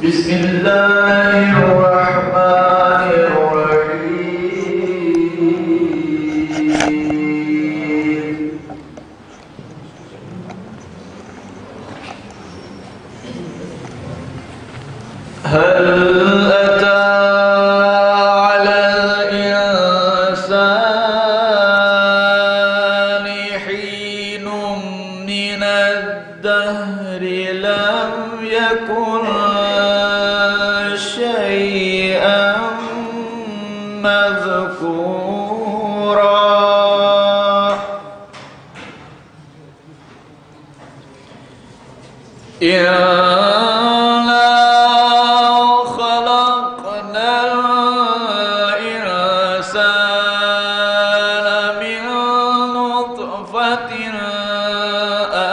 بسم الله الرحمن الرحيم. هل أتى على الإنسان حين من الدهر لم يكن شيئا مذكورا. إنا خلقنا الإنسان من نطفة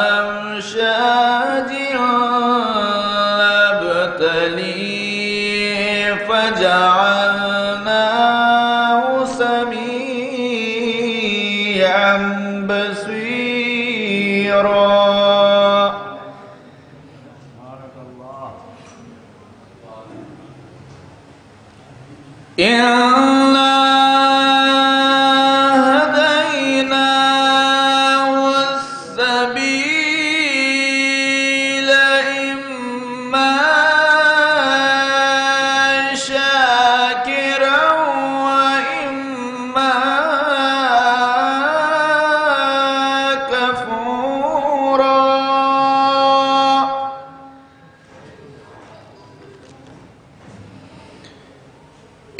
أمشاج نبتليه فجعلناه سميعا بصيرا. إنا هديناه السبيل إما شاكرا وإما كفورا.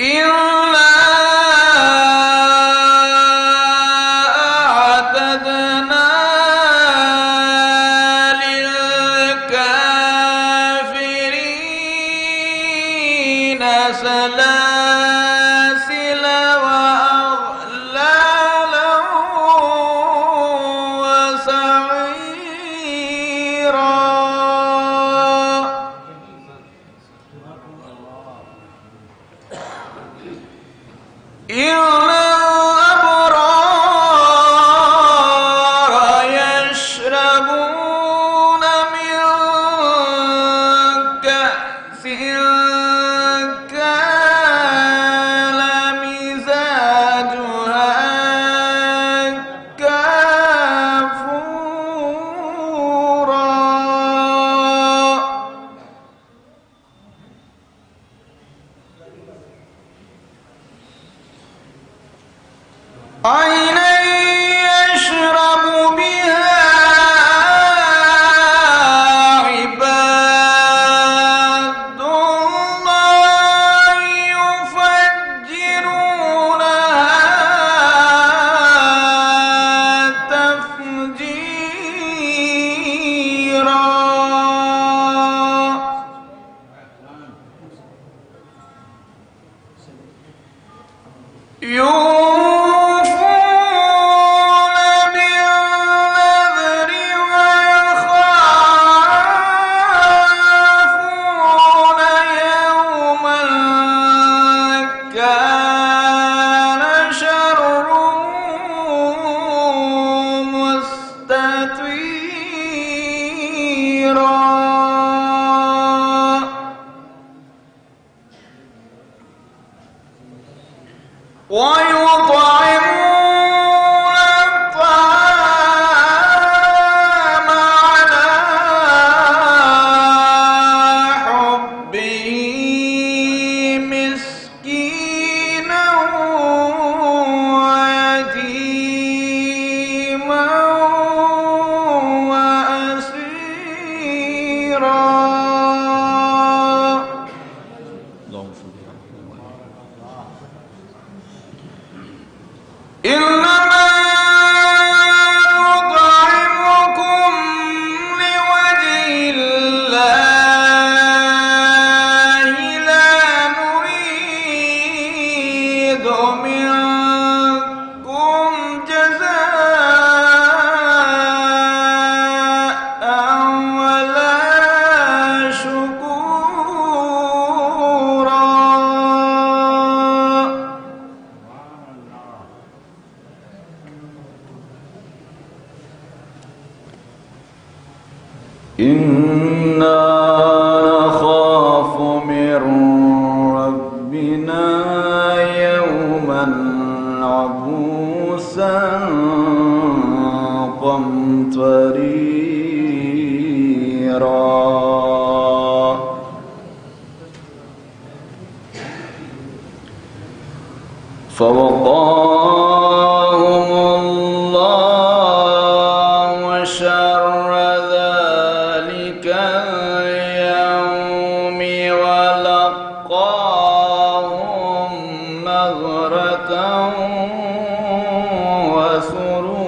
إنا أعتدنا للكافرين سلاسل وأغلالا وسعيرا. إلا الأبرار يشربون من كأس كان مزاجها كافورا. عينا يشرب بها عباد الله يفجرونها تفجيرا. كان شره مستطيرا. ويطعمون الطعام على حبه مسكينا ويتيما وأسيرا. إنما نطعمكم لوجه الله لا نريد منكم جزاء ولا فوقاهم الله شر ذلك اليوم ولقاهم نظرة وسرورا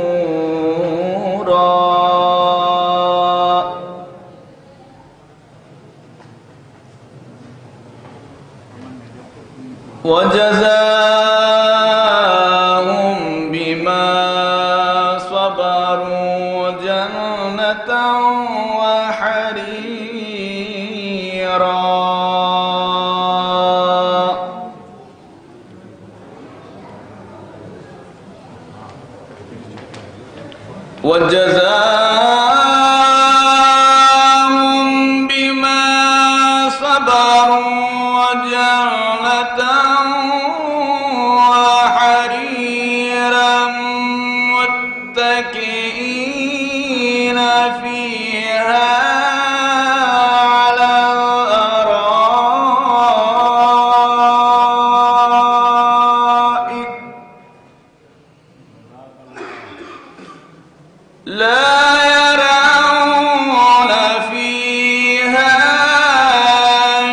وجزاهم بما صبروا جنة وحريرا وجزاهم بما صبروا جنة وحريرا متكئين فيها على الأرائك لا يرون فيها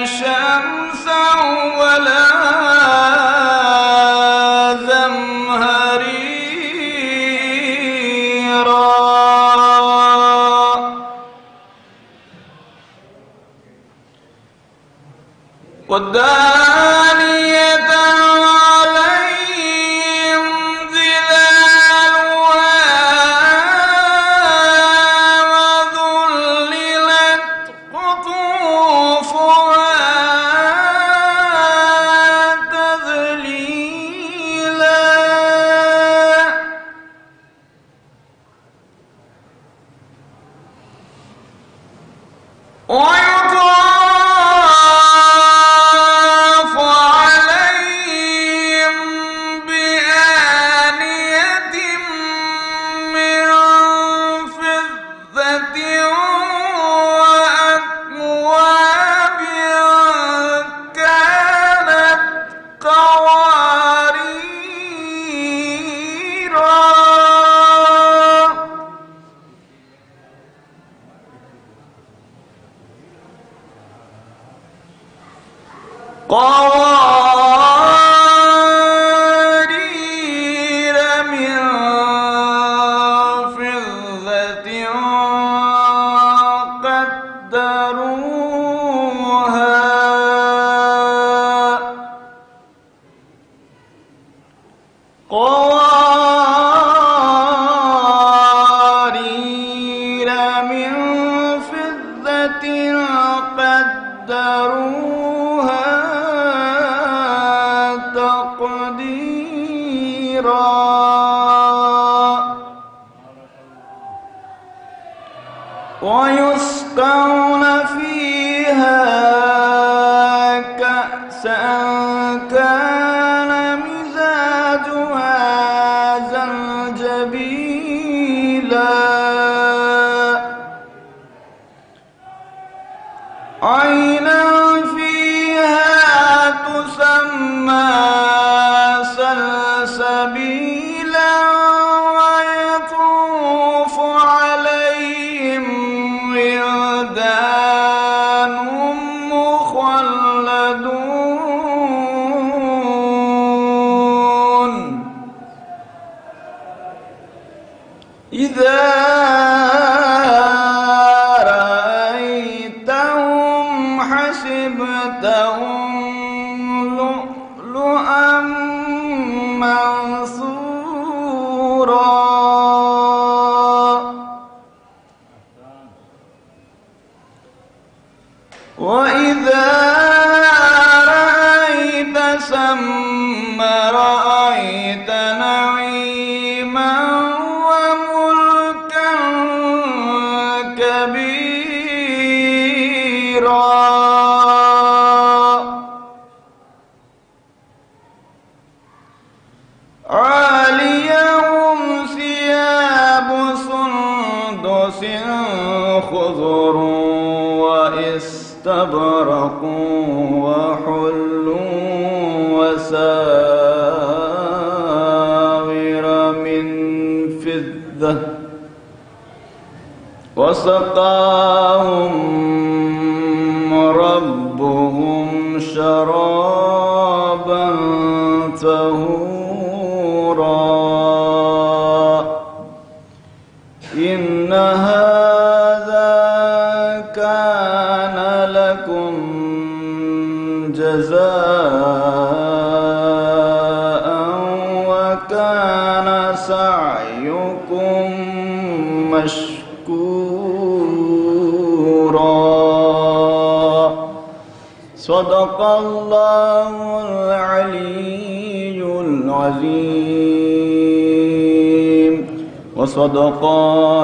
شمسا ولا زمهريرا والدانية عليهم ظلالها وذللت قطوفها تذليلا ويطاف عليهم بآنية من فضة وأكواب كانت قواريرا قوارير من فضة قدروها قوارير من فضة قدروها تقديرا ويسقون فيها كأسا كان مزاجها زنجبيلا عينا فيها تسمى سلسبيلا ويطوف عليهم ولدان مخلدون إذا رأيتهم حسبتهم لؤلؤا منثورا وإذا رأيت ثم رأيت نعيما وملكا كبيرا عاليهم ثياب سندس خضر واستبرقوا وحلوا وساور من فضة وسقاهم ربهم شرابا طهورا إن هذا كان لكم جزاء وكان سعيكم مشكورا صدق الله العلي العظيم وصدق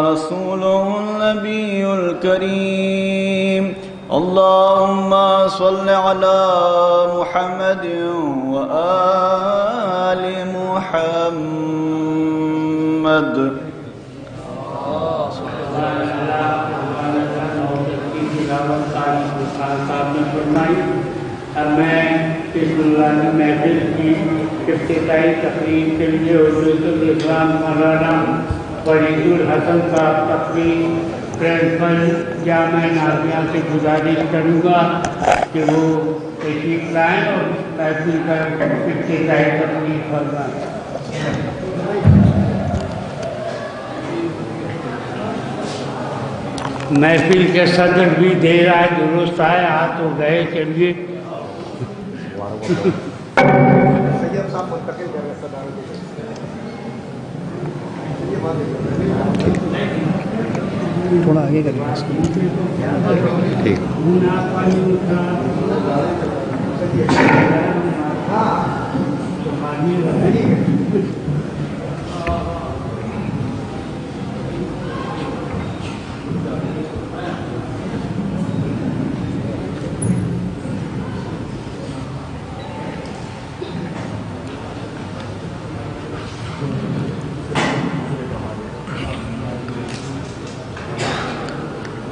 رسوله النبي الكريم اللهم صل على محمد وآل محمد اب میں اس محفل کی افتتاحی تقریب کے لیے حضرت الاسلام مولانا فرید الحسن صاحب تقریر پرنسپل جامعہ نازیہ سے گزارش کروں گا کہ وہ تشریف لائیں اور محفل کا افتتاحی تقریر فرمائیں. محفل کے صدر بھی دیر آئے درست آئے ہاتھ ہو گئے. چلیے تھوڑا آگے کریے.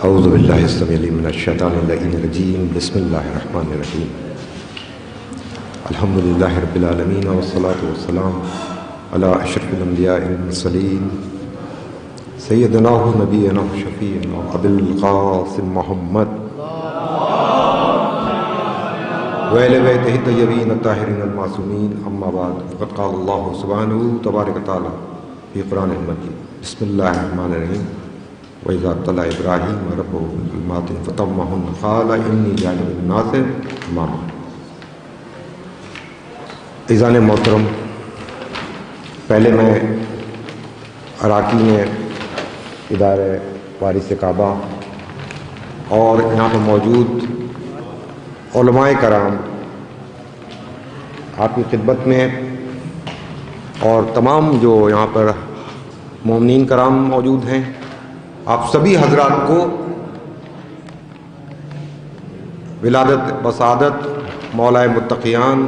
اعوذ باللہ السمیع العلیم من الشیطان اللعین الرجیم بسم اللہ الرحمن الرحیم الحمدللہ رب العالمین والصلاة والسلام علی اشرف الانبیاء والمرسلین سیدنا و نبینا و شفیعنا ابی القاسم محمد وآل بیتہ الطیبین الطاہرین المعصومین اما بعد فقد قال اللہ سبحانہ تبارک وتعالی فی قرآن المجید بسم اللہ الرحمن الرحیم وَإِذَا ابْتَلَىٰ إِبْرَاهِيمَ رَبُّهُ بِكَلِمَاتٍ فَأَتَمَّهُنَّ قَالَ إِنِّي جَاعِلُكَ لِلنَّاسِ إِمَامًا. عزیزان محترم، پہلے میں اراکین ادارہ وارث کعبہ اور یہاں پر موجود علماء کرام آپ کی خدمت میں اور تمام جو یہاں پر مومنین کرام موجود ہیں، آپ سبھی حضرات کو ولادت بسعادت مولا متقیان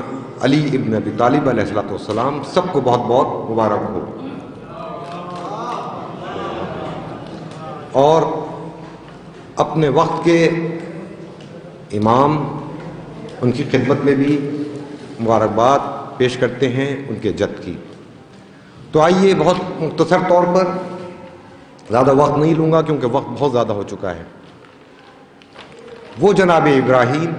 علی ابن ابی طالب علیہ السلام سب کو بہت بہت مبارک ہو. اور اپنے وقت کے امام ان کی خدمت میں بھی مبارکباد پیش کرتے ہیں ان کے جد کی. تو آئیے بہت مختصر طور پر، زیادہ وقت نہیں لوں گا کیونکہ وقت بہت زیادہ ہو چکا ہے. وہ جناب ابراہیم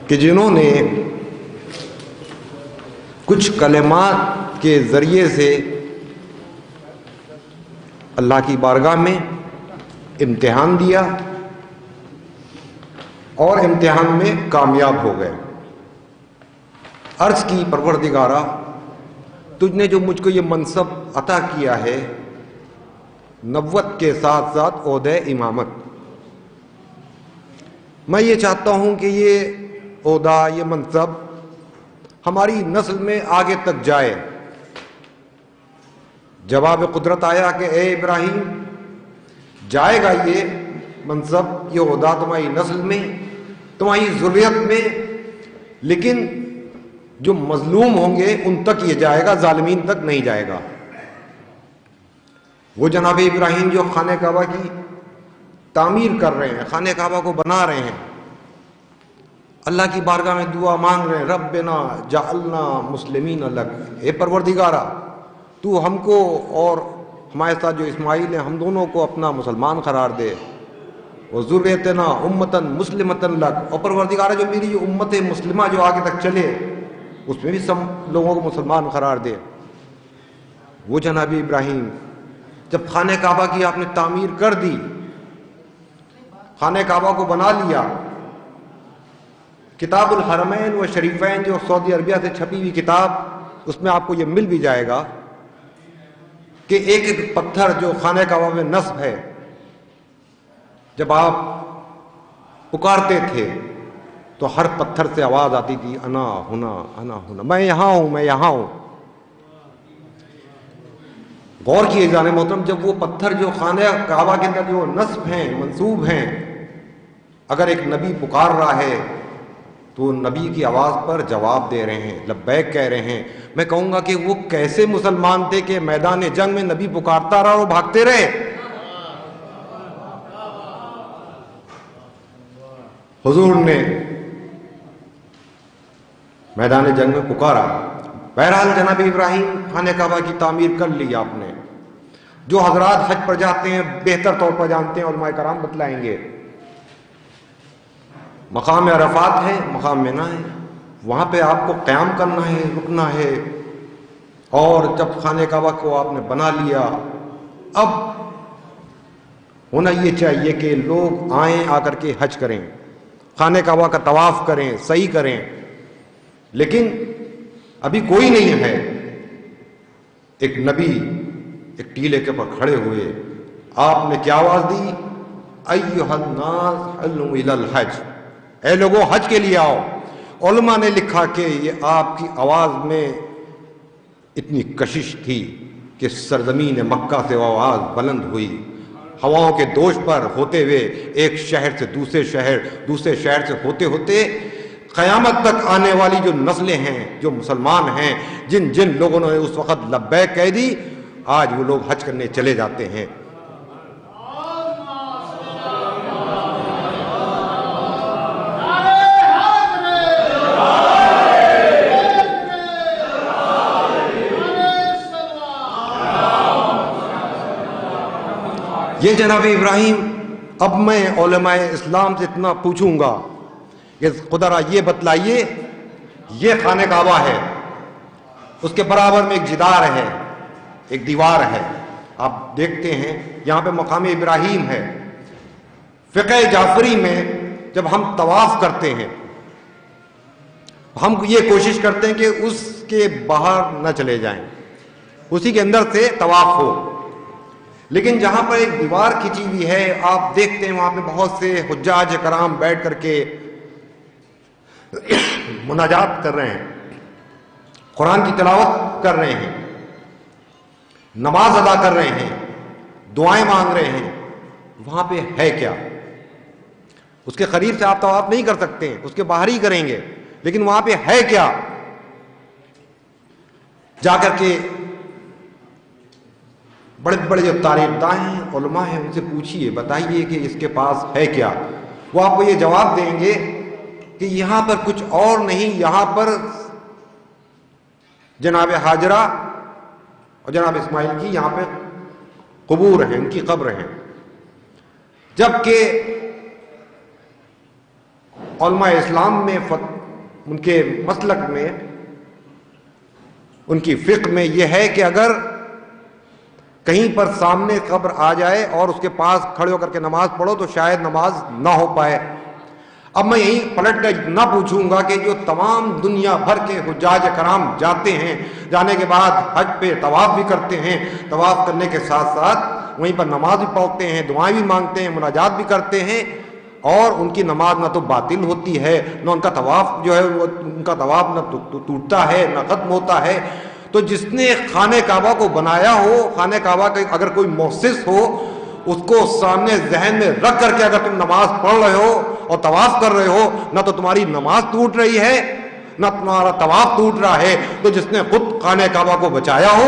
کہ جنہوں نے کچھ کلمات کے ذریعے سے اللہ کی بارگاہ میں امتحان دیا اور امتحان میں کامیاب ہو گئے. عرض کی پروردگارہ، تجھ نے جو مجھ کو یہ منصب عطا کیا ہے، نبوت کے ساتھ ساتھ عہدہ امامت، میں یہ چاہتا ہوں کہ یہ عہدہ، یہ منصب ہماری نسل میں آگے تک جائے. جواب قدرت آیا کہ اے ابراہیم، جائے گا یہ منصب، یہ عہدہ تمہاری نسل میں، تمہاری ذریت میں، لیکن جو مظلوم ہوں گے ان تک یہ جائے گا، ظالمین تک نہیں جائے گا. وہ جناب ابراہیم جو خانہ کعبہ کی تعمیر کر رہے ہیں، خانہ کعبہ کو بنا رہے ہیں، اللہ کی بارگاہ میں دعا مانگ رہے ہیں، ربنا جعلنا مسلمین لک، اے پروردگارا تو ہم کو اور ہمارے ساتھ جو اسماعیل ہیں ہم دونوں کو اپنا مسلمان قرار دے، وذریتنا امتن مسلمتن لک، اور پروردگارا جو میری جو امت مسلمہ جو آگے تک چلے اس میں بھی سب لوگوں کو مسلمان قرار دے۔ وہ جناب ابراہیم جب خانہ کعبہ کی آپ نے تعمیر کر دی، خانہ کعبہ کو بنا لیا، کتاب الحرمین و شریفین جو سعودی عربیہ سے چھپی ہوئی کتاب، اس میں آپ کو یہ مل بھی جائے گا کہ ایک ایک پتھر جو خانہ کعبہ میں نصب ہے، جب آپ پکارتے تھے تو ہر پتھر سے آواز آتی تھی انا ہونا انا ہونا، میں یہاں ہوں میں یہاں ہوں۔ غور کیے جانے محترم، جب وہ پتھر جو خانہ کعبہ کے اندر جو نصب ہیں منصوب ہیں، اگر ایک نبی پکار رہا ہے تو نبی کی آواز پر جواب دے رہے ہیں، لبیک کہہ رہے ہیں۔ میں کہوں گا کہ وہ کیسے مسلمان تھے کہ میدان جنگ میں نبی پکارتا رہا اور وہ بھاگتے رہے۔ حضور نے میدان جنگ میں پکارا۔ بہرحال جناب ابراہیم خانہ کعبہ کی تعمیر کر لی آپ نے۔ جو حضرات حج پر جاتے ہیں بہتر طور پر جانتے ہیں، علماء کرام بتلائیں گے، مقام عرفات ہے، مقام منی ہے، وہاں پہ آپ کو قیام کرنا ہے، رکنا ہے، اور جب خانہ کعبہ کو آپ نے بنا لیا، اب ہونا یہ چاہیے کہ لوگ آئیں، آ کر کے حج کریں، خانہ کعبہ کا طواف کریں، صحیح کریں، لیکن ابھی کوئی نہیں ہے۔ ایک نبی ایک ٹیلے کے پر کھڑے ہوئے، آپ نے کیا آواز دی؟ ایھا الناس حلوا الی الحج، اے لوگوں حج کے لیے آؤ۔ علماء نے لکھا کہ یہ آپ کی آواز میں اتنی کشش تھی کہ سرزمین مکہ سے وہ آواز بلند ہوئی، ہواؤں کے دوش پر ہوتے ہوئے ایک شہر سے دوسرے شہر، دوسرے شہر سے ہوتے ہوتے قیامت تک آنے والی جو نسلیں ہیں، جو مسلمان ہیں، جن جن لوگوں نے اس وقت لبیک کہہ دی، آج وہ لوگ حج کرنے چلے جاتے ہیں۔ یہ جناب ابراہیم، اب میں علماء اسلام سے اتنا پوچھوں گا کہ خدا یہ بتلائیے، یہ خانہ کعبہ ہے، اس کے برابر میں ایک جدار ہے، ایک دیوار ہے، آپ دیکھتے ہیں یہاں پہ مقام ابراہیم ہے۔ فقہ جعفری میں جب ہم طواف کرتے ہیں، ہم یہ کوشش کرتے ہیں کہ اس کے باہر نہ چلے جائیں، اسی کے اندر سے طواف ہو، لیکن جہاں پر ایک دیوار کھینچی ہوئی ہے، آپ دیکھتے ہیں وہاں پہ بہت سے حجاج کرام بیٹھ کر کے مناجات کر رہے ہیں، قرآن کی تلاوت کر رہے ہیں، نماز ادا کر رہے ہیں، دعائیں مانگ رہے ہیں۔ وہاں پہ ہے کیا؟ اس کے قریب سے آپ طواف نہیں کر سکتے ہیں، اس کے باہر ہی کریں گے، لیکن وہاں پہ ہے کیا؟ جا کر کے بڑے بڑے جو تاریخ داں ہیں، علماء ہیں، ان سے پوچھئے، بتائیے کہ اس کے پاس ہے کیا؟ وہ آپ کو یہ جواب دیں گے کہ یہاں پر کچھ اور نہیں، یہاں پر جناب ہاجرہ اور جناب اسماعیل کی یہاں پہ قبور ہیں، ان کی قبر ہیں۔ جبکہ علماء اسلام میں ان کے مسلک میں، ان کی فقہ میں یہ ہے کہ اگر کہیں پر سامنے قبر آ جائے اور اس کے پاس کھڑے ہو کر کے نماز پڑھو تو شاید نماز نہ ہو پائے۔ اب میں یہیں پلٹ کر نہ پوچھوں گا کہ جو تمام دنیا بھر کے حجاج کرام جاتے ہیں، جانے کے بعد حج پہ طواف بھی کرتے ہیں، طواف کرنے کے ساتھ ساتھ وہیں پر نماز بھی پڑھتے ہیں، دعائیں بھی مانگتے ہیں، مناجات بھی کرتے ہیں، اور ان کی نماز نہ تو باطل ہوتی ہے، نہ ان کا طواف جو ہے وہ ان کا طواف نہ ٹوٹتا ہے نہ ختم ہوتا ہے۔ تو جس نے خانہ کعبہ کو بنایا ہو، خانہ کعبہ کا اگر کوئی مؤسس ہو، اس کو سامنے ذہن میں رکھ کر کے اگر تم نماز پڑھ رہے ہو اور طواف کر رہے ہو، نہ تو تمہاری نماز ٹوٹ رہی ہے نہ تمہارا طواف ٹوٹ رہا ہے، تو جس نے خود خانہ کعبہ کو بچایا ہو،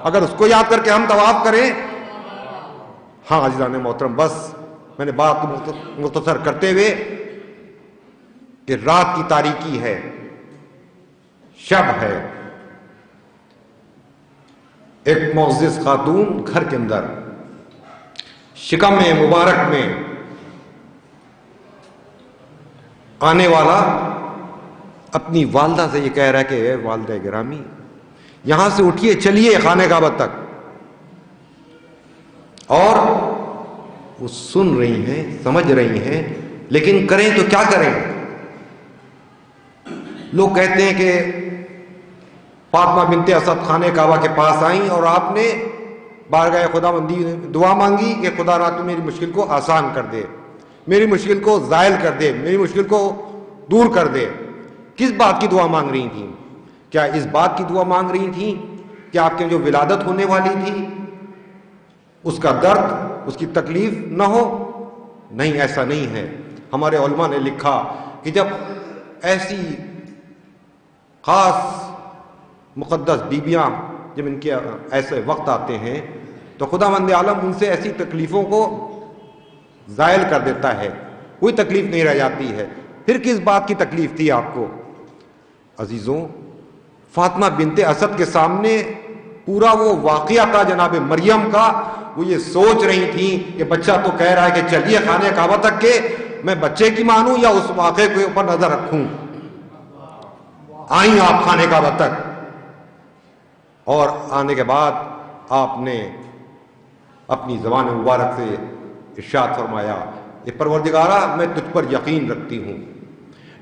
اگر اس کو یاد کر کے ہم طواف کریں، ہاں عزیزان محترم، بس میں نے بات کو مختصر کرتے ہوئے کہ رات کی تاریکی ہے، شب ہے، ایک معزز خاتون گھر کے اندر شکم مبارک میں آنے والا اپنی والدہ سے یہ کہہ رہا ہے کہ اے والدہ گرامی، یہاں سے اٹھیے، چلیے خانہ کعبہ تک. اور وہ سن رہی ہیں، سمجھ رہی ہیں، لیکن کریں تو کیا کریں؟ لوگ کہتے ہیں کہ فاطمہ بنت اسد خانہ کعبہ کے پاس آئیں اور آپ نے بارگاہ خدا بندی دعا مانگی کہ خدا را تو میری مشکل کو آسان کر دے، میری مشکل کو زائل کر دے، میری مشکل کو دور کر دے. کس بات کی دعا مانگ رہی تھیں؟ کیا اس بات کی دعا مانگ رہی تھیں کہ آپ کے جو ولادت ہونے والی تھی اس کا درد، اس کی تکلیف نہ ہو؟ نہیں، ایسا نہیں ہے. ہمارے علماء نے لکھا کہ جب ایسی خاص مقدس بیبیاں، جب ان کے ایسے وقت آتے ہیں تو خداوند عالم ان سے ایسی تکلیفوں کو زائل کر دیتا ہے، کوئی تکلیف نہیں رہ جاتی ہے. پھر کس بات کی تکلیف تھی آپ کو؟ عزیزوں، فاطمہ بنت اسد کے سامنے پورا وہ واقعہ تھا جناب مریم کا. وہ یہ سوچ رہی تھیں کہ بچہ تو کہہ رہا ہے کہ چلیے خانہ کعبہ تک کے، میں بچے کی مانوں یا اس واقعے کے اوپر نظر رکھوں؟ آئیں آپ خانہ کعبہ تک، اور آنے کے بعد آپ نے اپنی زبان مبارک سے ارشاد فرمایا کہ پروردگارا، میں تجھ پر یقین رکھتی ہوں،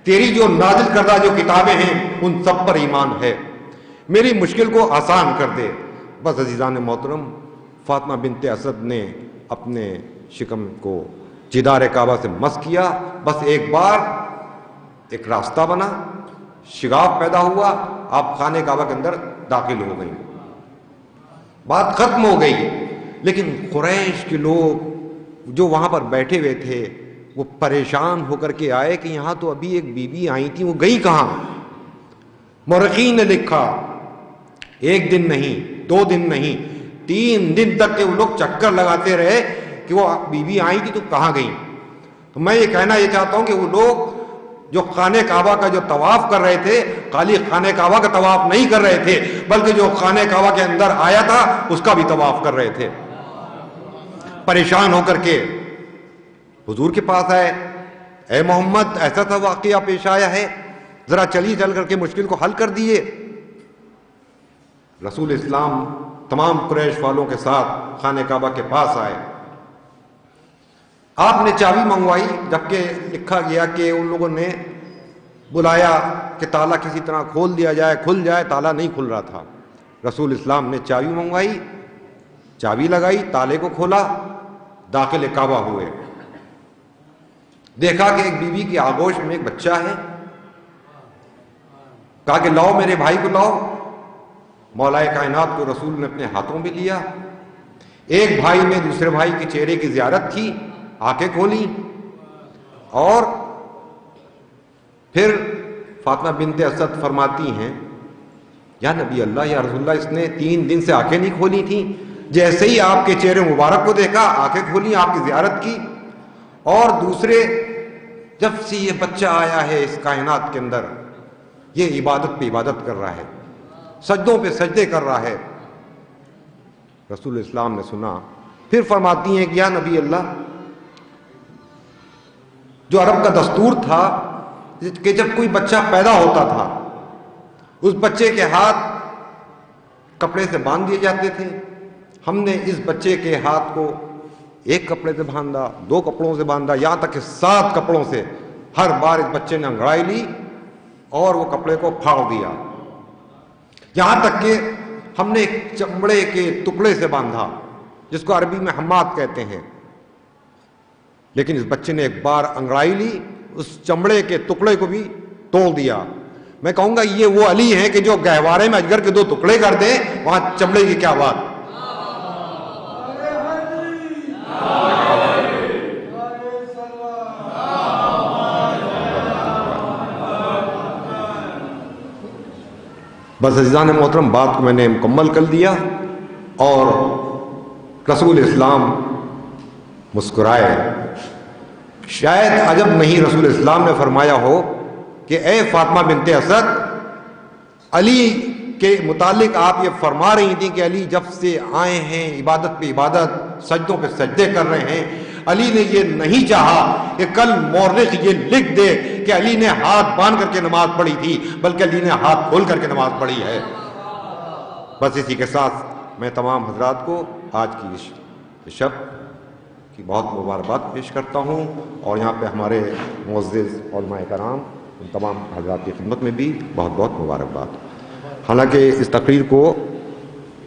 تیری جو نازل کردہ جو کتابیں ہیں ان سب پر ایمان ہے، میری مشکل کو آسان کر دے. بس عزیزان محترم، فاطمہ بنت اسد نے اپنے شکم کو جدار کعبہ سے مس کیا. بس ایک بار ایک راستہ بنا، شگاف پیدا ہوا، آپ خانہ کعبہ کے اندر داخل ہو گئی، بات ختم ہو گئی. لیکن قریش کے لوگ جو وہاں پر بیٹھے ہوئے تھے وہ پریشان ہو کر کے آئے کہ یہاں تو ابھی ایک بی بی آئی تھی، وہ گئی کہاں؟ مورخین نے لکھا 1 دن نہیں، 2 دن نہیں، 3 دن تک کے وہ لوگ چکر لگاتے رہے کہ وہ بی بی آئی تھی تو کہاں گئی. تو میں یہ کہنا یہ چاہتا ہوں کہ وہ لوگ جو خانہ کعبہ کا جو طواف کر رہے تھے، خالی خانہ کعبہ کا طواف نہیں کر رہے تھے بلکہ جو خانہ کعبہ کے اندر آیا تھا اس کا بھی طواف کر رہے تھے. پریشان ہو کر کے حضور کے پاس آئے، اے محمد ایسا تھا واقعہ پیش آیا ہے، ذرا چلی چل کر کے مشکل کو حل کر دیے. رسول اسلام تمام قریش والوں کے ساتھ خانہ کعبہ کے پاس آئے. آپ نے چابی منگوائی، جبکہ لکھا گیا کہ ان لوگوں نے بلایا کہ تالا کسی طرح کھول دیا جائے، کھل جائے، تالا نہیں کھل رہا تھا. رسول اسلام نے چابی منگوائی، چابی لگائی، تالے کو کھولا، داخل کعبہ ہوئے. دیکھا کہ ایک بیوی کی آغوش میں ایک بچہ ہے. کہا کہ لاؤ میرے بھائی کو لاؤ. مولا کائنات کو رسول نے اپنے ہاتھوں میں لیا. ایک بھائی میں دوسرے بھائی کے چہرے کی زیارت کی، آنکھیں کھولی، اور پھر فاطمہ بنت اسد فرماتی ہیں یا نبی اللہ، یا رسول اللہ، اس نے 3 دن سے آنکھیں نہیں کھولی تھیں. جیسے ہی آپ کے چہرے مبارک کو دیکھا آنکھیں کھولی، آپ کی زیارت کی. اور دوسرے، جب سے یہ بچہ آیا ہے اس کائنات کے اندر یہ عبادت پہ عبادت کر رہا ہے، سجدوں پہ سجدے کر رہا ہے. رسول اسلام نے سنا. پھر فرماتی ہیں کہ یا نبی اللہ، جو عرب کا دستور تھا کہ جب کوئی بچہ پیدا ہوتا تھا اس بچے کے ہاتھ کپڑے سے باندھ دیے جاتے تھے. ہم نے اس بچے کے ہاتھ کو 1 کپڑے سے باندھا، 2 کپڑوں سے باندھا، یہاں تک کہ 7 کپڑوں سے. ہر بار اس بچے نے انگڑائی لی اور وہ کپڑے کو پھاڑ دیا، یہاں تک کہ ہم نے ایک چمڑے کے ٹکڑے سے باندھا جس کو عربی میں حماد کہتے ہیں. لیکن اس بچے نے ایک بار انگڑائی لی، اس چمڑے کے ٹکڑے کو بھی توڑ دیا. میں کہوں گا یہ وہ علی ہیں کہ جو گہوارے میں اجگر کے 2 ٹکڑے کر دیں، وہاں چمڑے کی کیا بات. بس عزیزان محترم، بات کو میں نے مکمل کر دیا اور رسول اسلام مسکرائے. شاید عجب نہیں رسول اسلام نے فرمایا ہو کہ اے فاطمہ بنت اسد، علی کے متعلق آپ یہ فرما رہی تھیں کہ علی جب سے آئے ہیں عبادت پہ عبادت، سجدوں پہ سجدے کر رہے ہیں. علی نے یہ نہیں چاہا کہ کل مورخ یہ لکھ دے کہ علی نے ہاتھ باندھ کر کے نماز پڑھی تھی، بلکہ علی نے ہاتھ کھول کر کے نماز پڑھی ہے. بس اسی کے ساتھ میں تمام حضرات کو آج کی اس شب کی بہت مبارکباد پیش کرتا ہوں، اور یہاں پہ ہمارے معزز علماء کرام ان تمام حضرات کی خدمت میں بھی بہت بہت مبارکباد. حالانکہ اس تقریر کو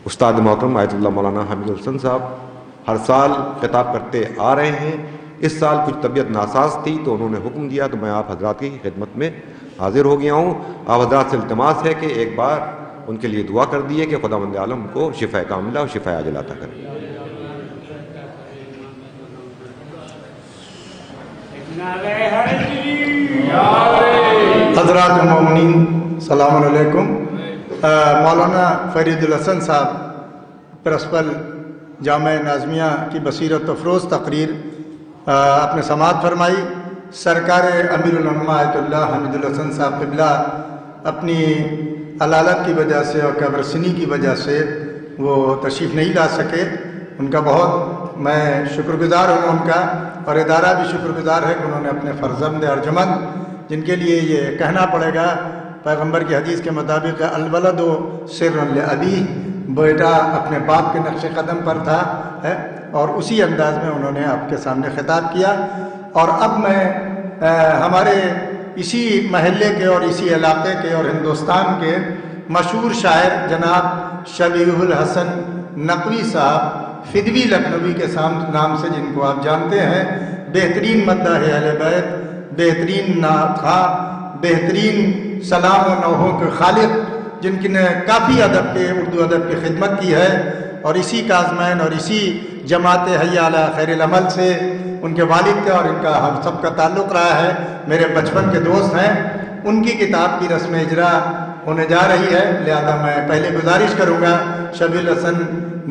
استاد محترم آیت اللہ مولانا حمید الحسن صاحب ہر سال خطاب کرتے آ رہے ہیں. اس سال کچھ طبیعت ناساز تھی تو انہوں نے حکم دیا تو میں آپ حضرات کی خدمت میں حاضر ہو گیا ہوں. آپ حضرات سے التماس ہے کہ ایک بار ان کے لیے دعا کر دیے کہ خداوند عالم کو شفا کاملہ اور شفا عاجلہ عطا کرے. حضرات مومنین السلام علیکم. مولانا فرید الحسن صاحب پرنسپل جامعہ ناظمیہ کی بصیرت افروز تقریر اپنے سماعت فرمائی. سرکار امیر العلماء آیت اللہ حمید الحسن صاحب قبلہ اپنی علالت کی وجہ سے اور قبرصنی کی وجہ سے وہ تشریف نہیں لا سکے. ان کا بہت میں شکر گزار ہوں ان کا، اور ادارہ بھی شکر گزار ہے کہ انہوں نے اپنے فرزند ارجمند، جن کے لیے یہ کہنا پڑے گا پیغمبر کی حدیث کے مطابق الولد سر لابیہ، بیٹا اپنے باپ کے نقش قدم پر تھا ہے، اور اسی انداز میں انہوں نے آپ کے سامنے خطاب کیا. اور اب میں ہمارے اسی محلے کے اور اسی علاقے کے اور ہندوستان کے مشہور شاعر جناب شبیہ الحسن نقوی صاحب فدوی لکھنوی کے نام سے، جن کو آپ جانتے ہیں، بہترین مداح اہل بیت، بہترین نعت خواں، بہترین سلام و نوحوں کے خالق، جن کی نے کافی ادب کے اردو ادب کی خدمت کی ہے. اور اسی کازمین اور اسی جماعت حی علی خیر العمل سے ان کے والد کا اور ان کا ہم سب کا تعلق رہا ہے، میرے بچپن کے دوست ہیں. ان کی کتاب کی رسم اجرا ہونے جا رہی ہے، لہذا میں پہلے گزارش کروں گا شبیہ الحسن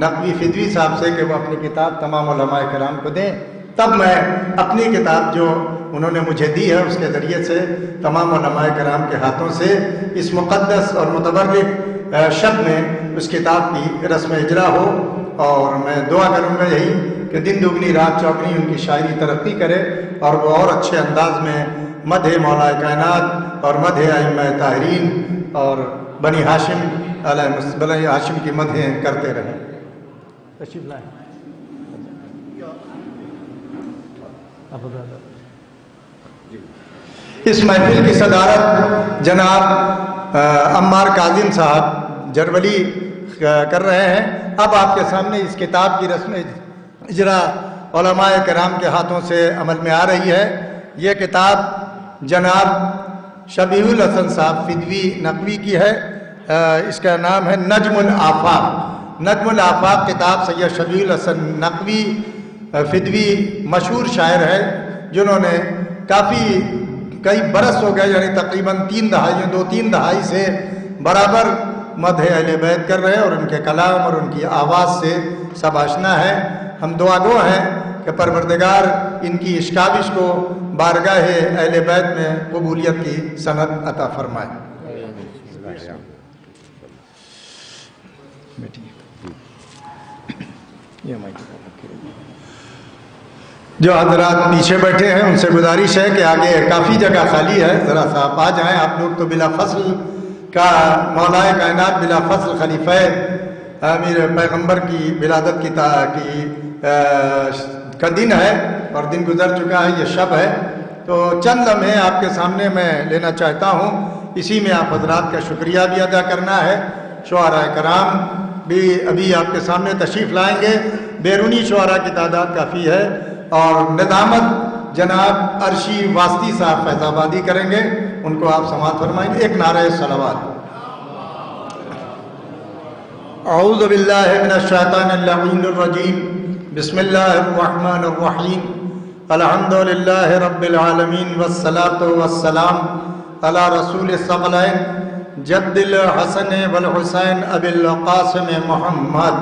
نقوی فدوی صاحب سے کہ وہ اپنی کتاب تمام علماء کرام کو دیں. تب میں اپنی کتاب جو انہوں نے مجھے دی ہے اس کے ذریعے سے تمام علماء کرام کے ہاتھوں سے اس مقدس اور متبرک شب میں اس کتاب کی رسم اجرا ہو. اور میں دعا کروں گا یہی کہ دن دگنی رات چوگنی ان کی شاعری ترقی کرے، اور وہ اور اچھے انداز میں مدح مولا کائنات اور مدح ائمہ طاہرین اور بنی ہاشم کی مدحیں کرتے رہیں. تشریف لائیں. اس محفل کی صدارت جناب عمار کاظم صاحب جرولی کر رہے ہیں. اب آپ کے سامنے اس کتاب کی رسم اجرا علماء کرام کے ہاتھوں سے عمل میں آ رہی ہے. یہ کتاب جناب شبیہ الحسن صاحب فدوی نقوی کی ہے. اس کا نام ہے نجم الآفاق. نجم الآفاق کتاب سید شبیہ الحسن نقوی فدوی مشہور شاعر ہے، جنہوں نے کئی برس ہو گئے، یعنی تقریباً 2-3 دہائی سے برابر مدح اہل بیت کر رہے ہیں، اور ان کے کلام اور ان کی آواز سے سب آشنا ہے. ہم دعا گو ہیں کہ پروردگار ان کی اشکابش کو بارگاہ اہل بیت میں قبولیت کی سند عطا فرمائے. جو حضرات پیچھے بیٹھے ہیں ان سے گزارش ہے کہ آگے کافی جگہ خالی ہے، ذرا سا آپ آ جائیں. آپ لوگ تو بلا فصل کا مولا کائنات بلا فصل خلیفہ امیر پیغمبر کی ولادت کا دن ہے، اور دن گزر چکا ہے، یہ شب ہے. تو چند لمحے آپ کے سامنے میں لینا چاہتا ہوں. اسی میں آپ حضرات کا شکریہ بھی ادا کرنا ہے. شعراء کرام بھی ابھی آپ کے سامنے تشریف لائیں گے. بیرونی شعراء کی تعداد کافی ہے، اور نظامت جناب عرشی واسطی صاحب فیض آبادی کریں گے. ان کو آپ سماعت فرمائیں گے. ایک نعرہ صلوات. اعوذ باللہ من الشیطان اللعین الرجیم. بسم اللہ الرحمن الرحیم. الحمدللہ رب العالمین والصلاة والسلام علی رسول الثقلین جد الحسن والحسین ابی القاسم محمد.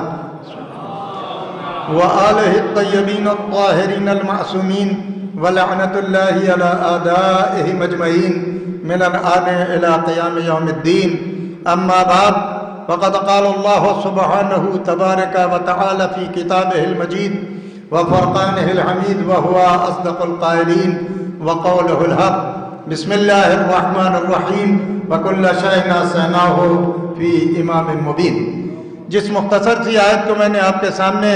وآلہ الطیبین الطاہرین المعصومین ولعنۃ اللہ علی اعدائہم اجمعین من الآن الی قیام یوم الدین. اما بعد فقد قال اللہ سبحانہ تبارک وتعالی فی کتابہ المجید وفرقانہ الحمید وہو اصدق القائلین وقولہ الحق. بسم اللہ الرحمن الرحیم وکل شیء احصیناہ فی امام مبین. جس مختصر سی آیت کو میں نے آپ کے سامنے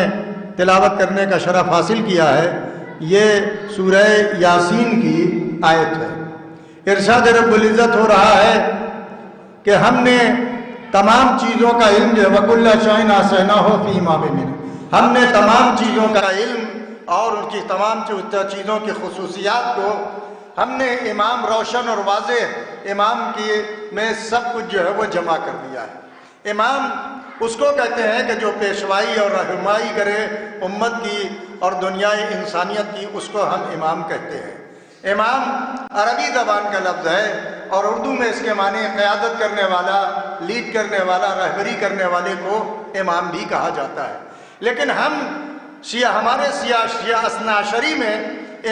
تلاوت کرنے کا شرف حاصل کیا ہے، یہ سورہ یاسین کی آیت ہے. ارشاد رب العزت ہو رہا ہے کہ ہم نے تمام چیزوں کا علم جو ہے وَكُلَّ شَيْءٍ أَحْصَيْنَاهُ فِي إِمَامٍ مُبِينٍ، ہم نے تمام چیزوں کا علم اور ان کی تمام چیزوں کی خصوصیات کو ہم نے امام روشن اور واضح امام کی میں سب کچھ جو ہے وہ جمع کر دیا ہے. امام اس کو کہتے ہیں کہ جو پیشوائی اور رہنمائی کرے امت کی اور دنیائے انسانیت کی، اس کو ہم امام کہتے ہیں. امام عربی زبان کا لفظ ہے اور اردو میں اس کے معنی قیادت کرنے والا، لیڈ کرنے والا، رہبری کرنے والے کو امام بھی کہا جاتا ہے. لیکن ہمارے شیعہ اثنا عشری میں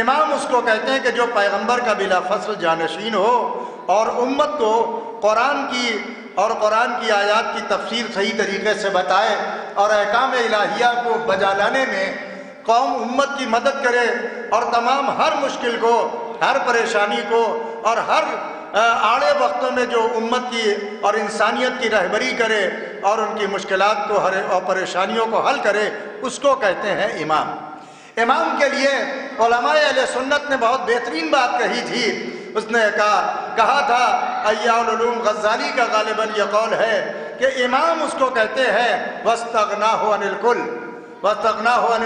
امام اس کو کہتے ہیں کہ جو پیغمبر کا بلا فصل جانشین ہو اور امت کو قرآن کی آیات کی تفسیر صحیح طریقے سے بتائے اور احکام الہیہ کو بجا لانے میں قوم امت کی مدد کرے اور تمام ہر مشکل کو، ہر پریشانی کو اور ہر آڑے وقتوں میں جو امت کی اور انسانیت کی رہبری کرے اور ان کی مشکلات کو اور پریشانیوں کو حل کرے، اس کو کہتے ہیں امام. امام کے لیے علماء اہل سنت نے بہت بہترین بات کہی تھی. اس نے کہا تھا، احیاء العلوم غزالی کا غالباً یہ قول ہے کہ امام اس کو کہتے ہیں وَاسْتَغْنَاهُ عَنِ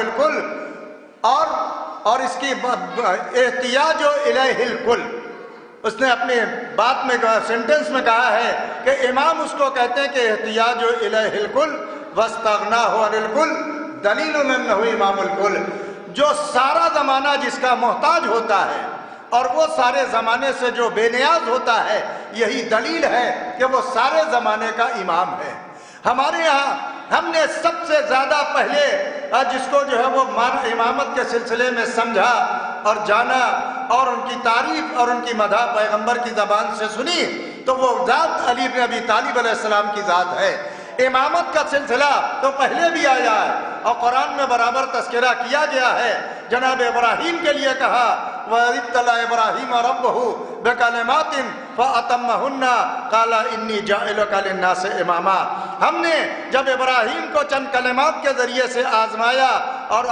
الْكُلِّ، اور اس کی احتیاج الیہ الکل. اس نے اپنی بات میں سینٹنس میں کہا ہے کہ امام اس کو کہتے ہیں کہ احتیاج الیہ الکل وَاسْتَغْنَاهُ عَنِ الْكُلِّ دلیل انہ امام الکل. جو سارا زمانہ جس کا محتاج ہوتا ہے اور وہ سارے زمانے سے جو بے نیاز ہوتا ہے، یہی دلیل ہے کہ وہ سارے زمانے کا امام ہے. ہمارے ہاں ہم نے سب سے زیادہ پہلے جس کو جو ہے وہ امامت کے سلسلے میں سمجھا اور جانا اور ان کی تعریف اور ان کی مدح پیغمبر کی زبان سے سنی تو وہ ذات علی بن ابی طالب علیہ السلام کی ذات ہے. امامت کا سلسلہ تو پہلے بھی آیا ہے اور قرآن میں برابر تذکرہ کیا گیا ہے. جناب ابراہیم کے لیے کہا وَإِذِ ابْتَلَىٰ إِبْرَاهِيمَ رَبُّهُ بِكَلِمَاتٍ فَأَتَمَّهُنَّ قَالَ إِنِّي جَاعِلُكَ لِلنَّاسِ إِمَامًا. ہم نے جب ابراہیم کو چند کلمات کے ذریعے سے آزمایا اور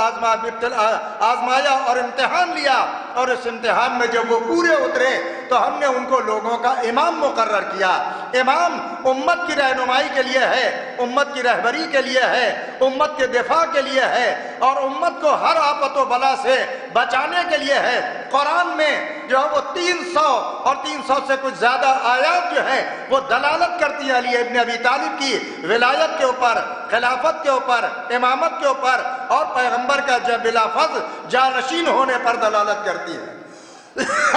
امتحان لیا اور اس امتحان میں جب وہ پورے اترے تو ہم نے ان کو لوگوں کا امام مقرر کیا. امام امت کی رہنمائی کے لیے ہے، امت کی رہبری کے لیے ہے، امت کے دفاع کے لیے ہے اور امت کو ہر آفت و بلا سے بچانے کے لیے ہے. قرآن میں جو ہے وہ 300 اور 300 سے کچھ زیادہ آیات جو ہے وہ دلالت کرتی ہے علی ابن ابی طالب کی ولایت کے اوپر، خلافت کے اوپر، امامت کے اوپر اور پیغمبر کا بلا فضل جانشین ہونے پر دلالت کرتی ہے.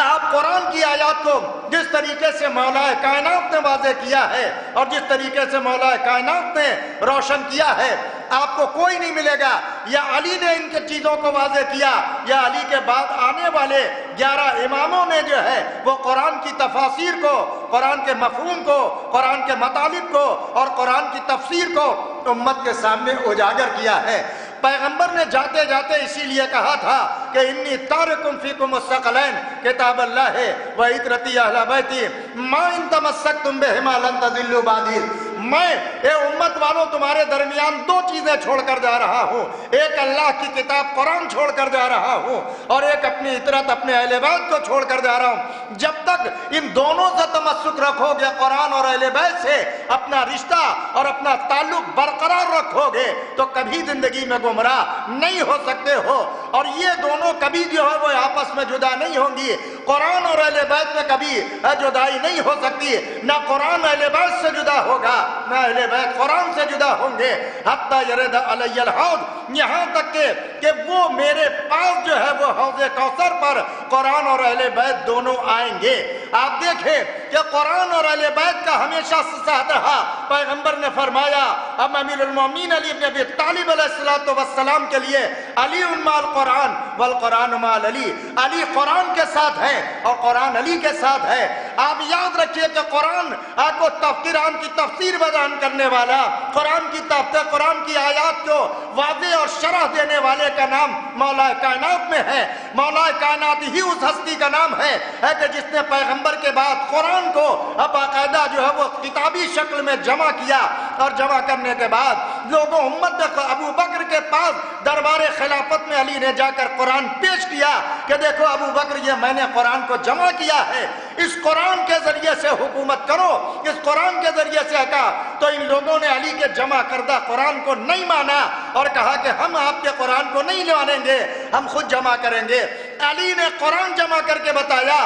آپ قرآن کی آیات کو جس طریقے سے مولا کائنات نے واضح کیا ہے اور جس طریقے سے مولا کائنات نے روشن کیا ہے، آپ کو کوئی نہیں ملے گا یا علی نے ان کے چیزوں کو واضح کیا یا علی کے بعد آنے والے 11 اماموں نے جو ہے وہ قرآن کی تفاسیر کو، قرآن کے مفہوم کو، قرآن کے مطالب کو اور قرآن کی تفسیر کو امت کے سامنے اجاگر کیا ہے. پیغمبر نے جاتے جاتے اسی لیے کہا تھا کہ انی تارکم فیکم الثقلین کتاب اللہ و عترتی اہل بیتی ما ان تمسکتم بہما لن تضلوا بعدی. میں اے امت والوں تمہارے درمیان 2 چیزیں چھوڑ کر جا رہا ہوں، ایک اللہ کی کتاب قرآن چھوڑ کر جا رہا ہوں اور ایک اپنی عطرت اپنے اہل بیت کو چھوڑ کر جا رہا ہوں. جب تک ان دونوں سے تمسک رکھو گے، قرآن اور اہل بیت سے اپنا رشتہ اور اپنا تعلق برقرار رکھو گے تو کبھی زندگی میں گمراہ نہیں ہو سکتے ہو. اور یہ دونوں کبھی جو ہے وہ آپس میں جدا نہیں ہوں گی. قرآن اور اہل بیت میں کبھی جدائی نہیں ہو سکتی، نہ قرآن اہل بیت سے جدا ہوگا نہ اہل بیت قرآن سے جدا ہوں گے. حتی یرد علی الحوض، یہاں تک کہ وہ میرے پاس جو ہے وہ حوض کوثر پر قرآن اور اہل بیت دونوں آئیں گے. آپ دیکھیں کہ قرآن اور اہل بیت کا ہمیشہ ساتھ رہا. پیغمبر نے فرمایا اب امیر المومنین علی ابن ابی طالب علیہ السلام کے لیے علی مع القرآن والقرآن مع علی، علی قرآن کے ساتھ ہے اور قرآن علی کے ساتھ ہے۔ آپ یاد رکھیے کہ قرآن آپ کو قرآن کی تفسیر بیان کرنے والا، قرآن کی آیات کو واضح اور شرح دینے والے کا نام مولا کائنات میں ہے۔ مولا کائنات ہی اس ہستی کا نام ہے کہ جس نے پیغمبر کے بعد قرآن کو باقاعدہ جو ہے وہ کتابی شکل میں جمع کیا، اور جمع کرنے کے بعد لوگوں امت ابو بکر کے پاس دربار خلافت میں علی نے جا کر قرآن پیش کیا کہ دیکھو ابو بکر، یہ میں نے قرآن کو جمع کیا ہے، اس قرآن کے ذریعے سے حکومت کرو، اس قرآن کے ذریعے سے کہا۔ تو ان لوگوں نے علی کے جمع کردہ قرآن کو نہیں مانا اور کہا کہ ہم آپ کے قرآن کو نہیں مانیں گے، ہم خود جمع کریں گے۔ علی نے قرآن جمع کر کے بتایا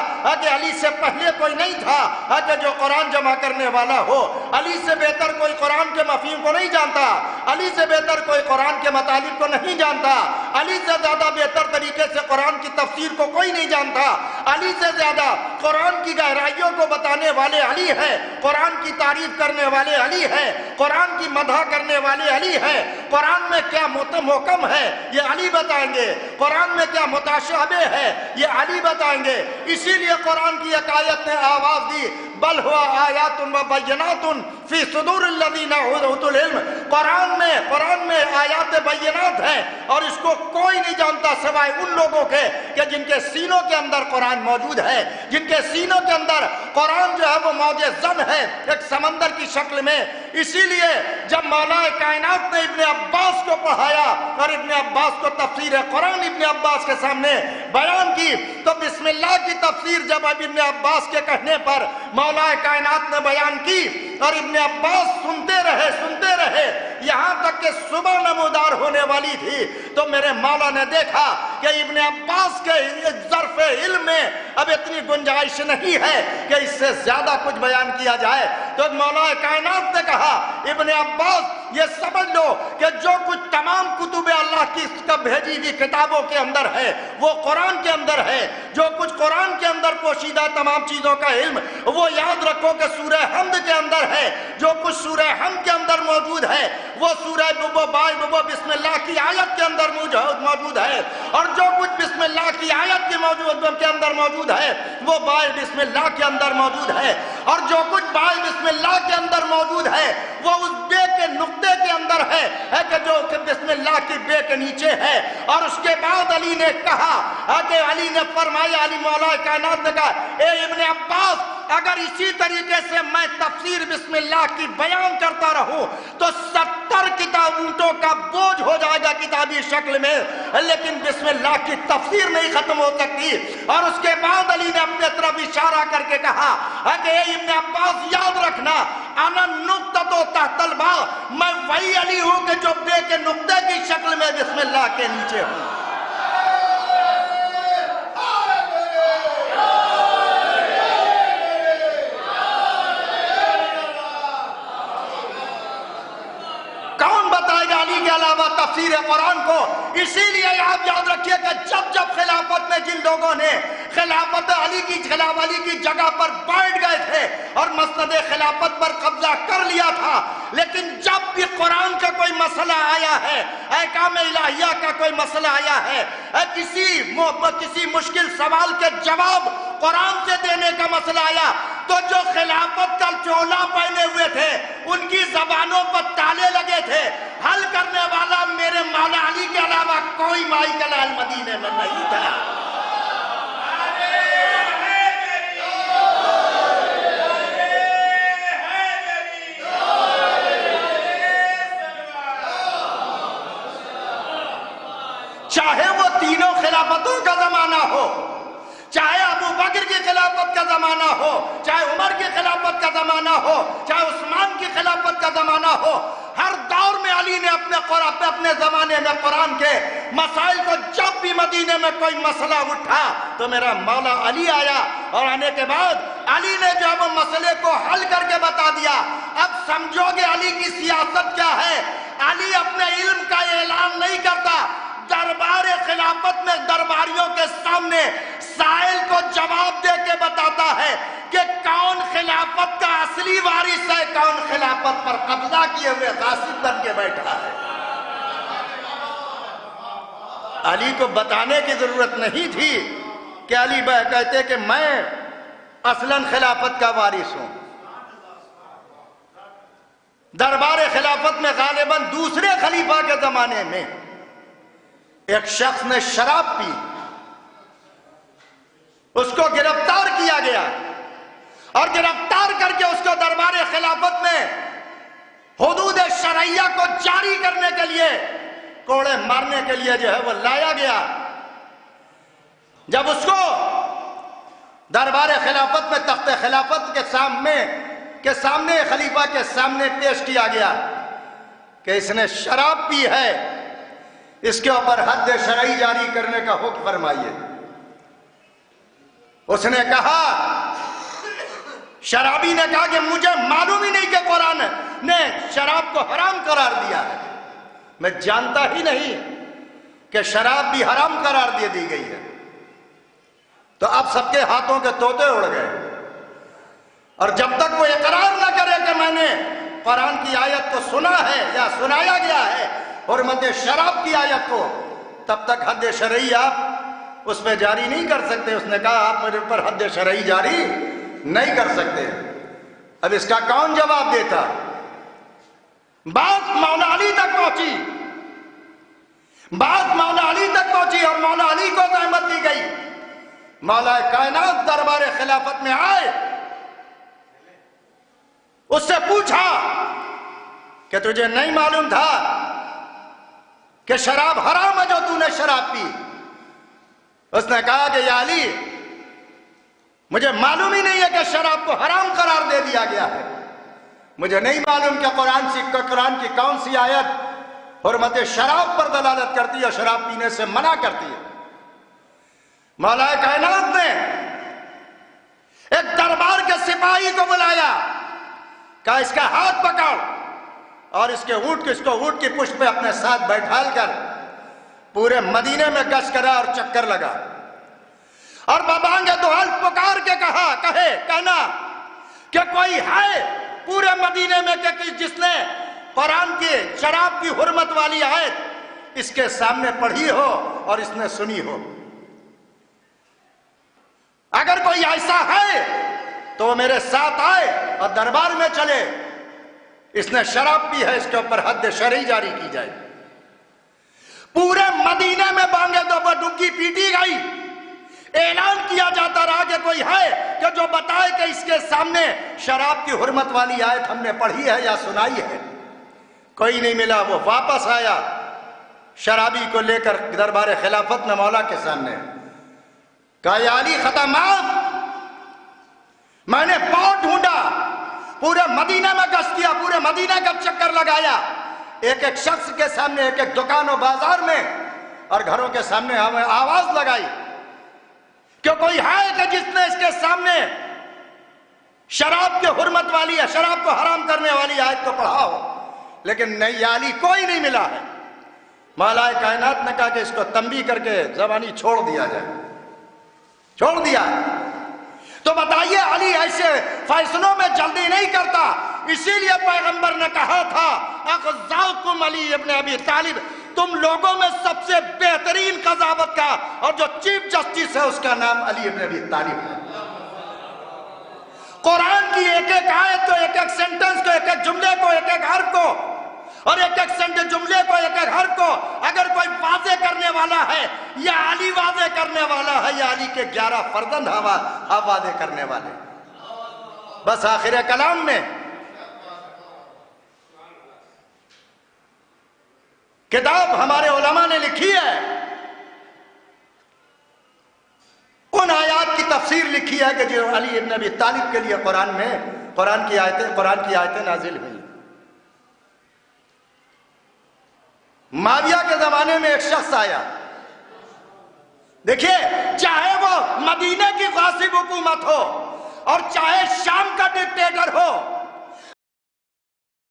کہ علی سے پہلے کوئی نہیں تھا کہ جو قرآن جمع کرنے والا ہو، علی سے بہتر کوئی قرآن کے مفہوم کو نہیں جانتا، علی سے بہتر کوئی قرآن کے مطالب کو نہیں جانتا، علی سے زیادہ بہتر طریقے سے قرآن کی تفسیر کو کوئی نہیں جانتا، علی سے زیادہ قرآن کی گہرائیوں کو بتانے والے علی ہے، قرآن کی تعریف کرنے والے علی ہے، قرآن کی مدح کرنے والے علی ہے، قرآن میں کیا محکم ہے یہ علی بتائیں گے، قرآن میں کیا متشابہ ہے یہ علی بتائیں گے۔ اسی لیے قرآن کی ایک آیت نے آواز دی، بل ہوا آیات و بینات فی صدور الذین اوتوا العلم، قرآن میں آیات بینات ہیں اور اس کو کوئی نہیں جانتا سوائے ان لوگوں کے کہ جن کے سینوں کے اندر قرآن موجود ہے، جن کے سینوں کے اندر قرآن جو ہے وہ موج زن ہے ایک سمندر کی شکل میں۔ اسی لیے جب مولا کائنات نے ابن عباس کو پڑھایا اور ابن عباس کو تفسیر قرآن ابن عباس کے سامنے بیان کی، تو بسم اللہ کی تفسیر جب ابن عباس کے کہنے پر مولا کائنات نے بیان کی اور ابن عباس سنتے رہے یہاں تک کہ صبح نمودار ہونے والی تھی، تو میرے مولا نے دیکھا کہ ابن عباس کے ظرف علم میں اب اتنی گنجائش نہیں ہے کہ اس سے زیادہ کچھ بیان کیا جائے۔ تو مولا کائنات نے کہا ابن عباس یہ سمجھ لو کہ جو کچھ تمام کتب اللہ کی بھیجی ہوئی کتابوں کے اندر ہے وہ قرآن کے اندر ہے، جو کچھ قرآن کے اندر پوشیدہ تمام چیزوں کا علم وہ یاد رکھو کہ سورہ حمد کے اندر ہے، جو کچھ سورہ حمد کے اندر موجود ہے وہ سورہ بسم اللہ کی آیت کے اندر موجود ہے، اور جو کچھ بسم اللہ کی آیت کے اندر موجود ہے وہ بائے بسم اللہ کے اندر موجود ہے، اور جو کچھ بائے بسم اللہ کے اندر موجود ہے وہ اس بے کے نقطے کے اندر ہے کہ جو کہ بسم اللہ کی بے کے نیچے ہے۔ اور اس کے بعد علی نے کہا کہ علی نے فرمایا، علی مولا کائنات نے کہا اے ابن عباس اگر اسی طریقے سے میں تفسیر بسم اللہ کی بیان کرتا رہوں تو 70 کتاب اونٹوں کا بوجھ ہو جائے گا کتابی شکل میں، لیکن بسم اللہ کی تفسیر نہیں ختم ہو سکتی۔ اور اس کے بعد علی نے اپنے طرف اشارہ کر کے کہا کہ اے ابن عباس یاد رکھنا انا نقطۃ تحت الباء، میں وہی علی ہوں کہ جو بے کے نقطے کی شکل میں بسم اللہ کے نیچے ہوں۔ کون بتائے گا علی کے علاوہ تفسیر قرآن کو؟ اسی لیے آپ یاد رکھیے کہ جب خلافت میں جن لوگوں نے خلافت علی کی جگہ پر بیٹھ گئے تھے اور مسند خلافت پر قبضہ کر لیا تھا، لیکن جب بھی قرآن کا کوئی مسئلہ آیا ہے، احکام الہیہ کا کوئی مسئلہ آیا ہے، کسی مشکل سوال کے جواب قرآن سے دینے کا مسئلہ آیا، تو جو خلافت کا چولا پہنے ہوئے تھے ان کی زبانوں پر تالے لگے تھے، حل کرنے والا میرے مولا علی کے علاوہ کوئی مائیکل المدینے میں نہیں تھا۔ چاہے وہ تینوں خلافتوں کا زمانہ ہو، چاہے ابو بکر کی خلافت کا زمانہ ہو، چاہے عمر کی خلافت کا زمانہ ہو، چاہے عثمان کی خلافت کا زمانہ ہو، ہر دور میں علی نے اپنے زمانے میں قرآن کے مسائل کو، جب بھی مدینے میں کوئی مسئلہ اٹھا تو میرا مولا علی آیا، اور آنے کے بعد علی نے جب مسئلے کو حل کر کے بتا دیا۔ اب سمجھو گے علی کی سیاست کیا ہے؟ علی اپنے علم کا اعلان نہیں کرتا، دربار خلافت میں درباریوں کے سامنے سائل کو جواب دے کے بتاتا ہے کہ کون خلافت کا اصلی وارث ہے، کون خلافت خلافت پر قبضہ کیے ہوئے غاصب بن کے بیٹھا ہے۔ علی کو بتانے کی ضرورت نہیں تھی کہ علی بھائی کہتے کہ میں اصلاً خلافت کا وارث ہوں۔ دربار خلافت میں غالباً دوسرے خلیفہ کے زمانے میں ایک شخص نے شراب پی، اس کو گرفتار کیا گیا اور گرفتار کر کے اس کو دربار خلافت میں حدود شرعیہ کو جاری کرنے کے لیے، کوڑے مارنے کے لیے جو ہے وہ لایا گیا۔ جب اس کو دربار خلافت میں تخت خلافت کے سامنے خلیفہ کے سامنے پیش کیا گیا کہ اس نے شراب پی ہے، اس کے اوپر حد شرعی جاری کرنے کا حکم فرمائیے۔ اس نے کہا، شرابی نے کہا کہ مجھے معلوم ہی نہیں کہ قرآن نے شراب کو حرام قرار دیا ہے، میں جانتا ہی نہیں کہ شراب بھی حرام قرار دے دی گئی ہے۔ تو اب سب کے ہاتھوں کے طوطے اڑ گئے، اور جب تک وہ اقرار نہ کرے کہ میں نے قرآن کی آیت کو سنا ہے یا سنایا گیا ہے حرمت شراب کی آیت کو، تب تک حد شرعی آپ اس میں جاری نہیں کر سکتے۔ اس نے کہا آپ میرے اوپر حد شرعی جاری نہیں کر سکتے۔ اب اس کا کون جواب دیتا؟ بات مولا علی تک پہنچی، بات مولا علی تک پہنچی اور مولا علی کو زحمت دی گئی۔ مولا کائنات دربار خلافت میں آئے، اس سے پوچھا کہ تجھے نہیں معلوم تھا کہ شراب حرام ہے جو تو نے شراب پی؟ اس نے کہا کہ یا علی، مجھے معلوم ہی نہیں ہے کہ شراب کو حرام قرار دے دیا گیا ہے، مجھے نہیں معلوم کہ قرآن کی کون سی آیت حرمت شراب پر دلالت کرتی ہے، شراب پینے سے منع کرتی ہے۔ مولا کائنات نے ایک دربار کے سپاہی کو بلایا، کہا اس کا ہاتھ پکڑ اور اس کو اونٹ کی پشت پہ اپنے ساتھ بیٹھال کر پورے مدینے میں گشت کرا اور چکر لگا، اور ببانگ دہل پکار کے کہنا کہ کوئی ہے پورے مدینے میں کہ جس نے قرآن کی شراب کی حرمت والی آیت اس کے سامنے پڑھی ہو اور اس نے سنی ہو۔ اگر کوئی ایسا ہے تو وہ میرے ساتھ آئے اور دربار میں چلے، اس نے شراب پی ہے، اس کے اوپر حد شرعی جاری کی جائے۔ پورے مدینے میں بانگے دو ڈنکی پیٹی گئی، اعلان کیا جاتا رہا کہ کوئی ہے کہ جو بتائے کہ اس کے سامنے شراب کی حرمت والی آیت ہم نے پڑھی ہے یا سنائی ہے۔ کوئی نہیں ملا۔ وہ واپس آیا شرابی کو لے کر دربار خلافت میں مولا کے سامنے، کہا یا علی خطا معاف، میں نے بہت ڈھونڈا، پورے مدینہ میں گشت کیا، پورے مدینہ کا چکر لگایا، ایک ایک شخص کے سامنے، ایک ایک دکان و بازار میں اور گھروں کے سامنے ہمیں آواز لگائی کہ کوئی ہے کہ جس نے اس کے سامنے شراب کی حرمت والی ہے، شراب کو حرام کرنے والی آیت کو پڑھا ہو، لیکن نہیں یا علی کوئی نہیں ملا ہے۔ مولا کائنات نے کہا کہ اس کو تنبیہ کر کے زبانی چھوڑ دیا جائے، چھوڑ دیا۔ تو بتائیے علی ایسے فیصلوں میں جلدی نہیں کرتا، اسی لیے پیغمبر نے کہا تھا اخزاکم علی ابن ابی طالب، تم لوگوں میں سب سے بہترین قضاوت کا اور جو چیف جسٹس ہے اس کا نام علی ابن ابی طالب ہے۔ قرآن کی ایک ایک آیت کو، ایک ایک سینٹنس کو، ایک ایک جملے کو، ایک ایک حرف کو اور ایک ایک جملے کو، ایک ایک حرف کو اگر کوئی واضح کرنے والا ہے یا علی واضح کرنے والا ہے یا علی کے 11 فرزند واضح کرنے والے۔ بس آخر کلام میں کتاب ہمارے علماء نے لکھی ہے، ان آیات کی تفسیر لکھی ہے کہ جو علی ابن ابی طالب کے لیے قرآن کی آیتیں نازل ہوئی۔ معاویہ کے زمانے میں ایک شخص آیا، دیکھیے چاہے وہ مدینے کی غاصب حکومت ہو اور چاہے شام کا ڈکٹیٹر ہو،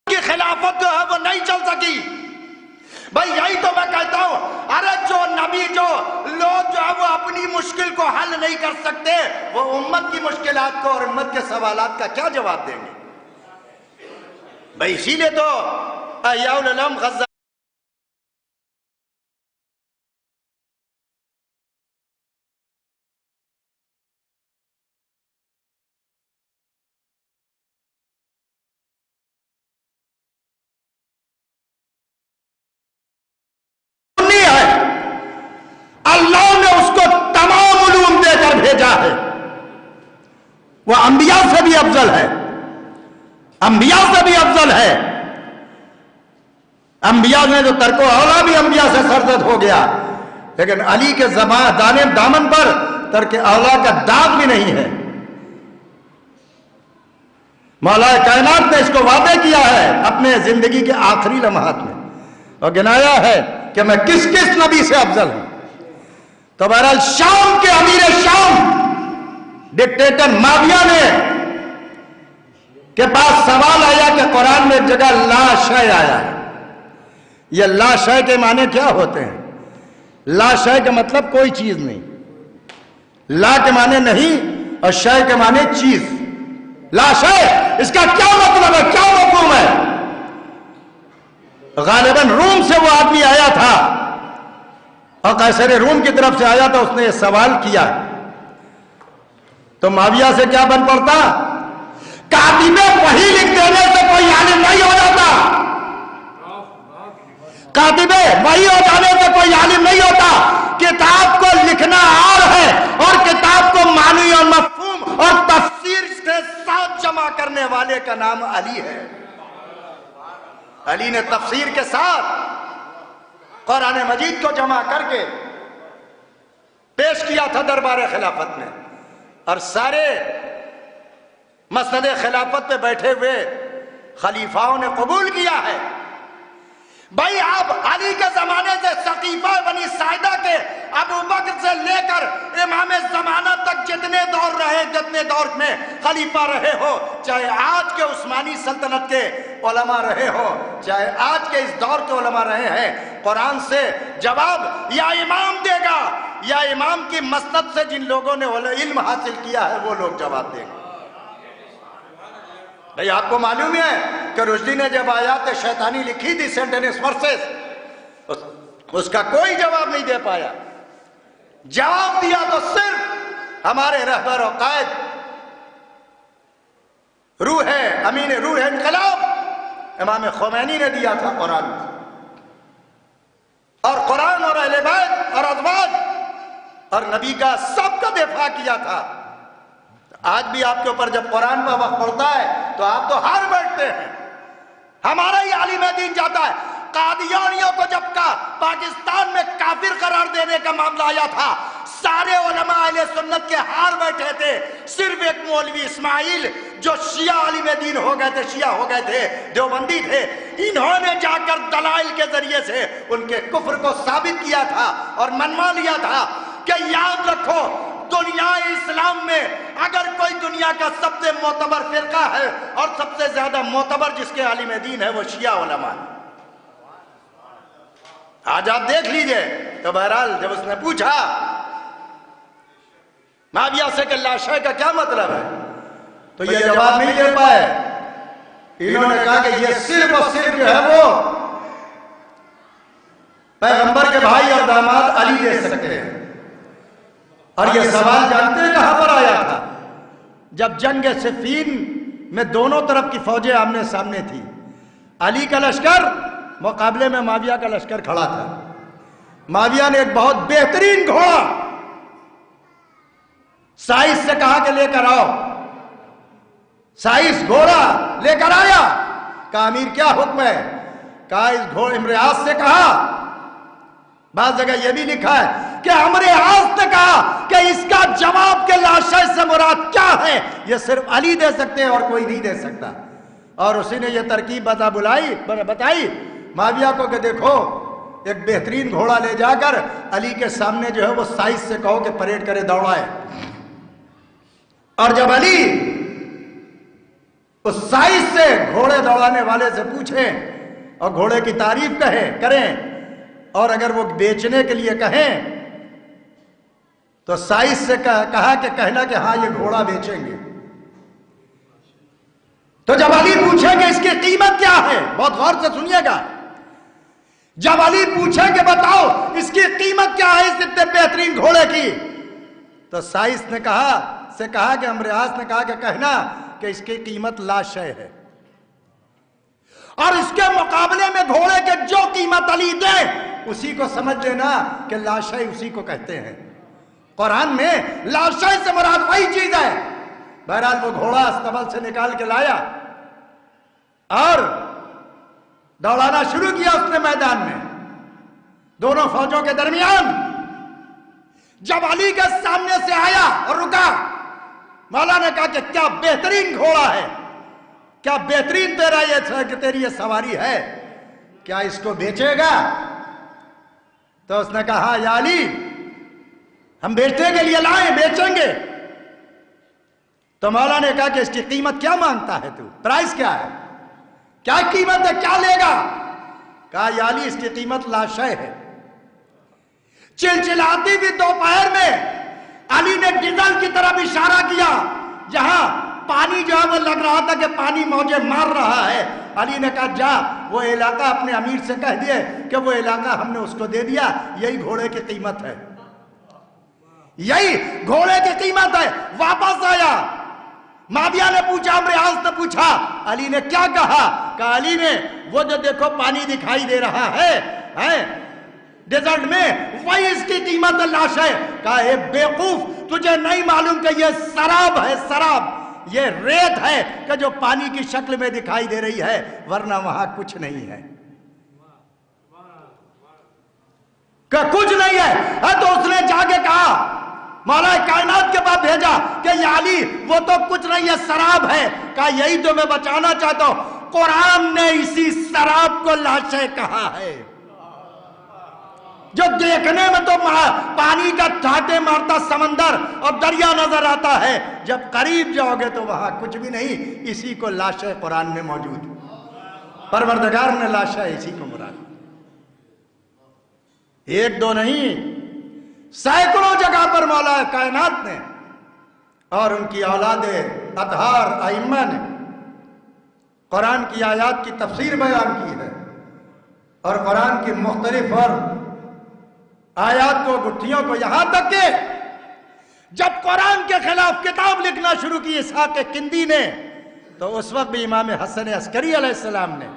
کی خلافت جو ہے وہ نہیں چل سکی۔ بھائی یہی تو میں کہتا ہوں، ارے جو نبی، جو لوگ جو ہے وہ اپنی مشکل کو حل نہیں کر سکتے، وہ امت کی مشکلات کو اور امت کے سوالات کا کیا جواب دیں گے؟ بھائی اسی لیے تو احیاء العلم غزہ اللہ نے اس کو تمام علوم دے کر بھیجا ہے. وہ انبیاء سے بھی افضل ہے، انبیاء سے بھی افضل ہے. انبیاء نے جو ترک و اولا بھی انبیاء سے سرزد ہو گیا، لیکن علی کے دامن پر ترک اولا کا داغ بھی نہیں ہے. مولا کائنات نے اس کو وعدے کیا ہے اپنے زندگی کے آخری لمحات میں، اور گنایا ہے کہ میں کس کس نبی سے افضل ہوں. تو بہرحال شام کے امیر شام ڈکٹیٹر معاویہ نے کے پاس سوال آیا کہ قرآن میں ایک جگہ لا شے آیا ہے. یہ لا شے کے معنی کیا ہوتے ہیں؟ لا شے کا مطلب کوئی چیز نہیں، لا کے معنی نہیں اور شے کے معنی چیز. لا شے اس کا کیا مطلب ہے، کیا مفہوم ہے؟ غالباً روم سے وہ آدمی آیا تھا اور قیصر روم کی طرف سے آیا تھا، اس نے یہ سوال کیا. تو معاویہ سے کیا بن پڑتا؟ کاتب وحی لکھ دینے سے کوئی عالم نہیں ہو جاتا، کاتب وحی ہو جانے سے کوئی عالم نہیں ہوتا. کتاب کو لکھنا اور ہے، اور کتاب کو معنی اور مفہوم اور تفسیر کے ساتھ جمع کرنے والے کا نام علی ہے. علی نے تفسیر کے ساتھ قرآن مجید کو جمع کر کے پیش کیا تھا دربار خلافت میں، اور سارے مسند خلافت پہ بیٹھے ہوئے خلیفاؤں نے قبول کیا ہے. بھائی آپ علی کے زمانے سے سقیفہ بنی ساعدہ کے ابو بکر سے لے کر امام زمانہ تک جتنے دور رہے، جتنے دور میں خلیفہ رہے ہو، چاہے آج کے عثمانی سلطنت کے علماء رہے ہو، چاہے آج کے اس دور کے علماء رہے ہیں، قرآن سے جواب یا امام دے گا یا امام کی مسند سے جن لوگوں نے علم حاصل کیا ہے وہ لوگ جواب دیں گے. بھئی آپ کو معلوم ہے کہ رشدی نے جب آیات شیطانی لکھی تھی سینٹینس ورسز، اس کا کوئی جواب نہیں دے پایا. جواب دیا تو صرف ہمارے رہبر و قائد، روح امین روح انقلاب امام خمینی نے دیا تھا قرآن میں. اور قرآن اور اہل بیت اور ازواج اور نبی کا سب کا دفاع کیا تھا. آج بھی آپ کے اوپر جب قرآن کا وقت پڑتا ہے تو آپ تو ہار بیٹھتے ہیں. ہمارا ہی عالم دین جاتا ہے. قادیانیوں کو جب کا پاکستان میں کافر قرار دینے کا معاملہ آیا تھا، سارے علماء اہل سنت کے ہار بیٹھے تھے. صرف ایک مولوی اسماعیل جو شیعہ عالم دین ہو گئے تھے، شیعہ ہو گئے تھے، دیوبندی تھے، انہوں نے جا کر دلائل کے ذریعے سے ان کے کفر کو ثابت کیا تھا اور منوا لیا تھا کہ یاد رکھو دنیا اسلام میں اگر کوئی دنیا کا سب سے معتبر فرقہ ہے اور سب سے زیادہ معتبر جس کے عالم دین ہے وہ شیعہ علماء ہے. آج آپ دیکھ لیجئے. تو بہرحال جب اس نے پوچھا معاویہ سے کہ لا شے کا کیا مطلب ہے، تو یہ جواب نہیں دے پائے. انہوں نے کہا کہ یہ صرف اور صرف جو ہے وہ پیغمبر کے بھائی اور داماد علی دے سکتے ہیں. اور یہ سوال جانتے ہیں کہاں پر آیا تھا؟ جب جنگ صفین میں دونوں طرف کی فوجیں آمنے سامنے تھی. علی کا لشکر مقابلے میں معاویہ کا لشکر کھڑا تھا. معاویہ نے ایک بہت بہترین گھوڑا سائس سے کہا کہ لے کر آؤ. سائس گھوڑا لے کر آیا. کہا امیر کیا حکم ہے؟ کہا اس گھوڑے امریاض سے کہا. بعض جگہ یہ بھی لکھا ہے کہ امریاض نے کہا کہ اس کا جواب کے لا شے سے مراد کیا ہے یہ صرف علی دے سکتے ہیں اور کوئی نہیں دے سکتا. اور اسی نے یہ ترکیب بتائی معاویہ کو کہ دیکھو ایک بہترین گھوڑا لے جا کر علی کے سامنے جو ہے وہ سائز سے کہو کہ پریڈ کرے، دوڑائے. اور جب علی اس سائز سے گھوڑے دوڑانے والے سے پوچھیں اور گھوڑے کی تعریف کریں اور اگر وہ بیچنے کے لیے کہیں تو سائز سے کہا کہ کہنا کہ ہاں یہ گھوڑا بیچیں گے. تو جب علی پوچھیں کہ اس کی قیمت کیا ہے، بہت غور سے سنیے گا، جب علی پوچھیں کہ بتاؤ اس کی قیمت کیا ہے اس اتنے بہترین گھوڑے کی، تو سائس نے کہا کہ امریاس نے کہا کہ کہنا کہ اس کی قیمت لا شے ہے، اور اس کے مقابلے میں گھوڑے کے جو قیمت علی دے اسی کو سمجھ لینا کہ لا شے اسی کو کہتے ہیں۔ قرآن میں لا شے سے مراد وہی چیز ہے۔ بہرحال وہ گھوڑا استبل سے نکال کے لایا اور دوڑانا شروع کیا اس نے میدان میں دونوں فوجوں کے درمیان۔ جب علی کے سامنے سے آیا اور رکا، مولا نے کہا کہ کیا بہترین گھوڑا ہے، کیا بہترین تیرا یہ کہ تیری یہ سواری ہے، کیا اس کو بیچے گا؟ تو اس نے کہا یا علی ہم بیچنے کے لیے لائیں، بیچیں گے۔ تو مولا نے کہا کہ اس کی قیمت کیا مانگتا ہے تو، پرائس کیا ہے، کیا قیمت ہے، کیا لے گا؟ کہا یا علی اس کی قیمت لا شے ہے۔ چلچلاتی ہوئی دوپہر میں علی نے ڈیزل کی طرف اشارہ کیا، جہاں پانی جو ہے وہ لگ رہا تھا کہ پانی موجیں مار رہا ہے۔ علی نے کہا جا وہ علاقہ اپنے امیر سے کہہ دیے کہ وہ علاقہ ہم نے اس کو دے دیا، یہی گھوڑے کی قیمت ہے، یہی گھوڑے کی قیمت ہے۔ واپس آیا، معاویہ نے پوچھا، امریاس نے پوچھا علی نے کیا کہا؟ کہا علی نے وہ جو دیکھو پانی دکھائی دے رہا ہے ڈیزرٹ میں، وہی اس کی قیمت لاش ہے۔ کہا اے بیوقوف، تجھے نہیں معلوم کہ یہ سراب ہے، سراب، یہ ریت ہے کہ جو پانی کی شکل میں دکھائی دے رہی ہے، ورنہ وہاں کچھ نہیں ہے، کہ کچھ نہیں ہے۔ تو اس نے جا کے کہا، مولا کائنات کے بعد بھیجا کہ یا علی وہ تو کچھ نہیں ہے، سراب ہے۔ کہا یہی تو میں بچانا چاہتا ہوں، قرآن نے اسی سراب کو لاشیں کہا ہے، جو دیکھنے میں تو پانی کا ٹھاٹے مارتا سمندر اور دریا نظر آتا ہے، جب قریب جاؤ گے تو وہاں کچھ بھی نہیں، اسی کو لاشیں قرآن میں موجود ہے۔ پروردگار نے لاشیں اسی کو مراد، ایک دو نہیں، سینکڑوں جگہ پر مولا کائنات نے اور ان کی اولاد اطہار ائمہ نے قرآن کی آیات کی تفسیر بیان کی ہے، اور قرآن کی مختلف اور آیات کو، گٹھیوں کو، یہاں تک کہ جب قرآن کے خلاف کتاب لکھنا شروع کی اسحاق کندی نے، تو اس وقت بھی امام حسن عسکری علیہ السلام نے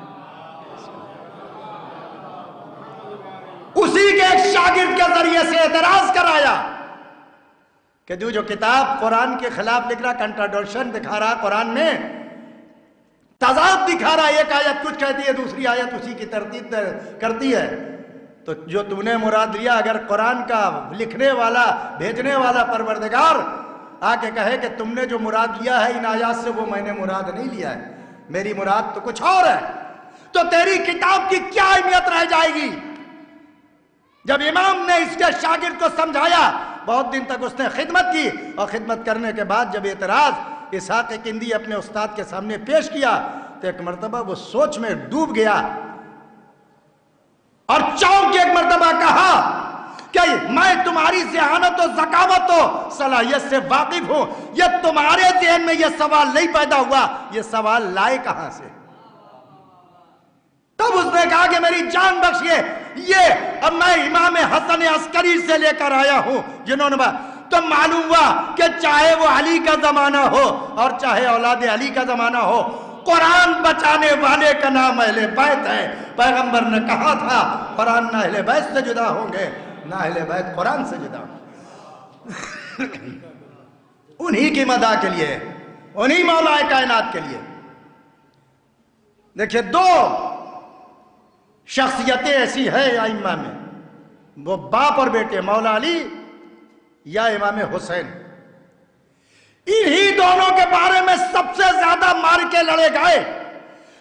اسی کے ایک شاگرد کے ذریعے سے اعتراض کرایا کہ جو کتاب قرآن کے خلاف لکھ رہا، کنٹراڈکشن دکھا رہا، قرآن میں تضاد دکھا رہا، ایک آیت کچھ کہتی ہے، دوسری آیت اسی کی تردید کرتی ہے، تو جو تم نے مراد لیا، اگر قرآن کا لکھنے والا، بھیجنے والا پروردگار آ کے کہے کہ تم نے جو مراد لیا ہے ان آیات سے، وہ میں نے مراد نہیں لیا ہے، میری مراد تو کچھ اور ہے، تو تیری کتاب کی کیا اہمیت رہ جائے گی؟ جب امام نے اس کے شاگرد کو سمجھایا، بہت دن تک اس نے خدمت کی، اور خدمت کرنے کے بعد جب اعتراض اسحاق کندی اپنے استاد کے سامنے پیش کیا، تو ایک مرتبہ وہ سوچ میں ڈوب گیا اور چونک کے ایک مرتبہ کہا کہ میں تمہاری ذہانت و ذکاوت و صلاحیت سے واقف ہوں، یہ تمہارے ذہن میں یہ سوال نہیں پیدا ہوا، یہ سوال لائے کہاں سے؟ تب اس نے کہا کہ میری جان بخشیے، یہ اب میں امام حسن عسکری سے لے کر آیا ہوں، جنہوں نے تو معلوم ہوا کہ چاہے وہ علی کا زمانہ ہو اور چاہے اولاد علی کا زمانہ ہو، قرآن بچانے والے کا نام اہل بیت ہے۔ پیغمبر نے کہا تھا قرآن نہ اہل بیت سے جدا ہوں گے، نہ اہل بیت قرآن سے جدا ہوں گے۔ انہی کی مدح کے لیے، انہی مولا کائنات کے لیے۔ دیکھیں دو شخصیتیں ایسی ہے ائمہ میں، وہ باپ اور بیٹے، مولا علی یا امام حسین، انہی دونوں کے بارے میں سب سے زیادہ مارکے لڑے گئے،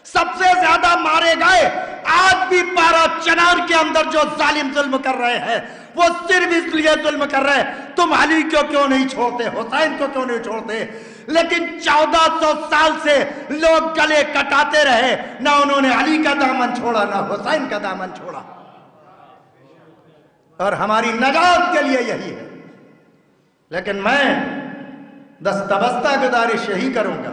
سب سے زیادہ مارے گئے۔ آج بھی پارا چنار کے اندر جو ظالم ظلم کر رہے ہیں، وہ صرف اس لیے ظلم کر رہے ہیں، تم علی کو کیوں نہیں چھوڑتے، حسین کو کیوں نہیں چھوڑتے؟ لیکن 1400 سال سے لوگ گلے کٹاتے رہے، نہ انہوں نے علی کا دامن چھوڑا، نہ حسین کا دامن چھوڑا، اور ہماری نجات کے لیے یہی ہے۔ لیکن میں دستبستہ گزارش یہی کروں گا،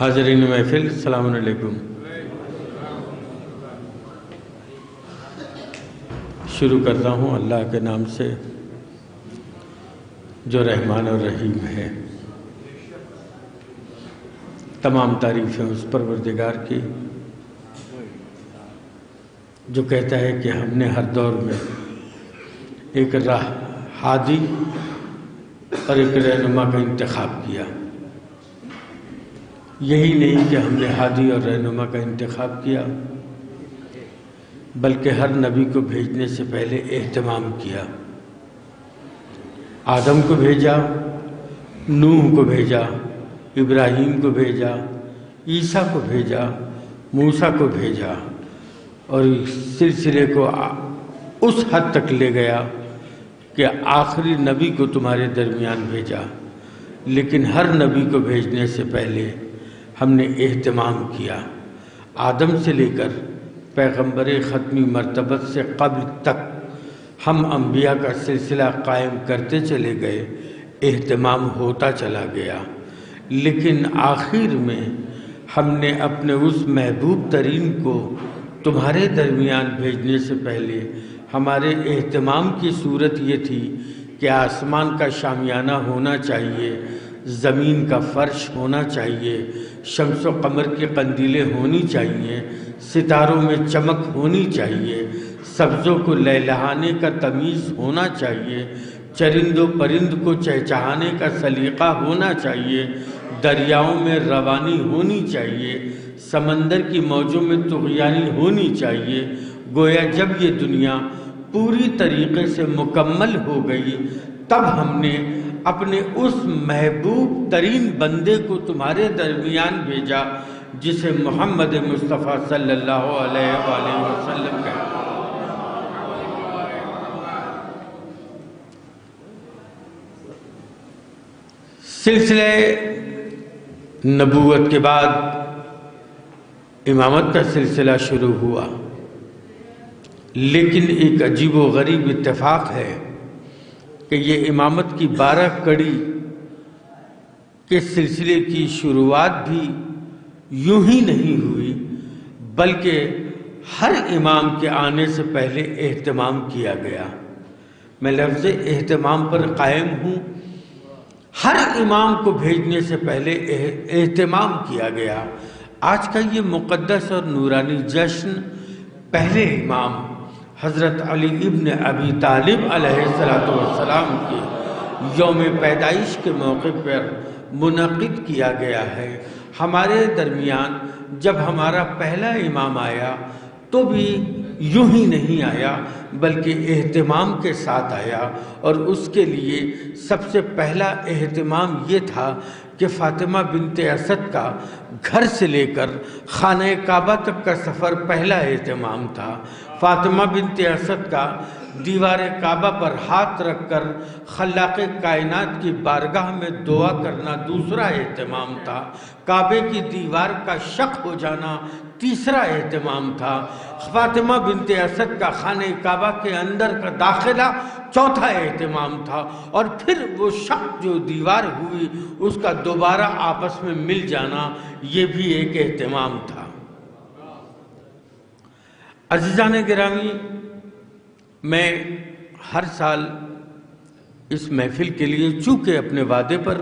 حاضرین محفل السلام علیکم۔ شروع کرتا ہوں اللہ کے نام سے جو رحمان اور رحیم ہے۔ تمام تعریفیں اس پروردگار کی جو کہتا ہے کہ ہم نے ہر دور میں ایک راہ ہادی اور ایک رہنما کا انتخاب کیا۔ یہی نہیں کہ ہم نے ہادی اور رہنما کا انتخاب کیا، بلکہ ہر نبی کو بھیجنے سے پہلے اہتمام کیا۔ آدم کو بھیجا، نوح کو بھیجا، ابراہیم کو بھیجا، عیسیٰ کو بھیجا، موسیٰ کو بھیجا، اور اس سلسلے کو اس حد تک لے گیا کہ آخری نبی کو تمہارے درمیان بھیجا۔ لیکن ہر نبی کو بھیجنے سے پہلے ہم نے اہتمام کیا۔ آدم سے لے کر پیغمبر ختمی مرتبت سے قبل تک ہم انبیاء کا سلسلہ قائم کرتے چلے گئے، اہتمام ہوتا چلا گیا۔ لیکن آخر میں ہم نے اپنے اس محبوب ترین کو تمہارے درمیان بھیجنے سے پہلے ہمارے اہتمام کی صورت یہ تھی کہ آسمان کا شامیانہ ہونا چاہیے، زمین کا فرش ہونا چاہیے، شمس و قمر کی قندیلیں ہونی چاہیے، ستاروں میں چمک ہونی چاہیے، سبزوں کو لہلہانے کا تمیز ہونا چاہیے، چرند و پرند کو چہچہانے کا سلیقہ ہونا چاہیے، دریاؤں میں روانی ہونی چاہیے، سمندر کی موجوں میں طغیانی ہونی چاہیے۔ گویا جب یہ دنیا پوری طریقے سے مکمل ہو گئی تب ہم نے اپنے اس محبوب ترین بندے کو تمہارے درمیان بھیجا جسے محمد مصطفیٰ صلی اللہ علیہ وآلہ وسلم کہتے ہیں۔ سلسلہ نبوت کے بعد امامت کا سلسلہ شروع ہوا، لیکن ایک عجیب و غریب اتفاق ہے کہ یہ امامت کی 12 کڑی کے سلسلے کی شروعات بھی یوں ہی نہیں ہوئی، بلکہ ہر امام کے آنے سے پہلے اہتمام کیا گیا۔ میں لفظ اہتمام پر قائم ہوں۔ ہر امام کو بھیجنے سے پہلے اہتمام کیا گیا۔ آج کا یہ مقدس اور نورانی جشن پہلے امام حضرت علی ابن ابی طالب علیہ السلام کی یوم پیدائش کے موقع پر منعقد کیا گیا ہے۔ ہمارے درمیان جب ہمارا پہلا امام آیا تو بھی یوں ہی نہیں آیا، بلکہ اہتمام کے ساتھ آیا، اور اس کے لیے سب سے پہلا اہتمام یہ تھا کہ فاطمہ بنت اسد کا گھر سے لے کر خانہ کعبہ تک کا سفر پہلا اہتمام تھا۔ فاطمہ بنت اسد کا دیوار کعبہ پر ہاتھ رکھ کر خلاق کائنات کی بارگاہ میں دعا کرنا دوسرا اہتمام تھا۔ کعبے کی دیوار کا شق ہو جانا تیسرا اہتمام تھا۔ فاطمہ بنت اسد کا خانہ کعبہ کے اندر کا داخلہ چوتھا اہتمام تھا، اور پھر وہ شق جو دیوار ہوئی اس کا دوبارہ آپس میں مل جانا یہ بھی ایک اہتمام تھا۔ عزیزان گرامی، میں ہر سال اس محفل کے لیے چونکہ اپنے وعدے پر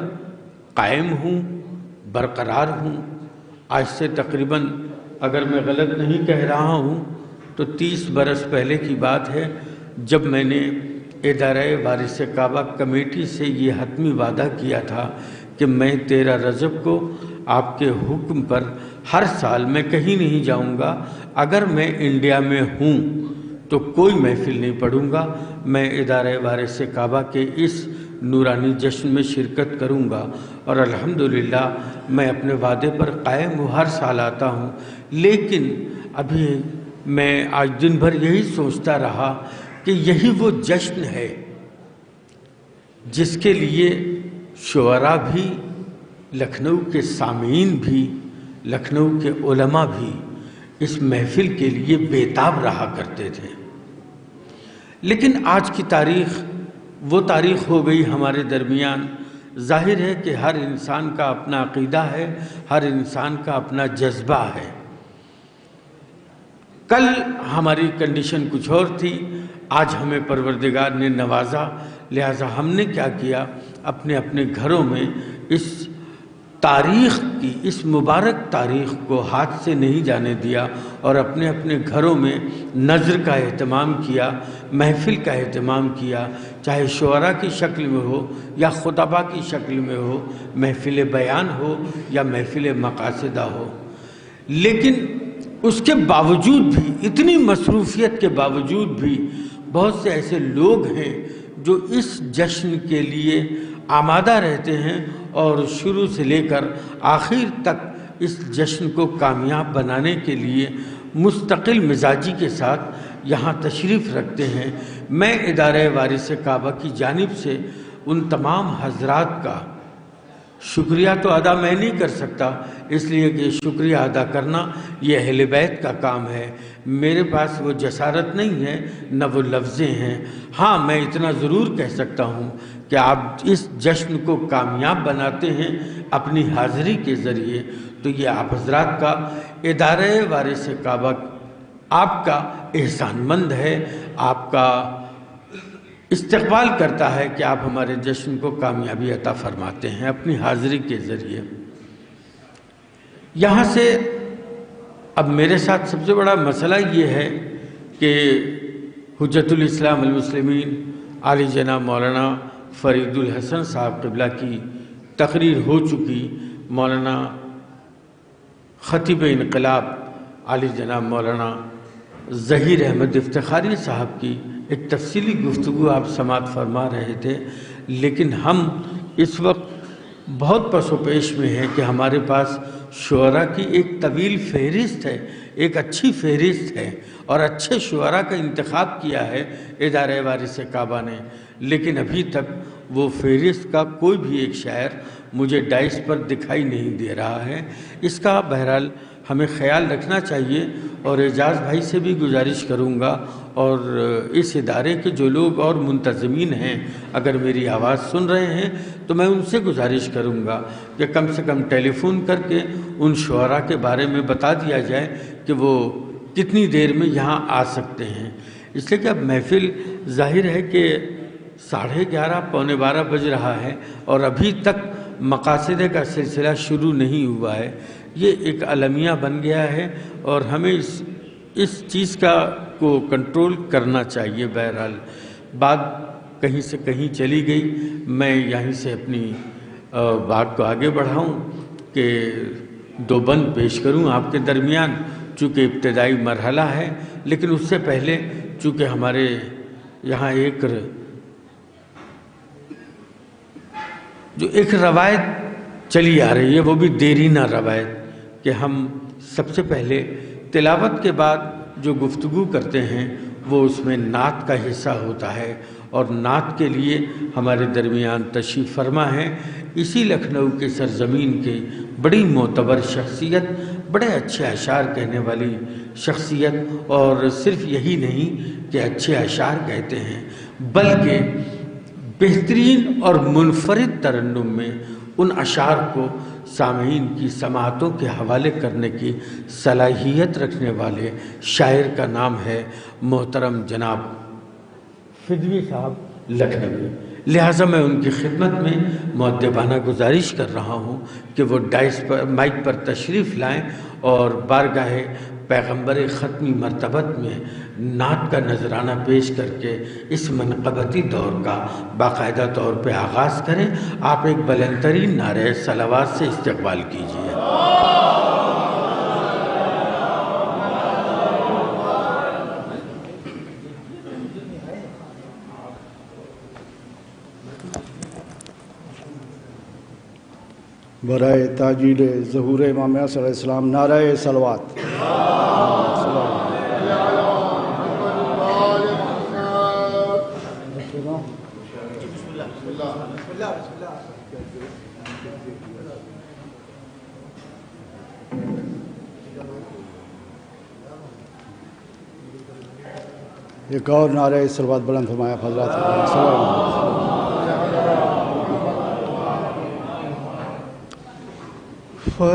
قائم ہوں، برقرار ہوں، آج سے تقریباً اگر میں غلط نہیں کہہ رہا ہوں تو 30 برس پہلے کی بات ہے جب میں نے ادارہ وارث کعبہ کمیٹی سے یہ حتمی وعدہ کیا تھا کہ میں 13 رجب کو آپ کے حکم پر ہر سال میں کہیں نہیں جاؤں گا، اگر میں انڈیا میں ہوں تو کوئی محفل نہیں پڑھوں گا، میں ادارہ وارث کعبہ کے اس نورانی جشن میں شرکت کروں گا، اور الحمدللہ میں اپنے وعدے پر قائم ہوں، ہر سال آتا ہوں۔ لیکن ابھی میں آج دن بھر یہی سوچتا رہا کہ یہی وہ جشن ہے جس کے لیے شعراء بھی، لکھنؤ کے سامعین بھی، لکھنؤ کے علماء بھی اس محفل کے لیے بیتاب رہا کرتے تھے۔ لیکن آج کی تاریخ وہ تاریخ ہو گئی ہمارے درمیان ظاہر ہے کہ ہر انسان کا اپنا عقیدہ ہے، ہر انسان کا اپنا جذبہ ہے۔ کل ہماری کنڈیشن کچھ اور تھی، آج ہمیں پروردگار نے نوازا، لہٰذا ہم نے کیا کیا، اپنے اپنے گھروں میں اس تاریخ کی، اس مبارک تاریخ کو ہاتھ سے نہیں جانے دیا اور اپنے اپنے گھروں میں نظر کا اہتمام کیا، محفل کا اہتمام کیا، چاہے شعراء کی شکل میں ہو یا خطبہ کی شکل میں ہو، محفل بیان ہو یا محفل مقاصدہ ہو۔ لیکن اس کے باوجود بھی، اتنی مصروفیت کے باوجود بھی، بہت سے ایسے لوگ ہیں جو اس جشن کے لیے آمادہ رہتے ہیں اور شروع سے لے کر آخر تک اس جشن کو کامیاب بنانے کے لیے مستقل مزاجی کے ساتھ یہاں تشریف رکھتے ہیں۔ میں ادارہ وارث کعبہ کی جانب سے ان تمام حضرات کا شکریہ تو ادا میں نہیں کر سکتا، اس لیے کہ شکریہ ادا کرنا یہ اہل بیت کا کام ہے، میرے پاس وہ جسارت نہیں ہے، نہ وہ لفظیں ہیں۔ ہاں، میں اتنا ضرور کہہ سکتا ہوں کہ آپ اس جشن کو کامیاب بناتے ہیں اپنی حاضری کے ذریعے، تو یہ آپ حضرات کا، ادارہ وارث کعبہ آپ کا احسان مند ہے، آپ کا استقبال کرتا ہے کہ آپ ہمارے جشن کو کامیابی عطا فرماتے ہیں اپنی حاضری کے ذریعے۔ یہاں سے اب میرے ساتھ سب سے بڑا مسئلہ یہ ہے کہ حجت الاسلام المسلمین عالی جناب مولانا فرید الحسن صاحب قبلہ کی تقریر ہو چکی، مولانا خطیب انقلاب عالی جناب مولانا ظہیر احمد افتخاری صاحب کی ایک تفصیلی گفتگو آپ سماعت فرما رہے تھے، لیکن ہم اس وقت بہت پس و پیش میں ہیں کہ ہمارے پاس شعراء کی ایک طویل فہرست ہے، ایک اچھی فہرست ہے اور اچھے شعراء کا انتخاب کیا ہے ادارہ وارث کعبہ نے، لیکن ابھی تک وہ فہرست کا کوئی بھی ایک شاعر مجھے ڈائس پر دکھائی نہیں دے رہا ہے۔ اس کا بہرحال ہمیں خیال رکھنا چاہیے، اور اعجاز بھائی سے بھی گزارش کروں گا اور اس ادارے کے جو لوگ اور منتظمین ہیں اگر میری آواز سن رہے ہیں تو میں ان سے گزارش کروں گا کہ کم سے کم ٹیلی فون کر کے ان شعراء کے بارے میں بتا دیا جائے کہ وہ کتنی دیر میں یہاں آ سکتے ہیں، اس لیے کہ اب محفل ظاہر ہے کہ 11:30 پونے 12 بج رہا ہے اور ابھی تک مقاصد کا سلسلہ شروع نہیں ہوا ہے۔ یہ ایک المیہ بن گیا ہے اور ہمیں اس چیز کو کنٹرول کرنا چاہیے۔ بہرحال بات کہیں سے کہیں چلی گئی، میں یہیں سے اپنی بات کو آگے بڑھاؤں کہ 2 بند پیش کروں آپ کے درمیان، چونکہ ابتدائی مرحلہ ہے، لیکن اس سے پہلے چونکہ ہمارے یہاں ایک روایت چلی آ رہی ہے، وہ بھی دیرینہ روایت، کہ ہم سب سے پہلے تلاوت کے بعد جو گفتگو کرتے ہیں وہ اس میں نعت کا حصہ ہوتا ہے، اور نعت کے لیے ہمارے درمیان تشریف فرما ہے اسی لکھنؤ کے سرزمین کے بڑی معتبر شخصیت، بڑے اچھے اشعار کہنے والی شخصیت، اور صرف یہی نہیں کہ اچھے اشعار کہتے ہیں بلکہ بہترین اور منفرد ترنم میں ان اشعار کو سامعین کی سماعتوں کے حوالے کرنے کی صلاحیت رکھنے والے شاعر کا نام ہے محترم جناب فدوی صاحب لکھنوی، لہٰذا میں ان کی خدمت میں مؤدبانہ گزارش کر رہا ہوں کہ وہ ڈائس پر مائک پر تشریف لائیں اور بارگاہ پیغمبر ختمی مرتبت میں نعت کا نذرانہ پیش کر کے اس منقبتی دور کا باقاعدہ طور پہ آغاز کریں۔ آپ ایک بلند ترین نعرہ صلوات سے استقبال کیجیے۔ برائے تاجیل ظہور امام صلی اللہ علیہ وسلم نعرہ صلوات۔ ایک اور نعرہ صلوات بلند فرمایا حضرات۔ فرق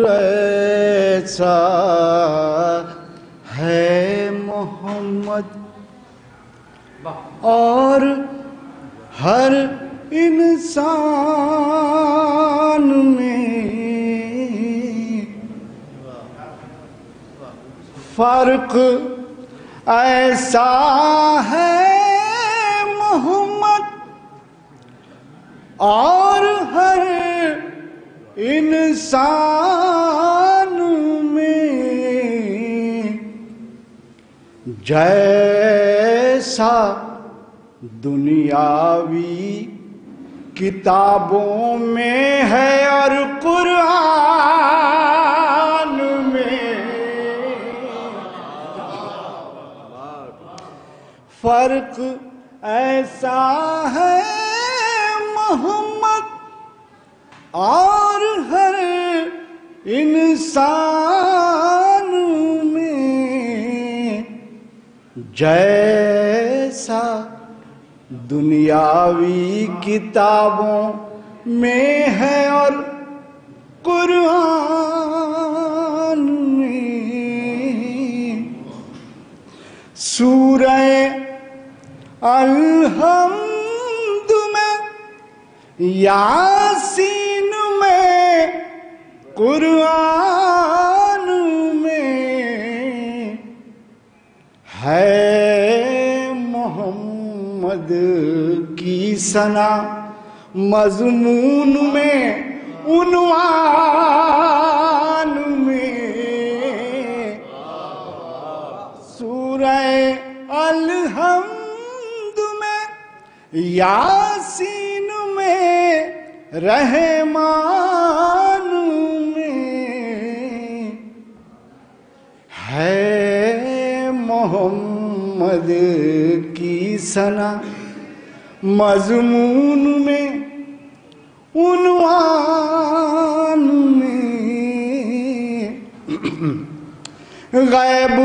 ایسا ہے محمد اور ہر انسان میں فرق ایسا ہے محمد اور ہر انسان میں جیسا دنیاوی کتابوں میں ہے اور قرآن میں فرق ایسا ہے محمد اور ہر انسان میں جیسا دنیاوی کتابوں میں ہے اور قرآن میں سورہ الحمد میں یاسین میں قرآن میں ہے محمد کی ثنا مضمون میں عنوان میں سورہ الحمد میں یاسین میں رحمان میں ہے محمد کی ثنا مضمون میں عنوان میں غیب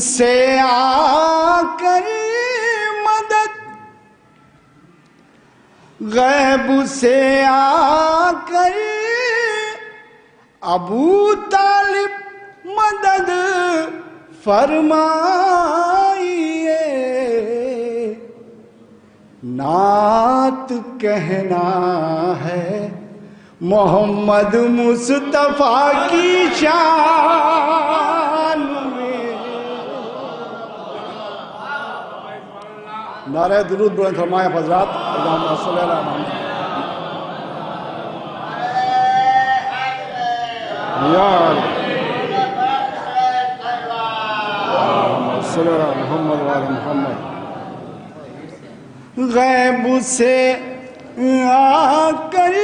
سے آ کر مدد غیب سے آ کر ابو طالب مدد فرمائیے نعت کہنا ہے محمد مصطفیٰ کی شان میں نعرہ درود بلند فرمائے حضرات اللہم صلی اللہ علیہ وسلم یا صلی اللہ علیہ محمد وعلی محمد غیب سے آ کر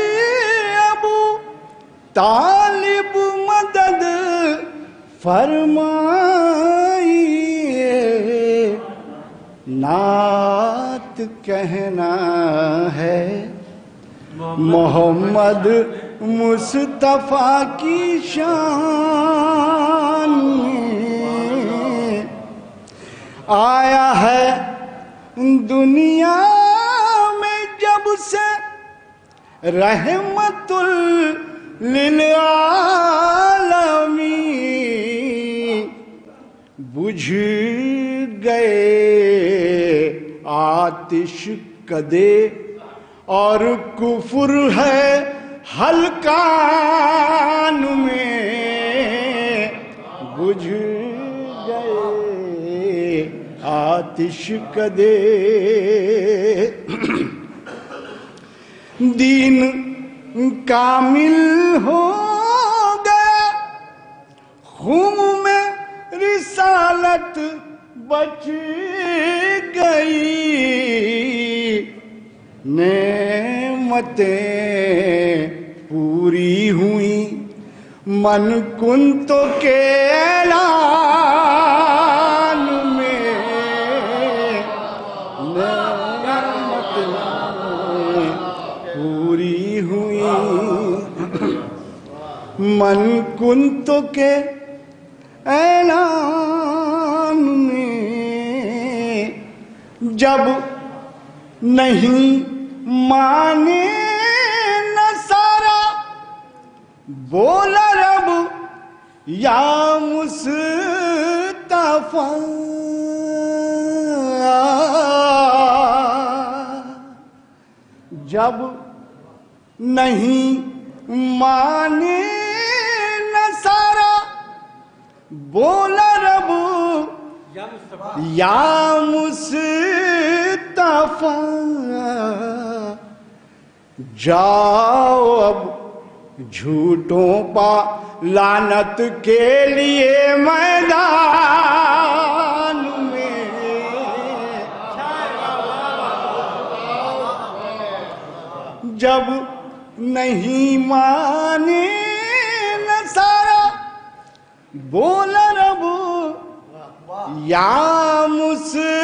ابو طالب مدد فرمائیے نعت کہنا ہے محمد مصطفیٰ کی شان میں آیا ہے دنیا میں جب سے رحمت للعالمین بجھ گئے آتش کدے اور کفر ہے حلقان میں بجھ گئے آتش کدے دین کامل ہو گیا خم میں رسالت بچ گئی نعمتیں پوری ہوئیں من کنتو کے اعلان میں نعمتیں پوری ہوئیں من کنتو کے اعلان میں جب نہیں مانے نہ بولا رب یا مصطفیٰ جب نہیں مانے نصارا، بولا رب یا مصطفیٰ جاؤ اب جھوٹوں پا لعنت کے لیے میدان میں، جب نہیں مانے نصارا، بولا رب یا مصطفیٰ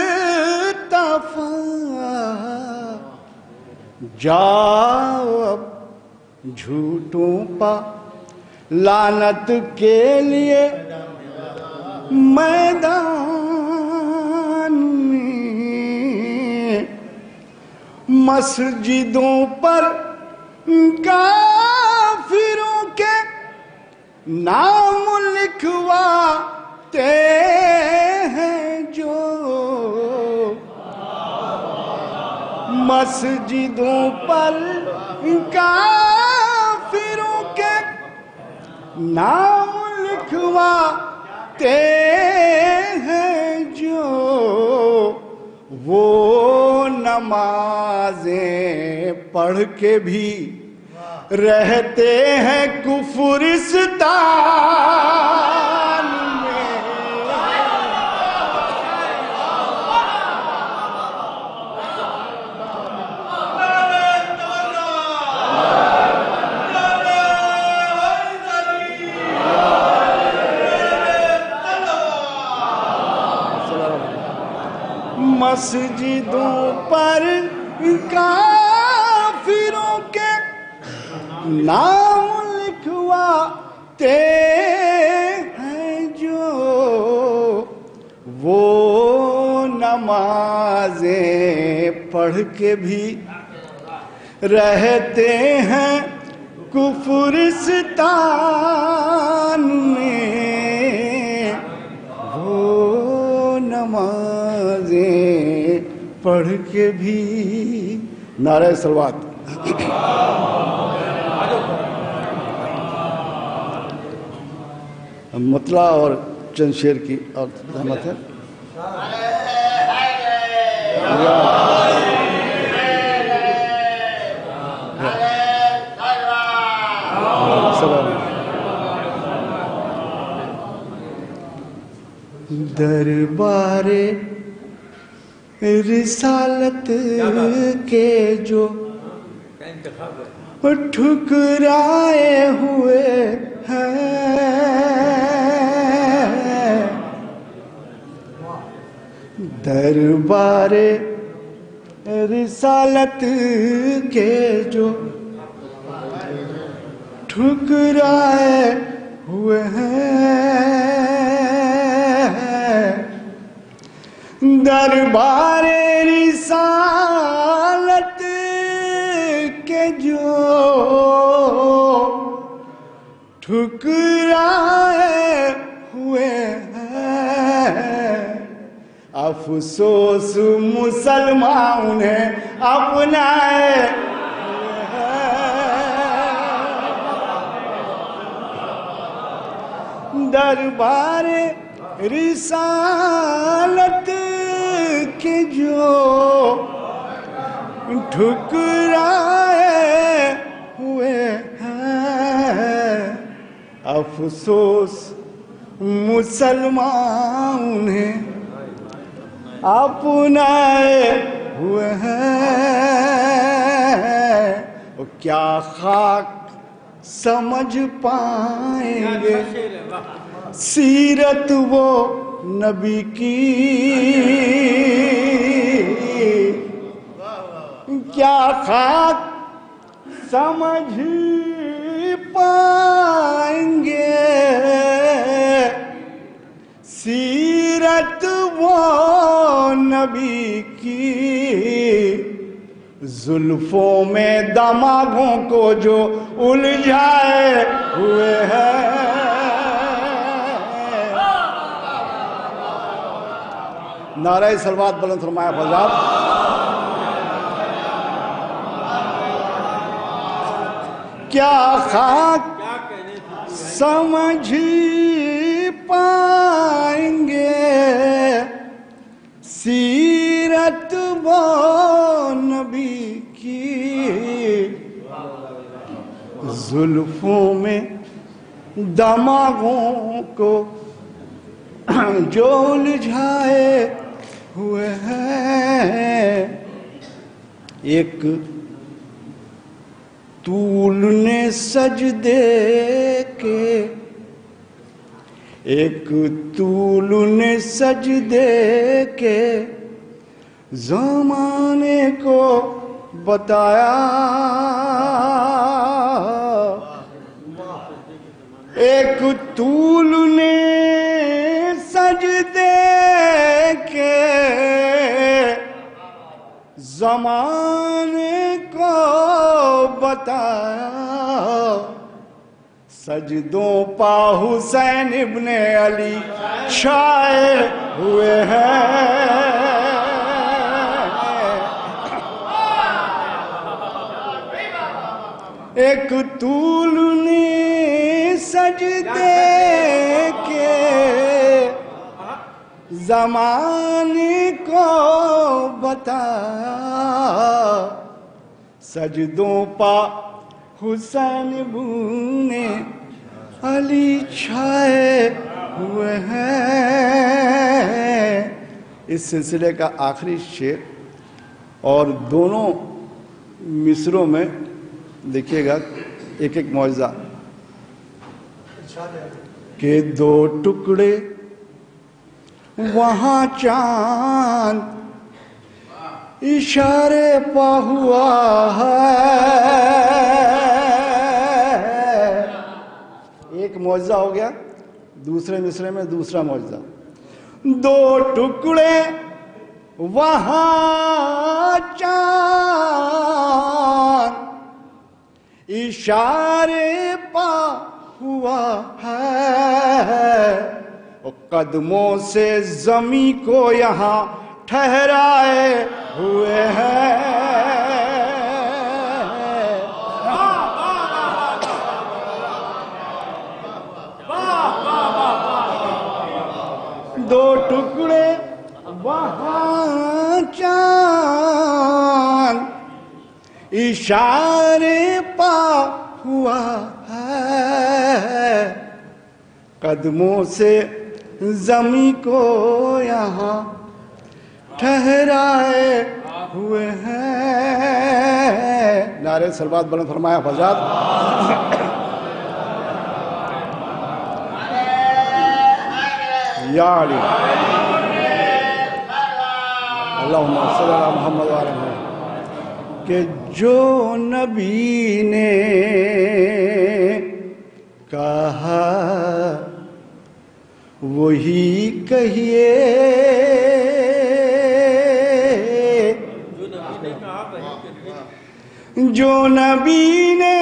جاؤ اب جھوٹوں پا لعنت کے لیے میدان میں، مسجدوں پر کافروں کے نام لکھواتے ہیں جو، مسجدوں پر کافروں کے نام لکھواتے ہیں جو، وہ نمازیں پڑھ کے بھی رہتے ہیں کفرستان میں، مسجدوں پر کافروں کے نام لکھواتے ہیں جو، وہ نمازیں پڑھ کے بھی رہتے ہیں کفرستان میں، وہ نمازیں پڑھ کے بھی، نعرہ صلوات۔ مطلع اور چند شعر کی اور رحمت ہے۔ دربار رسالت کے جو ٹھکرائے ہوئے ہیں، دربار رسالت کے جو ٹھکرائے ہوئے ہیں، دربار رسالت کے جو ٹھکرائے ہوئے ہیں، افسوس مسلمان انہیں اپنائے ہیں، دربار رسالت کے جو ٹھکرائے ہوئے ہیں، افسوس مسلمان انہیں اپنائے ہوئے ہیں، کیا خاک سمجھ پائیں گے سیرت وہ نبی کی، کیا خاک سمجھ پائیں گے سیرت وہ نبی کی، زلفوں میں دماغوں کو جو الجھائے ہوئے ہیں. نعرہ صلوات بلند فرمایا حضرات. کیا خاک سمجھ پائیں گے سیرت وہ نبی کی، زلفوں میں دماغوں کو جو الجھائے ہوئے ہیں. ایک طول نے سجدے کے، ایک طول نے سجدے کے زمانے کو بتایا، ایک طول نے سجدے کے زمانے کو بتایا. سجدوں پا حسین ابن علی چھائے ہوئے ہیں. ایک طول نے سجدے کے زمانے کو بتایا، سجدوں پا حسین ابن علی چھائے ہوئے ہیں. اس سلسلے کا آخری شعر اور دونوں مصروں میں دیکھیے گا ایک ایک معجزہ کہ دو ٹکڑے وہاں چاند اشارے پا ہوا ہے. ایک معجزہ ہو گیا. دوسرے مصرے میں دوسرا معجزہ. دو ٹکڑے وہاں چاند اشارے پا ہوا ہے، قدموں سے زمیں کو یہاں ٹھہرائے ہوئے ہیں. دو ٹکڑے وہاں چاند اشارے پا ہوا ہے، قدموں سے زمیں کو یہاں ٹھہرائے ہوئے ہیں. نعرہ صلوات بلند فرمایا حضرات. یا علی اللہم صلی علی محمد وعلی محمد. کہ جو نبی نے کہا وہی کہیے، جو نبی نے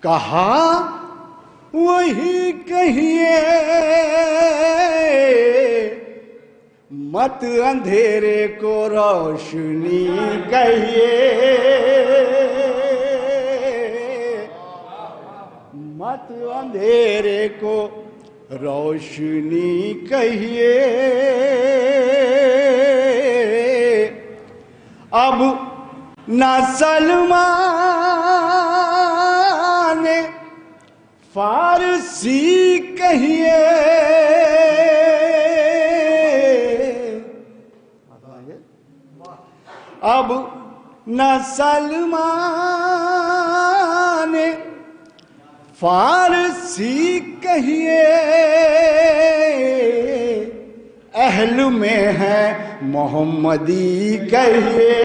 کہا وہی کہیے، مت اندھیرے کو روشنی کہیے، مت اندھیرے کو روشنی کہیے. اب نہ سلمان فارسی کہیے، اب نہ سلمان فارسی کہیے، اہل میں ہے محمدی کہیے.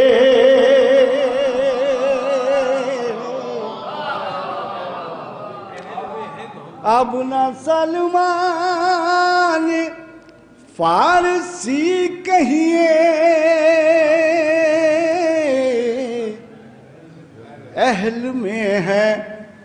اب نہ سلمان فارسی کہیے، اہل میں ہے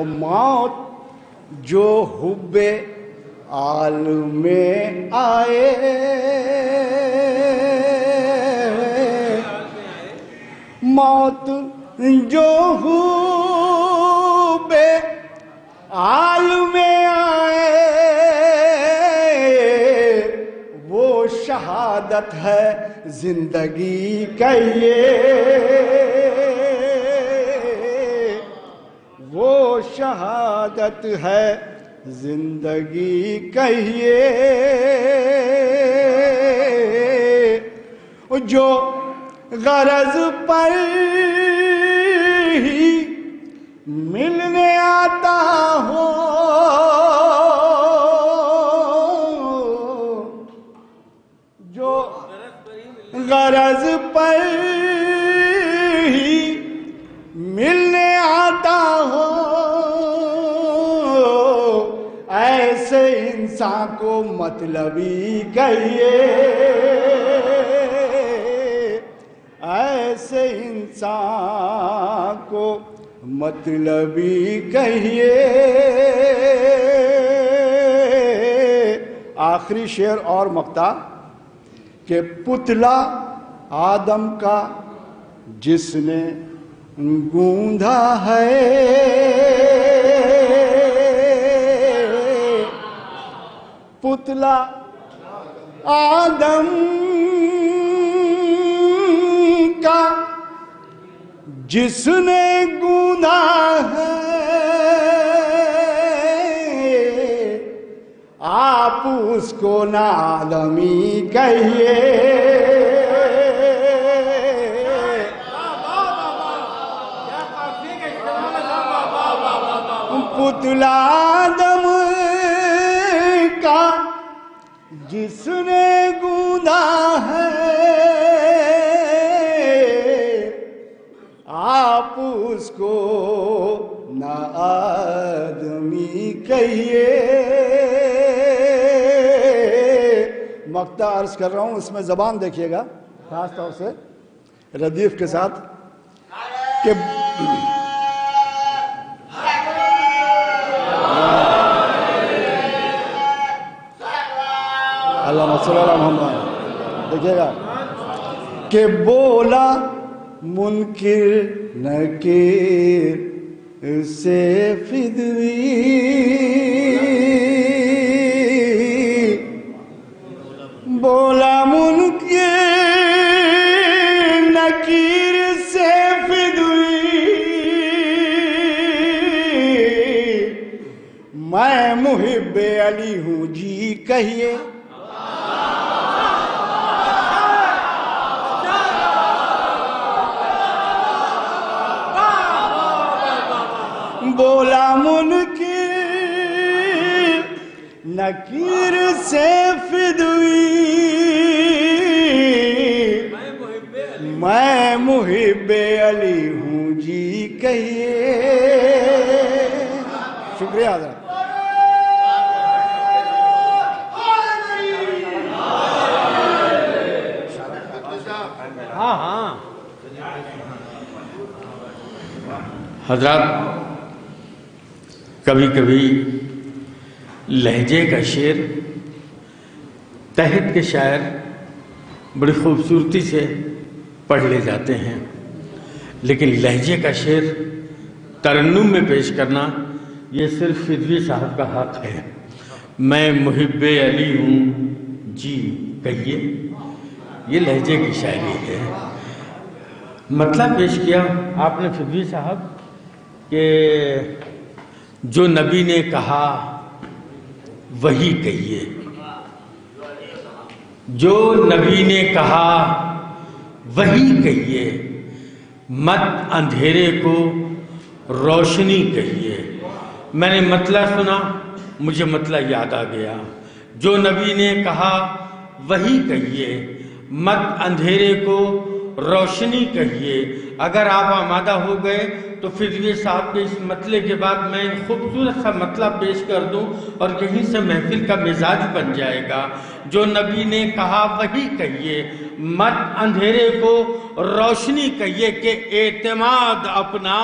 اور موت جو حب عالم میں آئے، موت جو حب عالم میں آئے، وہ شہادت ہے زندگی کہیے، وہ شہادت ہے زندگی کہیے، جو غرض پر ہی ملنے آتا ہو، جو غرض پر ہی ملنے آتا ہو، ایسے انسان کو مطلبی کہیے، ایسے انسان کو مطلبی کہیے۔ آخری شعر اور مقطع کہ پتلا آدم کا جس نے گوندھا ہے، پتلا آدم کا جس نے گوندھا ہے، آپ اس کو نہ آدمی کہیے، پتلا آدم کا جس نے گوندھا ہے، آپ اس کو نہ آدمی کہیے۔ مقطع عرض کر رہا ہوں، اس میں زبان دیکھیے گا خاص طور سے ردیف کے ساتھ کہ اللہم صلی اللہ علیہ محمد، دیکھیے گا کہ بولا منکر نکیر سے فدوی، بولا منکر نکیر سے فدوی، میں محب علی ہوں جی کہیے، بولا منکر نکیر سے فدوی، میں محب علی ہوں جی کہیے۔ شکریہ حضرت۔ ہاں حضرات، کبھی کبھی لہجے کا شعر تحت کے شاعر بڑی خوبصورتی سے پڑھ لے جاتے ہیں، لیکن لہجے کا شعر ترنم میں پیش کرنا یہ صرف فدوی صاحب کا حق ہے۔ میں محب علی ہوں جی کہیے، یہ لہجے کی شاعری ہے۔ مطلب پیش کیا آپ نے فدوی صاحب کہ جو نبی نے کہا وہی کہیے، جو نبی نے کہا وہی کہیے، مت اندھیرے کو روشنی کہیے۔ میں نے مطلب سنا، مجھے مطلب یاد آ گیا، جو نبی نے کہا وہی کہیے، مت اندھیرے کو روشنی کہیے۔ اگر آپ آمادہ ہو گئے تو فدوی صاحب کے اس مطلب کے بعد میں خوبصورت سا مطلب پیش کر دوں اور یہیں سے محفل کا مزاج بن جائے گا۔ جو نبی نے کہا وہی کہیے، مت اندھیرے کو روشنی کہیے، کہ اعتماد اپنا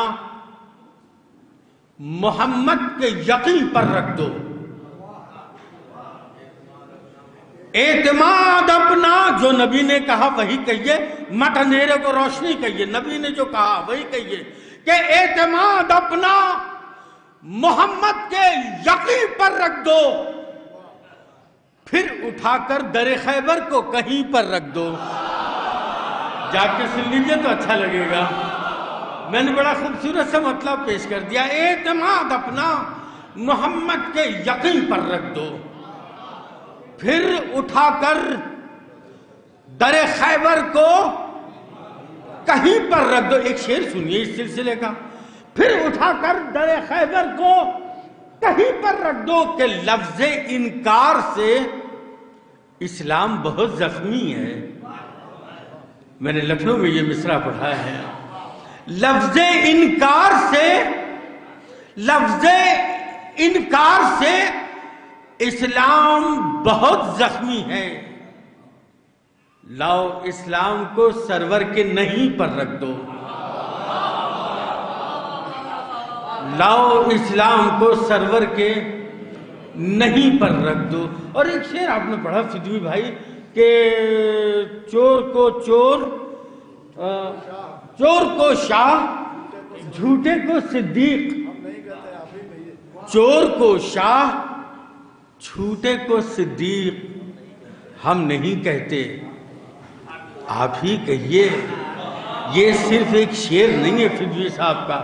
محمد کے یقین پر رکھ دو. اعتماد اپنا جو نبی نے کہا وہی کہیے، مت اندھیرے کو روشنی کہیے. نبی نے جو کہا وہی کہیے کہ اعتماد اپنا محمد کے یقین پر رکھ دو، پھر اٹھا کر در خیبر کو کہیں پر رکھ دو. جا کے سن لیجیے تو اچھا لگے گا. میں نے بڑا خوبصورت سا مطلب پیش کر دیا. اعتماد اپنا محمد کے یقین پر رکھ دو، پھر اٹھا کر در خیبر کو کہیں پر رکھ دو. ایک شعر سنیے اس سلسلے کا. پھر اٹھا کر در خیبر کو کہیں پر رکھ دو کہ لفظ انکار سے اسلام بہت زخمی ہے. میں نے لکھنؤ میں یہ مصرع پڑھا ہے. لفظ انکار سے اسلام بہت زخمی ہے. لاؤ اسلام کو سرور کے نہیں پر رکھ دو. لاؤ اسلام کو سرور کے نہیں پر رکھ دو. اور ایک شعر آپ نے پڑھا فدوی بھائی کہ چور کو شاہ، جھوٹے کو صدیق. چور کو شاہ، جھوٹے کو صدیق. ہم نہیں کہتے، آپ ہی کہیے. یہ صرف ایک شعر نہیں ہے فدوی صاحب کا،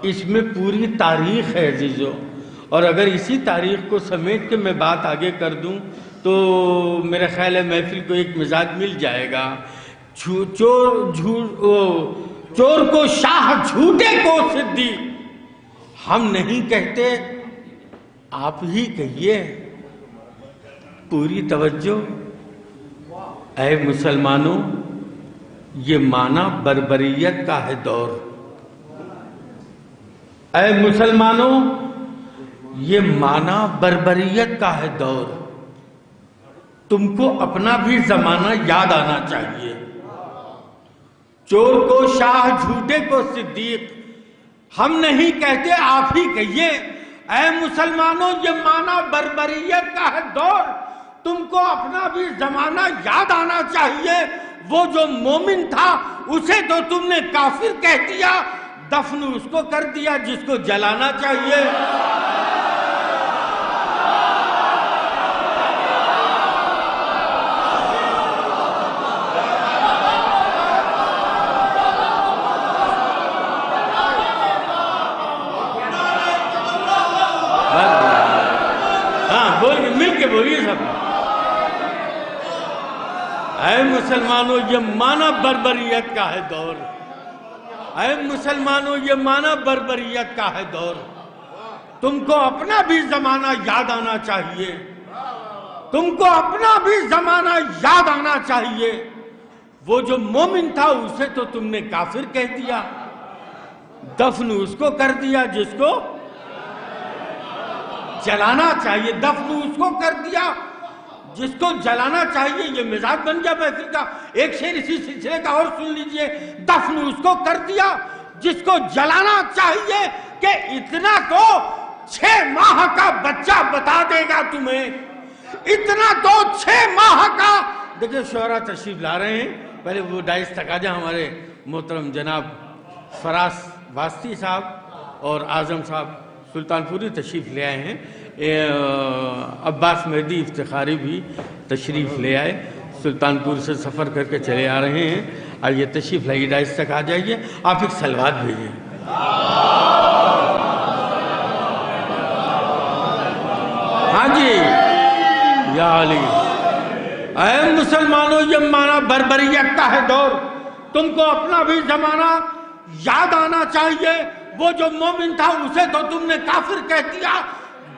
اس میں پوری تاریخ ہے عزیزو. اور اگر اسی تاریخ کو سمیٹ کے میں بات آگے کر دوں تو میرا خیال ہے محفل کو ایک مزاج مل جائے گا. چور کو شاہ، جھوٹے کو صدیق. ہم نہیں کہتے، آپ ہی کہیے. پوری توجہ. اے مسلمانوں، یہ معنی بربریت کا ہے دور. اے مسلمانوں، یہ معنی بربریت کا ہے دور. تم کو اپنا بھی زمانہ یاد آنا چاہیے. چور کو شاہ، جھوٹے کو صدیق. ہم نہیں کہتے، آپ ہی کہیے. اے مسلمانوں، یہ معنی بربریت کا ہے دور. تم کو اپنا بھی زمانہ یاد آنا چاہیے. وہ جو مومن تھا اسے تو تم نے کافر کہہ دیا. دفن اس کو کر دیا جس کو جلانا چاہیے. مل کے بولیے سب. اے مسلمانوں، یہ معنی بربریت کا ہے دور. اے مسلمانوں، یہ معنی بربریت کا ہے دور. تم کو اپنا بھی زمانہ یاد آنا چاہیے. تم کو اپنا بھی زمانہ یاد آنا چاہیے. وہ جو مومن تھا اسے تو تم نے کافر کہہ دیا. دفن اس کو کر دیا جس کو جلانا چاہیے. دفن اس کو کر دیا جس کو جلانا چاہیے. یہ مزاج بن گیا محفل کا. ایک شعر اسی سلسلے کا اور سن لیجئے. دفن اس کو کر دیا جس کو جلانا چاہیے کہ اتنا تو 6 ماہ کا بچہ بتا دے گا تمہیں. اتنا تو 6 ماہ کا. دیکھیں شعراء تشریف لا رہے ہیں. پہلے وہ ڈائس تقاضا ہمارے محترم جناب فراز واسطی صاحب اور اعظم صاحب سلطان پوری تشریف لے آئے ہیں. عباس مہدی افتخاری بھی تشریف لے آئے. سلطان پور سے سفر کر کے چلے آ رہے ہیں. آئیے تشریف لائیے، ڈائس تک آ جائیے. آپ ایک سلوات بھیجیں. ہاں جی. یا علی. اے مسلمانوں، یہ معنی بربریت کا ہے دور. تم کو اپنا بھی زمانہ یاد آنا چاہیے. وہ جو مومن تھا اسے تو تم نے کافر کہہ دیا.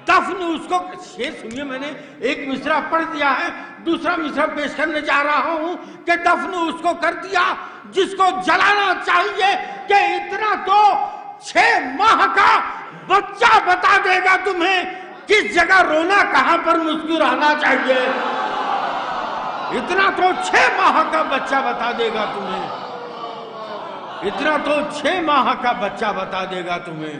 دفن اس کو. شعر سنیے، میں نے ایک مصرع پڑھ دیا ہے، دوسرا مصرع پیش کرنے جا رہا ہوں کہ دفن اس کو کر دیا جس کو جلانا چاہیے کہ اتنا تو 6 ماہ کا بچہ بتا دے گا تمہیں کس جگہ رونا، کہاں پر مسکرانا چاہیے. اتنا تو 6 ماہ کا بچہ بتا دے گا تمہیں. اتنا تو 6 ماہ کا بچہ بتا دے گا تمہیں.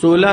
16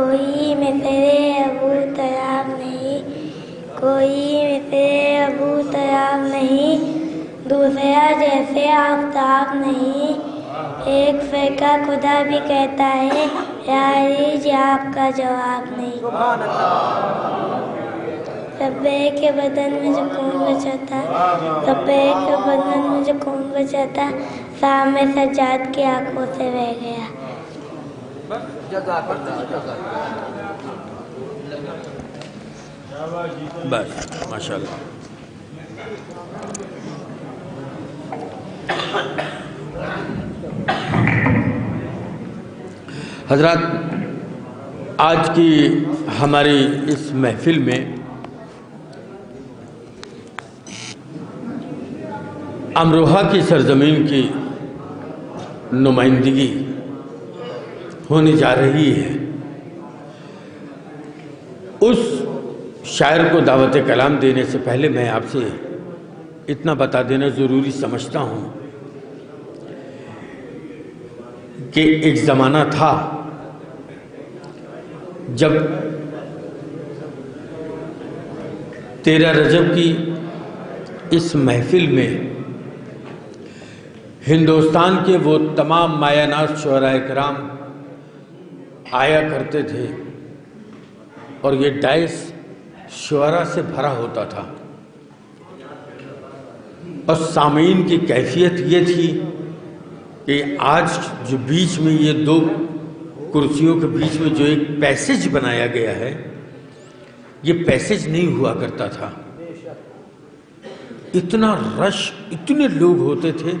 کوئی مثل ابو طیاب نہیں، کوئی مثل ابو طیاب نہیں، دوسرا جیسے آفتاب نہیں، ایک فرقہ خدا بھی کہتا ہے یا علی جی آپ کا جواب نہیں۔ ربے کے بدن میں جو خون بچا تھا، ربے کے بدن میں جو خون بچا تھا، سامنے سجاد کی آنکھوں سے بہہ گیا۔ بس ماشاءاللہ۔ حضرات، آج کی ہماری اس محفل میں امروہہ کی سرزمین کی نمائندگی ہونے جا رہی ہے۔ اس شاعر کو دعوت کلام دینے سے پہلے میں آپ سے اتنا بتا دینا ضروری سمجھتا ہوں کہ ایک زمانہ تھا جب 13 رجب کی اس محفل میں ہندوستان کے وہ تمام مایہ ناز شعراء کرام آیا کرتے تھے اور یہ ڈائس شعراء سے بھرا ہوتا تھا، اور سامعین کی کیفیت یہ تھی کہ آج جو بیچ میں یہ دو کرسیوں کے بیچ میں جو ایک پیسج بنایا گیا ہے، یہ پیسج نہیں ہوا کرتا تھا۔ اتنا رش، اتنے لوگ ہوتے تھے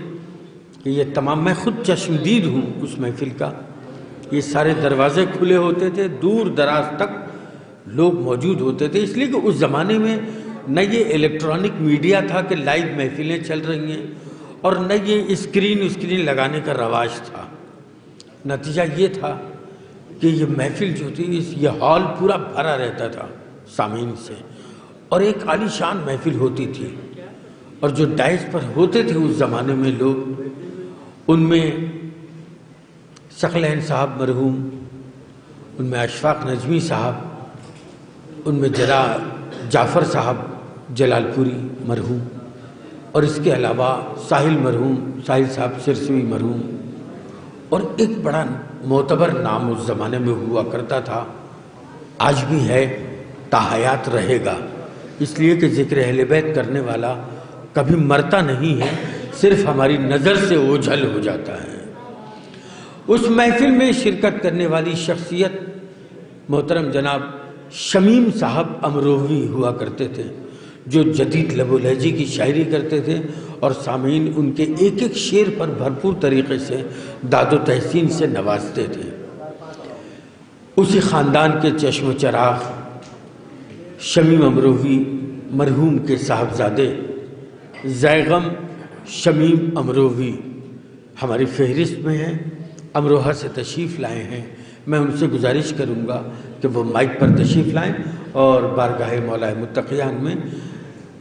کہ یہ تمام، میں خود چشمدید ہوں اس محفل کا، یہ سارے دروازے کھلے ہوتے تھے، دور دراز تک لوگ موجود ہوتے تھے، اس لیے کہ اس زمانے میں نہ یہ الیکٹرانک میڈیا تھا کہ لائیو محفلیں چل رہی ہیں، اور نہ یہ اسکرین لگانے کا رواج تھا۔ نتیجہ یہ تھا کہ یہ محفل جو تھی، یہ ہال پورا بھرا رہتا تھا سامعین سے، اور ایک عالی شان محفل ہوتی تھی۔ اور جو ڈائس پر ہوتے تھے اس زمانے میں لوگ، ان میں ثقلین صاحب مرحوم، ان میں اشفاق نجمی صاحب، ان میں جعفر صاحب جلال پوری مرحوم، اور اس کے علاوہ ساحل مرحوم، ساحل صاحب سرسوی مرحوم، اور ایک بڑا معتبر نام اس زمانے میں ہوا کرتا تھا، آج بھی ہے، تاحیات رہے گا، اس لیے کہ ذکر اہل بیت کرنے والا کبھی مرتا نہیں ہے، صرف ہماری نظر سے اوجھل ہو جاتا ہے۔ اس محفل میں شرکت کرنے والی شخصیت محترم جناب شمیم صاحب امروہوی ہوا کرتے تھے، جو جدید لب و لہجے کی شاعری کرتے تھے، اور سامعین ان کے ایک ایک شعر پر بھرپور طریقے سے داد و تحسین سے نوازتے تھے۔ اسی خاندان کے چشم و چراغ شمیم امروہوی مرحوم کے صاحبزادے زیغم شمیم امروہوی ہماری فہرست میں ہیں، امروہہ سے تشریف لائے ہیں۔ میں ان سے گزارش کروں گا کہ وہ مائک پر تشریف لائیں اور بارگاہ مولا متقیان میں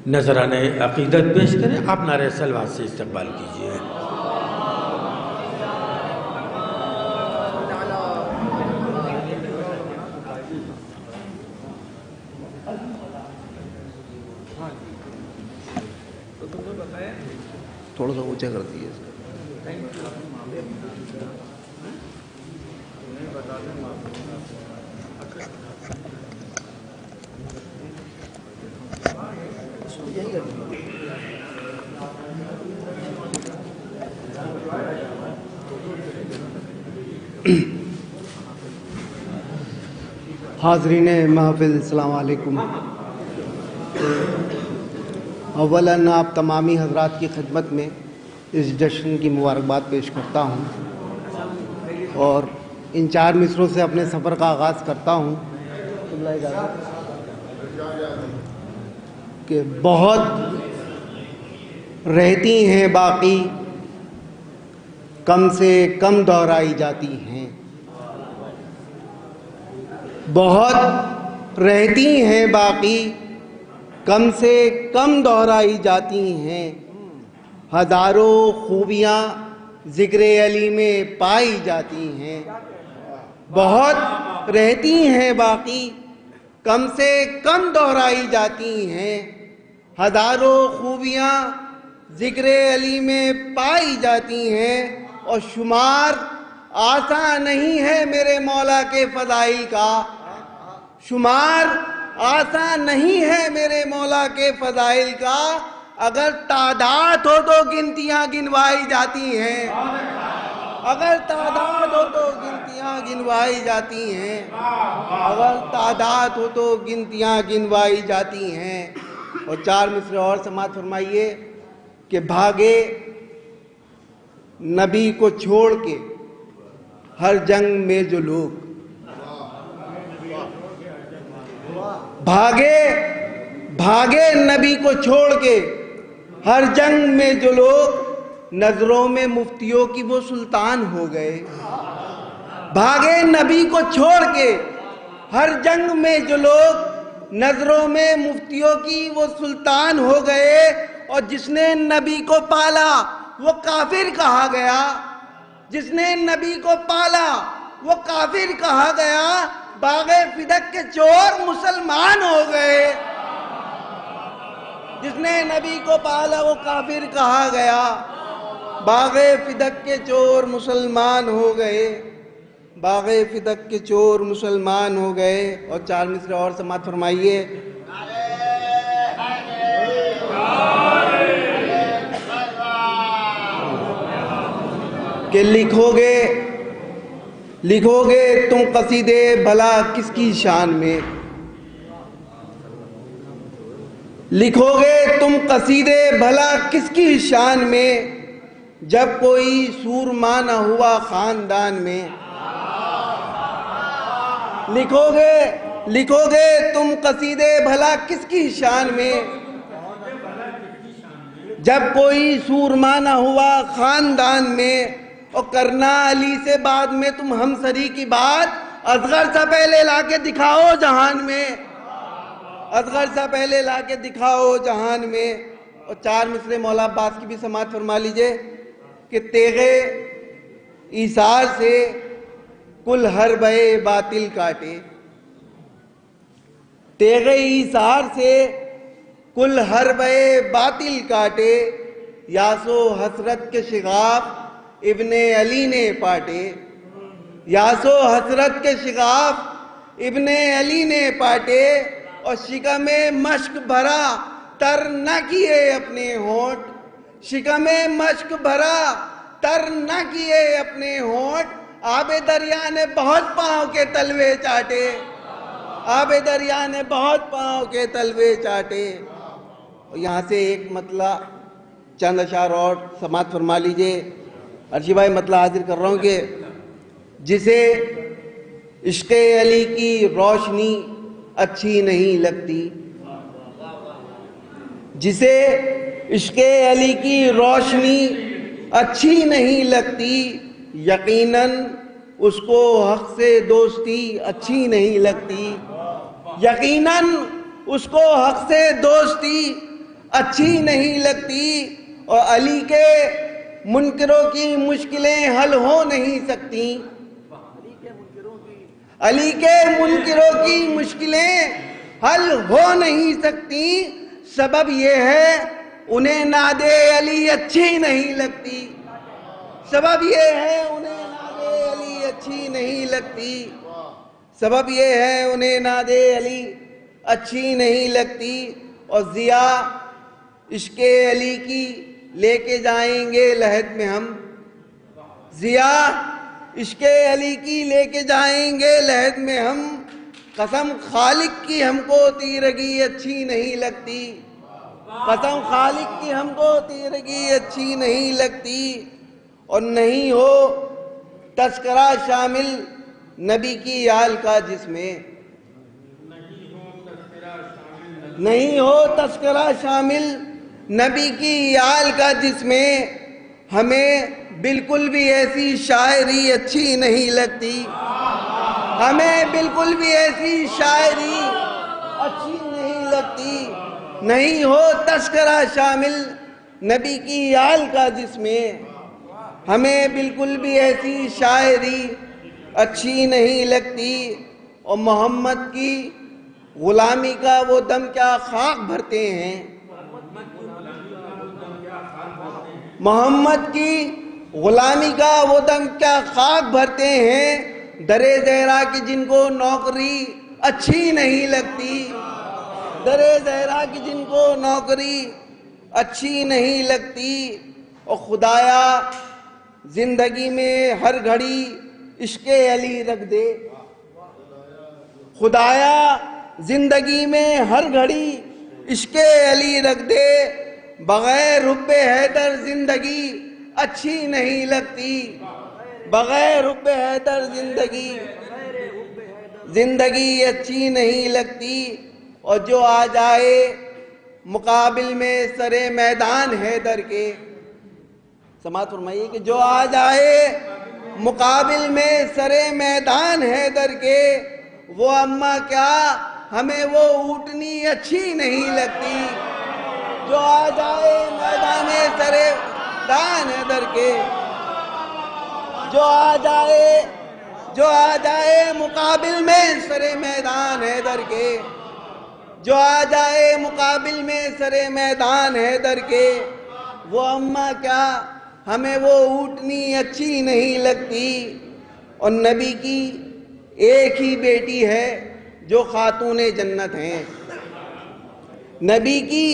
نذرانہ عقیدت پیش کریں۔ آپ نعرہ صلوات سے استقبال کیجیے۔ تھوڑا سا اونچا کر دیجیے۔ حاضرین محفل السلام علیکم۔ اولاً آپ تمامی حضرات کی خدمت میں اس جشن کی مبارکباد پیش کرتا ہوں اور ان 4 مصروں سے اپنے سفر کا آغاز کرتا ہوں کہ بہت رہتی ہیں باقی کم سے کم دہرائی جاتی ہیں، بہت رہتی ہیں باقی کم سے کم دہرائی جاتی ہیں، ہزاروں خوبیاں ذکر علی میں پائی جاتی ہیں، بہت رہتی ہیں باقی، کم سے کم دہرائی جاتی ہیں، ہزاروں خوبیاں ذکر علی میں پائی جاتی ہیں، اور شمار آسان نہیں ہے میرے مولا کے فضائل کا، شمار آسان نہیں ہے میرے مولا کے فضائل کا، اگر تعداد ہو تو گنتیاں گنوائی جاتی ہیں، اگر تعداد ہو تو گنتیاں گنوائی جاتی ہیں، اگر تعداد ہو تو گنتیاں گنوائی جاتی ہیں۔ اور 4 مصرے اور سماعت فرمائیے کہ بھاگے نبی کو چھوڑ کے ہر جنگ میں جو لوگ، بھاگے نبی کو چھوڑ کے ہر جنگ میں جو لوگ، نظروں میں مفتیوں کی وہ سلطان ہو گئے، بھاگے نبی کو چھوڑ کے ہر جنگ میں جو لوگ، نظروں میں مفتیوں کی وہ سلطان ہو گئے، اور جس نے نبی کو پالا وہ کافر کہا گیا، جس نے نبی کو پالا وہ کافر کہا گیا، باغ فدق کے چور مسلمان ہو گئے، جس نے نبی کو پالا وہ کافر کہا گیا، باغ فدق کے چور مسلمان ہو گئے، باغ فدق کے چور مسلمان ہو گئے۔ اور 4 مصرے اور سماعت فرمائیے کہ لکھو گے تم قصیدے بھلا کس کی شان میں، لکھو گے تم قصیدے بھلا کس کی شان میں، جب کوئی سورما نہ ہوا خاندان میں، لکھو گے تم قصیدے بھلا کس کی شان میں، جب کوئی سورما نہ ہوا خاندان میں، اور کرنا علی سے بعد میں تم ہمسری کی بات، اصغر سا پہلے لا کے دکھاؤ جہان میں، اصغر سا پہلے لا کے دکھاؤ جہان میں۔ اور 4 مصرے مولا عباس کی بھی سماعت فرما لیجئے کہ تیغے ایثار سے کل حربے باطل کاٹے، تیغے ایثار سے کل حربے باطل کاٹے، یاسو حسرت کے شغاف ابن علی نے پاٹے، یاسو حسرت کے شغاف ابن علی نے پاٹے، اور شکم مشک بھرا تر نہ کیے اپنے ہونٹ، شکم مشک بھرا تر نہ کیے اپنے ہونٹ، آب دریا نے بہت پاؤں کے تلوے چاٹے، آب دریا نے بہت پاؤں کے تلوے چاٹے۔ یہاں سے ایک مطلع چند اشعار اور سماعت فرما لیجئے۔ عرشی بھائی مطلع حاضر کر رہا ہوں کہ جسے عشق علی کی روشنی اچھی نہیں لگتی، جسے عشق علی کی روشنی اچھی نہیں لگتی، یقیناً اس کو حق سے دوستی اچھی نہیں لگتی، یقیناً اس کو حق سے دوستی اچھی نہیں لگتی، اور علی کے منکروں کی مشکلیں حل ہو نہیں سکتی، علی کے منکروں کی مشکلیں حل ہو نہیں سکتی، سبب یہ ہے انہیں ناد علی اچھی نہیں لگتی، سبب یہ ہے انہیں ناد علی اچھی نہیں لگتی، سبب یہ ہے انہیں ناد علی اچھی نہیں لگتی۔ اور ضیاء عشق علی کی لے کے جائیں گے لحد میں ہم، ضیاء عشق علی کی لے کے جائیں گے لحد میں ہم، قسم خالق کی ہم کو تیرگی اچھی نہیں لگتی، قسم خالق کی ہم کو تیرگی اچھی نہیں لگتی، اور نہیں ہو تذکرہ شامل نبی کی آل کا جس میں، نہیں ہو تذکرہ شامل نبی کی آل کا جس میں، ہمیں بالکل بھی ایسی شاعری اچھی نہیں لگتی، ہمیں بالکل بھی ایسی شاعری اچھی نہیں لگتی، نہیں ہو تذکرہ شامل نبی کی آل کا جس میں، ہمیں بالکل بھی ایسی شاعری اچھی نہیں لگتی، اور محمد کی غلامی کا وہ دم کیا خاک بھرتے ہیں، محمد کی غلامی کا وہ دم کیا خاک بھرتے ہیں، درے زہرا کی جن کو نوکری اچھی نہیں لگتی، درے زہرا کی جن کو نوکری اچھی نہیں لگتی، اور خدایا زندگی میں ہر گھڑی عشق علی رکھ دے، خدایا زندگی میں ہر گھڑی عشق علی رکھ دے، بغیر حب حیدر زندگی اچھی نہیں لگتی، بغیر حب حیدر زندگی اچھی نہیں لگتی، اور جو آ جائے مقابل میں سرے میدان حیدر کے، سماعت فرمائیے کہ جو آ جائے مقابل میں سرے میدان حیدر کے، وہ اماں کیا ہمیں وہ اونٹنی اچھی نہیں لگتی، جو آ جائے میدان سرے میدان حیدر کے، جو آ جائے مقابل میں سرے میدان حیدر کے، جو آ جائے مقابل میں سرے میدان حیدر کے، وہ اماں کیا ہمیں وہ اونٹنی اچھی نہیں لگتی، اور نبی کی ایک ہی بیٹی ہے جو خاتون جنت ہیں، نبی کی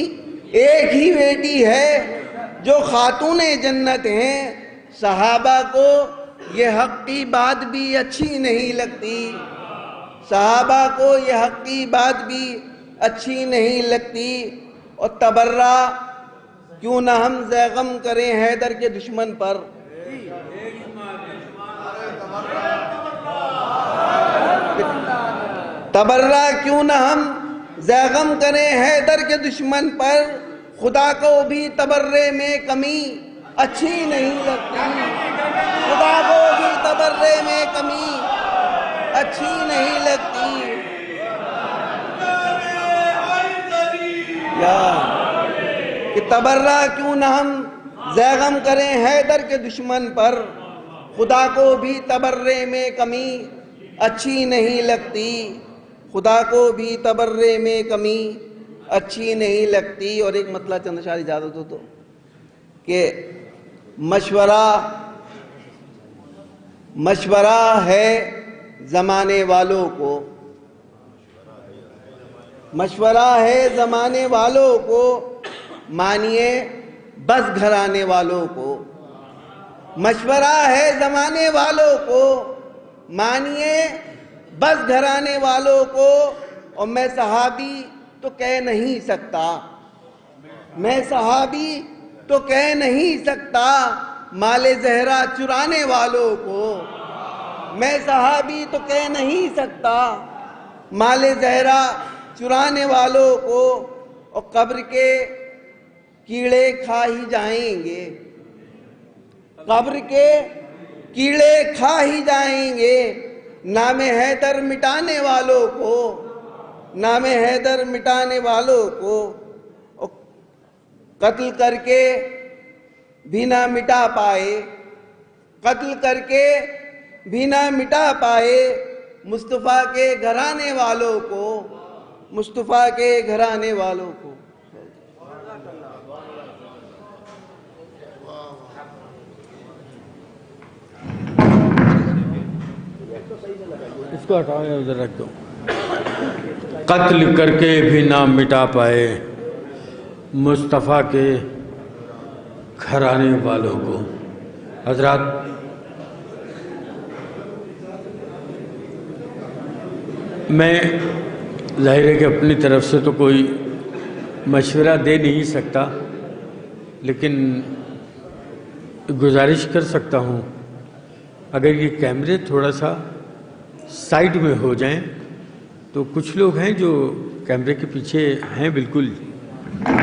ایک ہی بیٹی ہے جو خاتون جنت ہیں، صحابہ کو یہ حق کی بات بھی اچھی نہیں لگتی، صحابہ کو یہ حق کی بات بھی اچھی نہیں لگتی، اور تبرہ کیوں نہ ہم زیغم کریں حیدر کے دشمن پر، تبرہ کیوں نہ ہم زیغم کریں حیدر کے دشمن پر، خدا کو بھی تبرے میں کمی اچھی نہیں لگتی، خدا کو بھی تبرے میں کمی اچھی نہیں لگتی، کہ تبرہ کیوں نہ ہم زیغم کریں حیدر کے دشمن پر، خدا کو بھی تبرے میں کمی اچھی نہیں لگتی، خدا کو بھی تبرے میں کمی اچھی نہیں لگتی۔ اور ایک مطلب چند اشعار اجازت ہو تو، کہ مشورہ ہے زمانے والوں کو، مشورہ ہے زمانے والوں کو، مانیے بس گھرانے والوں کو، مشورہ ہے زمانے والوں کو، مانیے بس گھرانے والوں کو، اور میں صحابی تو کہہ نہیں سکتا، میں صحابی تو کہہ نہیں سکتا مال زہرا چرانے والوں کو، میں صحابی تو کہہ نہیں سکتا مال زہرا چرانے والوں کو، اور قبر کے کیڑے کھا ہی جائیں گے، قبر کے کیڑے کھا ہی جائیں گے، نام حیدر مٹانے والوں کو، نام حیدر مٹانے والوں کو، قتل کر کے بھی نہ مٹا پائے، قتل کر کے بھی نہ مٹا پائے مصطفیٰ کے گھرانے والوں کو، مصطفیٰ کے گھرانے والوں کو۔ اس کو ہٹاؤ یا ادھر رکھ دو۔ قتل کر کے بھی نہ مٹا پائے مصطفیٰ کے گھرانے والوں کو۔ حضرات، میں ظاہر ہے کہ اپنی طرف سے تو کوئی مشورہ دے نہیں سکتا، لیکن گزارش کر سکتا ہوں اگر یہ کیمرے تھوڑا سا سائڈ میں ہو جائیں تو کچھ لوگ ہیں جو کیمرے کے پیچھے ہیں، بالکل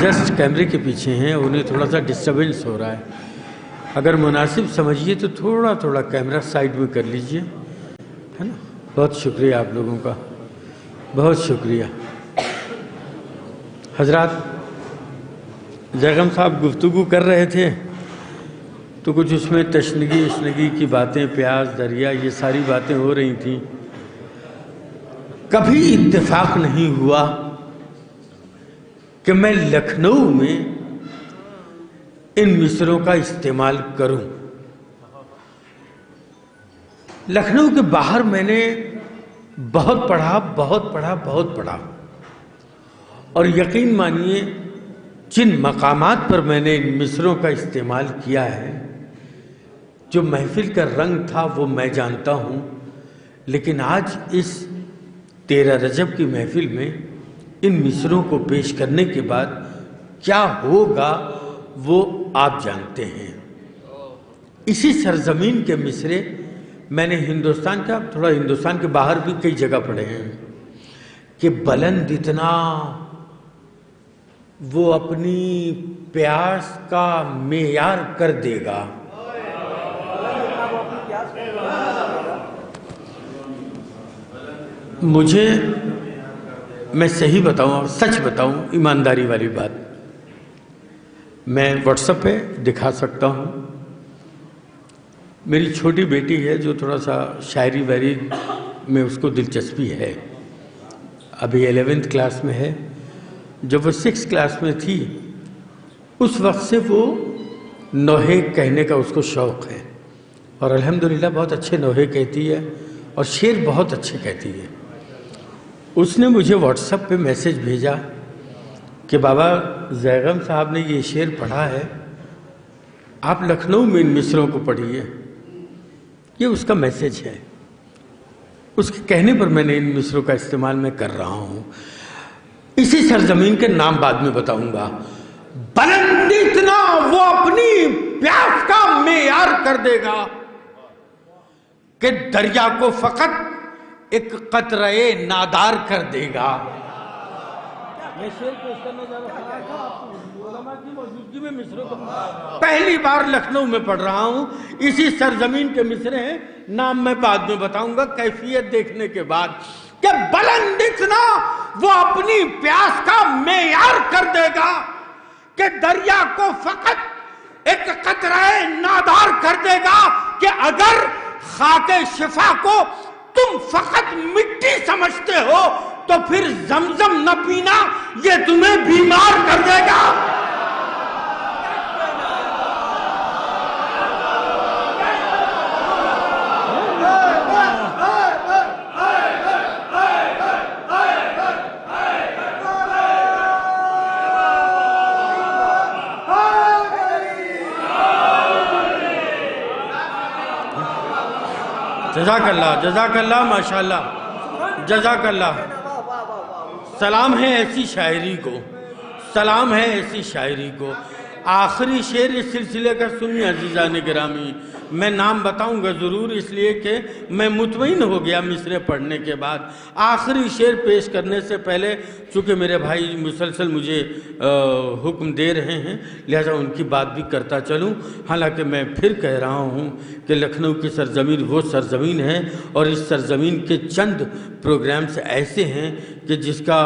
جسٹ کیمرے کے پیچھے ہیں، انہیں تھوڑا سا ڈسٹربنس ہو رہا ہے۔ اگر مناسب سمجھیے تو تھوڑا تھوڑا کیمرہ سائڈ میں کر لیجئے، ہے نا؟ بہت شکریہ آپ لوگوں کا، بہت شکریہ۔ حضرات، زیغم صاحب گفتگو کر رہے تھے تو کچھ اس میں تشنگی اشنگی کی باتیں، پیاز دریا، یہ ساری باتیں ہو رہی تھیں. کبھی اتفاق نہیں ہوا کہ میں لکھنؤ میں ان مصروں کا استعمال کروں. لکھنؤ کے باہر میں نے بہت پڑھا اور یقین مانیے جن مقامات پر میں نے ان مصروں کا استعمال کیا ہے، جو محفل کا رنگ تھا وہ میں جانتا ہوں، لیکن آج اس 13 رجب کی محفل میں ان مصروں کو پیش کرنے کے بعد کیا ہوگا وہ آپ جانتے ہیں. اسی سرزمین کے مصرے میں نے ہندوستان کا، تھوڑا ہندوستان کے باہر بھی کئی جگہ پڑھے ہیں کہ بلند اتنا وہ اپنی پیاس کا معیار کر دے گا. مجھے، میں صحیح بتاؤں اور سچ بتاؤں، ایمانداری والی بات، میں واٹس ایپ پہ دکھا سکتا ہوں. میری چھوٹی بیٹی ہے جو تھوڑا سا شاعری وائری میں اس کو دلچسپی ہے، ابھی 11th کلاس میں ہے. جب وہ 6th کلاس میں تھی اس وقت سے وہ نوحے کہنے کا اس کو شوق ہے، اور الحمدللہ بہت اچھے نوحے کہتی ہے اور شعر بہت اچھے کہتی ہے. اس نے مجھے واٹس ایپ پہ میسج بھیجا کہ بابا زیغم صاحب نے یہ شعر پڑھا ہے، آپ لکھنؤ میں ان مصروں کو پڑھیے. یہ اس کا میسج ہے. اس کے کہنے پر میں نے ان مصروں کا استعمال میں کر رہا ہوں. اسی سرزمین کے نام بعد میں بتاؤں گا. بلند اتنا وہ اپنی پیاس کا معیار کر دے گا کہ دریا کو فقط ایک قطرے نادار کر دے گا. میں شعر پیش کرنا چاہ رہا تھا، علماء کی موجودگی میں مصروں کو پہلی بار لکھنؤ میں پڑھ رہا ہوں. اسی سرزمین کے مصرے ہیں، نام میں بعد میں بتاؤں گا کیفیت دیکھنے کے بعد. کہ بلند اتنا وہ اپنی پیاس کا معیار کر دے گا کہ دریا کو فقط ایک قطرہ نادار کر دے گا کہ اگر خاک شفا کو تم فقط مٹی سمجھتے ہو تو پھر زمزم نہ پینا، یہ تمہیں بیمار کر دے گا. جزاک اللہ ماشاءاللہ، جزاک اللہ. سلام ہے ایسی شاعری کو، سلام ہے ایسی شاعری کو. آخری شعر اس سلسلے کا سنیے عزیزان گرامی. میں نام بتاؤں گا ضرور، اس لیے کہ میں مطمئن ہو گیا مصرے پڑھنے کے بعد. آخری شعر پیش کرنے سے پہلے چونکہ میرے بھائی مسلسل مجھے حکم دے رہے ہیں، لہذا ان کی بات بھی کرتا چلوں. حالانکہ میں پھر کہہ رہا ہوں کہ لکھنؤ کی سرزمین وہ سرزمین ہے، اور اس سرزمین کے چند پروگرامز ایسے ہیں کہ جس کا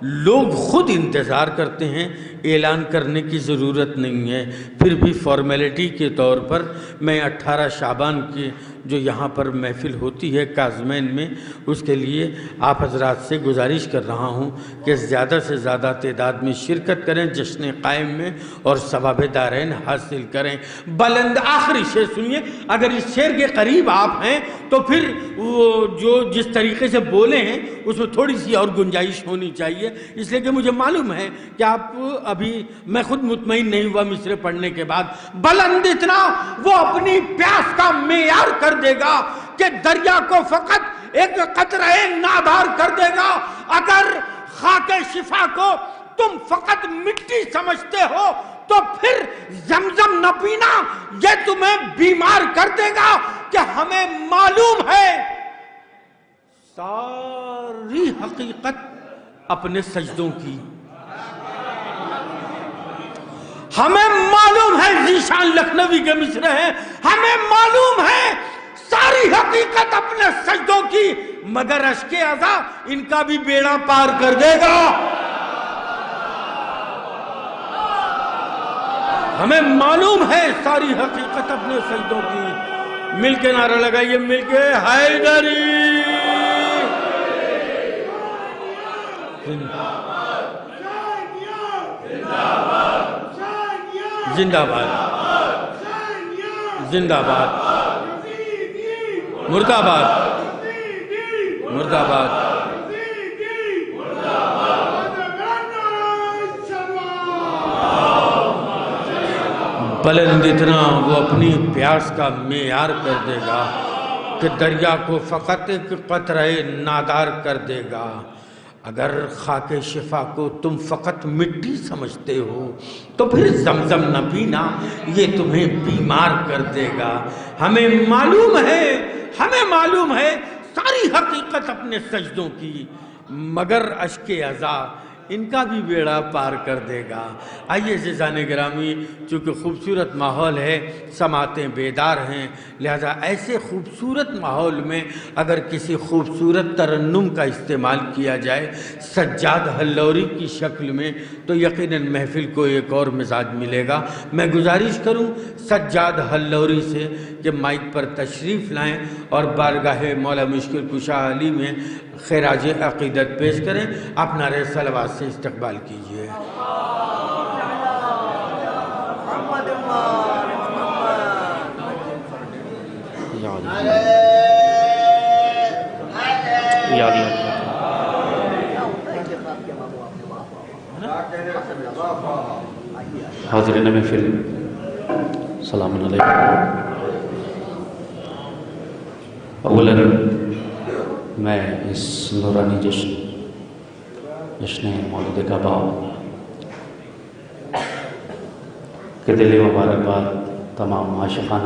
لوگ خود انتظار کرتے ہیں، اعلان کرنے کی ضرورت نہیں ہے. پھر بھی فارمیلٹی کے طور پر میں 18 شعبان کی جو یہاں پر محفل ہوتی ہے کاظمین میں، اس کے لیے آپ حضرات سے گزارش کر رہا ہوں کہ زیادہ سے زیادہ تعداد میں شرکت کریں جشن قائم میں اور ثواب دارین حاصل کریں. بلند آخری شعر سنیے. اگر اس شعر کے قریب آپ ہیں تو پھر وہ جو جس طریقے سے بولے ہیں اس میں تھوڑی سی اور گنجائش ہونی چاہیے، اس لیے کہ مجھے معلوم ہے کہ آپ ابھی، میں خود مطمئن نہیں ہوا مصرے پڑھنے کے بعد. بلند اتنا وہ اپنی پیاس کا معیار کر دے گا کہ دریا کو فقط ایک قطرہ نادار کر دے گا. اگر خاک شفا کو تم فقط مٹی سمجھتے ہو تو پھر زمزم نہ پینا، یہ تمہیں بیمار کر دے گا. کہ ہمیں معلوم ہے ساری حقیقت اپنے سجدوں کی، ہمیں معلوم ہے ذیشان لکھنوی کے مصرے ہیں، ہمیں معلوم ہے ساری حقیقت اپنے سجدوں کی، مگر اشک عزا ان کا بھی بیڑا پار کر دے گا. ہمیں معلوم ہے ساری حقیقت اپنے سجدوں کی. مل کے نعرہ لگائیے، مل کے حیدری. زندہ باد، زندہ باد، مرد آباد، مرد آباد. بلند اتنا وہ اپنی پیاس کا معیار کر دے گا کہ دریا کو فقط ایک قطرہ نادار کر دے گا. اگر خاک شفا کو تم فقط مٹی سمجھتے ہو تو پھر زمزم نہ پینا، یہ تمہیں بیمار کر دے گا. ہمیں معلوم ہے ساری حقیقت اپنے سجدوں کی، مگر اشک عزا ان کا بھی بیڑا پار کر دے گا. آئیے عزیزان گرامی، چونکہ خوبصورت ماحول ہے، سماعتیں بیدار ہیں، لہذا ایسے خوبصورت ماحول میں اگر کسی خوبصورت ترنم کا استعمال کیا جائے سجاد حلوری کی شکل میں تو یقیناً محفل کو ایک اور مزاج ملے گا. میں گزارش کروں سجاد حلوری سے کہ مائک پر تشریف لائیں اور بارگاہ مولا مشکل کشا علی میں خراج عقیدت پیش کریں. آپ نعرہ صلوات سے استقبال کیجئے. حاضرین محفل سلام علیکم. اولاً میں اس نورانی جشن مولد کعبہ کے دلی مبارکباد تمام عاشقان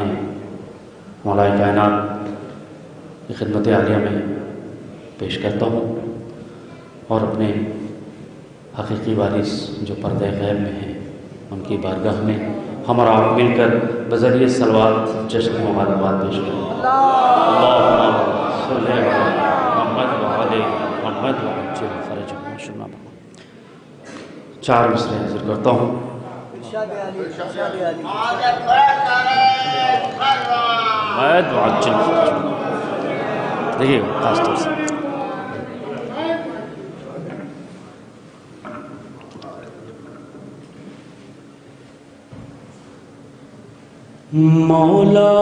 مولا کائنات کی خدمت عالیہ میں پیش کرتا ہوں، اور اپنے حقیقی وارث جو پردہ غیب میں ہیں ان کی بارگاہ میں ہم اور آپ مل کر بذریعہ صلوات جشن مبارکباد پیش کریں. اللہم صلی علی محمد وعلی محمد وعجل فرجہم شما. 4 مصرے حاضر کرتا ہوں. محمد وعجل فرجہم. دیکھئے خاص طور سے مولا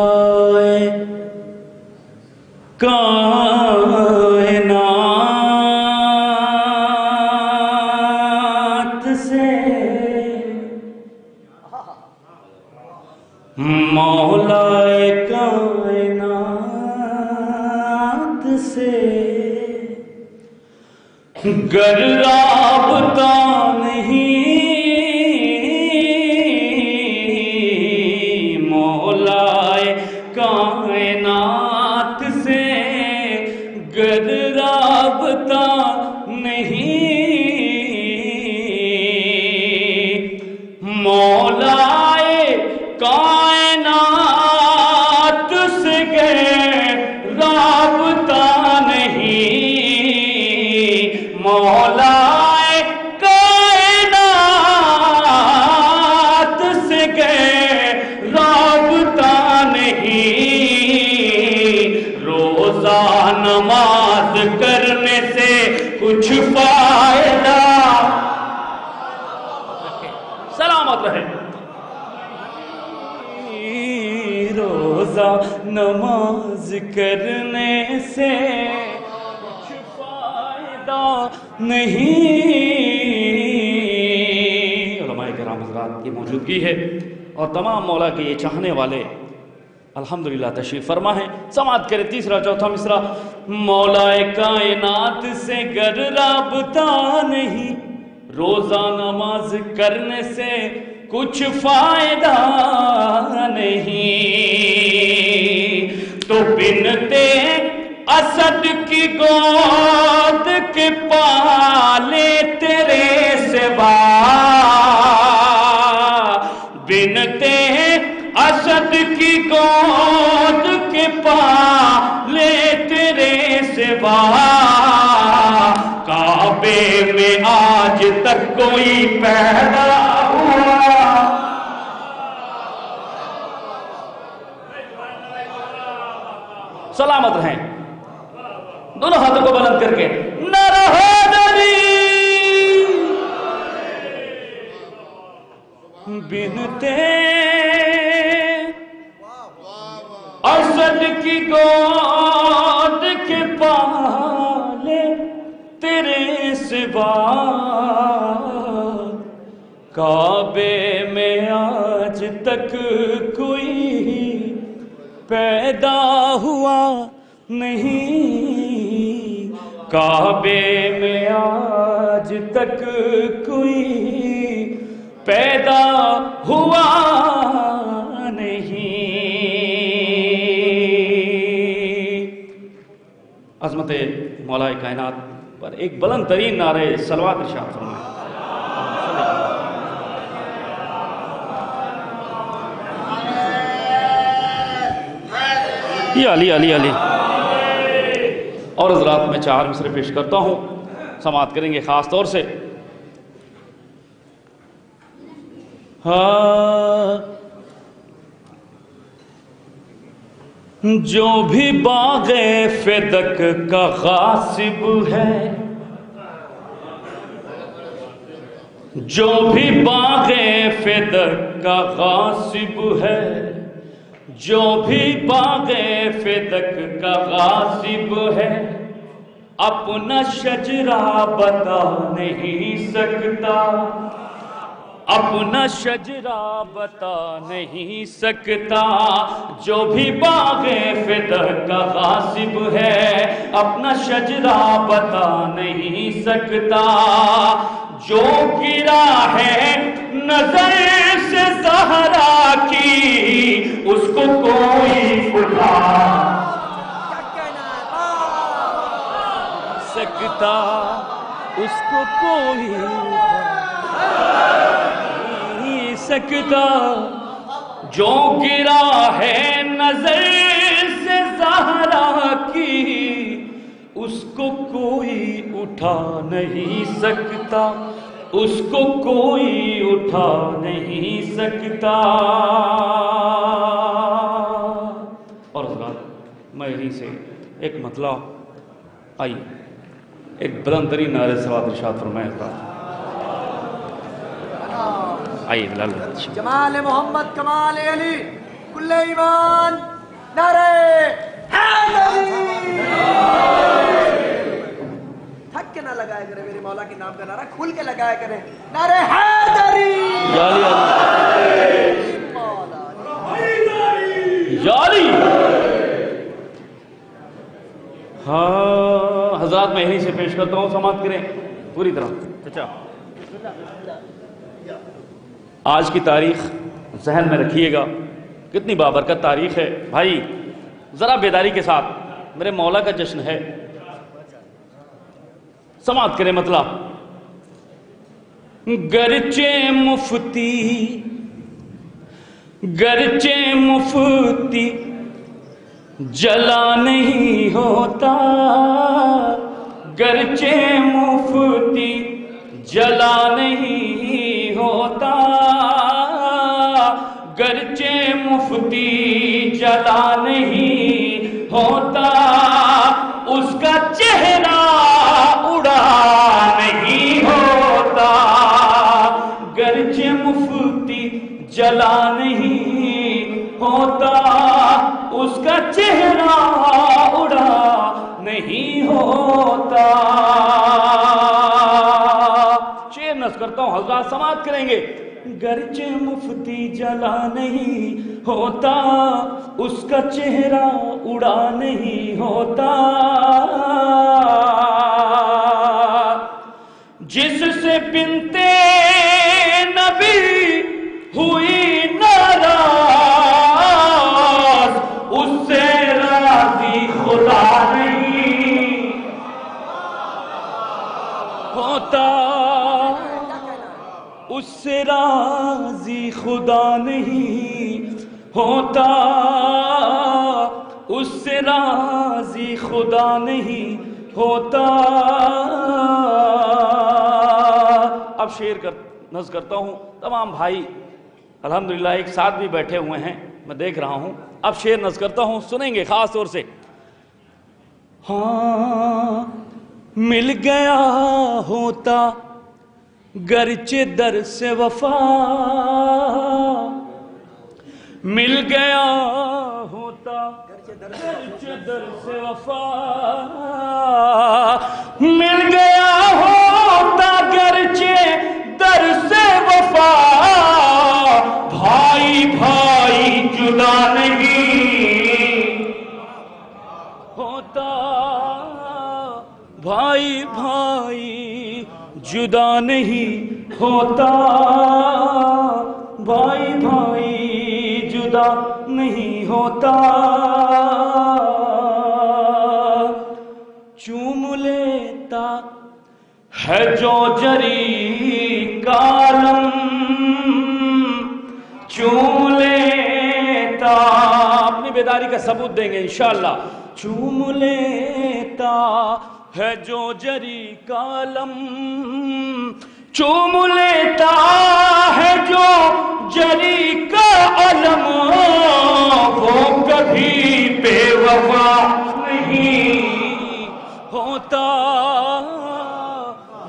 کائنات سے، مولا کائنات سے گر رابطہ نہیں، کائنات سے گر رابطہ نہیں، مولائے کائنات سے گر رابطہ نہیں، مولائے کائنات سے گر رابطہ روزہ نماز کرنے سے کچھ فائدہ. سلامت رہے. روزہ نماز کرنے سے کچھ فائدہ نہیں. علماء کرام حضرات کی موجودگی ہے اور تمام مولا کے یہ چاہنے والے الحمدللہ تشریف فرما ہے. سماعت کرے تیسرا چوتھا مصرع. مولا کائنات سے گر رابطہ نہیں، روزہ نماز کرنے سے کچھ فائدہ نہیں، تو بنتے اسد کی گود کے پالے تیرے سوا، بنتے اسد کی گود کے پالے تیرے سوا، کعبے میں آج تک کوئی پیدا ہوا. سلامت رہیں. دونوں ہاتھوں کو بلند کر کے نعرہ حیدری. بنتے اسد کی گود کے پالے تیرے سوا کعبے میں آج تک کوئی پیدا ہوا نہیں. کعبے میں آج تک کوئی پیدا ہوا نہیں. عظمت مولا کائنات پر ایک بلند ترین نعرے صلوات ارشاد فرمائیں. یہ علی علی علی. اور حضرات میں 4 مصرے پیش کرتا ہوں، سماعت کریں گے خاص طور سے. جو بھی باغ فدق کا غاصب ہے، جو بھی باغ فدق کا غاصب ہے، جو بھی باغ فدق کا غاصب ہے، اپنا شجرہ بتا نہیں سکتا، اپنا شجرہ بتا نہیں سکتا. جو بھی باغ فدق کا غاصب ہے، اپنا شجرہ بتا نہیں سکتا. جو گرا ہے نظر سے زہرا کی، اس کو کوئی اٹھا سکتا، اس کو کوئی سکتا. جو گرا ہے نظر سے زہرا کی، اس کو کوئی اٹھا نہیں سکتا، اس کو کوئی اٹھا نہیں سکتا. اور حضرات میں یہیں سے ایک مطلع آئی، ایک بلند ترین نعرے صلوات ارشاد فرمائیں. حضرات آئیے بلال. جمال محمد کمال علی کل ایمان نعرہ حیدری. تھک کے نہ لگایا کرے میرے مولا کے نام کا نعرہ، کھل کے لگایا کرے نعرہ حیدری. یاری. ہاں حضرات میں یہیں سے پیش کرتا ہوں، سماعت کریں پوری طرح. اچھا آج کی تاریخ ذہن میں رکھیے گا، کتنی بابرکت تاریخ ہے بھائی. ذرا بیداری کے ساتھ، میرے مولا کا جشن ہے. سماعت کریں مطلب. گرچہ مفتی جلا نہیں ہوتا، گرچہ مفتی جلا نہیں ہوتا، گرچہ مفتی جلا نہیں ہوتا، اس کا چہرہ اڑا نہیں ہوتا. گرچہ مفتی جلا نہیں ہوتا، اس کا چہرہ اڑا نہیں ہوتا. شعر نظر کرتا ہوں، حضرات سماعت کریں گے. گرچہ مفتی جلا نہیں ہوتا، اس کا چہرہ اڑا نہیں ہوتا. جس سے بنتے نبی ہوئی ناراض، اس سے راضی خدا نہیں ہوتا، اس سے راضی خدا نہیں ہوتا، اس سے راضی خدا نہیں ہوتا. اب شعر نظر کرتا ہوں، تمام بھائی الحمدللہ ایک ساتھ بھی بیٹھے ہوئے ہیں، میں دیکھ رہا ہوں. اب شعر نظر کرتا ہوں، سنیں گے خاص طور سے. ہاں مل گیا ہوتا گرچہ در سے وفا، مل گیا ہوتا گرچہ در سے وفا، مل گیا ہوتا گرچہ در سے وفا، بھائی بھائی جدا نہیں ہوتا، بھائی بھائی جدا نہیں ہوتا، بھائی بھائی جدا نہیں ہوتا، چوم لیتا ہے جو جری کالم، چوم لیتا، اپنی بیداری کا ثبوت دیں گے انشاءاللہ، چوم لیتا ہے جو جری کالم، چوم لیتا ہے جو جری کا علم، وہ کبھی بے وفا نہیں ہوتا،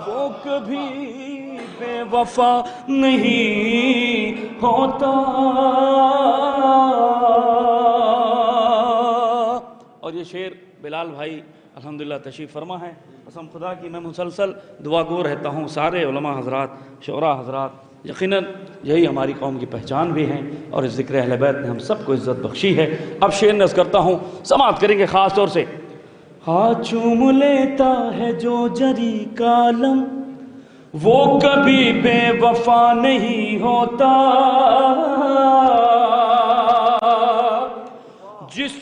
وہ کبھی بے وفا نہیں ہوتا۔ اور یہ شعر بلال بھائی الحمدللہ تشریف فرما ہے، قسم خدا کی میں مسلسل دعا گو رہتا ہوں، سارے علماء حضرات، شعراء حضرات، یقیناً یہی ہماری قوم کی پہچان بھی ہیں، اور اس ذکر اہل بیت نے ہم سب کو عزت بخشی ہے۔ اب شعر نظر کرتا ہوں، سماعت کریں گے خاص طور سے۔ ہاں چوم لیتا ہے جو جری کالم، وہ کبھی بے وفا نہیں ہوتا، جس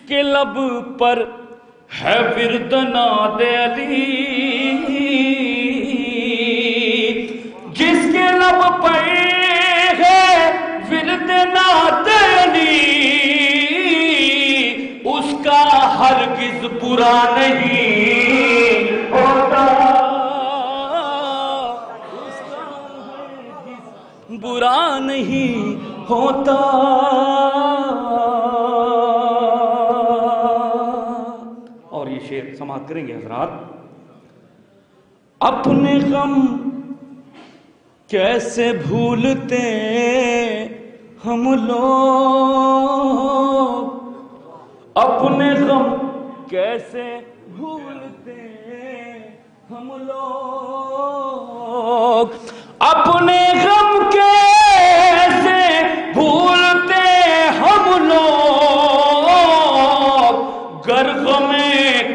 کے لب پر ہے ورد ناد علی، جس کے لب پر ہے ورد ناد علی، اس کا ہرگز برا نہیں ہوتا، اس کا ہرگز برا نہیں ہوتا۔ سماعت کریں گے حضرات۔ اپنے غم کیسے بھولتے ہم لوگ، اپنے غم کیسے بھولتے ہم لوگ، اپنے غم کیسے بھولتے ہم لوگ، گر غم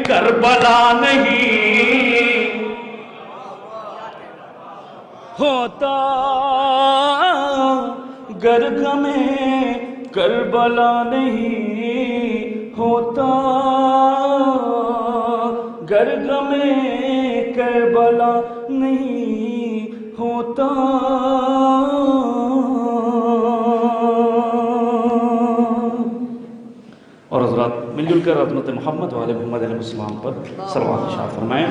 کربلا نہیں ہوتا، گر غم کربلا نہیں ہوتا، گر غم کربلا نہیں ہوتا۔ اور حضرات مل جل کر عظمت محمد و آل محمد علیہ السلام پر صلوات ارشاد فرمائیں۔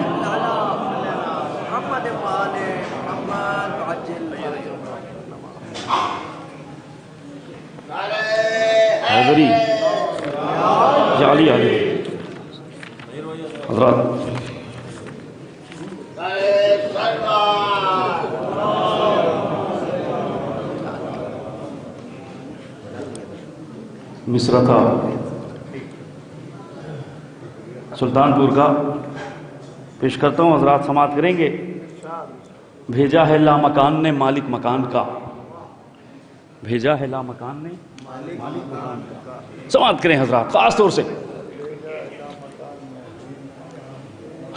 حاضری جعلی حاضری حضرات مصرع تھا سلطان پور کا، پیش کرتا ہوں، حضرات سماعت کریں گے۔ بھیجا ہے لا مکان نے مالک مکان کا، بھیجا ہے لا مکان نے مالک مکان کا، سماعت کریں حضرات خاص طور سے۔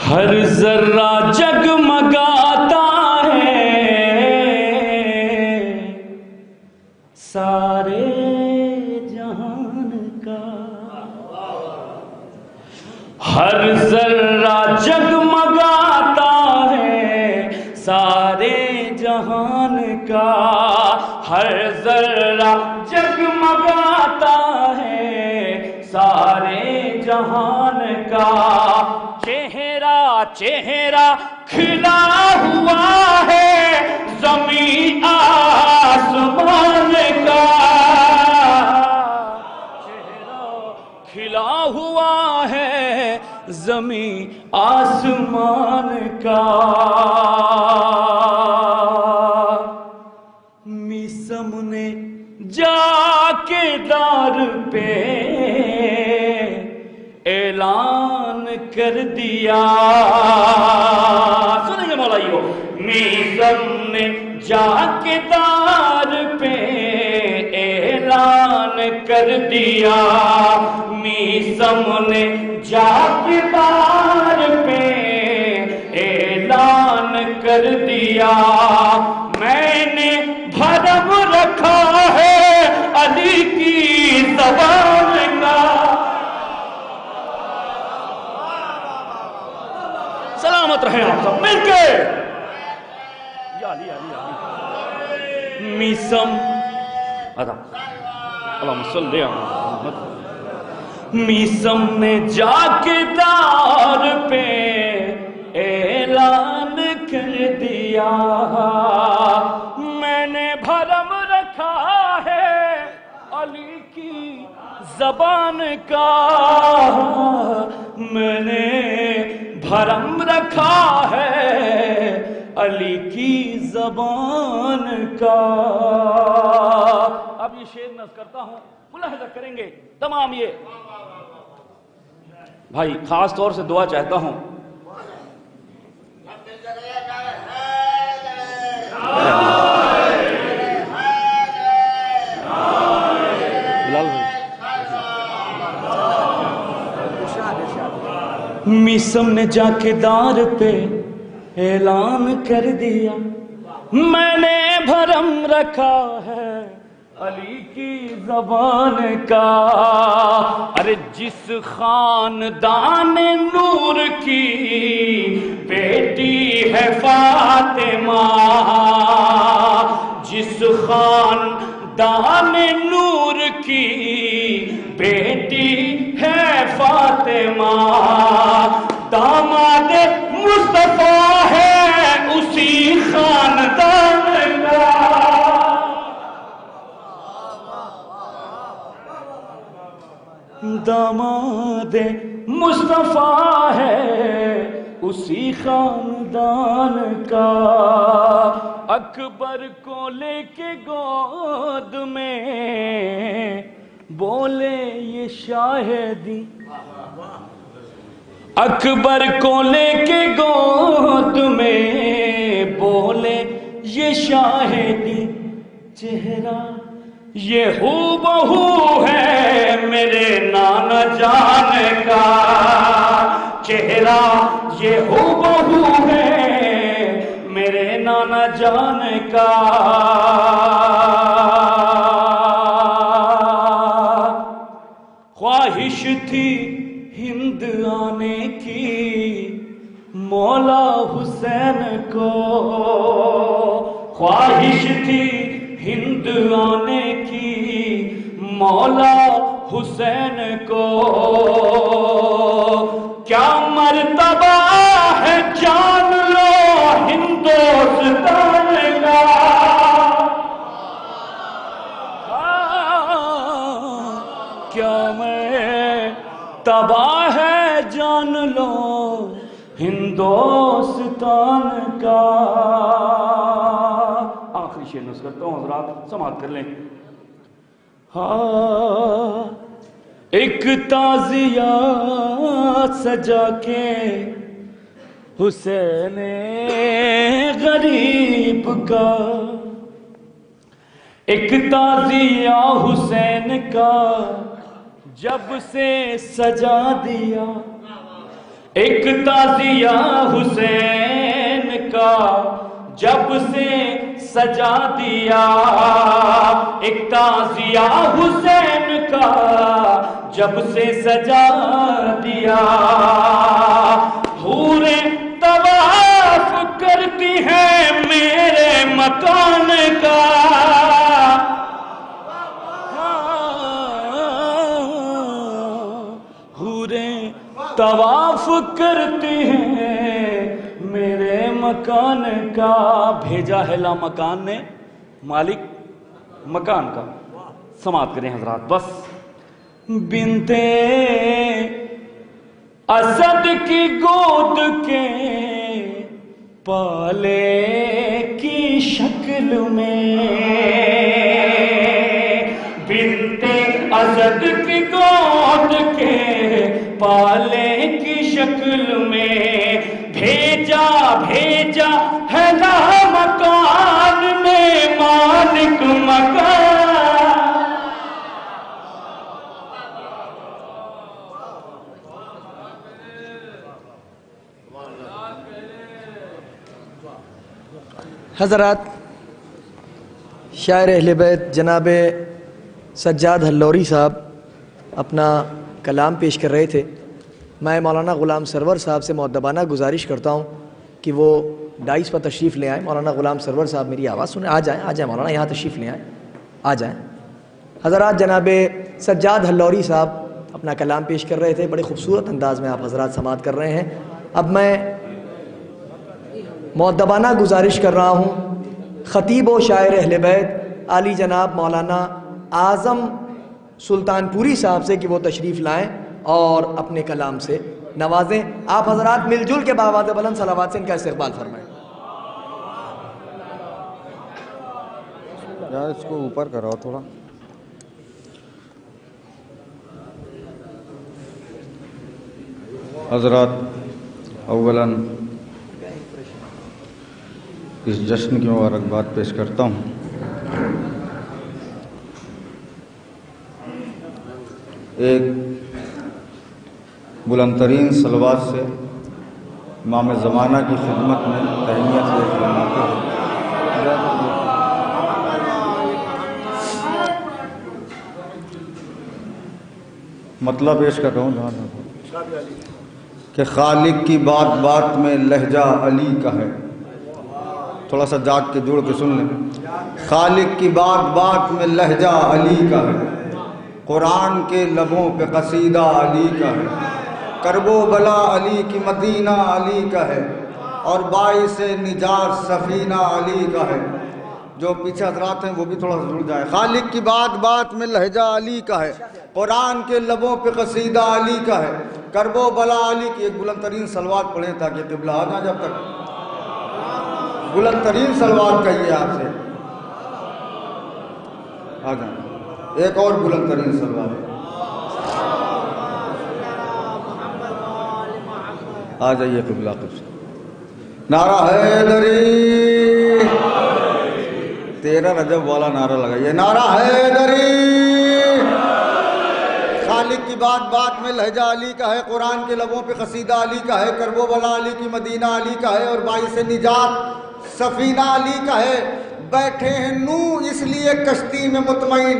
ہر ذرہ جگمگاتا ہے سارے جہان کا، ہر ذرہ جگمگاتا ہے سارے جہان کا، ہر ذرہ جگمگاتا ہے سارے جہان کا، چہرہ چہرہ کھلا ہوا ہے زمین آسمان کا، چہرہ کھلا زمین آسمان کا میسم نے جا کے دار پہ اعلان کر دیا. سنیں گے مولائیو. میسم نے جا کے دار پہ اعلان کر دیا. میسم نے جا کے دار پہ اعلان کر دیا. میں نے بھرم رکھا ہے علی کی زبان کا. سلامت رہیں آپ سب مل کے. میسم اللہم صلی علی محمد. میسم نے جا کے دار پہ اعلان کر دیا. میں نے بھرم رکھا ہے علی کی زبان کا. میں نے بھرم رکھا ہے علی کی زبان کا. اب یہ شعر نظر کرتا ہوں, ملاحظہ کریں گے تمام. یہ بھائی خاص طور سے دعا چاہتا ہوں. میسم نے جا کے دار پہ اعلان کر دیا. میں نے بھرم رکھا ہے علی کی زبان کا. ارے جس خاندان نور کی بیٹی ہے فاطمہ, جس خاندان نور کی بیٹی ہے فاطمہ, داماد مصطفیٰ ہے اسی خاندان کا. داماد مصطفیٰ ہے اسی خاندان کا. اکبر کو لے کے گود میں بولے یہ شاہدی. اکبر کو لے کے گود میں بولے یہ شاہدی. چہرہ یہ ہو بہو ہے میرے نانا جان کا. چہرہ یہ ہو بہو ہے میرے نانا جان کا. خواہش تھی ہند آنے کی مولا حسین کو. خواہش تھی ہند آنے کی مولا حسین کو. کیا مرتبہ ہے جان لو ہندوستان کا. کیا مرتبہ ہے جان لو ہندوستان کا. آخری شعر نظر کرتا ہوں, حضرات سماعت کر لیں. ہاں ایک تعزیہ سجا کے حسین غریب کا. ایک تعزیہ حسین کا جب سے سجا دیا. ایک تعزیہ حسین کا جب سے سجا دیا. ایک تعزیہ حسین کا جب سے سجا دیا. حوریں طواف کرتی ہیں میرے مکان کا. حوریں طواف کرتی ہیں میرے مکان کا. بھیجا ہے لا مکان نے مالک مکان کا. سماعت کریں حضرات بس. بنتے اسد کی گود کے پالے کی شکل میں، بنت اسد کی گود کے پالے کی شکل میں، بھیجا ہے نا مکان میں مالک مکان۔ حضرات، شاعر اہل بیت جناب سجاد ہلوری صاحب اپنا کلام پیش کر رہے تھے۔ میں مولانا غلام سرور صاحب سے مؤدبانہ گزارش کرتا ہوں کہ وہ ڈائس پر تشریف لے آئیں۔ مولانا غلام سرور صاحب میری آواز سنیں، آ جائیں مولانا، یہاں تشریف لے آئیں، آ جائیں۔ حضرات، جناب سجاد ہلوری صاحب اپنا کلام پیش کر رہے تھے، بڑے خوبصورت انداز میں آپ حضرات سماعت کر رہے ہیں۔ اب میں مؤدبانہ گزارش کر رہا ہوں خطیب و شاعر اہل بیت عالی جناب مولانا اعظم سلطان پوری صاحب سے کہ وہ تشریف لائیں اور اپنے کلام سے نوازیں۔ آپ حضرات مل جل کے بآواز بلند صلوات سے ان کا استقبال فرمائیں۔ یار اس کو اوپر کراؤ تھوڑا۔ حضرات، اولاً اس جشن کی مبارکباد پیش کرتا ہوں۔ ایک بلند ترین صلوات سے امام زمانہ کی خدمت میں تہنیت پیش فرماتے ہیں۔ مطلب پیش کر رہا ہوں کہ خالق کی بات بات میں لہجہ علی کا ہے۔ تھوڑا سا جاگ کے جوڑ کے سن لیں۔ خالق کی بات بات میں لہجہ علی کا ہے، قرآن کے لبوں پہ قصیدہ علی کا ہے، کرب و بلا علی کی مدینہ علی کا ہے، اور باعث نجات سفینہ علی کا ہے۔ جو پیچھے حضرات ہیں وہ بھی تھوڑا سا جڑ جائے۔ خالق کی بات بات میں لہجہ علی کا ہے، قرآن کے لبوں پہ قصیدہ علی کا ہے، کرب و بلا علی کی۔ ایک بلند ترین صلوات پڑھیں تاکہ قبلہ آ جائے۔ جب تک بلند ترین صلوات کہیے آپ سے آ جائیں۔ ایک اور بلند ترین صلوات آ جائیے قبلہ قبلہ۔ نعرہ حیدری، 13 رجب والا نعرہ لگائیے، نعرہ حیدری۔ خالق کی بات بات میں لہجہ علی کا ہے، قرآن کے لبوں پہ قصیدہ علی کا ہے، کرب و بلا علی کی مدینہ علی کا ہے، اور باعث نجات سفینہ علی کا ہے۔ بیٹھے ہیں نو اس لیے کشتی میں مطمئن،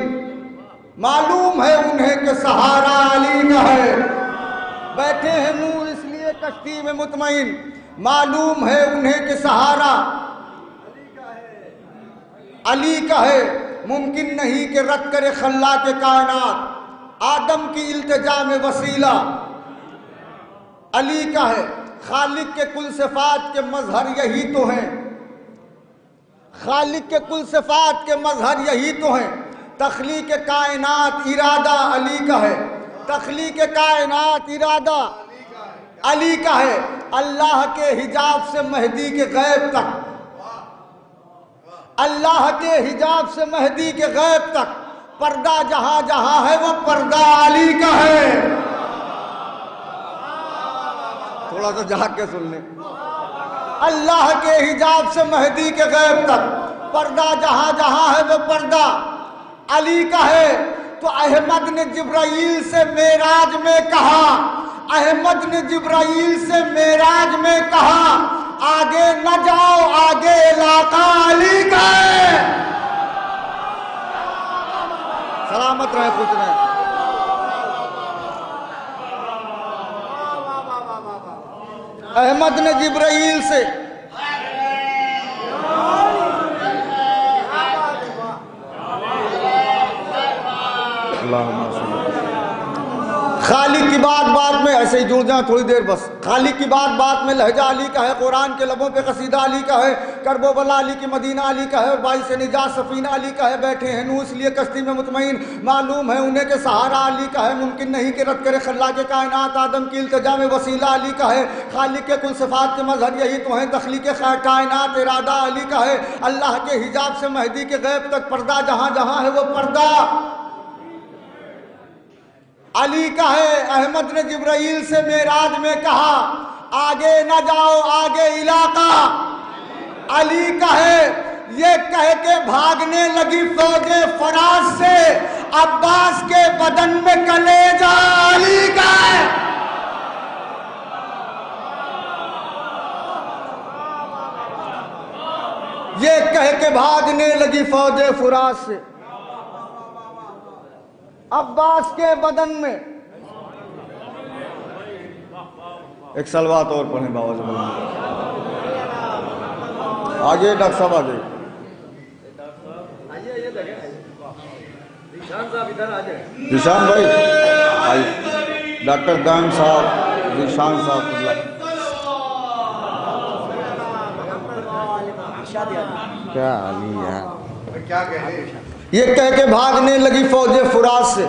معلوم ہے انہیں کہ سہارا علی کا ہے۔ بیٹھے ہیں نو اس لیے کشتی میں مطمئن، معلوم ہے انہیں کہ سہارا علی کا ہے۔ ممکن نہیں کہ رد کرے خلاق کائنات، آدم کی التجا میں وسیلہ علی کا ہے۔ خالق کے کل صفات کے مظہر یہی تو ہیں، خالق کے کل صفات کے مظہر یہی تو ہیں۔ تخلیق کائنات ارادہ علی کا ہے، تخلیق کائنات ارادہ علی کا ہے۔ اللہ کے حجاب سے مہدی کے غیب تک، اللہ کے حجاب سے مہدی کے غیب تک پردہ جہاں جہاں ہے وہ پردہ علی کا ہے۔ تھوڑا سا جھاگ کے سن لیں۔ اللہ کے حجاب سے مہدی کے غیب تک پردہ جہاں جہاں ہے وہ پردہ علی کا ہے۔ تو احمد نے جبرائیل سے معراج میں کہا، احمد نے جبرائیل سے معراج میں کہا، آگے نہ جاؤ آگے علاقہ علی کا ہے۔ سلامت رہے، خوش رہے۔ احمد نے جبرائیل سے خالق کی بات بات میں ایسے ہی جڑ جائیں تھوڑی دیر بس. خالق کی بات بات میں لہجہ علی کا ہے, قرآن کے لبوں پہ قصیدہ علی کا ہے, کرب و بلا علی کی مدینہ علی کا ہے, اور باعث نجات سفینہ علی کا ہے. بیٹھے ہیں نو اس لیے کشتی میں مطمئن, معلوم ہے انہیں کہ سہارا علی کا ہے. ممکن نہیں کہ رد کرے خلاق کائنات, آدم کی التجا میں وسیلہ علی کا ہے. خالق کے کل صفات کے مظہر یہی تو ہیں, تخلیق کائنات ارادہ علی کا ہے. اللہ کے حجاب سے مہدی کے غیب تک پردہ جہاں جہاں ہے وہ پردہ علی کا ہے. احمد نے جبرائیل سے معراج میں کہا آگے نہ جاؤ, آگے علاقہ علی کا ہے. یہ کہہ کے بھاگنے لگی فوج فراز سے, عباس کے بدن میں کلیجہ علی کا ہے. یہ کہہ کے بھاگنے لگی فوج فراز سے, عباس کے بدن میں. ایک سلوات اور پڑھیں بابا جی. آگے ڈاکٹر صاحب آگے. ذیشان بھائی آئیے, ڈاکٹر دائم صاحب, ذیشان صاحب, کیا علی ہے. یہ کہہ کے بھاگنے لگی فوج فراز سے,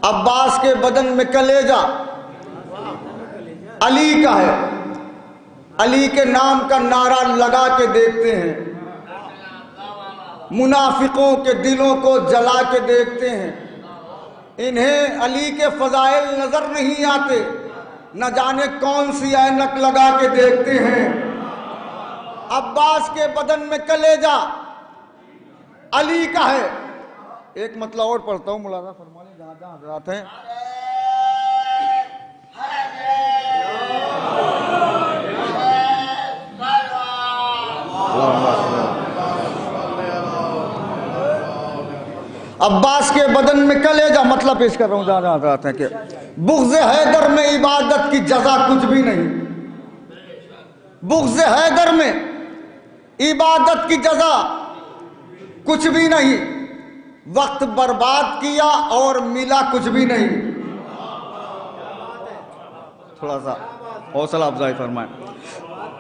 عباس کے بدن میں کلیجہ علی کا ہے. علی کے نام کا نعرہ لگا کے دیکھتے ہیں, منافقوں کے دلوں کو جلا کے دیکھتے ہیں. انہیں علی کے فضائل نظر نہیں آتے, نہ جانے کون سی اینک لگا کے دیکھتے ہیں. عباس کے بدن میں کلیجہ علی کا ہے. ایک مطلب اور پڑھتا ہوں, ملاحظہ فرما لیں جہاں جہاں حضرات ہیں. عباس کے بدن میں کلیجہ, مطلب پیش کر رہا ہوں جہاں جہاں حضرات ہیں کہ بغض حیدر میں عبادت کی جزا کچھ بھی نہیں. بغض حیدر میں عبادت کی جزا کچھ بھی نہیں. وقت برباد کیا اور ملا کچھ بھی نہیں. تھوڑا سا حوصلہ افزائی فرمائیں.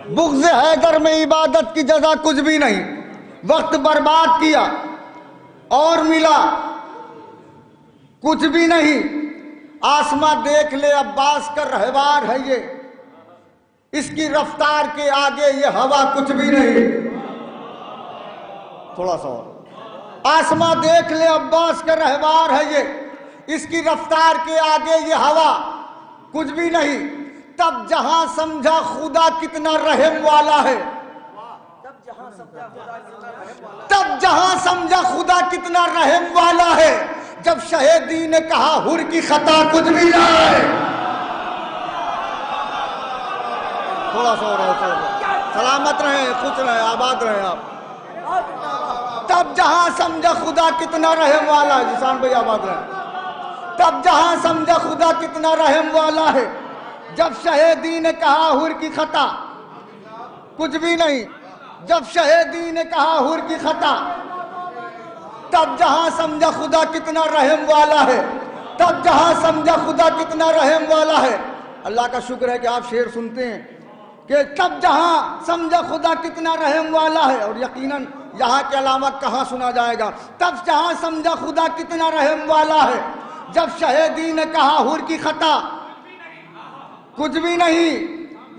بغض حیدر میں عبادت کی جزا کچھ بھی نہیں. وقت برباد کیا اور ملا کچھ بھی نہیں. آسماں دیکھ لے عباس کا رہوار ہے یہ, اس کی رفتار کے آگے یہ ہوا کچھ بھی نہیں. تھوڑا سا اور. آسماں دیکھ لے عباس کا رہوار ہے یہ, اس کی رفتار کے آگے یہ ہوا کچھ بھی نہیں. تب جہاں سمجھا خدا کتنا رحم والا ہے, تب جہاں سمجھا خدا کتنا رحم والا ہے. جب شہیدی نے کہا حر کی خطا کچھ بھی نہ ہے. تھوڑا سا اور سلامت رہیں, خوش رہیں, آباد رہیں آپ. تب جہاں سمجھا خدا کتنا رحم والا ہے. جسان بھائی آباد رہیں. تب جہاں سمجھا خدا کتنا رحم والا ہے. جب شہیدی نے کہا حر کی خطا کچھ بھی نہیں. جب شہیدی نے کہا حر کی خطا, تب جہاں سمجھا خدا کتنا رحم والا ہے. تب جہاں سمجھا خدا کتنا رحم والا ہے. اللہ کا شکر ہے کہ آپ شعر سنتے ہیں کہ تب جہاں سمجھا خدا کتنا رحم والا ہے, اور یقیناً یہاں کے علاوہ کہاں سنا جائے گا. تب جہاں سمجھا خدا کتنا رحم والا ہے. جب شہیدی نے کہا حر کی خطا کچھ بھی نہیں.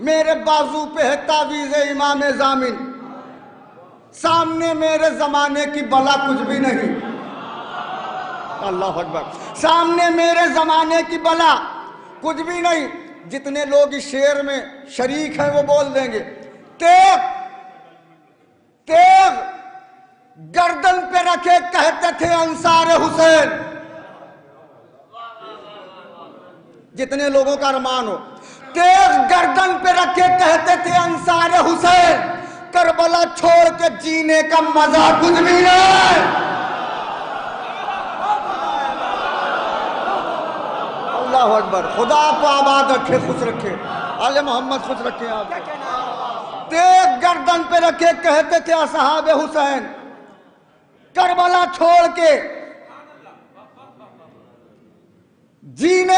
میرے بازو پہ ہے تعویذ امام ضامن, سامنے میرے زمانے کی بلا کچھ بھی نہیں. اللہ اکبر. سامنے میرے زمانے کی بلا کچھ بھی نہیں. جتنے لوگ اس شعر میں شریک ہیں وہ بول دیں گے تیغ تیغ گردن پہ رکھے کہتے تھے انصار حسین. جتنے لوگوں کا ارمان ہو, تیغ گردن پہ رکھے کہتے تھے انصار حسین. کربلا چھوڑ کے جینے کا مزہ کچھ بھی نہیں. اللہ اکبر. خدا آپ کو آباد رکھے, خوش رکھے, آل محمد خوش رکھے. آپ تیغ گردن پہ رکھے کہتے تھے اصحاب حسین. کربلا چھوڑ کے جینے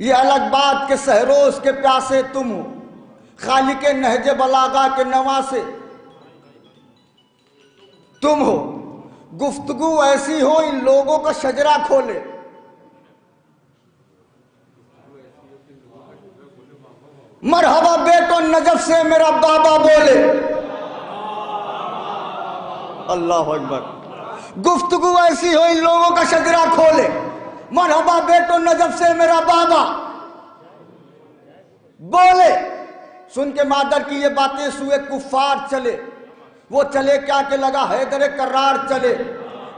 یہ الگ بات کہ سہروز کے پیاسے تم ہو، خالق نہج بلاغہ کے نواسے تم ہو، گفتگو ایسی ہو ان لوگوں کا شجرہ کھولے، مرحبا بیٹو نجف سے میرا بابا بولے، اللہ اکبر، گفتگو ایسی ہو ان لوگوں کا شجرہ کھولے، مرحبا بیٹو نجف سے میرا بابا بولے۔ سن کے مادر کی یہ باتیں سوئے کفار چلے، وہ چلے کیا کہ لگا حیدر کرار چلے،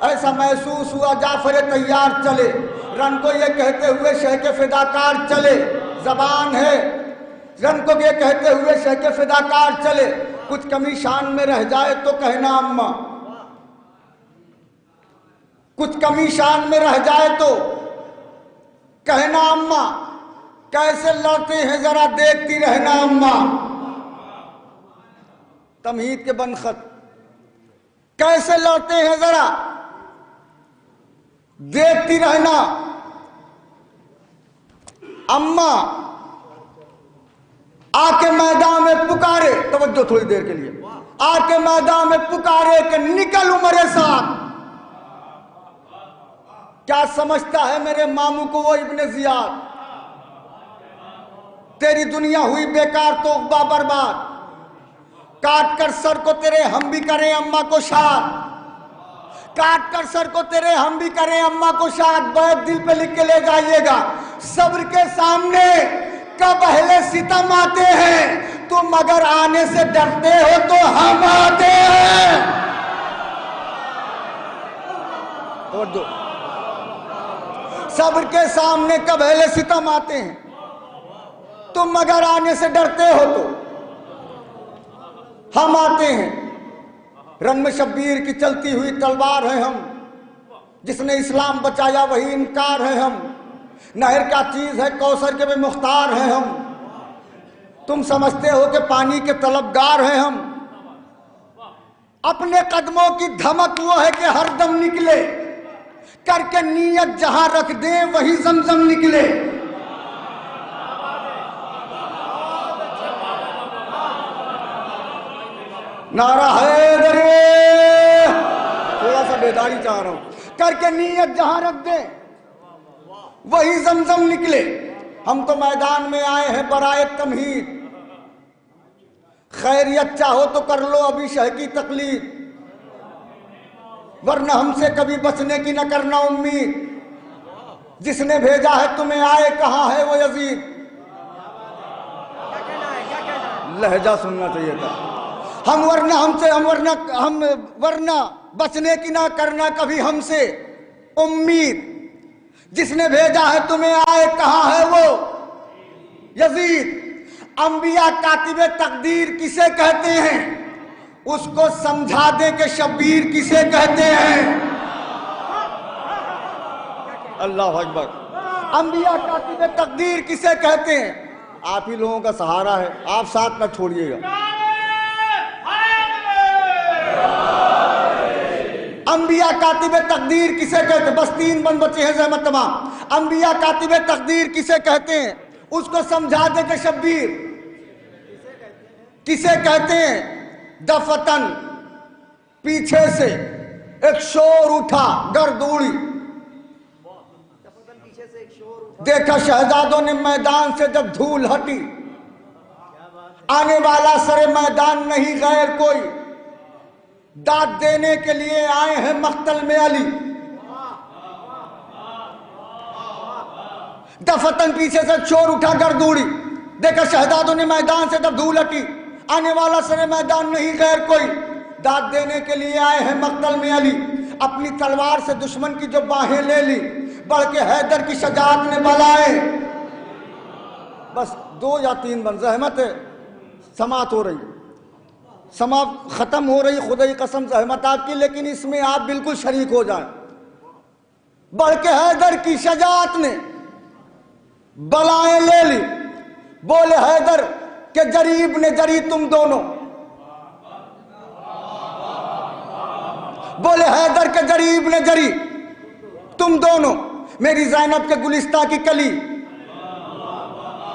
ایسا محسوس ہوا جعفر طیار چلے، رن کو یہ کہتے ہوئے شہ کے فداکار چلے، زبان ہے رن کو یہ کہتے ہوئے شہ کے فداکار چلے، کچھ کمی شان میں رہ جائے تو کہنا اماں، کچھ کمی شان میں رہ جائے تو کہنا اماں، کیسے لڑتے ہیں ذرا دیکھتی رہنا اماں، تمہید کے بنخط، کیسے لڑتے ہیں ذرا دیکھتی رہنا اماں، آ کے میدان میں پکارے، توجہ تھوڑی دیر کے لیے، آ کے میدان میں پکارے کہ نکل عمرے ساتھ، کیا سمجھتا ہے میرے ماموں کو وہ ابن زیاد، تیری دنیا ہوئی بیکار تو عقبہ برباد، کاٹ کر سر کو تیرے ہم بھی کریں اماں کو شاد، کاٹ کر سر کو تیرے ہم بھی کریں اماں کو شاد، بیت دل پہ لکھ کے لے جائیے گا، صبر کے سامنے کب اہل ستم آتے ہیں، تم اگر آنے سے ڈرتے ہو تو ہم آتے ہیں، صبر کے سامنے کب اہل ستم آتے ہیں، تم اگر آنے سے ڈرتے ہو تو ہم آتے ہیں، رن میں شبیر کی چلتی ہوئی تلوار ہیں ہم، جس نے اسلام بچایا وہی انکار ہے ہم، نہر کیا چیز ہے کوثر کے بھی مختار ہیں ہم، تم سمجھتے ہو کہ پانی کے طلبگار ہیں ہم، اپنے قدموں کی دھمک وہ ہے کہ ہر دم نکلے، کر کے نیت جہاں رکھ دیں وہی زمزم نکلے، نعرہ حیدری، تھوڑا سا بیداری چاہ رہا ہوں، کر کے نیت جہاں رکھ دیں وہی زمزم نکلے، ہم تو میدان میں آئے ہیں برائے تمہید، خیریت چاہو تو کر لو ابھی شہ کی تقلید، ورنہ ہم سے کبھی بچنے کی نہ کرنا امید، جس نے بھیجا ہے تمہیں آئے کہاں ہے وہ یزید، لہجہ سننا چاہیے تھا، ہم ورنہ بچنے کی نہ کرنا کبھی ہم سے امید، جس نے بھیجا ہے تمہیں آئے کہاں ہے وہ یزید، انبیاء کاتب تقدیر کسے کہتے ہیں، اس کو سمجھا دیں کہ شبیر کسے کہتے ہیں، اللہ اکبر، انبیاء کاتب تقدیر کسے کہتے ہیں، آپ ہی لوگوں کا سہارا ہے، آپ ساتھ نہ چھوڑیے گا، انبیاء کاتب تقدیر کسے کہتے ہیں، بس 3 بند بچے ہیں زحمت تمام، انبیاء کاتب تقدیر کسے کہتے ہیں، اس کو سمجھا دے کہ شبیر کسے کہتے ہیں، دفتن پیچھے سے ایک شور اٹھا گرد اڑی، دیکھا شہزادوں نے میدان سے جب دھول ہٹی، آنے والا سر میدان نہیں غیر کوئی، داد دینے کے لیے آئے ہیں مقتل میں علی، دفتن پیچھے سے شور اٹھا گرد اڑی، دیکھا شہزادوں نے میدان سے جب دھول ہٹی، آنے والا سر میدان نہیں غیر کوئی، داد دینے کے لیے آئے ہیں مقتل میں علی، اپنی تلوار سے دشمن کی جو باہیں لے لی، بڑھ کے حیدر کی شجاعت نے بلائے، بس 2 یا 3 بند، زحمت ہے، سماعت ہو رہی ہے، سماعت ختم ہو رہی، خدا کی قسم زحمت آپ کی، لیکن اس میں آپ بالکل شریک ہو جائیں، بڑھ کے حیدر کی شجاعت نے بلائیں لے لی، بولے حیدر کہ جریب نے جری تم دونوں، بولے حیدر کہ جریب نے جری تم دونوں، میری زینب کے گلستہ کی کلی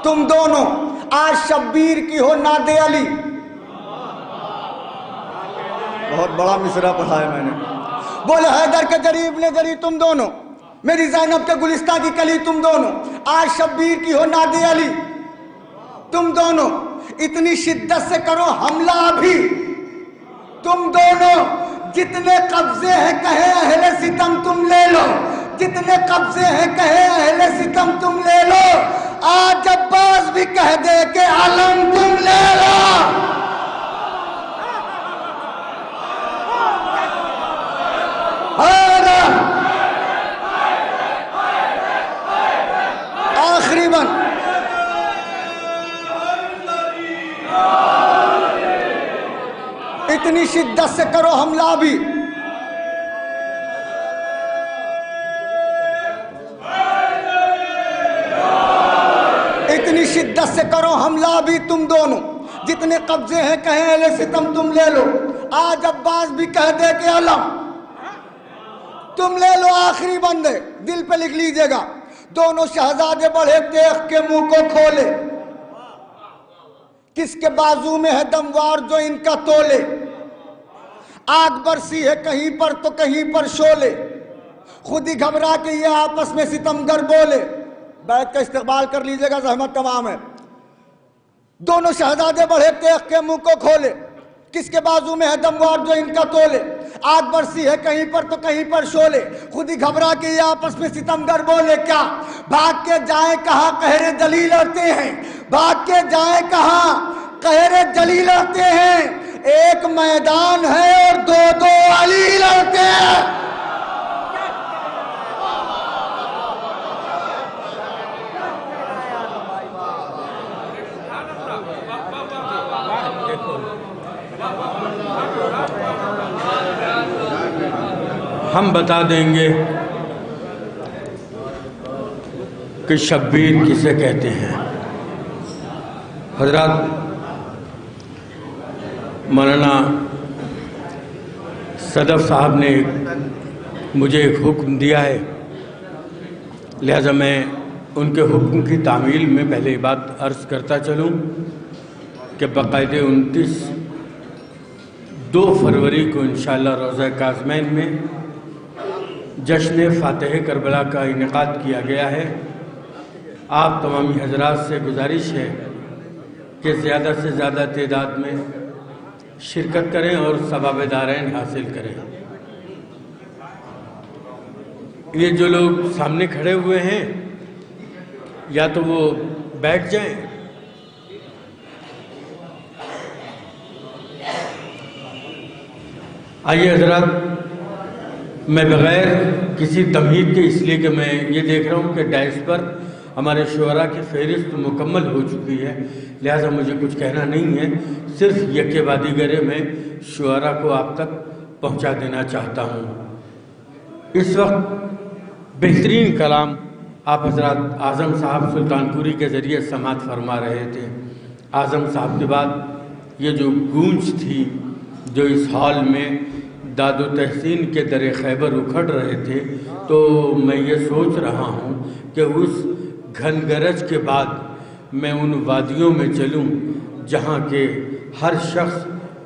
تم دونوں آج شبیر کی ہو ناد علی. بہت بڑا مصرع پڑھا ہے میں نے. بولے حیدر کے جری ابن جری تم دونوں, میری زینب کے گلستہ کی کلی تم دونوں, آج شبیر کی ہو ناد علی تم دونوں, اتنی شدت سے کرو حملہ ابھی تم دونوں, جتنے قبضے ہیں کہے اہل ستم تم لے لو, جتنے قبضے ہیں کہے اہل ستم تم لے لو, آج عباس بھی کہہ دے کہ علم تم لے لو. آخری بن اتنی شدت سے کرو حملہ بھی, اتنی شدت سے کرو حملہ بھی تم دونوں, جتنے قبضے ہیں کہیں اہل ستم تم لے لو, آج عباس بھی کہہ دے کہ علم تم لے لو. آخری بندے دل پہ لکھ لیجئے گا, دونوں شہزادے بڑھے دیکھ کے منہ کو کھولے, کس کے بازو میں ہے دموار جو ان کا تولے, آگ برسی ہے کہیں پر تو کہیں پر شولے, خود ہی گھبرا کے یہ آپس میں ستمگر بولے. بیعت کا استقبال کر لیجئے گا, زحمت تمام ہے. دونوں شہزادے بڑھے دیکھ کے منہ کو کھولے, کس کے بازو میں ہے دموار جو ان کا تولے, آگ برسی ہے کہیں پر تو کہیں پر شولے, خود ہی گھبرا کے یہ آپس میں ستمگر بولے. کیا بھاگ کے جائیں کہاں قہر جلیل لڑتے ہیں, بھاگ کے جائیں کہاں قہر جلیل لڑتے ہیں, ایک میدان ہے اور دو دو علی لڑتے ہیں. ہم بتا دیں گے کہ شبیر کسے کہتے ہیں. حضرات, مولانا صدف صاحب نے مجھے ایک حکم دیا ہے, لہذا میں ان کے حکم کی تعمیل میں پہلے یہ بات عرض کرتا چلوں کہ باقاعدہ 2 فروری کو انشاءاللہ روضہ کاظمین میں جشن فاتح کربلا کا انعقاد کیا گیا ہے. آپ تمامی حضرات سے گزارش ہے کہ زیادہ سے زیادہ تعداد میں شرکت کریں اور ثواب دارین حاصل کریں. یہ جو لوگ سامنے کھڑے ہوئے ہیں یا تو وہ بیٹھ جائیں, آئیے حضرات, میں بغیر کسی تمہید کے, اس لیے کہ میں یہ دیکھ رہا ہوں کہ ڈائس پر ہمارے شعراء کی فہرست مکمل ہو چکی ہے, لہذا مجھے کچھ کہنا نہیں ہے, صرف یکے بعد گرے میں شعراء کو آپ تک پہنچا دینا چاہتا ہوں. اس وقت بہترین کلام آپ حضرات اعظم صاحب سلطان پوری کے ذریعے سماعت فرما رہے تھے. اعظم صاحب کے بعد یہ جو گونج تھی, جو اس ہال میں داد و تحسین کے در خیبر اکھڑ رہے تھے, تو میں یہ سوچ رہا ہوں کہ اس گھن گرج کے بعد میں ان وادیوں میں چلوں جہاں کے ہر شخص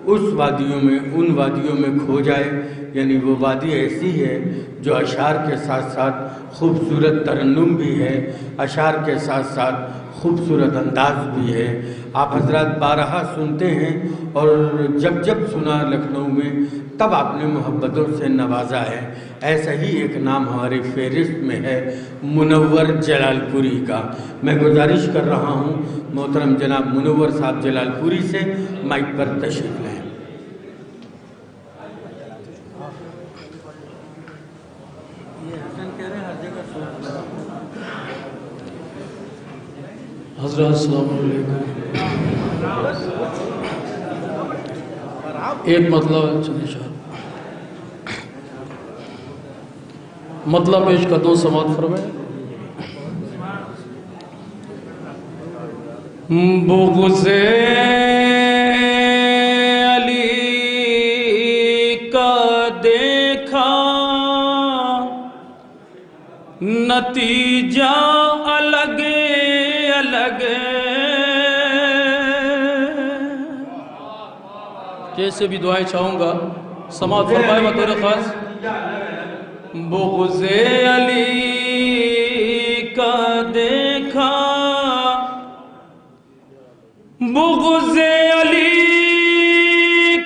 اس وادیوں میں, ان وادیوں میں کھو جائے. یعنی وہ وادی ایسی ہے جو اشعار کے ساتھ ساتھ خوبصورت ترنم بھی ہے, اشعار کے ساتھ ساتھ خوبصورت انداز بھی ہے. آپ حضرات بارہا سنتے ہیں اور جب جب سنا لکھنؤ میں تب آپ نے محبتوں سے نوازا ہے. ایسا ہی ایک نام ہماری فہرست میں ہے منور جلال پوری کا. میں گزارش کر رہا ہوں محترم جناب منور صاحب جلال پوری سے مائک پر تشریف لیں. حضرات السلام علیکم. ایک مطلب چلے شاہ مطلب پیش کرتا ہوں, سماعت فرمائیں. بغض علی کا دیکھا نتیجہ الگ الگ جیسے بھی دعائیں چاہوں گا سماعت فرمائے بطور خاص. بغض علی کا دیکھا، بغض علی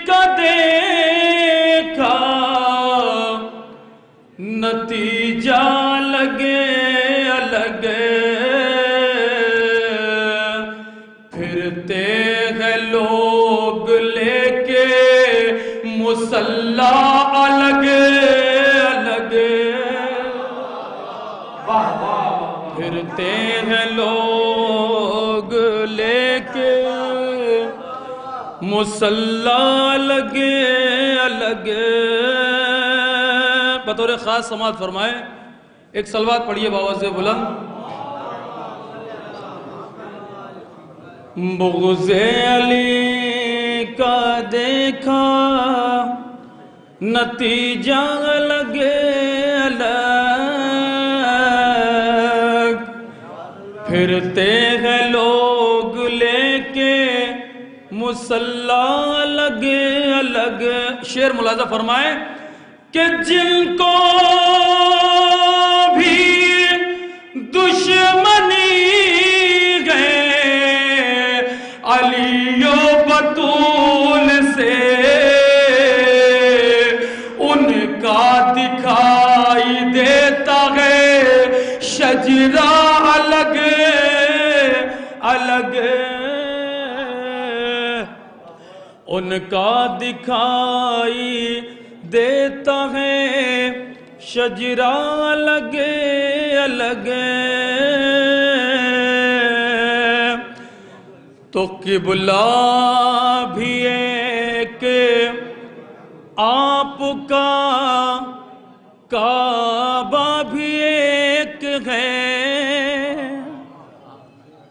کا دیکھا، نتیجہ لگے الگ، پھرتے ہیں لوگ لے کے مصلی الگ الگ، پھرتے ہیں لوگ لے کے مصلی الگ الگ. بطور خاص سماعت فرمائے ایک صلوات پڑھیے باواز بلند. بغض علی کا دیکھا، نتیجہ لگے الگ، پھرتے ہیں لوگ لے کے مصلی لگے الگ. شعر ملاحظہ فرمائے کہ جن کو بھی دشمنی ہے علی و بطول سے، ان کا دکھائی دیتا ہے شجرہ الگ الگ، ان کا دکھائی دیتا ہے شجرہ الگ الگ. تو قبلہ بھی ایک آپ کا، کعبہ بھی ایک ہے.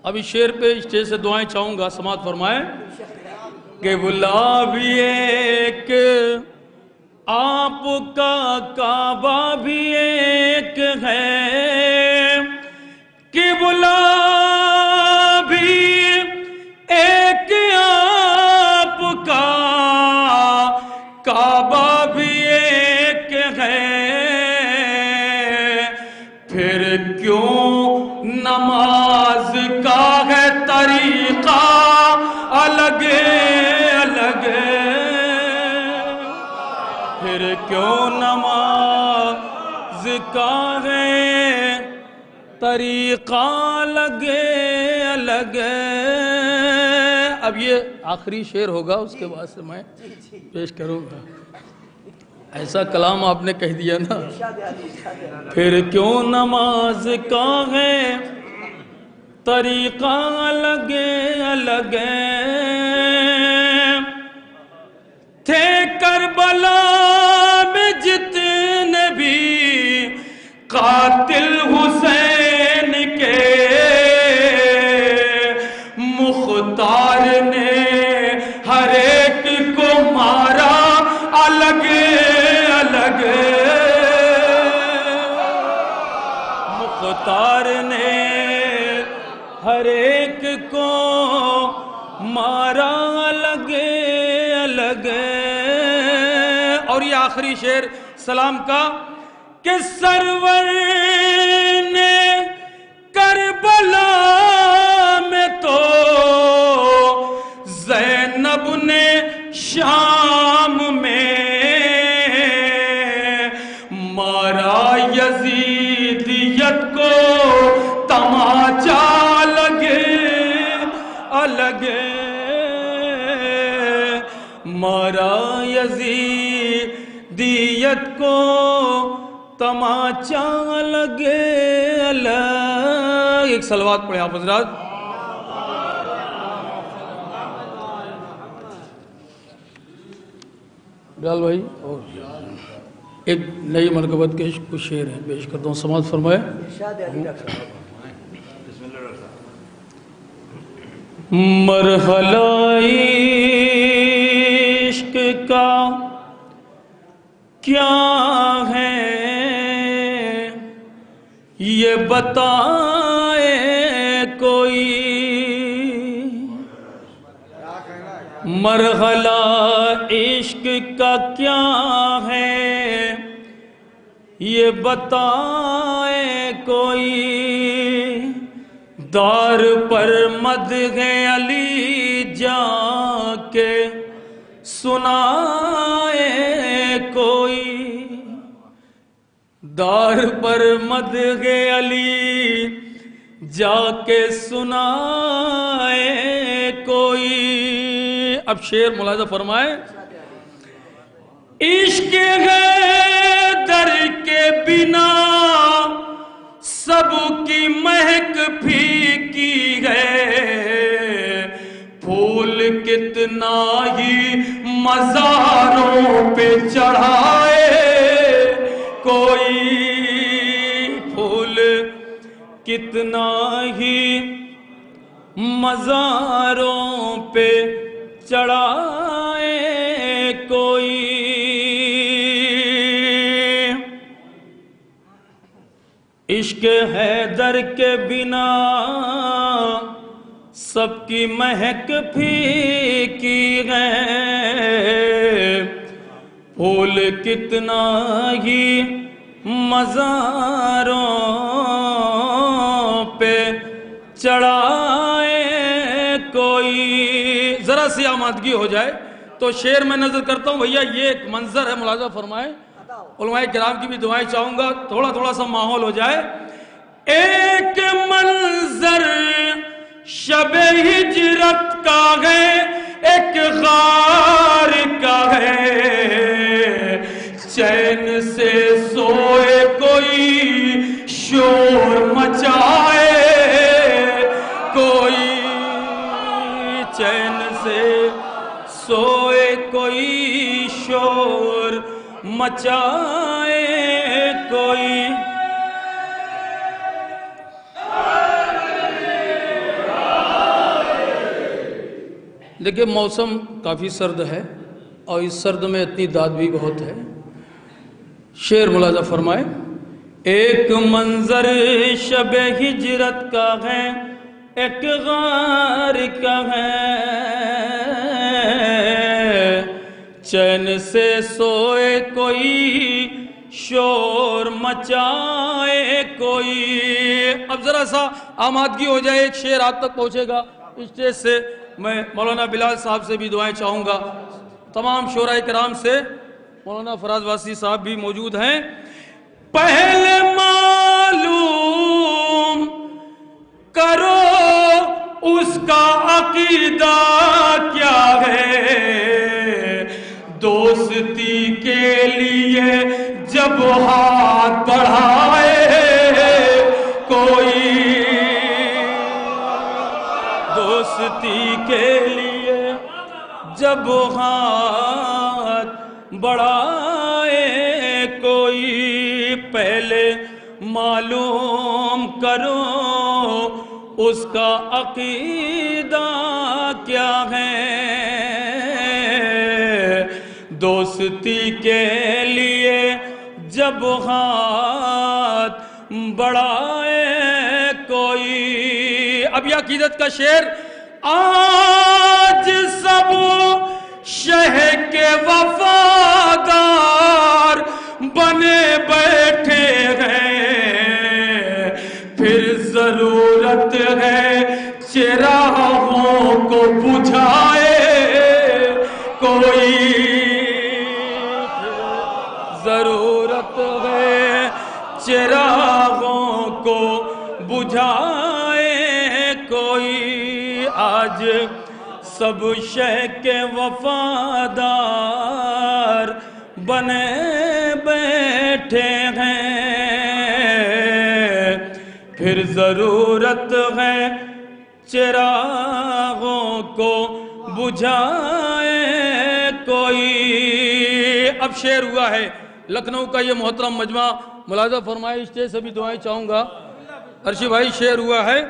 ابھی شعر پہ اسٹیج سے دعائیں چاہوں گا سماعت فرمائے. قبلہ بھی ایک آپ کا، کعبہ بھی ایک ہے، قبلہ بھی ایک آپ کا، کعبہ بھی ایک ہے، پھر کیوں نماز کا ہے طریقہ الگ الگ، پھر کیوں نماز کا ہے طریقہ الگ الگ. اب یہ آخری شعر ہوگا، اس کے بعد سے میں پیش کروں گا. ایسا کلام آپ نے کہہ دیا نا. پھر کیوں نماز کا ہے طریقہ الگ الگ، تھے کربلا میں جتنے بھی قاتل حسین کے، مختار نے ہر ایک کو مارا الگ الگ، مختار نے ہر ایک کو مارا الگ الگ. اور یہ آخری شعر سلام کا کہ سرور نے کربلا میں تو زینب نے شام میں مارا، یزیدیت کو تماچا لگے الگ، مارا یزیدیت کو تماچا لگے الگ. ایک صلوات پڑھے آپ حضرات. بلال بھائی اور ایک نئی مرکبت کے کچھ شعر ہیں پیش کرتا ہوں سماعت فرمائے. مرحلہ عشق کا کیا ہے یہ بتائے کوئی، مرحلہ عشق کا کیا ہے یہ بتائے کوئی، دار پر مدح علی جا کے سنائے کوئی، دار پر مدح علی جا کے سنائے کوئی۔ اب شعر ملاحظہ فرمائے، عشق ہے در کے بنا سب کی مہک پھیکی ہے، پھول کتنا ہی مزاروں پہ چڑھائے کوئی، پھول کتنا ہی مزاروں پہ چڑھائے کوئی۔ عشق حیدر کے بنا سب کی مہک پھیکی ہے، پھول کتنا ہی مزاروں پہ چڑھائے کوئی۔ ذرا سی آمادگی ہو جائے تو شعر میں نظر کرتا ہوں بھیا، یہ ایک منظر ہے، ملاحظہ فرمائے، علماء کرام کی بھی دعائیں چاہوں گا، تھوڑا سا ماحول ہو جائے۔ ایک منظر شب ہجرت کا ہے، ایک غار کا ہے، چین سے سوئے کوئی شور مچائے کوئی، چین سے سوئے کوئی شور مچائے کوئی۔ دیکھیں موسم کافی سرد ہے اور اس سرد میں اتنی داد بھی بہت ہے۔ شعر ملاحظہ فرمائے، ایک منظر شب ہجرت کا ہے، ایک غار کا ہے، چین سے سوئے کوئی شور مچائے کوئی۔ اب ذرا سا آمادگی ہو جائے، ایک شعر آپ تک پہنچے گا اسٹیج سے۔ میں مولانا بلال صاحب سے بھی دعائیں چاہوں گا، تمام شعراء کرام سے، مولانا فراز واسی صاحب بھی موجود ہیں۔ پہلے معلوم کرو اس کا عقیدہ کیا ہے، دوستی کے لیے جب ہاتھ بڑھائے کوئی، دوستی کے لیے جب ہاتھ بڑھائے کوئی، پہلے معلوم کرو اس کا عقیدہ کیا ہے، دوستی کے لیے جب ہاتھ بڑھائے کوئی۔ اب یہ عقیدت کا شعر، آج سب شہ کے وفادار بنے بیٹھے ہیں، پھر ضرورت ہے چراغوں کو بجھائے کوئی، ضرورت ہے چراغوں کو بجھائے کوئی، آج سب شہ کے وفادار بنے بیٹھے ہیں، پھر ضرورت ہے چراغوں کو بجھائے کوئی۔ اب شعر ہوا ہے لکھنؤ کا یہ محترم مجمع، ملاحظہ فرمائے، اسٹیج سے بھی دعائیں چاہوں گا۔ عرشی بھائی شعر ہوا ہے،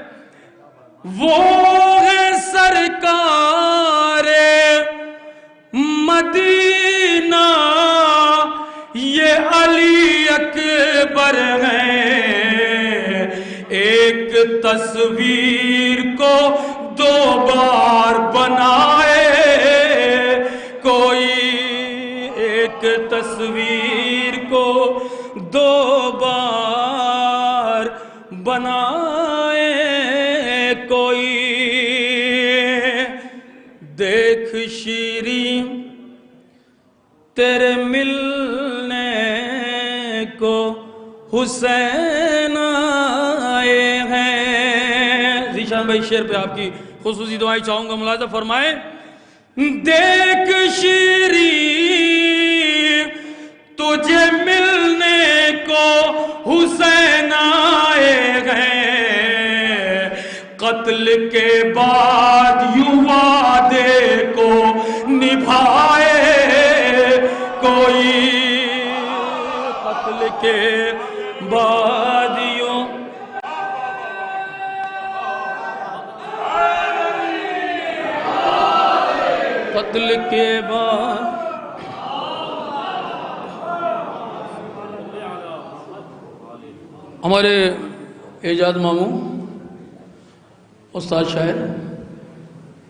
وہ ہے سرکار مدینہ یہ علی اکبر ہے، ایک تصویر کو دو بار بنائے تصویر کو دو بار بنائے کوئی، دیکھ شیریں تیرے ملنے کو حسین آئے ہیں۔ ذیشان بھائی شعر پہ آپ کی خصوصی دعائیں چاہوں گا، ملاحظہ فرمائیں۔ دیکھ شیریں تجھے ملنے کو حسین آئے ہیں، قتل کے بعد یوں وعدے کو نبھائے کوئی، قتل کے بعد یوں قتل کے بعد ہمارے اعجاز ماموں استاد شاعر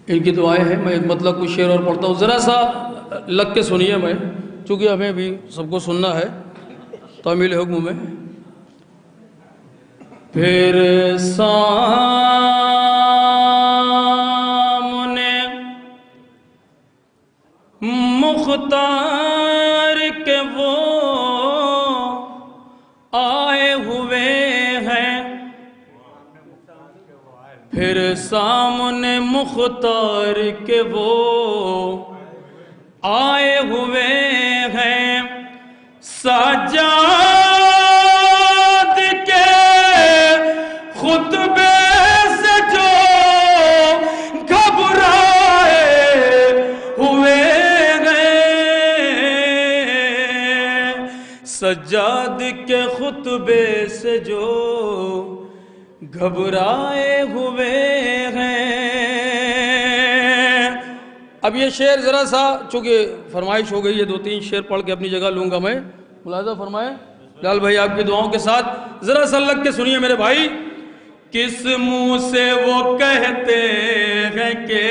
ان کی دعائیں ہیں۔ میں ایک مطلب کچھ شعر اور پڑھتا ہوں، ذرا سا لگ کے سنیے میں، چونکہ ہمیں بھی سب کو سننا ہے تعمیل حکم میں۔ پھر سامنے مختار کے وہ آئے ہوئے ہیں، پھر سامنے مختار کے وہ آئے ہوئے ہیں، سجاد کے خطبے سے جو گھبرائے ہوئے ہیں، سجاد کے خطبے سے جو گھبرائے ہوئے ہیں۔ اب یہ شعر ذرا سا چونکہ فرمائش ہو گئی ہے، دو تین شعر پڑھ کے اپنی جگہ لوں گا میں، ملاحظہ فرمائیں لال بھائی آپ کی دعاؤں کے ساتھ، ذرا سا لگ کے سنیے میرے بھائی۔ کس منہ سے وہ کہتے ہیں کہ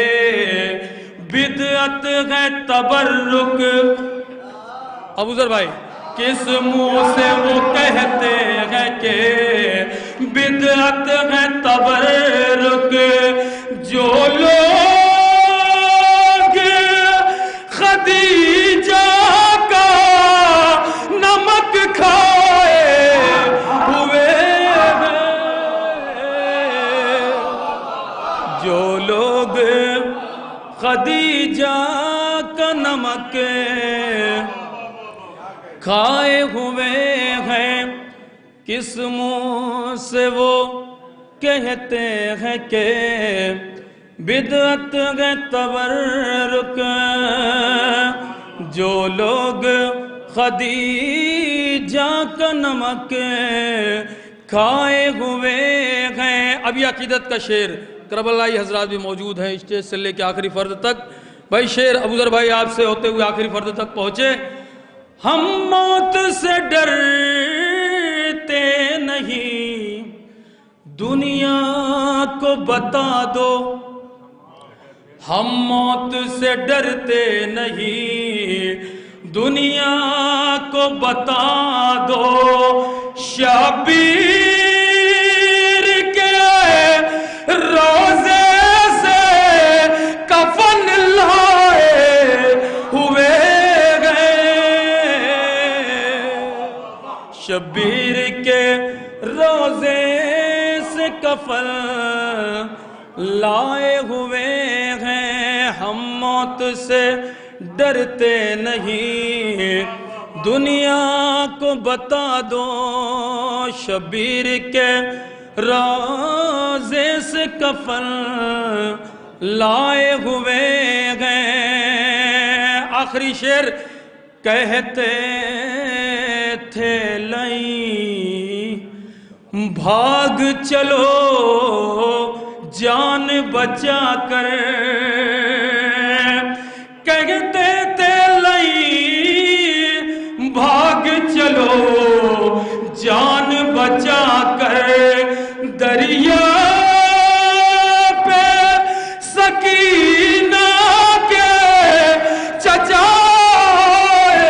بدعت ہے تبرک، ابو ذر بھائی، کس منہ سے وہ کہتے ہیں کہ بدعت ہے تبرک، جو لوگ خدیجہ کا نمک کھائے ہوئے ہیں، جو لوگ خدیجہ کا نمک کھائے ہوئے ہیں، کس منہ سے وہ کہتے ہیں کہ بدعت ہے تبرک، جو لوگ خدیجہ کا نمک کھائے ہوئے ہیں۔ اب یہ عقیدت کا شعر، کربلائی حضرات بھی موجود ہیں اسٹیج سے لے کے آخری فرد تک۔ بھائی شعر ابو ذر بھائی آپ سے ہوتے ہوئے آخری فرد تک پہنچے۔ ہم موت سے ڈرتے نہیں، دنیا کو بتا دو، ہم موت سے ڈرتے نہیں، دنیا کو بتا دو، شبیر کے روزے سے کفن لائے ہوئے گئے، شبیر کے روزے سے کفن لائے ہوئے ہیں، ہم موت سے ڈرتے نہیں، دنیا کو بتا دو، شبیر کے روزے سے کفن لائے ہوئے ہیں۔ آخری شعر، کہتے تھے لئی بھاگ چلو جان بچا کر، کہتے تھے لئی بھاگ چلو جان بچا کر، دریا پہ سکینہ کے چچائے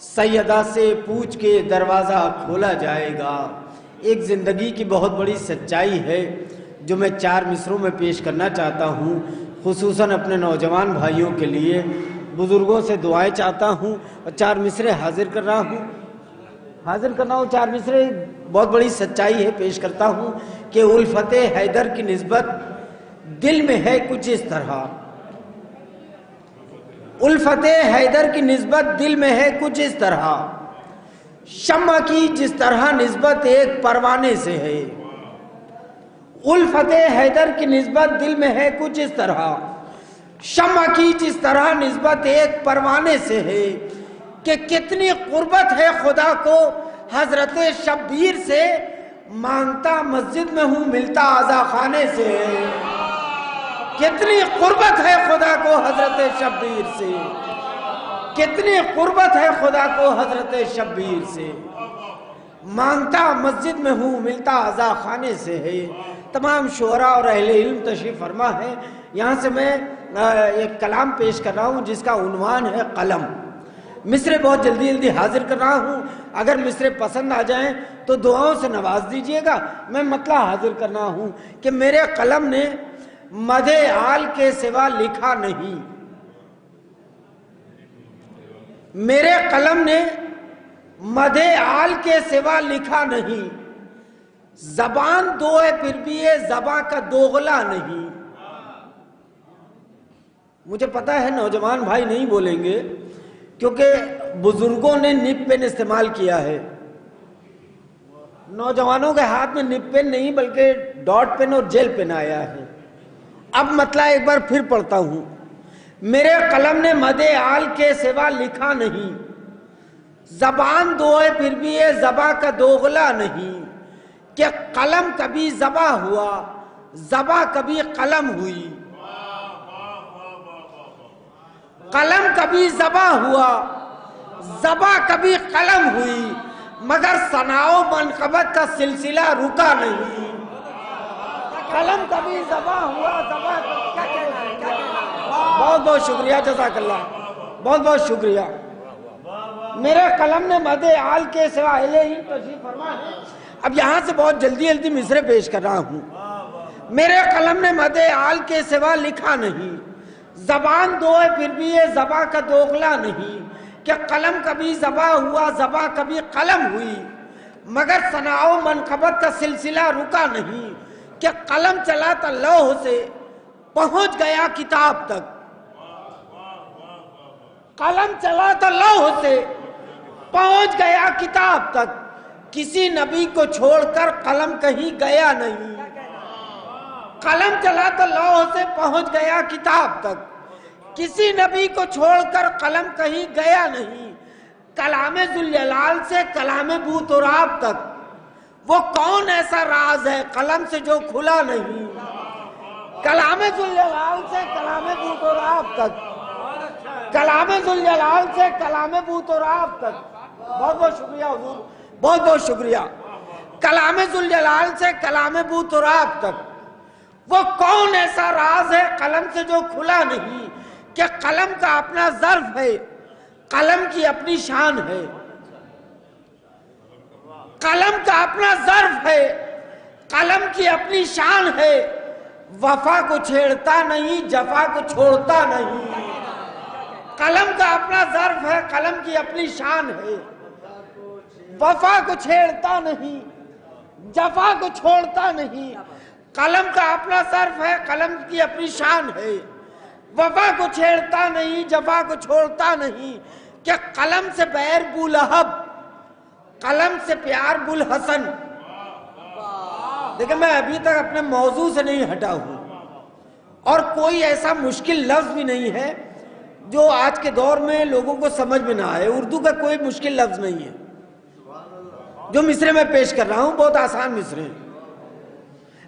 سیدہ سے پوچھ کے دروازہ کھولا جائے گا. ایک زندگی کی بہت بڑی سچائی ہے جو میں 4 مصروں میں پیش کرنا چاہتا ہوں، خصوصاً اپنے نوجوان بھائیوں کے لیے. بزرگوں سے دعائیں چاہتا ہوں اور 4 مصرے حاضر کر رہا ہوں. 4 مصرے بہت بڑی سچائی ہے پیش کرتا ہوں کہ الفت حیدر کی نسبت دل میں ہے کچھ اس طرح. الفت حیدر کی نسبت دل میں ہے کچھ اس طرح، شمع کی جس طرح نسبت ایک پروانے سے ہے. الفت حیدر کی نسبت دل میں ہے کچھ اس طرح، شمع کی جس طرح نسبت ایک پروانے سے ہے. کہ کتنی قربت ہے خدا کو حضرت شبیر سے، مانگتا مسجد میں ہوں ملتا عزا خانے سے. کتنی قربت ہے خدا کو حضرت شبیر سے، کتنی قربت ہے خدا کو حضرت شبیر سے، مانگتا مسجد میں ہوں ملتا عزا خانے سے ہے. تمام شعراء اور اہل علم تشریف فرما ہے. یہاں سے میں ایک کلام پیش کر رہا ہوں جس کا عنوان ہے قلم. مصرے بہت جلدی حاضر کر رہا ہوں، اگر مصرے پسند آ جائیں تو دعاؤں سے نواز دیجئے گا. میں مطلع حاضر کر رہا ہوں کہ میرے قلم نے مدح آل کے سوا لکھا نہیں. میرے قلم نے مدح آل کے سوا لکھا نہیں. زبان دو ہے پھر بھی یہ زبان کا دوغلا نہیں. مجھے پتا ہے نوجوان بھائی نہیں بولیں گے کیونکہ بزرگوں نے نب پین استعمال کیا ہے. نوجوانوں کے ہاتھ میں نب پین نہیں بلکہ ڈاٹ پین اور جیل پین آیا ہے. اب مطلع ایک بار پھر پڑھتا ہوں. میرے قلم نے مدح آل کے سوا لکھا نہیں. زبان دو ہے پھر بھی یہ زبان کا دوغلا نہیں. کہ قلم کبھی زبا ہوا، زبا کبھی قلم ہوئی. قلم کبھی زبا ہوا، زبا کبھی قلم ہوئی، مگر ثناء و منقبت کا سلسلہ رکا نہیں. قلم کبھی زبا ہوا، زبا کیا کہنا ہے؟ بہت بہت شکریہ، جزاک اللہ، بہت بہت شکریہ. میرے قلم نے مدح آل کے سوا اہل علم تشریف فرما ہے. اب یہاں سے بہت جلدی مصرے پیش کر رہا ہوں. میرے قلم نے مدح آل کے سوا لکھا نہیں. زبان دو ہے پھر بھی یہ زبان کا دوغلا نہیں. کہ قلم کبھی زبا ہوا، زبان کبھی قلم ہوئی، مگر ثناء و منقبت کا سلسلہ رکا نہیں. کہ قلم چلا تو لوح سے پہنچ گیا کتاب تک. قلم چلا تو لوح سے پہنچ گیا کتاب تک. کسی نبی کو چھوڑ کر قلم کہیں گیا نہیں. قلم چلا تو لوح سے پہنچ گیا کتاب تک. کسی نبی کو چھوڑ کر قلم کہیں گیا نہیں. کلام ذوالجلال سے کلام بو تراب تک وہ کون ایسا راز ہے قلم سے جو کھلا نہیں. کلام ذوالجلال سے کلام بو تراب تک، کلام ذوالجلال سے کلام بو تراب تک. بہت بہت شکریہ حضور، بہت بہت شکریہ. کلام ذوالجلال سے کلام بو تراب تک وہ کون ایسا راز ہے قلم سے جو کھلا نہیں. کہ قلم کا اپنا ظرف ہے، قلم کی اپنی شان ہے. قلم کا اپنا ظرف ہے، قلم کی اپنی شان ہے. وفا کو چھیڑتا نہیں، جفا کو چھوڑتا نہیں. قلم کا اپنا ظرف ہے، قلم کی اپنی شان ہے. وفا کو چھیڑتا نہیں، جفا کو چھوڑتا نہیں. قلم کا اپنا ظرف ہے، قلم کی اپنی شان ہے. وفا کو چھیڑتا نہیں، جفا کو چھوڑتا نہیں. کہ قلم سے بیر بولہب، قلم سے پیار بوالحسن. دیکھیں میں ابھی تک اپنے موضوع سے نہیں ہٹا ہوں، اور کوئی ایسا مشکل لفظ بھی نہیں ہے جو آج کے دور میں لوگوں کو سمجھ میں نہ آئے. اردو کا کوئی مشکل لفظ نہیں ہے. جو مصرے میں پیش کر رہا ہوں بہت آسان مصرے ہیں.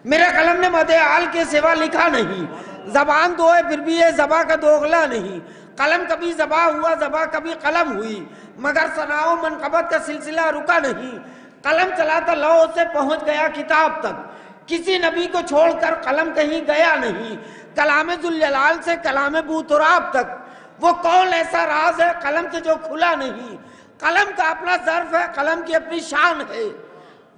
میرے قلم نے مدح آل کے سوا لکھا نہیں. زبان دو ہے پھر بھی یہ زبان کا دوغلا نہیں. قلم کبھی زبا ہوا، زبان کبھی قلم ہوئی، مگر ثناء و منقبت کا سلسلہ رکا نہیں. قلم چلاتا لوح سے پہنچ گیا کتاب تک. کسی نبی کو چھوڑ کر قلم کہیں گیا نہیں. کلام ذوالجلال سے کلام بو تراب تک وہ کون ایسا راز ہے قلم سے جو کھلا نہیں. قلم کا اپنا ظرف ہے، قلم کی اپنی شان ہے،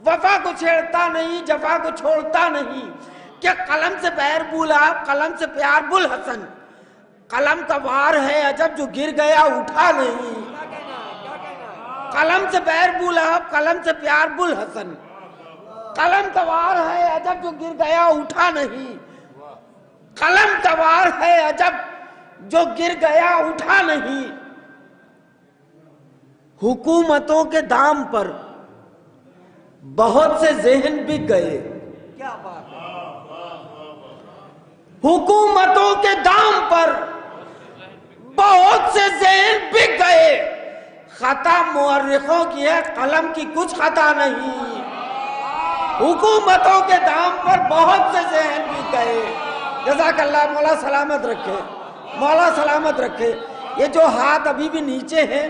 وفا کو چھیڑتا نہیں، جفا کو چھوڑتا نہیں، کہ قلم سے بیر بولا، قلم سے پیار بوالحسن، قلم کا وار ہے عجب جو گر گیا اٹھا نہیں، قلم سے بیر بولا، قلم سے پیار بوالحسن، قلم کا وار ہے عجب جو گر گیا اٹھا نہیں، قلم کا وار ہے عجب جو گر گیا اٹھا نہیں، حکومتوں کے دام پر بہت سے ذہن بک گئے، کیا بات ہے، حکومتوں کے دام پر بہت سے ذہن بک گئے، خطا مورخوں کی ہے، قلم کی کچھ خطا نہیں، حکومتوں کے دام پر بہت سے ذہن بک گئے، جزاک اللہ، مولا سلامت رکھے، مولا سلامت رکھے۔ یہ جو ہاتھ ابھی بھی نیچے ہیں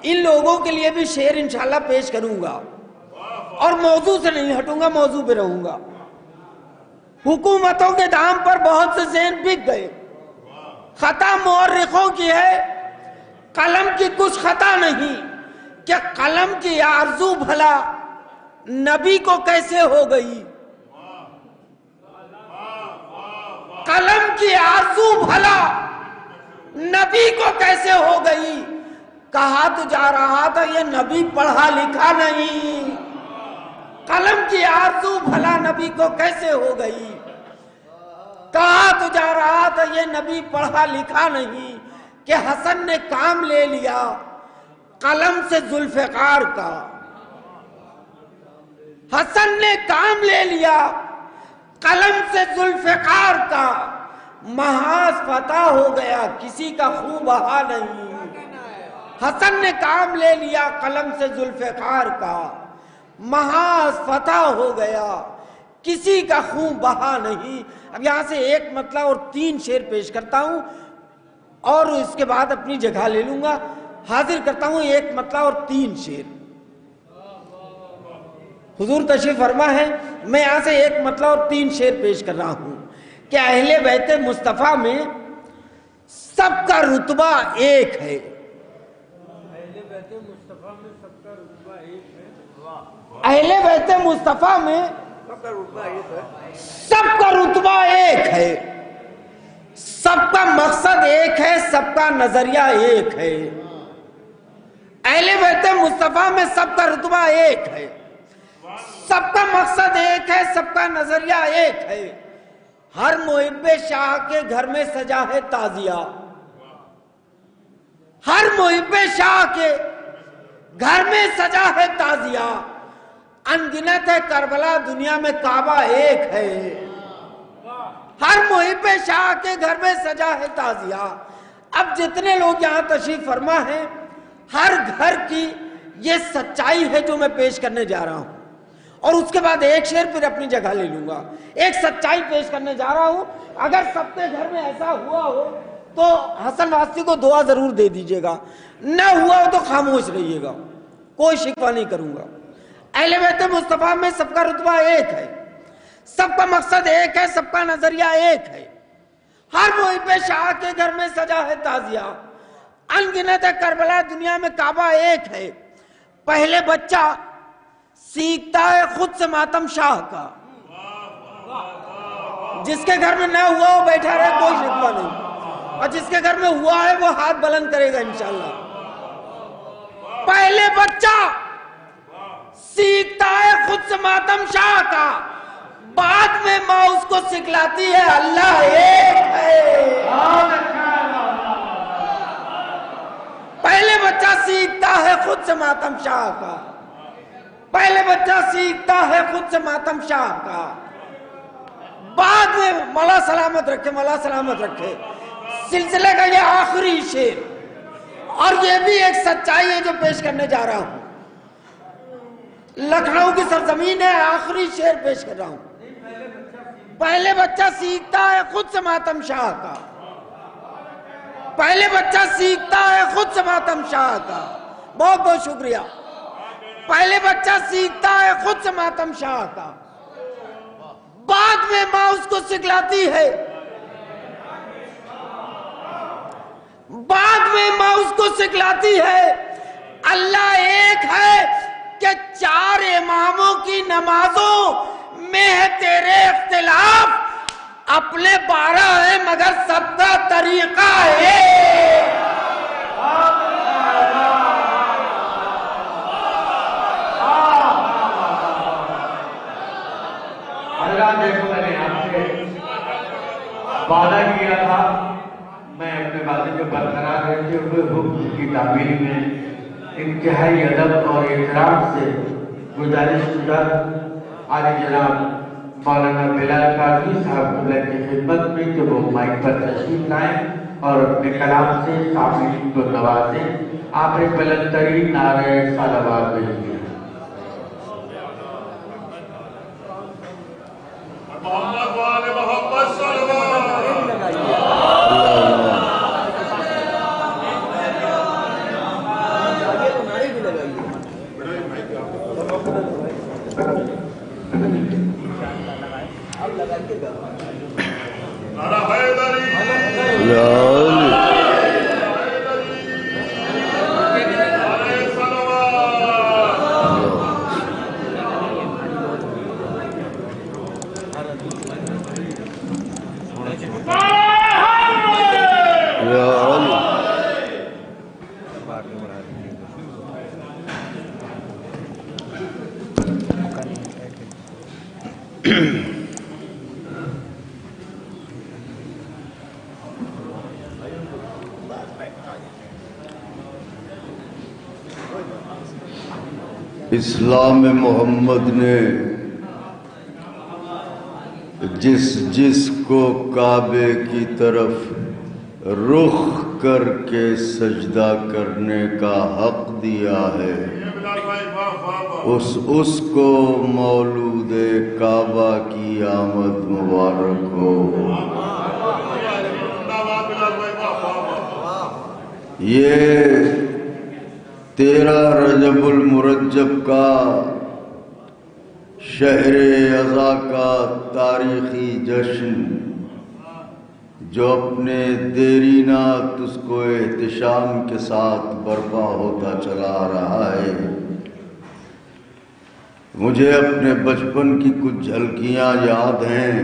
ان لوگوں کے لیے بھی شعر انشاءاللہ پیش کروں گا، اور موضوع سے نہیں ہٹوں گا، موضوع پہ رہوں گا۔ حکومتوں کے دام پر بہت سے ذہن بک گئے، خطا مورخوں کی ہے، قلم کی کچھ خطا نہیں، کہ قلم کی آرزو بھلا نبی کو کیسے ہو گئی، قلم کی آرزو بھلا نبی کو کیسے ہو گئی، کہا تو جا رہا تھا یہ نبی پڑھا لکھا نہیں، قلم کی آرزو بھلا نبی کو کیسے ہو گئی، کہا تو جا رہا تھا یہ نبی پڑھا لکھا نہیں، کہ حسن نے کام لے لیا قلم سے ذوالفقار کا، حسن نے کام لے لیا قلم سے ذوالفقار کا، محاذ فتح ہو گیا کسی کا خون بہا نہیں، حسن نے کام لے لیا قلم سے ذوالفقار کا، محاذ فتح ہو گیا کسی کا خون بہا نہیں۔ اب یہاں سے ایک مطلع اور 3 شعر پیش کرتا ہوں، اور اس کے بعد اپنی جگہ لے لوں گا، حاضر کرتا ہوں ایک مطلع اور 3 شعر۔ حضور تشریف فرما ہے، میں یہاں سے ایک مطلع اور 3 شعر پیش کر رہا ہوں کہ اہل بیت مصطفیٰ میں سب کا رتبہ ایک ہے، اہل بیت مصطفیٰ میں سب کا رتبہ ایک ہے، سب کا مقصد ایک ہے، سب کا نظریہ ایک ہے، اہل بیت مصطفیٰ میں سب کا رتبہ ایک ہے، سب کا مقصد ایک ہے، سب کا نظریہ ایک ہے، ہر محب شاہ کے گھر میں سجا ہے تعزیہ، ہر محب شاہ کے گھر میں سجا ہے تعزیہ، انگنت ہے کربلا دنیا میں کعبہ ایک ہے، ہر محب شاہ کے گھر میں سجا ہے تعزیہ۔ اب جتنے لوگ یہاں تشریف فرما ہیں، ہر گھر کی یہ سچائی ہے جو میں پیش کرنے جا رہا ہوں، اور اس کے بعد ایک شعر پھر اپنی جگہ لے لوں گا، ایک سچائی پیش کرنے جا رہا ہوں۔ اگر سب کے گھر میں ایسا ہوا ہو تو حسن واسطی کو دعا ضرور دے دیجئے گا، نہ ہوا ہو تو خاموش رہیے گا، کوئی شکوہ نہیں کروں گا۔ اہل بیت مصطفیٰ میں سب کا رتبہ ایک ہے، سب کا مقصد ایک ہے، سب کا نظریہ ایک ہے، ہر محب شاہ کے گھر میں سجا ہے تعزیہ، انگنت ہے کربلا دنیا میں کعبہ ایک ہے، پہلے بچہ سیکھتا ہے خود سے ماتم شاہ کا، جس کے گھر میں نہ ہوا وہ بیٹھا رہے، کوئی شکوہ نہیں، اور جس کے گھر میں ہوا ہے وہ ہاتھ بلند کرے گا انشاءاللہ۔ پہلے بچہ سیکھتا ہے خود سے ماتم شاہ کا، بعد میں ماں اس کو سکھلاتی ہے اللہ ایک ہے۔ پہلے بچہ سیکھتا ہے خود سے ماتم شاہ کا، پہلے بچہ سیکھتا ہے خود سے ماتم شاہ کا، بعد میں مولا سلامت رکھے، مولا سلامت رکھے۔ سلسلے کا یہ آخری شعر، اور یہ بھی ایک سچائی ہے جو پیش کرنے جا رہا ہوں، لکھنؤ کی سرزمین ہے، آخری شعر پیش کر رہا ہوں۔ پہلے بچہ سیکھتا ہے خود سے ماتم شاہ کا، پہلے بچہ سیکھتا ہے خود سے ماتم شاہ کا، بہت بہت شکریہ۔ پہلے بچہ سیکھتا ہے خود سے ماتم شاہ کا، بعد میں ماں اس کو سکھلاتی ہے، بعد میں ماں اس کو سکھلاتی ہے اللہ ایک ہے کہ 4 اماموں کی نمازوں میں ہے تیرے اختلاف، اپنے 12 ہے مگر سب کا طریقہ ہے۔ حضرات دیکھو، میں نے آپ سے وعدہ کیا تھا میں اپنے وعدے کو برقرار رہتے ہوئے حکم کی تعمیل میں انتہائی ادب اور احترام سے گزارش کرتا عالی جناب مولانا بلال قادری صاحب کی خدمت میں کہ وہ مائک پر تشریف لائیں اور اپنے کلام سے تعمیل کو نوازیں۔ آپ ایک بلند ترین نعرہ صلوات بھیجیے۔ محمد وآل محمد صلوات۔ نعرہ حیدری اسلام محمد نے جس کو کعبے کی طرف رخ کر کے سجدہ کرنے کا حق دیا ہے، اس کو مولود کعبہ کی آمد مبارک ہو۔ یہ 13 رجب المرجب کا شہر عزا کا تاریخی جشن جو اپنے دیرینہ اس کو احتشام کے ساتھ برپا ہوتا چلا رہا ہے، مجھے اپنے بچپن کی کچھ جھلکیاں یاد ہیں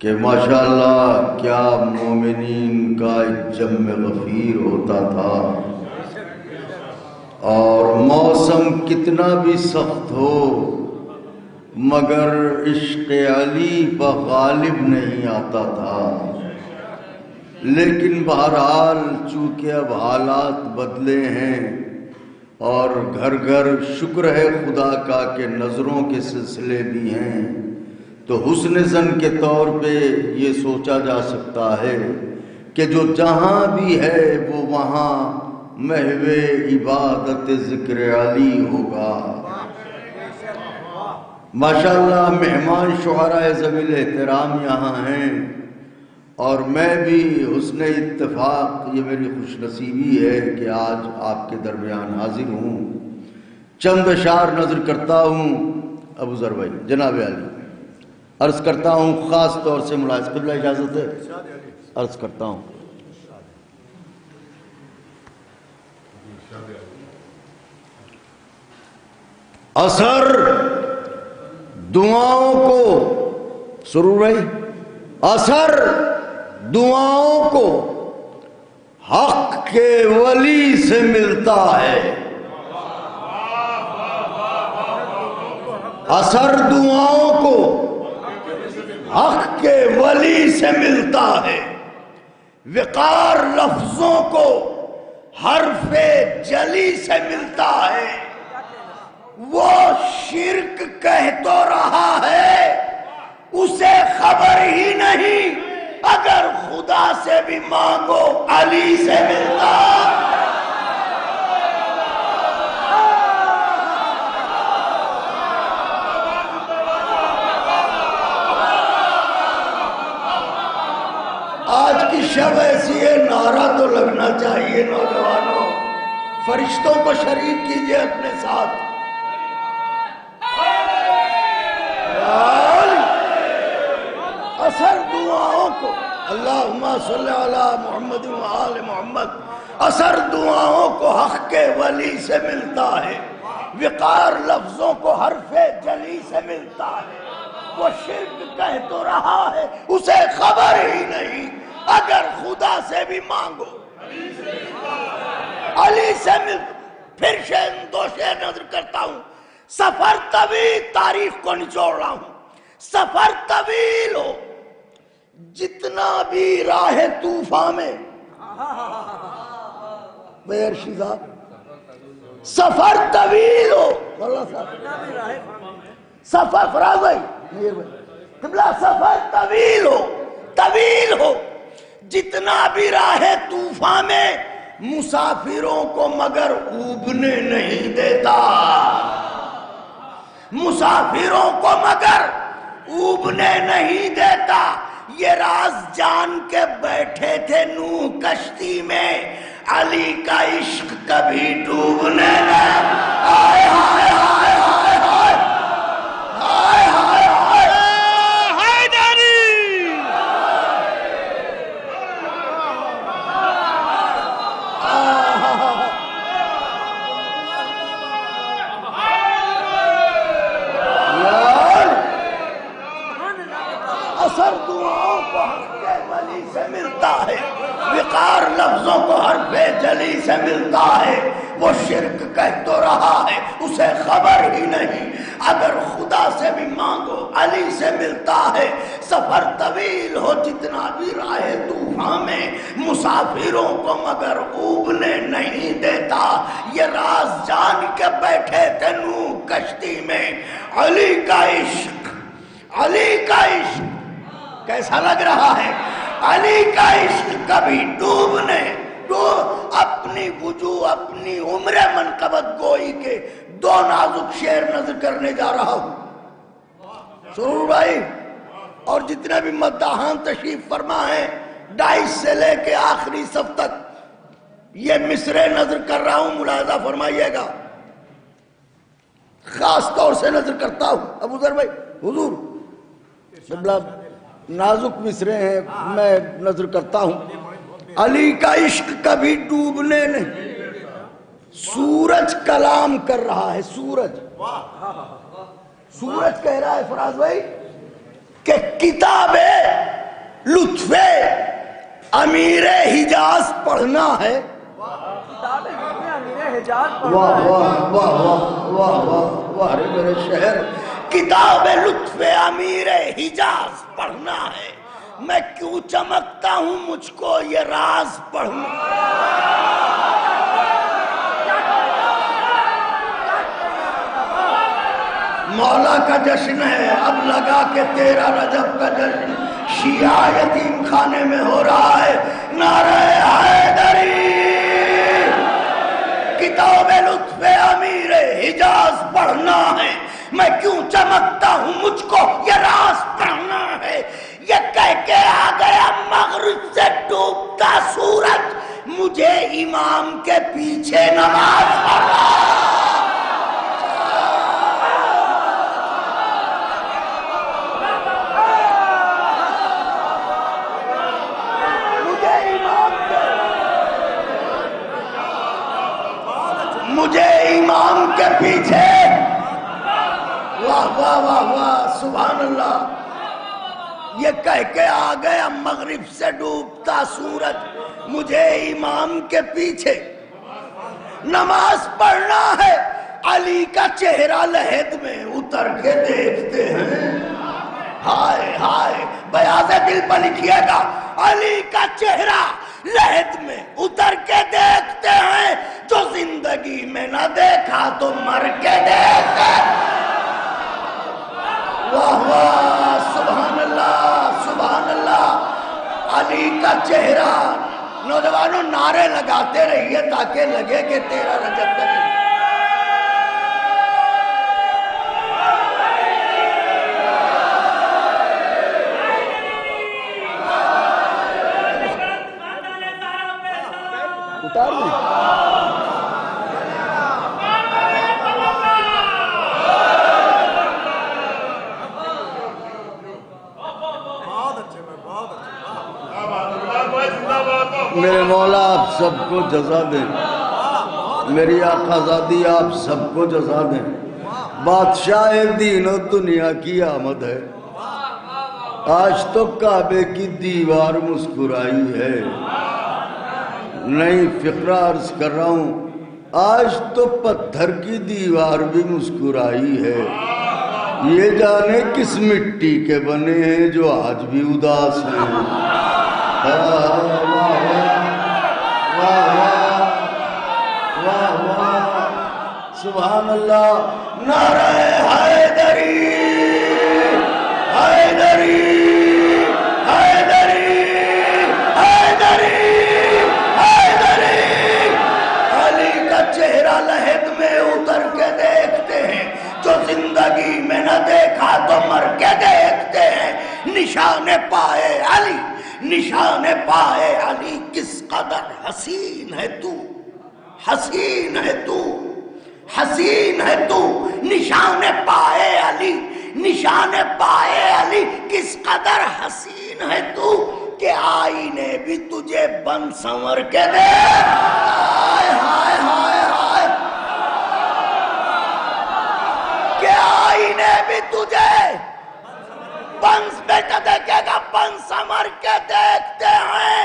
کہ ماشاءاللہ کیا مومنین کا ایک جم غفیر ہوتا تھا، اور موسم کتنا بھی سخت ہو مگر عشق علی بغالب نہیں آتا تھا۔ لیکن بہرحال چونکہ اب حالات بدلے ہیں اور گھر گھر شکر ہے خدا کا کہ نظروں کے سلسلے بھی ہیں، تو حسن ظن کے طور پہ یہ سوچا جا سکتا ہے کہ جو جہاں بھی ہے وہ وہاں محو عبادت ذکر علی ہوگا۔ ماشاءاللہ مہمان شعراء ذوی الاحترام یہاں ہیں، اور میں بھی حسن اتفاق یہ میری خوش نصیبی ہے کہ آج آپ کے درمیان حاضر ہوں۔ چند اشعار نظر کرتا ہوں ابو ذر بھائی، جناب علی عرض کرتا ہوں، خاص طور سے ملاحظ قبلہ اجازت ہے عرض کرتا ہوں۔ اثر دعاؤں کو سرور بھائی، اثر دعاؤں کو حق کے ولی سے ملتا ہے، اثر دعاؤں کو حق کے ولی سے ملتا ہے، وقار لفظوں کو حرف جلی سے ملتا ہے، وہ شرک کہہ تو رہا ہے اسے خبر ہی نہیں، اگر خدا سے بھی مانگو علی سے ملتا۔ آج کی شب ایسی ہے، نعرہ تو لگنا چاہیے نوجوانوں، فرشتوں کو شریک کیجئے اپنے ساتھ۔ اثر دعاؤں کو اللہم صلی علی محمد و آل محمد، اثر دعاؤں کو حق کے ولی سے ملتا ہے، وقار لفظوں کو حرف جلی سے ملتا ہے، وہ شرک کہہ تو رہا ہے اسے خبر ہی نہیں، اگر خدا سے بھی مانگو علی سے ملتا۔ پھر دو شعر نظر کرتا ہوں، سفر طویل، تاریخ کو نچوڑ رہا ہوں، سفر طویل ہو جتنا بھی راہ طوفان میں، بیر شیزا سفر طویل ہو، سفر فراز بھائی قبلہ، سفر طویل ہو جتنا بھی راہ طوفان میں، مسافروں کو مگر اوبنے نہیں دیتا، مسافروں کو مگر اوبنے نہیں دیتا، یہ راز جان کے بیٹھے تھے نوح کشتی میں، علی کا عشق کبھی ڈوبنے نہیں۔ آئے آئے آئے آئے آئے آئے آئے آئے اثر دعاؤں کو حق کے ولی سے ملتا ہے، وقار لفظوں کو حرف جلی سے ملتا ہے، وہ شرک کہہ تو رہا ہے اسے خبر ہی نہیں، اگر خدا سے بھی مانگو علی سے ملتا ہے، سفر طویل ہو جتنا بھی راہ طوفان میں، مسافروں کو مگر اوبنے نہیں دیتا، یہ راز جان کے بیٹھے تھے نوح کشتی میں، علی کا عشق، علی کا عشق کیسا لگ رہا ہے، علی کا عشق کبھی ڈوبنے اپنی وجوہ اپنی عمر منقبت گوئی کے دو نازک شعر نظر کرنے جا رہا ہوں سرور بھائی، اور جتنے بھی مداحان تشریف فرما ہیں 22 سے لے کے آخری صف تک یہ مصرے نظر کر رہا ہوں، ملاحظہ فرمائیے گا، خاص طور سے نظر کرتا ہوں ابو ذر بھائی، حضور نازک مصرے ہیں، میں نظر کرتا ہوں، علی کا عشق کبھی ڈوبنے نہیں، سورج کلام کر رہا ہے، سورج کہہ رہا ہے فراز بھائی کہ کتاب لطف امیر حجاز پڑھنا ہے، واہ واہ واہ واہ واہ واہ میرے شہر، کتاب لطف امیر حجاز پڑھنا ہے، میں کیوں چمکتا ہوں مجھ کو یہ راز پڑھنا، مولا کا جشن ہے اب لگا کہ 13 رجب کا جشن شیعہ یتیم خانے میں ہو رہا ہے، نعرہ حیدری، کتاب لطف امیر حجاز پڑھنا ہے، میں کیوں چمکتا ہوں مجھ کو یہ راز پڑھنا ہے، یہ کہہ کے آ گیا مغرب سے ڈوبتا سورج، مجھے امام کے پیچھے نماز پڑھنا، مجھے امام کے پیچھے، واہ واہ واہ واہ سبحان اللہ، یہ کہہ کے آ گیا مغرب سے ڈوبتا سورج، مجھے امام کے پیچھے نماز پڑھنا ہے، علی کا چہرہ لحد میں اتر کے دیکھتے ہیں، ہائے ہائے بیاض دل پر لکھیے گا، علی کا چہرہ لحد میں اتر کے دیکھتے ہیں، جو زندگی میں نہ دیکھا تو مر کے دیکھتے، واہ واہ سبحان اللہ، علی کا چہرہ، نوجوانوں نعرے لگاتے رہیے تاکہ لگے کہ 13 رجب تک اتار دیں، زندہ باد میرے مولا آپ سب کو جزا دیں، میری آقازادی آپ سب کو جزا دیں۔ بادشاہ دین و دنیا کی آمد ہے، آج تو کعبے کی دیوار مسکرائی ہے، نہیں فقرہ عرض کر رہا ہوں، آج تو پتھر کی دیوار بھی مسکرائی ہے۔ یہ جانے کس مٹی کے بنے ہیں جو آج بھی اداس ہیں۔ سبحان اللہ، نعرہ حیدری حیدری حیدری حیدری حیدری۔ علی کا چہرہ لحد میں اتر کے دیکھتے ہیں، جو زندگی میں نہ دیکھا تو مر کے دیکھتے ہیں۔ نشان پائے علی، نشان پائے علی، کس قدر حسین ہے تو، حسین ہے تو، حسین ہے تو۔ نشان پائے علی، نشان پائے علی، کس قدر حسین ہے تو، کہ آئینے بھی تجھے بن سنور کے دے۔ ہائے ہائے ہائے ہائے، کہ آئینے بھی تجھے بنس بیٹا دیکھے گا، بن سنور کے دیکھتے ہیں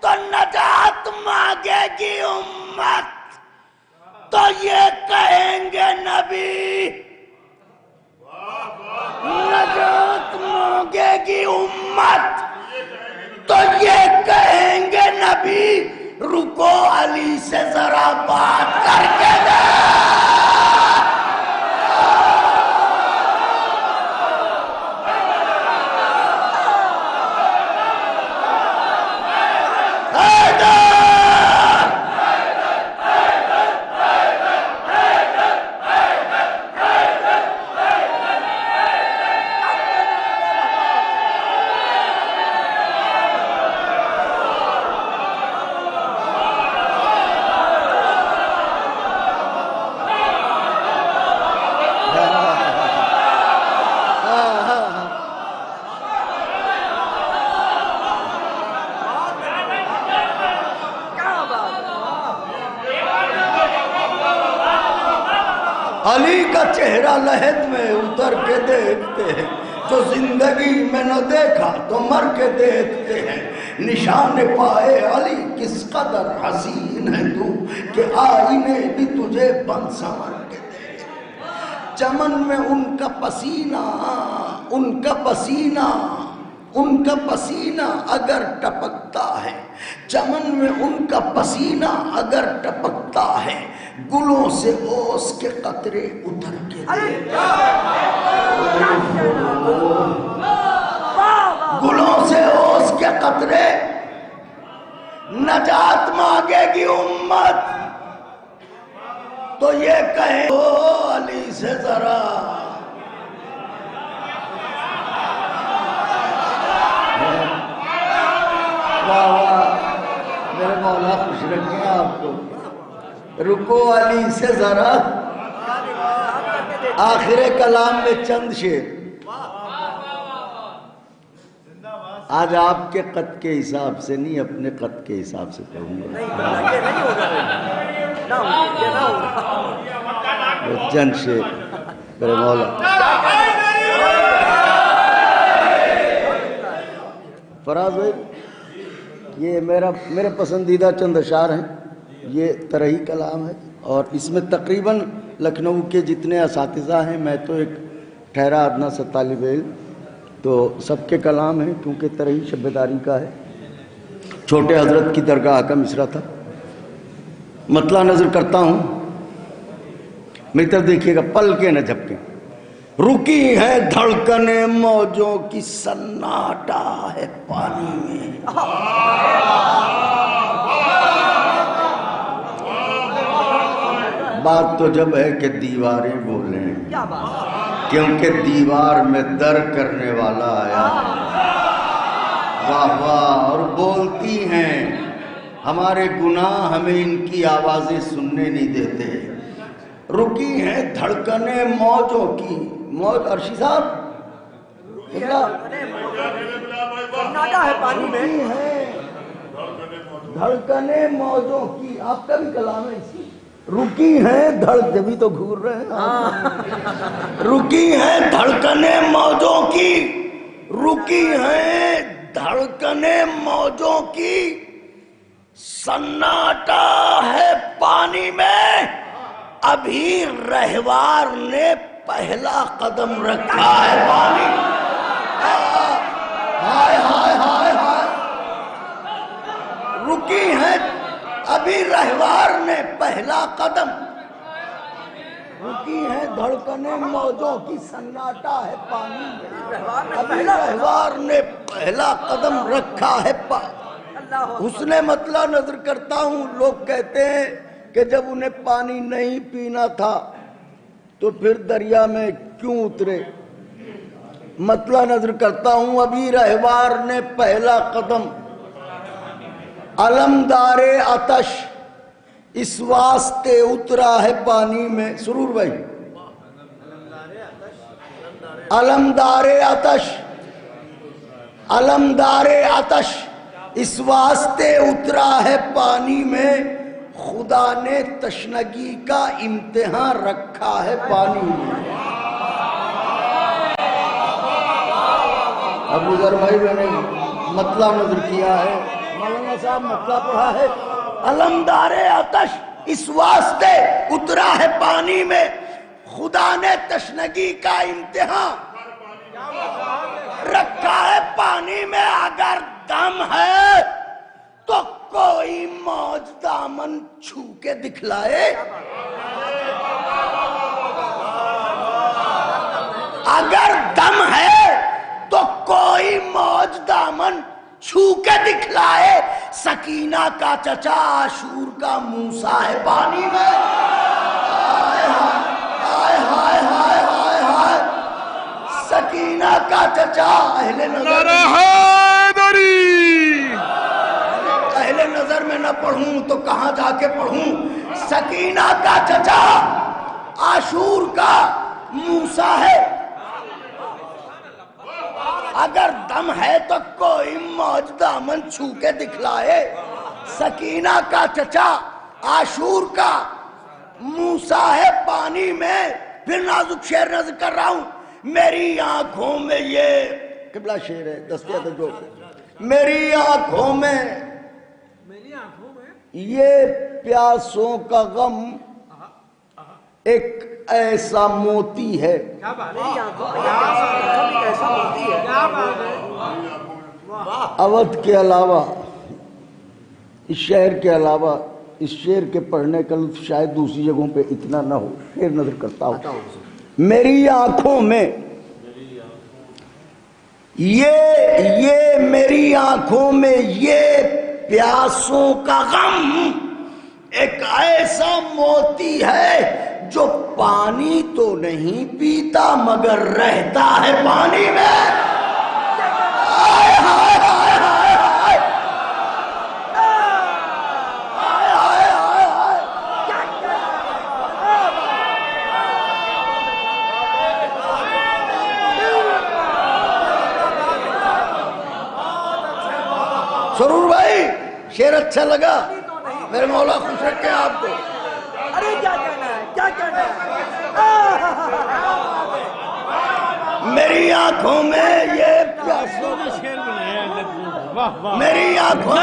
تو نجات مانگے گی امت، تو یہ کہیں گے نبی، نجات مانگے گی امت، تو یہ کہیں گے نبی، رکو علی سے ذرا بات کر کے دے۔ علی کا چہرہ لحد میں اتر کے دیکھتے ہیں، جو زندگی میں نہ دیکھا تو مر کے دیکھتے ہیں۔ نشان پائے علی، کس قدر حسین ہے تو، کہ آئینے بھی تجھے بن سنور کے دیکھتے ہیں۔ چمن میں ان کا پسینہ، ان کا پسینہ، ان کا پسینہ اگر ٹپکتا ہے، چمن میں ان کا پسینہ اگر ٹپکتا ہے، گلوں سے اوس کے قطرے اتر کے گلوں سے اوس کے قطرے، نجات مانگے گی امت، تو یہ کہیں او علی سے ذرا میرے مولا خوش رکھیں آپ کو، رکو علی سے ذرا۔ آخر کلام میں چند شعر آج آپ کے قد کے حساب سے نہیں، اپنے قد کے حساب سے کہوں گا۔ چند شعر میرے مولا۔ فراز بھائی، یہ میرے پسندیدہ چند اشعار ہیں، یہ ترہی کلام ہے، اور اس میں تقریباً لکھنؤ کے جتنے اساتذہ ہیں، میں تو ایک ٹھہرا ادنا سا طالب علم، تو سب کے کلام ہیں، کیونکہ ترہی شبیداری کا ہے۔ چھوٹے حضرت کی درگاہ کا مصرع تھا، مطلع نظر کرتا ہوں، میری طرف دیکھیے گا، پل کے نہ جھپکیں۔ رکی ہے دھڑکنیں موجوں کی، سناٹا ہے پانی میں، بات تو جب ہے کہ دیواریں بولیں، کیونکہ دیوار میں در کرنے والا آیا ہے۔ واہ واہ، اور بولتی ہیں، ہمارے گناہ ہمیں ان کی آوازیں سننے نہیں دیتے۔ رکی ہیں دھڑکنیں موجوں کی، موج عرشی صاحب سناٹا ہے پانی میں، دھڑکنیں موجوں کی، آپ کا بھی کلام ہے اسی، رکی ہیں جبھی تو گھور رہے ہیں، رکی ہیں دھڑکنیں موجوں کی، رکی ہیں دھڑکنیں موجوں کی، سناٹا ہے پانی میں، ابھی رہوار نے پہلا قدم رکھا ہے پانی، ہائے ہائے ہائے ہائے، رکی ہیں ابھی رہوار نے پہلا قدم، رکی ہیں دھڑکنیں موجوں کی، سناٹا ہے پانی میں، ابھی رہوار نے پہلا قدم رکھا ہے پانی۔ حسن مطلع نظر کرتا ہوں، لوگ کہتے ہیں کہ جب انہیں پانی نہیں پینا تھا تو پھر دریا میں کیوں اترے؟ مطلع نظر کرتا ہوں، ابھی رہوار نے پہلا قدم، علمدار آتش اس واسطے اترا ہے پانی میں، سرور بھائی، علمدار آتش، علمدار آتش اس واسطے اترا ہے پانی میں، خدا نے تشنگی کا امتحان رکھا ہے پانی میں۔ ابو ذر بھائی میں نے مطلع نظر کیا ہے، مولانا صاحب مطلع پڑھا ہے، علمدار آتش اس واسطے اترا ہے پانی میں، خدا نے تشنگی کا امتحان رکھا ہے پانی میں، اگر دم ہے تو کوئی موج دامن چھو کے دکھلائے، اگر دم ہے تو کوئی موج دامن چھو کے دکھلائے، سکینہ کا چچا عاشور کا موسیٰ ہے پانی میں، ہائے ہائے ہائے ہائے ہائے، سکینہ کا چچا اہل نظر، اہل نظر میں نہ پڑھوں تو کہاں جا کے پڑھوں، سکینہ کا چچا عاشور کا موسیٰ ہے، اگر دم ہے تو کوئی موج دامن چھو کے دکھلائے، سکینہ کا چچا عاشور کا موسیٰ ہے پانی میں۔ پھر نازک شعر نظر کر رہا ہوں، میری آنکھوں میں یہ قبلہ شعر ہے دستیات جو، میری آنکھوں میں یہ پیاسوں کا غم ایک ایسا موتی ہے، اودھ کے علاوہ اس شہر کے علاوہ اس شعر کے پڑھنے کا لطف شاید دوسری جگہوں پہ اتنا نہ ہو، شعر نظر کرتا ہوں، میری آنکھوں میں یہ میری آنکھوں میں یہ پیاسوں کا غم ایک ایسا موتی ہے جو پانی تو نہیں پیتا مگر رہتا ہے پانی میں، سرور بھائی شعر اچھا لگا؟ میرے مولا خوش رکھے آپ کو۔ ارے کیا کہنا ہے، کیا کہنا ہے؟ میری آنکھوں میں یہ پیاسوں میری آنکھوں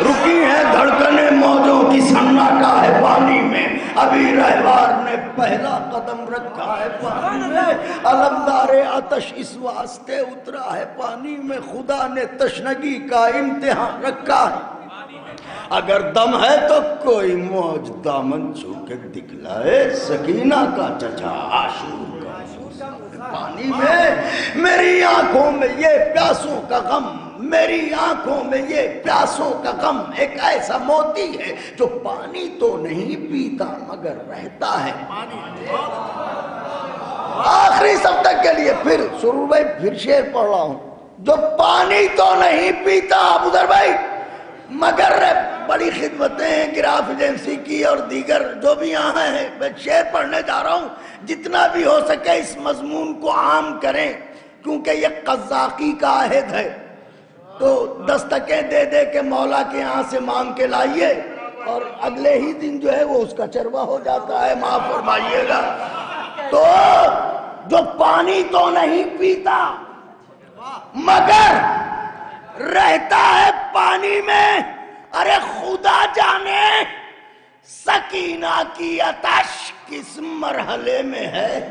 رکی ہے دھڑکنیں موجوں کی، سناٹا ہے پانی میں، ابھی رہوار نے پہلا قدم رکھا ہے پانی میں، علمدار آتش اس واسطے اترا ہے پانی میں، خدا نے تشنگی کا امتحان رکھا ہے، اگر دم ہے تو کوئی موج دامن چھو کے دکھلائے، سکینہ کا چچا عاشور کا پانی میں، میری آنکھوں میں یہ پیاسوں کا غم، میری آنکھوں میں یہ پیاسوں کا غم ایک ایسا موتی ہے جو پانی تو نہیں پیتا مگر رہتا ہے آخری سبتک کے لیے پھر سرور بھائی پھر شعر پڑھ رہا ہوں جو پانی تو نہیں پیتا ابوذر بھائی مگر بڑی خدمتیں ہیں گراف ایجنسی کی اور دیگر جو بھی یہاں ہیں میں شعر پڑھنے جا رہا ہوں جتنا بھی ہو سکے اس مضمون کو عام کریں کیونکہ یہ قزاقی کا عہد ہے تو دستکیں دے دے کے مولا کے یہاں سے مانگ کے لائیے اور اگلے ہی دن جو ہے وہ اس کا چروا ہو جاتا ہے معاف فرمائیے گا تو جو پانی تو نہیں پیتا مگر رہتا ہے پانی میں ارے خدا جانے سکینہ کی آتش کس مرحلے میں ہے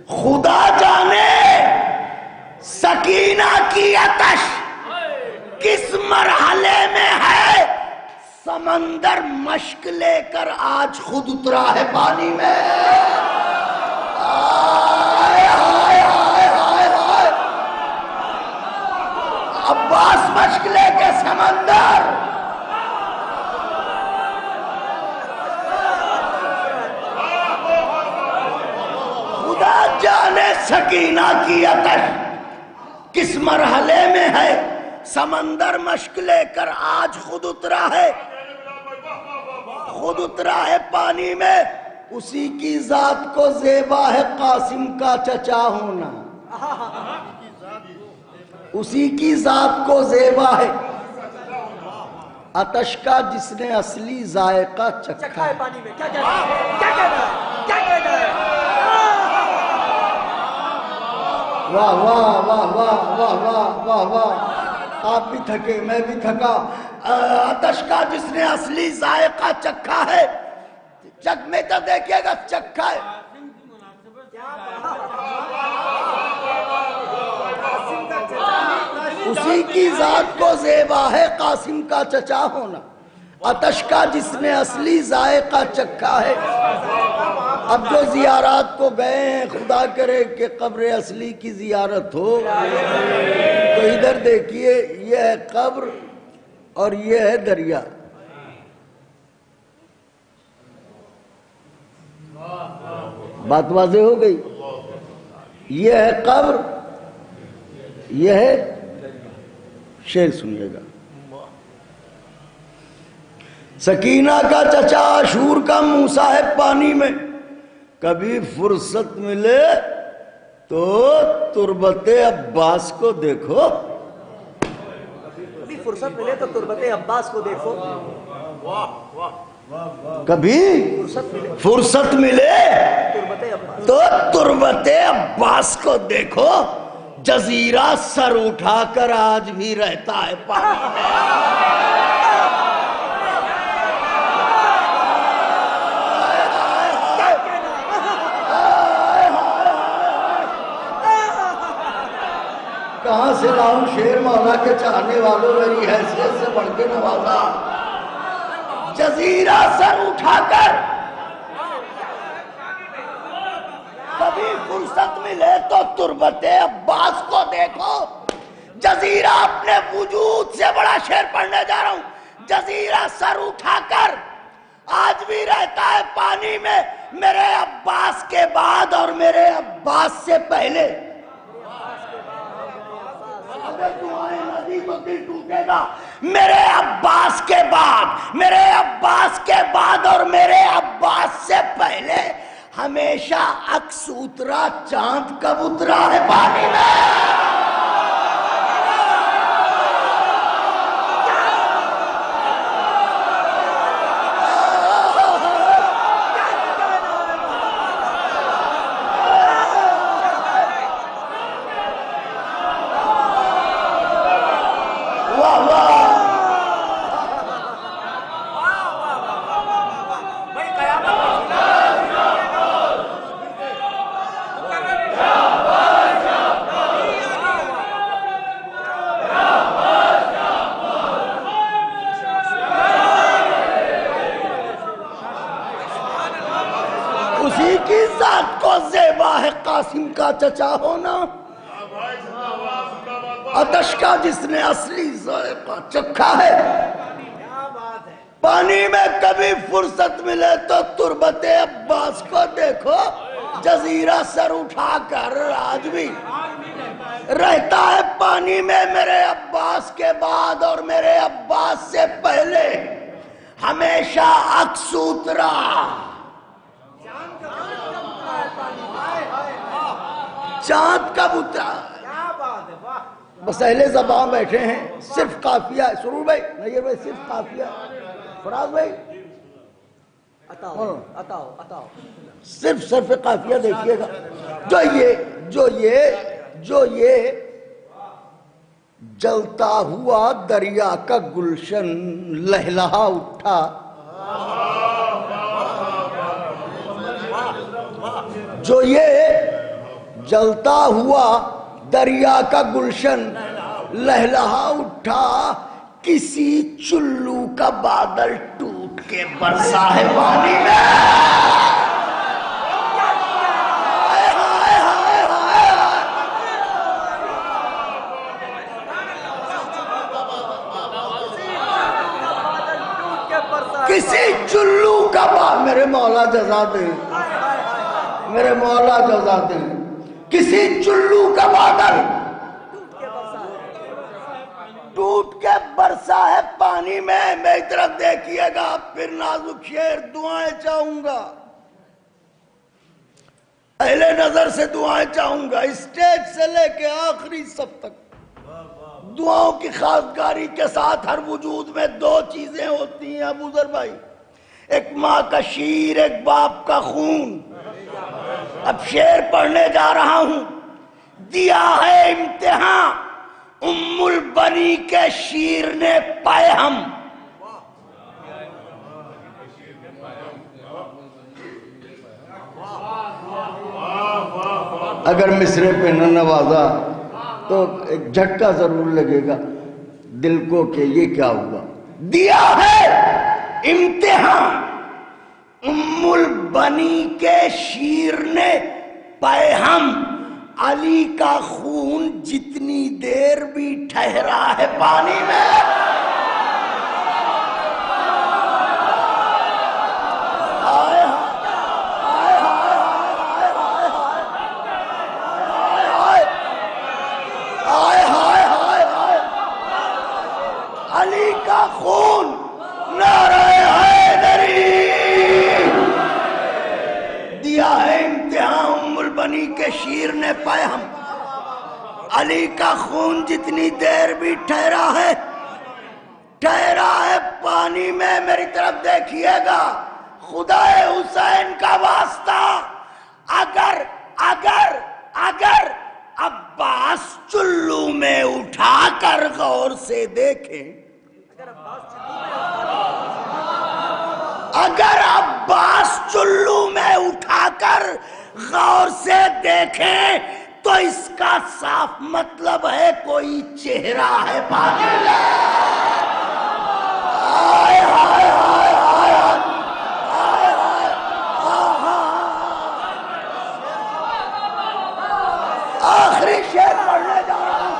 خدا جانے سکینہ کی آتش کس مرحلے میں ہے سمندر مشک لے کر آج خود اترا ہے پانی میں عباس مشک لے کے سمندر خدا جانے سکینہ کی آتش کس مرحلے میں ہے سمندر مشک لے کر آج خود اترا ہے پانی میں اسی کی ذات کو زیبا ہے قاسم کا چچا ہونا اسی کی ذات کو زیبا ہے آتش کا جس نے اصلی ذائقہ چکھا ہے پانی میں کیا کہنا ہے واہ واہ واہ واہ واہ واہ واہ واہ آپ بھی تھکے میں بھی تھکا آتش کا جس نے اصلی ذائقہ چکھا ہے چک میں تو دیکھئے گا چکھا ہے اسی کی ذات کو زیبا ہے قاسم کا چچا ہونا آتش کا جس نے اصلی ذائقہ چکھا ہے اب جو زیارات کو گئے ہیں خدا کرے کہ قبر اصلی کی زیارت ہو تو ادھر دیکھیے یہ ہے قبر اور یہ ہے دریا بات واضح ہو گئی یہ ہے قبر یہ ہے شعر سنیے گا سکینہ کا چچا عاشور کا موسیٰ ہے پانی میں کبھی فرصت ملے تو تربت عباس کو دیکھو کبھی فرصت ملے تو تربت عباس کو دیکھو کبھی فرصت ملے تو تربت عباس کو دیکھو جزیرہ سر اٹھا کر آج بھی رہتا ہے پانی کہاں سے لاؤں شیر مولا کے چاہنے والوں میری حیثیت سے بڑھ کے نوازا جزیرہ سر اٹھا کر کبھی فرصت ملے تو تربت عباس کو دیکھو جزیرہ اپنے وجود سے بڑا شعر پڑھنے جا رہا ہوں جزیرہ سر اٹھا کر آج بھی رہتا ہے پانی میں میرے عباس کے بعد اور میرے عباس سے پہلے اگر دعائیں نبی تو دل ٹوٹے گا میرے عباس کے بعد میرے عباس کے بعد اور میرے عباس سے پہلے ہمیشہ عکس اترا چاند کب اترا ہے پانی میں قاسم کا چچا ہونا، آتش کا جس نے اصلی ذائقہ چکھا ہے، پانی میں کبھی فرصت ملے تو تربت عباس کو دیکھو، جزیرہ سر اٹھا کر آج بھی رہتا ہے پانی میں میرے عباس کے بعد اور میرے عباس سے پہلے ہمیشہ عکس اترا۔ چاند کب اترا؟ بس اہل زبان بیٹھے ہیں، صرف قافیہ ہے۔ سرور بھائی، نیر بھائی، صرف قافیہ ہے۔ فراز بھائی صرف قافیہ دیکھیے گا۔ جو یہ جلتا ہوا دریا کا گلشن لہلہا اٹھا، جو یہ جلتا ہوا دریا کا گلشن لہلہا اٹھا، کسی چلو کا بادل ٹوٹ کے برسا ہے پانی میں۔ کسی چلو کا بادل، میرے مولا جزا دیں، میرے مولا جزا دیں، کسی چلو کا بادل ٹوٹ کے برسا ہے پانی میں۔ میری طرف دیکھیے گا، پھر نازک شعر دعائیں چاہوں گا، اہل نظر سے دعائیں چاہوں گا، اسٹیج سے لے کے آخری سب تک دعاؤں کی خاصگاری کے ساتھ۔ ہر وجود میں دو چیزیں ہوتی ہیں ابو ذر بھائی، ایک ماں کا شیر، ایک باپ کا خون۔ اب شعر پڑھنے جا رہا ہوں۔ دیا ہے امتحان ام البنی کے شیر نے پیہم، اگر مصرے پہ نہ نوازا تو ایک جھٹکا ضرور لگے گا دل کو کہ یہ کیا ہوا۔ دیا ہے امتحان ام البنی کے شیر نے پیہم، علی کا خون جتنی دیر بھی ٹھہرا ہے پانی میں۔ علی کا خون، نعرہ حیدری، دیا ہے امتحان ام البنی کے شیر نے پیہم، علی کا خون جتنی دیر بھی ٹھہرا ہے پانی میں۔ میری طرف دیکھیے گا، خدا حسین کا واسطہ، اگر عباس چلو میں اٹھا کر غور سے دیکھیں، اگر عباس چلو میں اٹھا کر غور سے دیکھیں تو اس کا صاف مطلب ہے کوئی چہرہ ہے پانی میں۔ آئے آئے آئے آئے آئے آخری شعر پڑھنے جا رہا ہوں،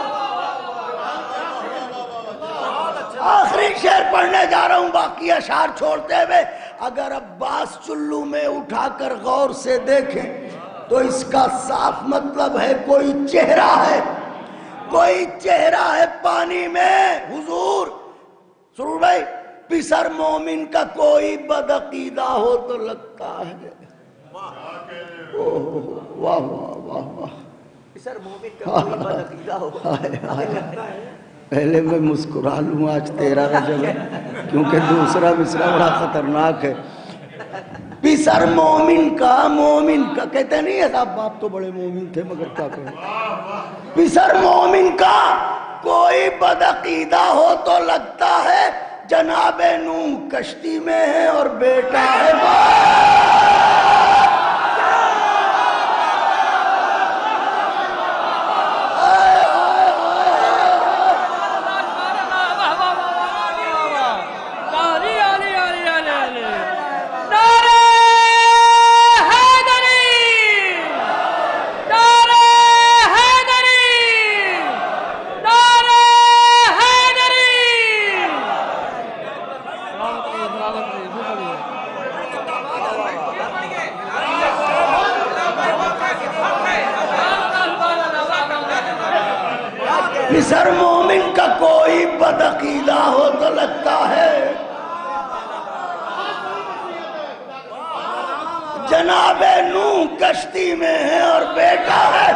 آخری شعر پڑھنے جا رہا ہوں، باقی اشعار چھوڑتے ہوئے۔ اگر عباس چلو میں اٹھا کر غور سے دیکھیں تو اس کا صاف مطلب ہے کوئی چہرہ ہے، کوئی چہرہ ہے پانی میں۔ حضور سرور بھائی، پسر مومن کا کوئی بدعقیدہ ہو تو لگتا ہے، واہ واہ واہ واہ، پسر مومن کا کوئی بدعقیدہ ہو، پہلے میں مسکرا لوں، آج 13 رجب ہے، کیونکہ دوسرا مصرع بڑا خطرناک ہے۔ پسر مومن کا کہتے نہیں ہے صاحب، باپ تو بڑے مومن تھے مگر کیا کہیں، پسر مومن کا کوئی بدعقیدہ ہو تو لگتا ہے جناب نوح کشتی میں ہے اور بیٹا ہے پسر مومن کا کوئی بدعقیدہ ہو تو لگتا ہے جناب نوح کشتی میں ہے اور بیٹا ہے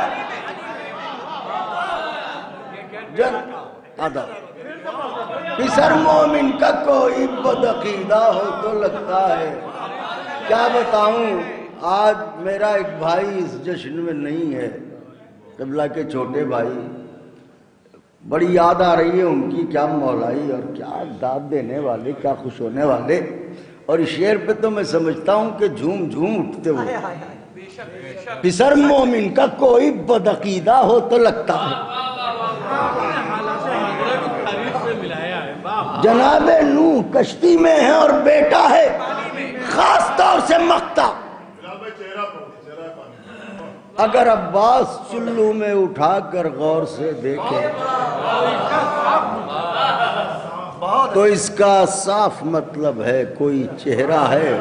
پسر مومن کا کوئی بدعقیدہ ہو تو لگتا ہے. کیا بتاؤں، آج میرا ایک بھائی اس جشن میں نہیں ہے، قبلہ کے چھوٹے بھائی، بڑی یاد آ رہی ہے ان کی. کیا مولائی اور کیا داد دینے والے، کیا خوش ہونے والے. اور اس شعر پہ تو میں سمجھتا ہوں کہ جھوم جھوم اٹھتے ہوئے. پسر مومن کا کوئی بدعقیدہ ہو تو لگتا ہے جناب نوح کشتی میں ہے اور بیٹا ہے خاص طور سے مقتا. اگر عباس چلو میں اٹھا کر غور سے دیکھے تو اس کا صاف مطلب ہے کوئی چہرہ ہے.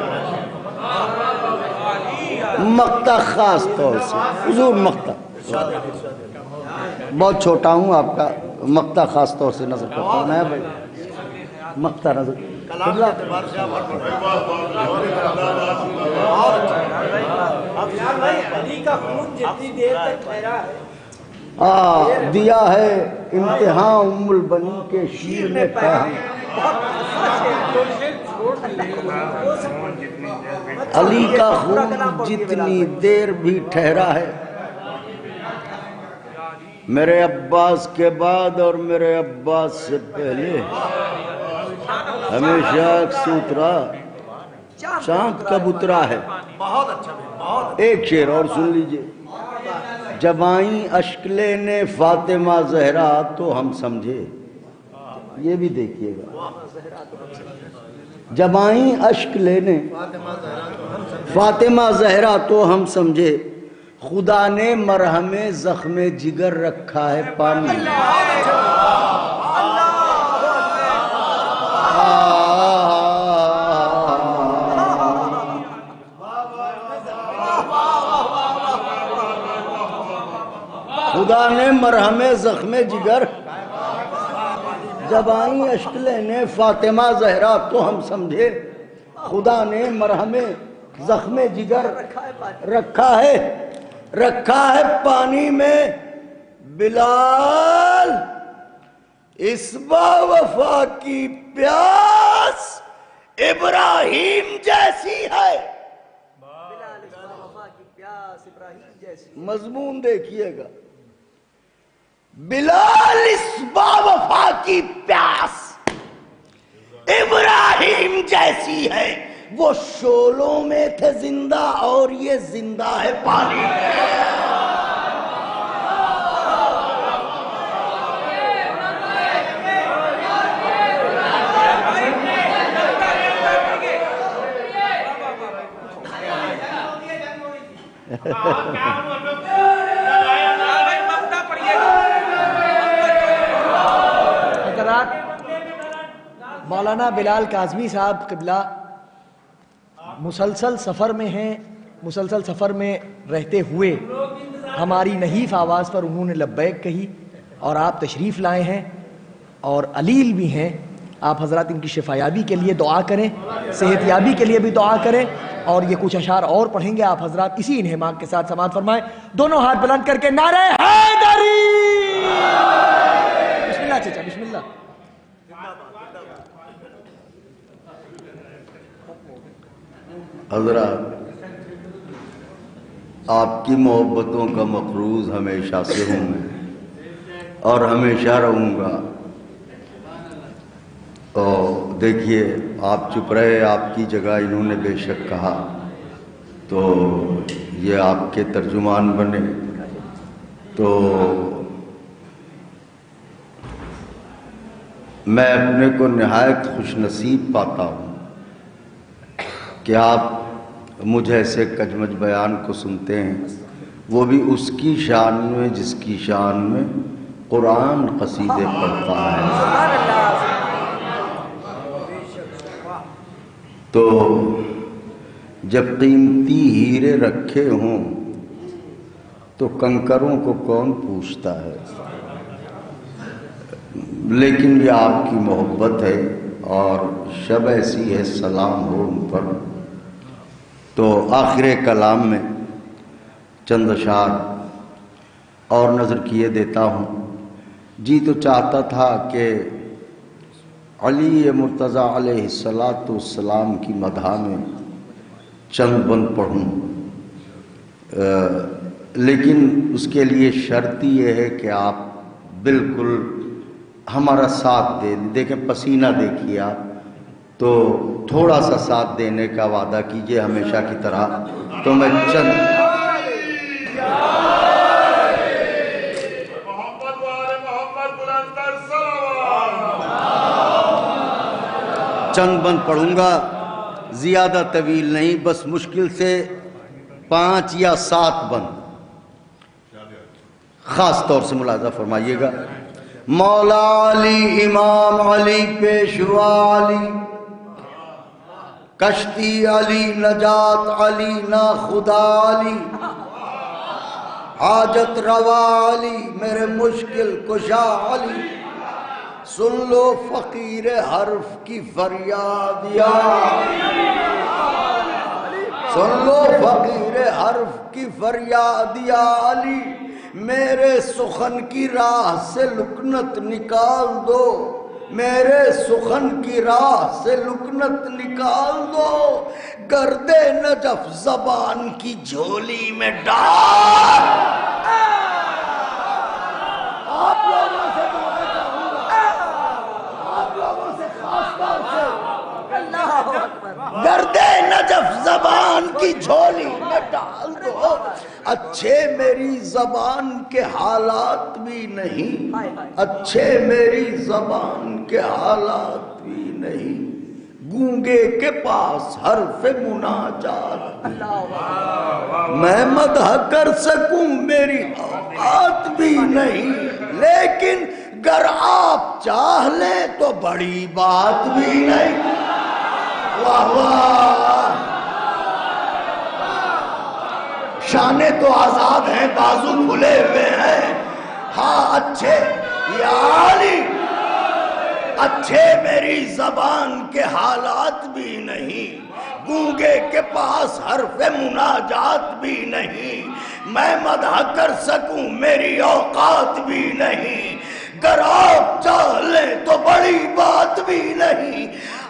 مقتا خاص طور سے حضور مقتا، بہت چھوٹا ہوں آپ کا، مقتا خاص طور سے نظر کرتا ہوں میں بھائی. مقتا نظر دیا ہے امتحان ام البنی کے شیر نے پیغام. علی کا خون جتنی دیر بھی ٹھہرا ہے میرے عباس کے بعد اور میرے عباس سے پہلے ہمیشہ ایک سترا چاند کب اترا ہے. ایک شعر اور سن لیجئے. جب آئیں اشک لینے فاطمہ زہرا تو ہم سمجھے، یہ بھی دیکھیے گا. جب آئیں اشک لینے فاطمہ زہرا تو ہم سمجھے خدا نے مرہم زخم جگر رکھا ہے پانی. خدا نے مرہم زخم جگر، جب آئیں اشک لینے فاطمہ زہرا تو ہم سمجھے خدا نے مرہم زخم جگر رکھا ہے پانی میں. بلال اس با کی پیاس ابراہیم جیسی ہے. مضمون دیکھیے گا. بلال اس با کی پیاس ابراہیم جیسی ہے. وہ شولوں میں تھے زندہ اور یہ زندہ ہے پانی میں. مولانا بلال کاظمی صاحب قبلہ مسلسل سفر میں ہیں. مسلسل سفر میں رہتے ہوئے ہماری نحیف آواز پر انہوں نے لبیک کہی اور آپ تشریف لائے ہیں اور علیل بھی ہیں. آپ حضرات ان کی شفایابی کے لیے دعا کریں، صحت یابی کے لیے بھی دعا کریں. اور یہ کچھ اشعار اور پڑھیں گے، آپ حضرات اسی انہماک کے ساتھ سماعت فرمائیں. دونوں ہاتھ بلند کر کے نعرہ حیدری. بسم اللہ چچا، بسم اللہ. حضرات، آپ کی محبتوں کا مقروض ہمیشہ سے ہوں میں اور ہمیشہ رہوں گا. اور دیکھیے، آپ چپ رہے، آپ کی جگہ انہوں نے بے شک کہا تو یہ آپ کے ترجمان بنے. تو میں اپنے کو نہایت خوش نصیب پاتا ہوں کہ آپ مجھ ایسے کجمج بیان کو سنتے ہیں، وہ بھی اس کی شان میں جس کی شان میں قرآن قصیدے پڑھتا ہے. تو جب قیمتی ہیرے رکھے ہوں تو کنکروں کو کون پوچھتا ہے. لیکن یہ آپ کی محبت ہے اور شب ایسی ہے سلام ہو ان پر. تو آخر کلام میں چند اشعار اور نظر کیے دیتا ہوں. جی تو چاہتا تھا کہ علی مرتضیٰ علیہ السلام کی مدح میں چند بند پڑھوں، لیکن اس کے لیے شرط یہ ہے کہ آپ بالکل ہمارا ساتھ دیں. دیکھیں پسینہ دیکھیے آپ، تو تھوڑا سا ساتھ دینے کا وعدہ کیجئے ہمیشہ کی طرح. تو میں چند بند پڑھوں گا، زیادہ طویل نہیں، بس مشکل سے 5 یا 7 بند. خاص طور سے ملاحظہ فرمائیے گا. مولا علی، امام علی، پیشوا علی، کشتی علی، نجات علی، ناخدا علی، حاجت روا علی، میرے مشکل کشا علی، سن لو فقیر حرف کی فریاد یا سن لو فقیر حرف کی فریاد یا علی، میرے سخن کی راہ سے لکنت نکال دو، میرے سخن کی راہ سے لکنت نکال دو، گرد نجف زبان کی جھولی میں ڈال. آپ لوگوں سے دعا چاہوں گا، آپ لوگوں سے خاص طور سے گرد نجف زبان کی جھولی میں ڈال دو. اچھے میری زبان کے حالات بھی نہیں، اچھے میری زبان کے حالات بھی نہیں، گونگے کے پاس حرف مناجات میں مدح کر سکوں میری اوقات بھی نہیں، لیکن گر آپ چاہ لیں تو بڑی بات بھی نہیں. واہ واہ، شانے تو آزاد ہیں، بازو کھلے ہوئے ہیں. ہاں اچھے یا علی، اچھے میری زبان کے حالات بھی نہیں، گونگے کے پاس حرف مناجات بھی نہیں، میں مدح کر سکوں میری اوقات بھی نہیں، گر آپ چاہ لیں تو بڑی بات بھی نہیں.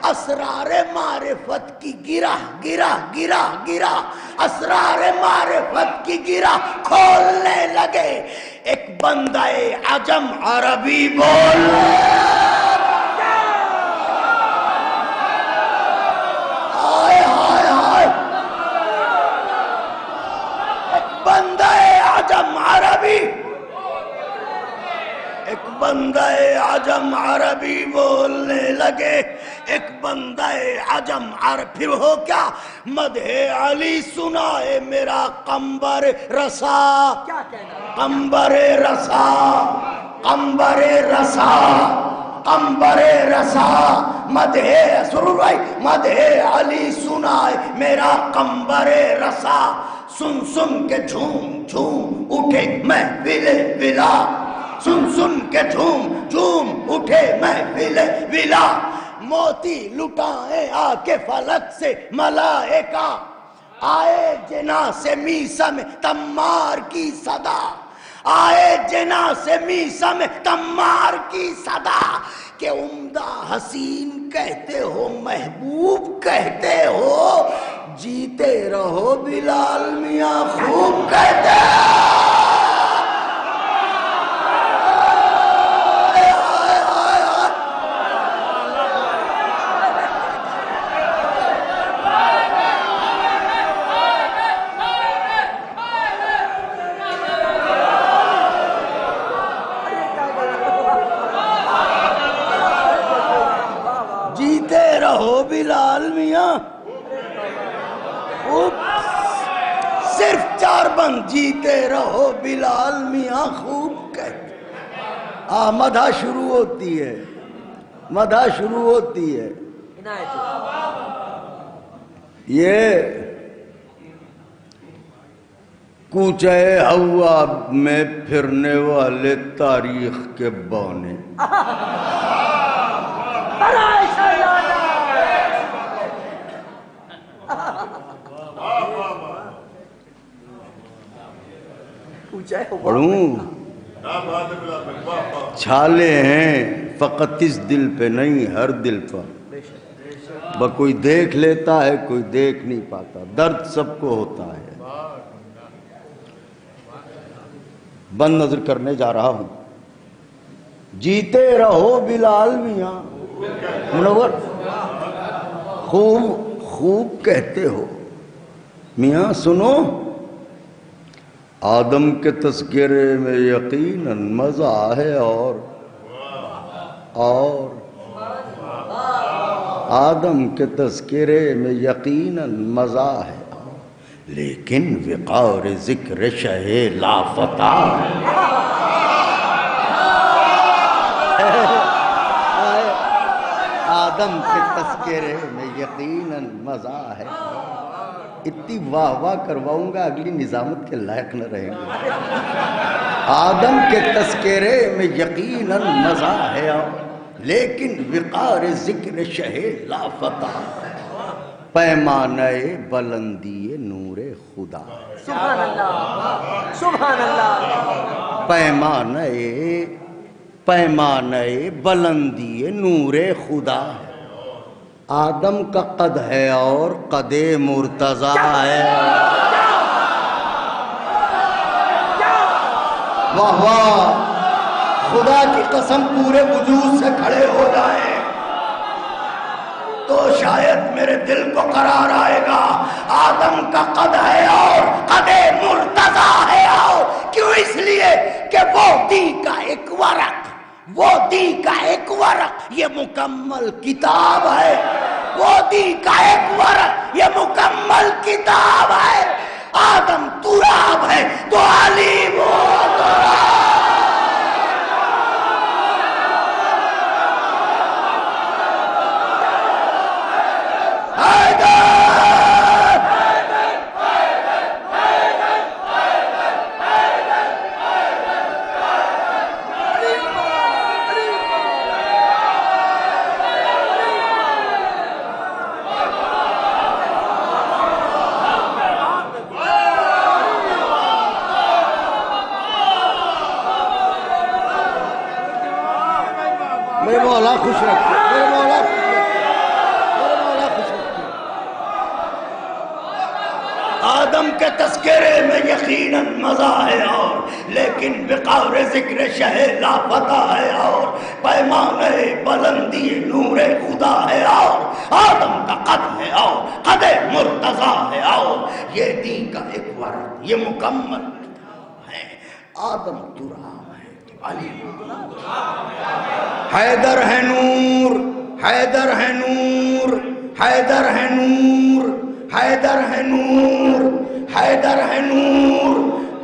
اسرار معرفت کی گرہ گرہ گرہ گرہ، اسرار معرفت کی گرہ کھولنے لگے ایک بندہ عجم عربی بولنے. آئے آئے آئے، ایک بندہ عجم عربی، ایک بندہ عجم عربی بولنے لگے، ایک بندہ عجم عرب. پھر ہو کیا؟ مدح علی سنائے میرا قمبر رسا، قمبر رسا، قمبر رسا، قمبر رسا، مدح سرور بھائی، مدح علی سنائے میرا قمبر رسا، سن سن کے جھوم جھوم اٹھے محفل ولا، سن سن کے جھوم جھوم اٹھے محفل ولا، موتی لٹائیں آ کے فلک سے ملائکہ، آئے جنا سے میسم تمار کی صدا، آئے جنا سے میسم تمار کی صدا، کہ عمدہ حسین کہتے ہو، محبوب کہتے ہو، جیتے رہو بلال میاں خوب کہتے ہو. بلال میاں خوب، صرف 4 بند، جیتے رہو بلال میاں خوب کہتے. مدح شروع ہوتی ہے، مدح شروع ہوتی ہے. کوچے ہوا میں پھرنے والے تاریخ کے بونے، پڑھوں چھالے ہیں فقط اس دل پہ نہیں ہر دل پر، کوئی دیکھ لیتا ہے کوئی دیکھ نہیں پاتا، درد سب کو ہوتا ہے۔ بند نظر کرنے جا رہا ہوں، جیتے رہو بلال میاں، منور خوب خوب کہتے ہو میاں سنو، آدم کے تذکرے میں یقیناً مزہ ہے اور آدم کے تذکرے میں یقیناً مزہ ہے، لیکن وقار ذکر شہ لافتہ آدم کے تذکرے میں یقیناً مزہ ہے، اتنی واہ واہ کرواؤں گا اگلی نظامت کے لائق نہ رہیں گے۔ آدم کے تذکرے میں یقیناً مزہ ہے لیکن وقار ذکر شہ لافتہ، پیمانہ بلندی نور خدا، سبحان اللہ سبحان اللہ، پیمانہ بلندی نور خدا ہے، آدم کا قد ہے اور قد مرتضی ہے، واہ واہ، خدا کی قسم پورے وجود سے کھڑے ہو جائیں تو شاید میرے دل کو قرار آئے گا، آدم کا قد ہے اور قد مرتضی ہے، اور کیوں؟ اس لیے کہ وہ دی کا ایک ورق یہ مکمل کتاب ہے، وہ دی کا ایک ورق یہ مکمل کتاب ہے، آدم تراب ہے تو علی وہ تراب۔ میرے مولا خوش رکھے، میرے مولا خوش رکھے۔ آدم کے تذکرے میں یقیناً مزہ ہے اور لیکن وقار ذکر شہ لافتہ ہے، اور پیمانہ بلندی نور خدا ہے، اور آدم کا قد ہے اور قد مرتضی ہے، اور یہ دی کا ایک ورق یہ مکمل ہے، آدم تراب ہے تو علی حیدر ہے نور، حیدر ہے نور، حیدر ہے نور، حیدر ہے نور، حیدر ہے نور،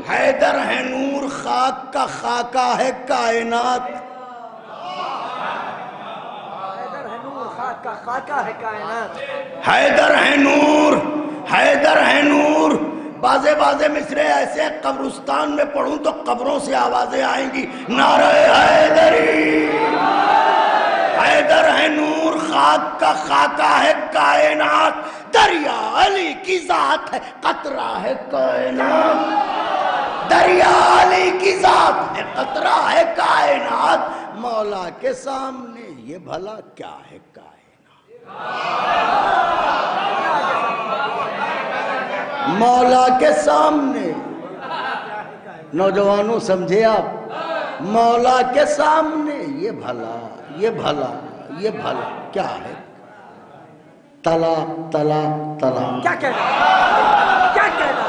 حیدر ہے نور، خاک کا خاکہ ہے کائنات، حیدر ہے نور، خاک کا خاکہ ہے کائنات، حیدر ہے نور، حیدر ہے نور۔ بازے مصرے ایسے قبرستان میں پڑھوں تو قبروں سے آوازیں آئیں گی، نعرہ حیدری، حیدر ہے نور، خاک کا خاکہ ہے کائنات، دریا علی کی ذات ہے قطرہ ہے کائنات، دریا علی کی ذات ہے قطرہ ہے کائنات، مولا کے سامنے یہ بھلا کیا ہے مولا کے سامنے، نوجوانوں سمجھے آپ، مولا کے سامنے یہ بھلا کیا ہے؟ تلا تلا تلا، کیا کہنا کیا کہنا،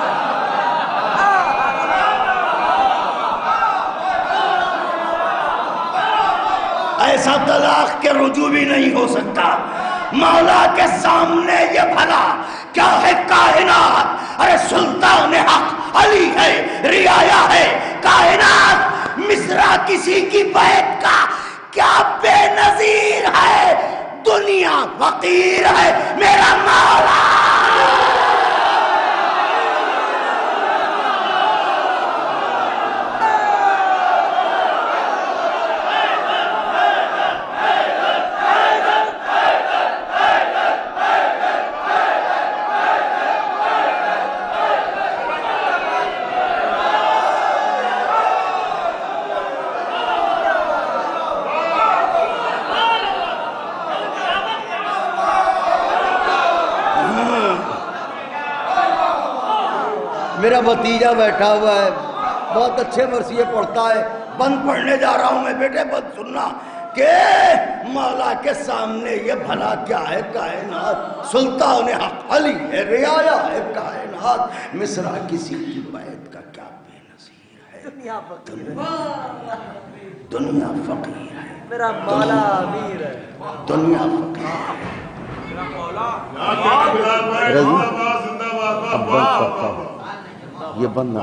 ایسا طلاق کے رجوع بھی نہیں ہو سکتا، مولا کے سامنے یہ بھلا کیا ہے کائنات، ارے سلطان حق علی ہے، رعایا ہے کائنات، مصرع کسی کی بیعت کا کیا بے نظیر ہے، دنیا فقیر ہے میرا مولا، میرا بھتیجا بیٹھا ہوا ہے، بہت اچھے مرثیے پڑھتا ہے. بند پڑھنے جا رہا ہوں میں. بیٹے بند سننا کہ مولا کے سامنے یہ بھلا کیا ہے کائنات، سلطان حق علی ہے رعایا ہے کائنات، مصرع کسی کی بیعت کا کیا بے نظیر ہے. دنیا فقیر ہے، دنیا فقیر ہے، میرا مولا امیر ہے. دنیا فقیر ہے. اب بند کرتا ہوں، یہ بند نہ،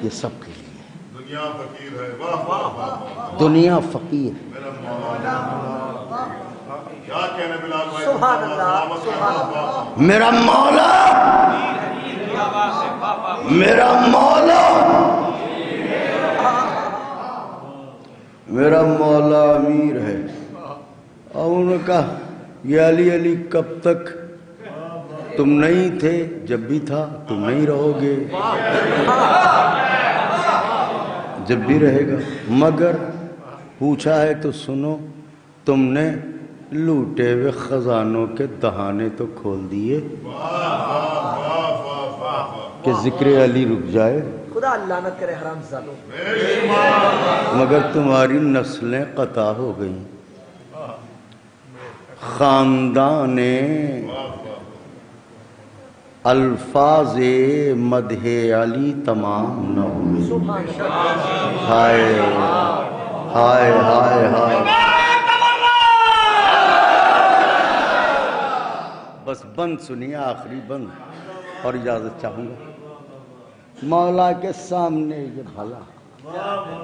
یہ سب کے لیے دنیا فقیر ہے. واہ واہ واہ. دنیا فقیر. کیا کہنے بلال بھائی. سبحان اللہ سبحان اللہ. میرا مولا، میرا مولا، میرا مولا امیر ہے. اور انہوں نے کہا یہ علی علی کب تک؟ تم نہیں تھے جب بھی تھا، تم نہیں رہو گے جب بھی رہے گا. مگر پوچھا ہے تو سنو، تم نے لوٹے ہوئے خزانوں کے دہانے تو کھول دیے کہ ذکر علی رک جائے. خدا لعنت کرے حرام زادوں. مگر تمہاری نسلیں قطع ہو گئیں، خاندان الفاظ مدح علی تمام نہ ہوئے. ہائے ہائے ہائے ہائے. بس بند سنیے، آخری بند اور اجازت چاہوں گا. مولا کے سامنے یہ بھلا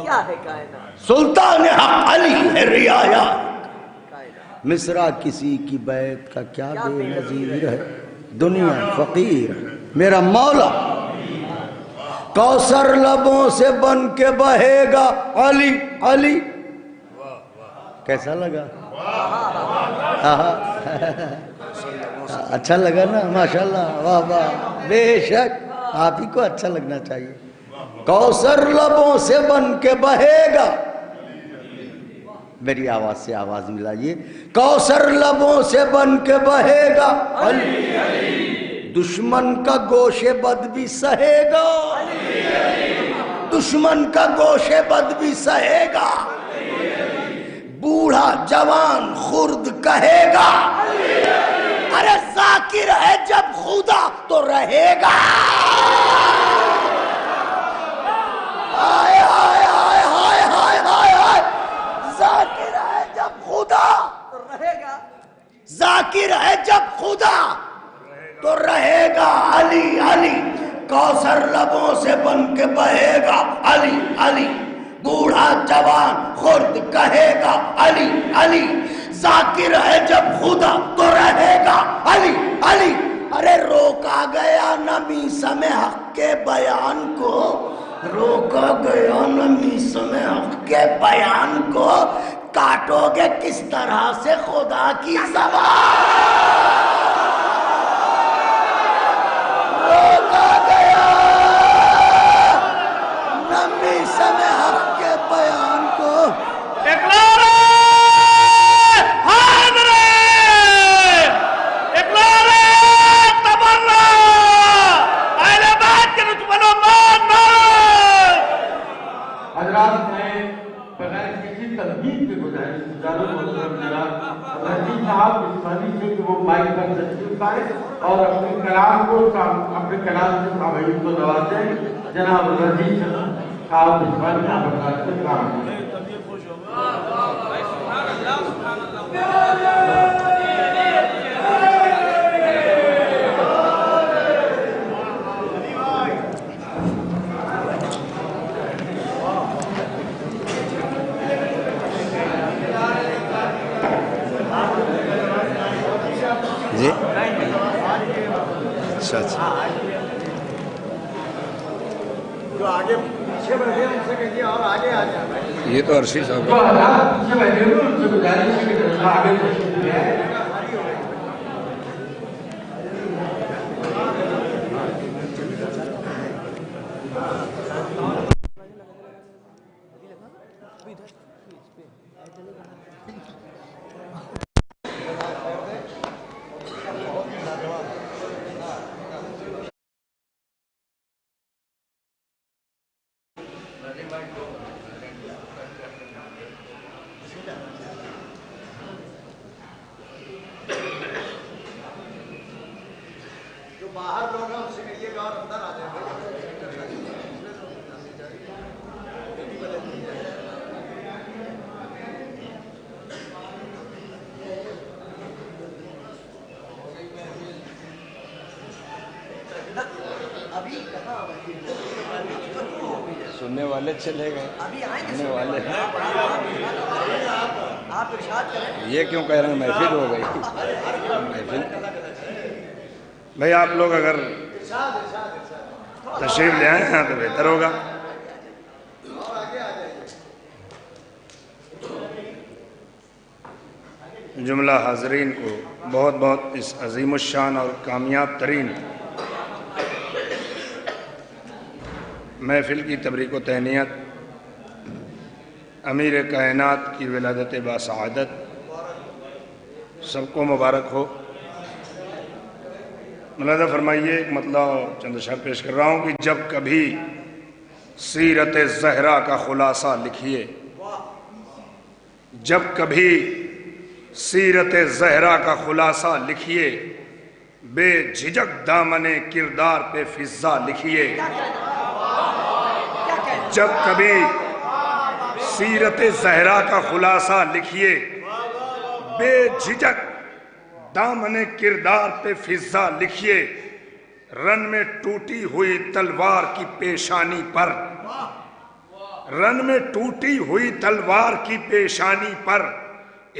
کیا ہے کائنات، سلطان حق علی ہے رعایا، مصرع کسی کی بیعت کا کیا بے نظیر ہے. دنیا فقیر ہے. میرا مولا کوثر لبوں سے بن کے بہے گا علی علی. کیسا لگا؟ اچھا لگا نا؟ ماشاءاللہ، واہ واہ. بے شک آپ ہی کو اچھا لگنا چاہیے. کوثر لبوں سے بن کے بہے گا. میری آواز سے آواز ملائیے. کوثر لبوں سے بن کے بہے گا علی. دشمن کا گوشِ بد بھی سہے گا، دشمن کا گوشِ بد بھی سہے گا. بوڑھا جوان خرد کہے گا ارے ذاکر ہے جب خدا تو رہے گا. آئے آئے آئے آئے آئے آئے آئے. ذاکر ہے جب خدا تو رہے گا، ذاکر ہے جب خدا تو رہے گا علی علی. کوثر لبوں سے بن کے بہے گا علی علی. بوڑھا جوان خرد کہے گا علی علی. ذاکر ہے جب خدا تو رہے گا علی علی. ارے روکا گیا نہ میثم حق کے بیان کو، روکا گیا نہ میثم حق کے بیان کو. کاٹو گے کس طرح سے خدا کی زبان. روکا گیا نہ میثم حق کے بیان کو. اقرار حیدر، اقرار تبرع، اہل بیت کے دشمنوں مان مار. حضرات میں بغیر کسی تنقید کے گزارش رشید صاحب اسمانی سے کہ وہ مائک پر تشریف لائے اور اپنے کلام سے سامعین کو نوازیں. جناب رشید صاحب اسمانی آپ سے کام کریں. جی اچھا اچھا. جو آگے پیچھے بیٹھے ان سے کہیے اور آگے آ جائیں. یہ تو عرشی صاحب پیچھے بیٹھے ہوئے ان سے گزارش ہے کہ آگے تشریف لائیں. سننے والے چلے گئے، سننے والے آپ ارشاد کریں۔ یہ کیوں کہہ رہے ہیں محفل ہو گئی؟ محفل بھائی آپ لوگ اگر تشریف لے آئے ہیں تو بہتر ہوگا۔ جملہ حاضرین کو بہت بہت اس عظیم الشان اور کامیاب ترین محفل کی تبریک و تہنیت، امیر کائنات کی ولادت باسعادت، سب کو مبارک ہو۔ ملاحظہ فرمائیے، ایک مطلب چند اشعار پیش کر رہا ہوں کہ جب کبھی سیرت زہرا کا خلاصہ لکھیے، جب کبھی سیرت زہرا کا خلاصہ لکھیے، بے جھجک دامن کردار پہ فضا لکھیے۔ جب کبھی سیرت زہرا کا خلاصہ لکھیے، بے جھجک دامن کردار پہ فضا لکھیے، رن میں ٹوٹی ہوئی تلوار کی پیشانی پر، رن میں ٹوٹی ہوئی تلوار کی پیشانی پر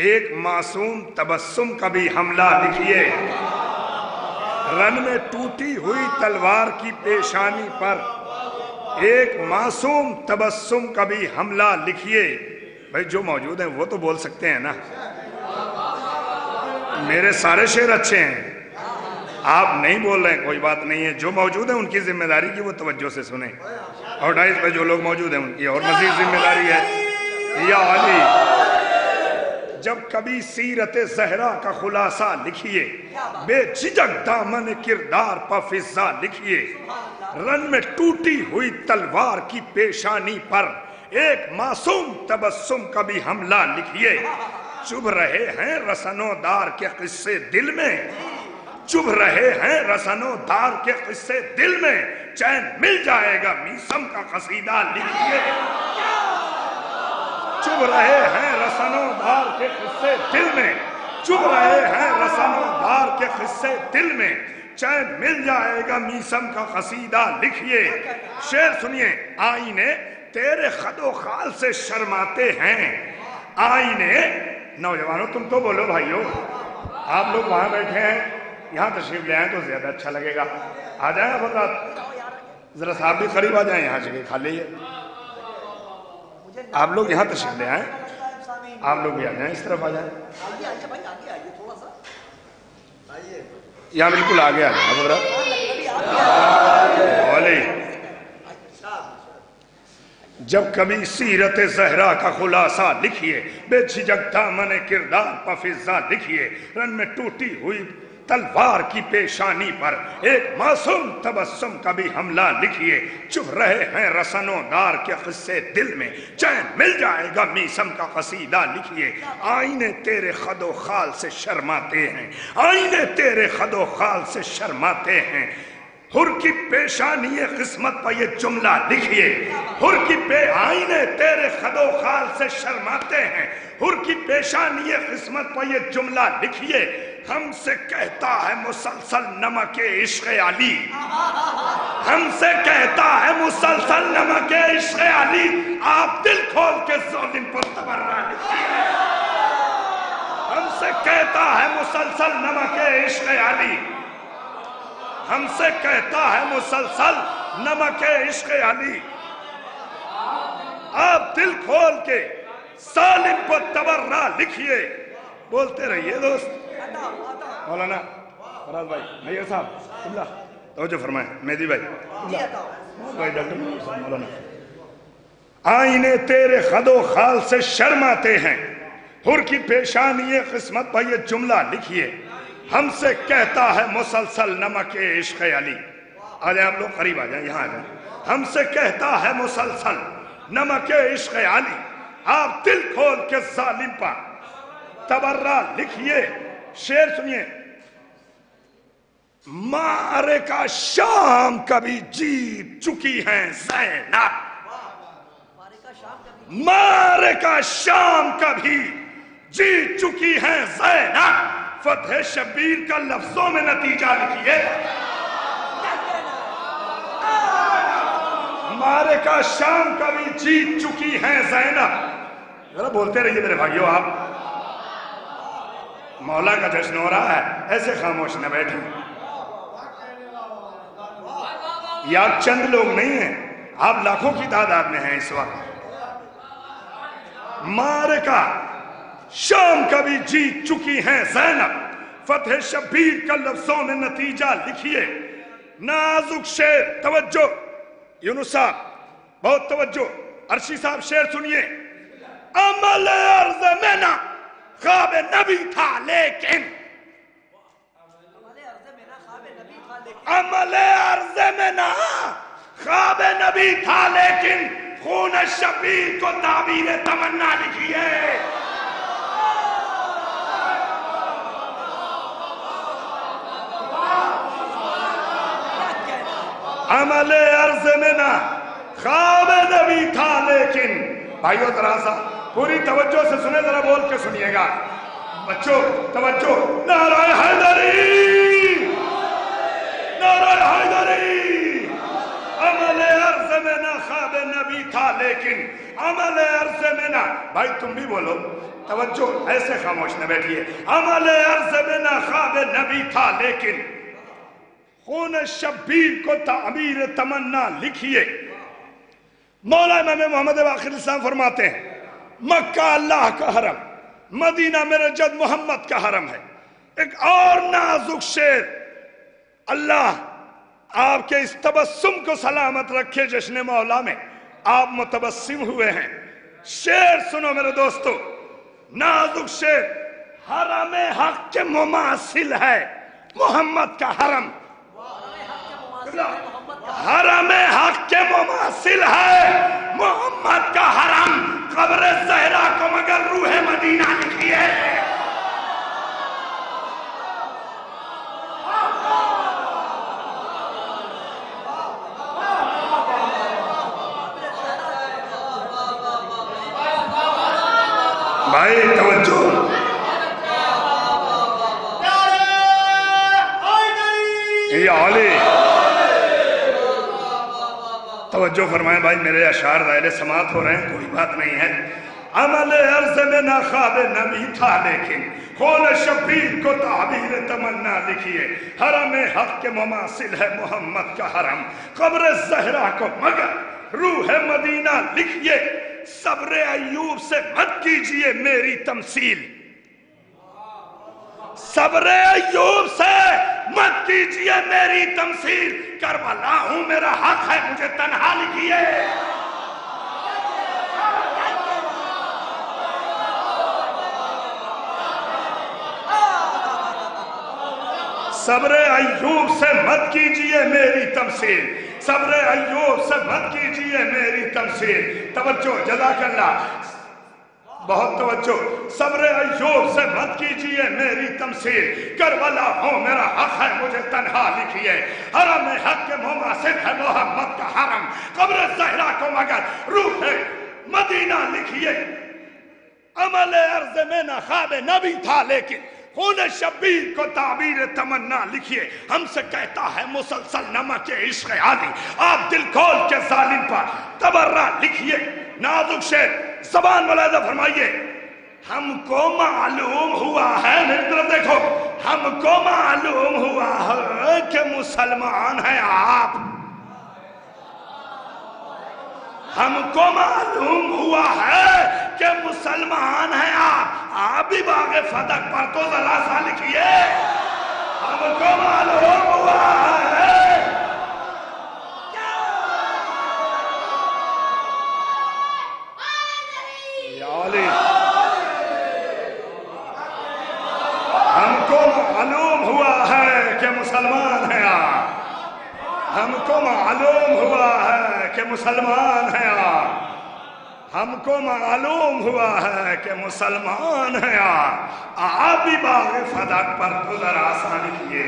ایک معصوم تبسم کا بھی حملہ لکھیے۔ رن میں ٹوٹی ہوئی تلوار کی پیشانی پر ایک معصوم تبسم کا بھی حملہ لکھیے۔ بھائی جو موجود ہیں وہ تو بول سکتے ہیں نا، میرے سارے شعر اچھے ہیں، آپ نہیں بول رہے ہیں کوئی بات نہیں ہے، جو موجود ہیں ان کی ذمہ داری کی وہ توجہ سے سنیں، اور ڈائز پہ جو لوگ موجود ہیں ان کی اور مزید ذمہ داری ہے۔ یا علی، جب کبھی سیرت زہرا کا خلاصہ لکھیے، بے جھجک دامن کردار پہ فضا لکھیے، رن میں ٹوٹی ہوئی تلوار کی پیشانی پر ایک معصوم تبسم کا بھی حملہ لکھیے۔ چبھ رہے ہیں رسنوں دار کے قصے دل میں، چبھ رہے ہیں رسنوں دار کے قصے دل میں، چین مل جائے گا میسم کا قصیدہ لکھیے۔ چبھ رہے ہیں رسنوں دار کے قصے دل میں، چبھ رہے ہیں رسنوں دار کے قصے دل میں، چین مل جائے گا میسم کا قصیدہ لکھیے۔ شعر سنیے، آئینے تیرے خد و خال سے شرماتے ہیں، آئینے، نوجوانوں تم تو بولو بھائیو، آپ لوگ وہاں بیٹھے ہیں، یہاں تشریف لے آئیں تو زیادہ اچھا لگے گا۔ آ جائیں حضرات، ذرا صاحب بھی قریب آ جائیں، یہاں جگہ خالی ہے، آپ لوگ یہاں تشریف لے آئیں، آپ لوگ بھی آ جائیں، اس طرف آ جائیں، یہاں بالکل آگے آ جائیں حضرات۔ جب کبھی سیرت زہرا کا خلاصہ لکھیے، بے جھجک دامن کردار پہ فضا لکھیے، رن میں ٹوٹی ہوئی تلوار کی پیشانی پر ایک معصوم تبسم کا بھی حملہ لکھیے۔ چبھ رہے ہیں رسنوں دار کے قصے دل میں، چین مل جائے گا میسم کا قصیدہ لکھیے۔ آئینے تیرے خد و خال سے شرماتے ہیں، آئینے تیرے خد و خال سے شرماتے ہیں، حر کی پیشانی قسمت پر یہ جملہ لکھیے۔ حر کی آئینے تیرے خد و خال سے شرماتے ہیں، حر کی پیشانی قسمت پر یہ جملہ لکھیے۔ ہم سے کہتا ہے مسلسل نمک عشق علی، ہم سے کہتا ہے مسلسل نمک عشق علی، آپ دل کھول کے ظالم پر تبرہ لکھیے۔ ہم سے کہتا ہے مسلسل نمک عشق علی، ہم سے کہتا ہے مسلسل نمک عشق علی، آپ دل کھول کے ظالم پر تبرہ لکھیے۔ بولتے رہیے دوست۔ مولانا فراز بھائی، میئر صاحب قبلہ توجہ فرمائیں، مہدی بھائی بھائی، ڈاکٹر مولانا، آئینے تیرے خد و خال سے شرماتے ہیں، حر کی پیشانی قسمت پر یہ جملہ لکھیے۔ ہم سے کہتا ہے مسلسل نمک عشق علی، آ جائیں آپ لوگ قریب آ جائیں، یہاں آ جائیں۔ ہم سے کہتا ہے مسلسل نمک عشق علی، آپ دل کھول کے ظالم پر تبرہ لکھیے۔ شعر سنیے، معرکہ شام کبھی جیت چکی ہیں زینب، معرکہ شام کبھی جیت چکی ہیں زینب، فتح شبیر کا لفظوں میں نتیجہ لکھیے۔ معرکہ شام کا بھی جیت چکی ہیں زینب. ذرا بولتے رہیے میرے بھائیو. آپ مولا کا جشن ہو رہا ہے, ایسے خاموش نہ بیٹھیں. یہ آپ چند لوگ نہیں ہیں, آپ لاکھوں کی تعداد میں ہیں اس وقت. معرکہ شام کا بھی جیت چکی ہیں زینب. فتح شبیر کا لفظوں میں نتیجہ لکھیے. نازک شعر, توجہ یونس صاحب, بہت توجہ. عرشی صاحب شعر سنیے. عمل عرض میں نہ خواب نبی تھا لیکن, عمل عرض میں نہ خواب نبی تھا لیکن, خون شبیر کو تعبیر تمنا لکھیے. عمل عرض میں نہ خواب نبی تھا لیکن. بھائیو ذرا سا پوری توجہ سے سنیں, ذرا بول کے سنیے گا. بچوں توجہ. نعرہ حیدری, نعرہ حیدری. عمل عرض میں نہ خواب نبی تھا لیکن, عمل عرض میں نہ. بھائی تم بھی بولو, توجہ, ایسے خاموش نہ بیٹھیے. عمل عرض میں نہ خواب نبی تھا لیکن, خون شبیر کو تعبیر تمنا لکھیے. مولا امام محمد باقر اسلام فرماتے ہیں مکہ اللہ کا حرم, مدینہ میرے جد محمد کا حرم ہے. ایک اور نازک شعر. اللہ آپ کے اس تبسم کو سلامت رکھے جشن مولا میں, آپ متبسم ہوئے ہیں. شعر سنو میرے دوستو, نازک شعر. حرم حق کے مماثل ہے محمد کا حرم. حرم حق کے مماثل ہے محمد کا حرم. قبر زہرا کو مگر روح مدینہ لکھیے. بھائی توجہ. یہ عالی توجہ فرمائیں بھائی, میرے اشعار دائرے سماعت ہو رہے ہیں, کوئی بات نہیں ہے. عمل عرض میں نہ خواب نبی تھا لیکن, خون شبیر کو تعبیر تمنا لکھیے. حرم حق کے مماثل ہے محمد کا حرم. قبر زہرا کو مگر روح مدینہ لکھیے. صبر ایوب سے مت کیجئے میری تمثیل, صبر ایوب سے مت کیجئے میری تمثیل. کربلا ہوں میرا حق ہے مجھے تنہا لکھیے. صبر ایوب سے مت کیجئے میری تمثیل, صبر ایوب سے مت کیجئے میری تمثیل. توجہ, جزاک اللہ, بہت توجہ. صبر ایوب سے مت کیجئے میری تمثیل. کربلا ہو میرا حق ہے مجھے تنہا لکھیے. حرم حق کے مماثل ہے محمد کا حرم. قبر زہرا کو مگر روح مدینہ لکھیے. عمل عرض میں نہ خواب نبی تھا لیکن, خون شبیر کو تعبیر تمنا لکھیے. ہم سے کہتا ہے مسلسل نمک عشق عالی, آپ دل کھول کے ظالم پر تبرہ لکھیے. نازک شعر, زبان ملاحظہ فرمائیے. ہم کو معلوم ہوا ہے, میری طرف دیکھو, ہم کو معلوم ہوا ہے کہ مسلمان ہیں آپ. ہم کو معلوم ہوا ہے کہ مسلمان ہیں آپ. آپ بھی باغ فتح پر تو ذرا سا لکھیے. ہم کو معلوم ہوا ہے. ہم کو معلوم ہوا ہے کہ مسلمان ہیں آپ. ہم کو معلوم ہوا ہے کہ مسلمان ہیں آپ. ہم کو معلوم ہوا ہے کہ مسلمان ہیں آپ. آپ بھی باغ فتح پر تو ذرا سا لکھیے.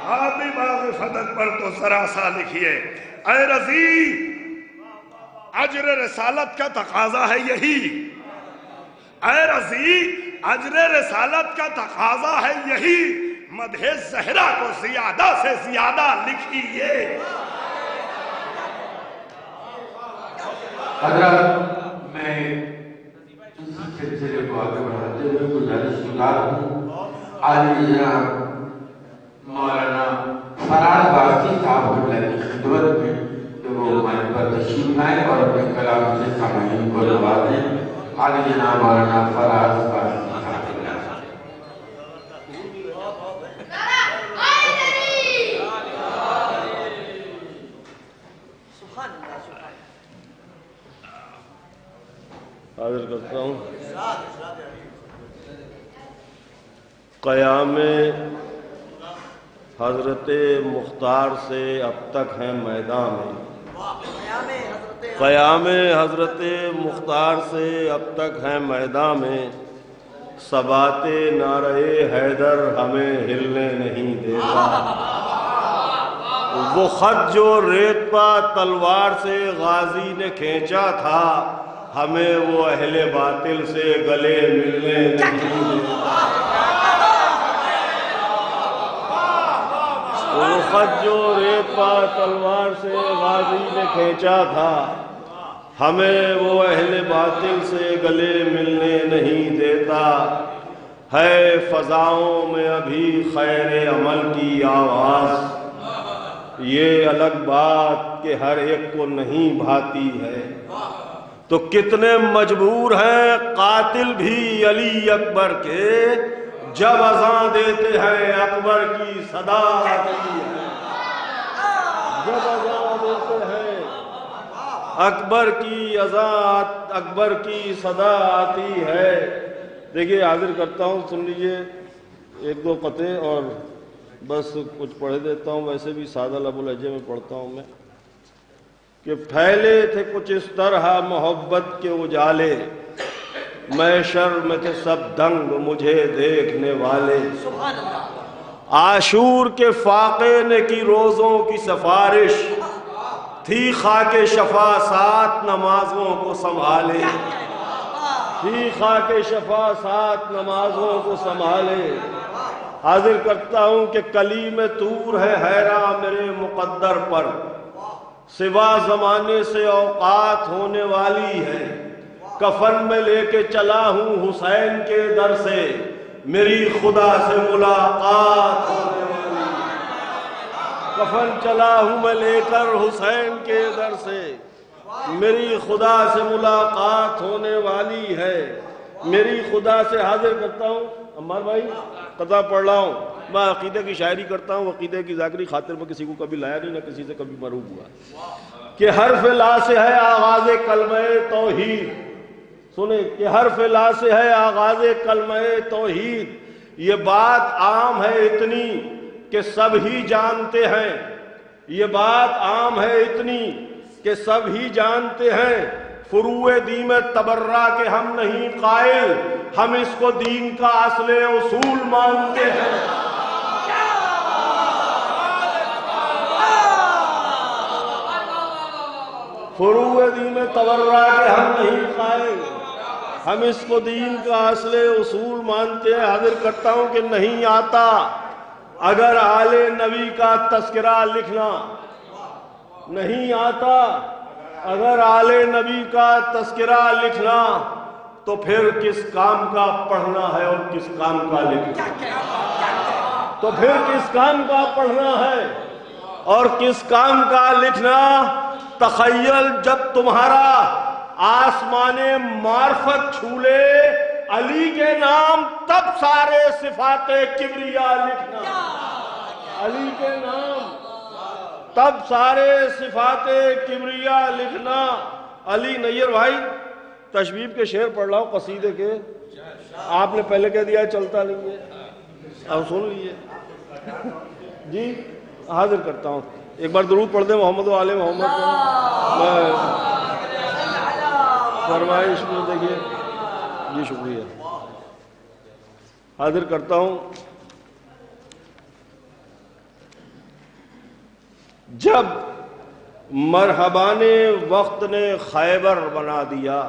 آپ بھی باغ فتح پر تو ذرا سا لکھیے. اے رضی, اجر رسالت کا تقاضا ہے یہی. اے رضی, اجر رسالت کا تقاضا ہے یہی. مدح زہرا کو زیادہ سے زیادہ لکھیے. حضرت میں اسی سلسلے کو آگے بڑھاتے ہوئے گزارش گزار ہوں عالی جناب مولانا فراز باسطی صاحب کی خدمت میں کہ وہ ہمارے پر تشریف لائیں اور اپنے کلام سے سامعین کو نوازیں. عالی جناب مولانا فراز باسطی صاحب. حاضر کرتا ہوں. قیام حضرت مختار سے اب تک ہے میدان میں، قیام حضرت مختار سے اب تک ہے میدان میں، ثبات نعرہ حیدر ہمیں ہلنے نہیں دیتا. وہ خط جو ریت پا تلوار سے غازی نے کھینچا تھا، ہمیں وہ اہل باطل سے گلے ملنے نہیں دیتا. وہ خط جو ریت پا تلوار سے غازی نے کھینچا تھا، ہمیں وہ اہل باطل سے گلے ملنے نہیں دیتا. ہے فضاؤں میں ابھی خیر عمل کی آواز، یہ الگ بات کہ ہر ایک کو نہیں بھاتی ہے. تو کتنے مجبور ہیں قاتل بھی علی اکبر کے، جب اذان دیتے ہیں اکبر کی صدا آتی ہے. جب اذان دیتے ہیں اکبر کی اذان، اکبر کی صدا آتی ہے. دیکھیے حاضر کرتا ہوں، سن لیجئے ایک دو قطعے اور بس کچھ پڑھ دیتا ہوں. ویسے بھی سادہ لب و لہجے میں پڑھتا ہوں میں کہ پھیلے تھے کچھ اس طرح محبت کے اجالے، محشر میں تھے سب دنگ مجھے دیکھنے والے. عاشور کے فاقے نے کی روزوں کی سفارش، تھی خاک شفا سات نمازوں کو سنبھالے. تھی خاک شفا سات نمازوں کو سنبھالے. حاضر کرتا ہوں کہ کلیم طور ہے حیران میرے مقدر پر، سوا زمانے سے اوقات ہونے والی ہے. کفن میں لے کے چلا ہوں حسین کے در سے، میری خدا سے ملاقات ہونے والی ہے. کفن چلا ہوں میں لے کر حسین کے در سے، میری خدا سے ملاقات ہونے والی ہے. میری خدا سے حاضر کرتا ہوں. عمار بھائی قطع پڑھ رہا ہوں. میں عقیدے کی شاعری کرتا ہوں، عقیدے کی ذاکری خاطر میں کسی کو کبھی لایا نہیں، نہ کسی سے کبھی مروب ہوا. کہ حرف لا سے ہے آغاز کلمہ توحید. سنیں کہ حرف لا سے ہے آغاز کلمہ توحید. یہ بات عام ہے اتنی کہ سب ہی جانتے ہیں. یہ بات عام ہے اتنی کہ سب ہی جانتے ہیں. فروع دین میں تبرہ کے ہم نہیں قائل، ہم اس کو دین کا اصل اصول مانتے ہیں. فروع دین میں تبرہ کے ہم نہیں قائل، ہم اس کو دین کا اصل اصول مانتے ہیں. حاضر کرتا ہوں کہ نہیں آتا اگر آل نبی کا تذکرہ لکھنا، نہیں آتا اگر آل نبی کا تذکرہ لکھنا، تو پھر کس کام کا پڑھنا ہے اور کس کام کا لکھنا؟ تو پھر کس کام کا پڑھنا ہے اور کس کام کا لکھنا؟ تخیل جب تمہارا آسمان معرفت چھولے علی کے نام، تب سارے صفات کبریا لکھنا. علی کے نام تب سارے صفات کبریا لکھنا. علی نیر بھائی تشبیب کے شعر پڑھ رہا ہوں قصیدے کے. آپ نے پہلے کہہ دیا چلتا نہیں ہے، اب سن لیجئے. جی حاضر کرتا ہوں. ایک بار درود پڑھ دیں محمد و آل محمد. میں فرمائش میں دیکھیے. جی شکریہ. حاضر کرتا ہوں. جب مرحبان وقت نے خیبر بنا دیا،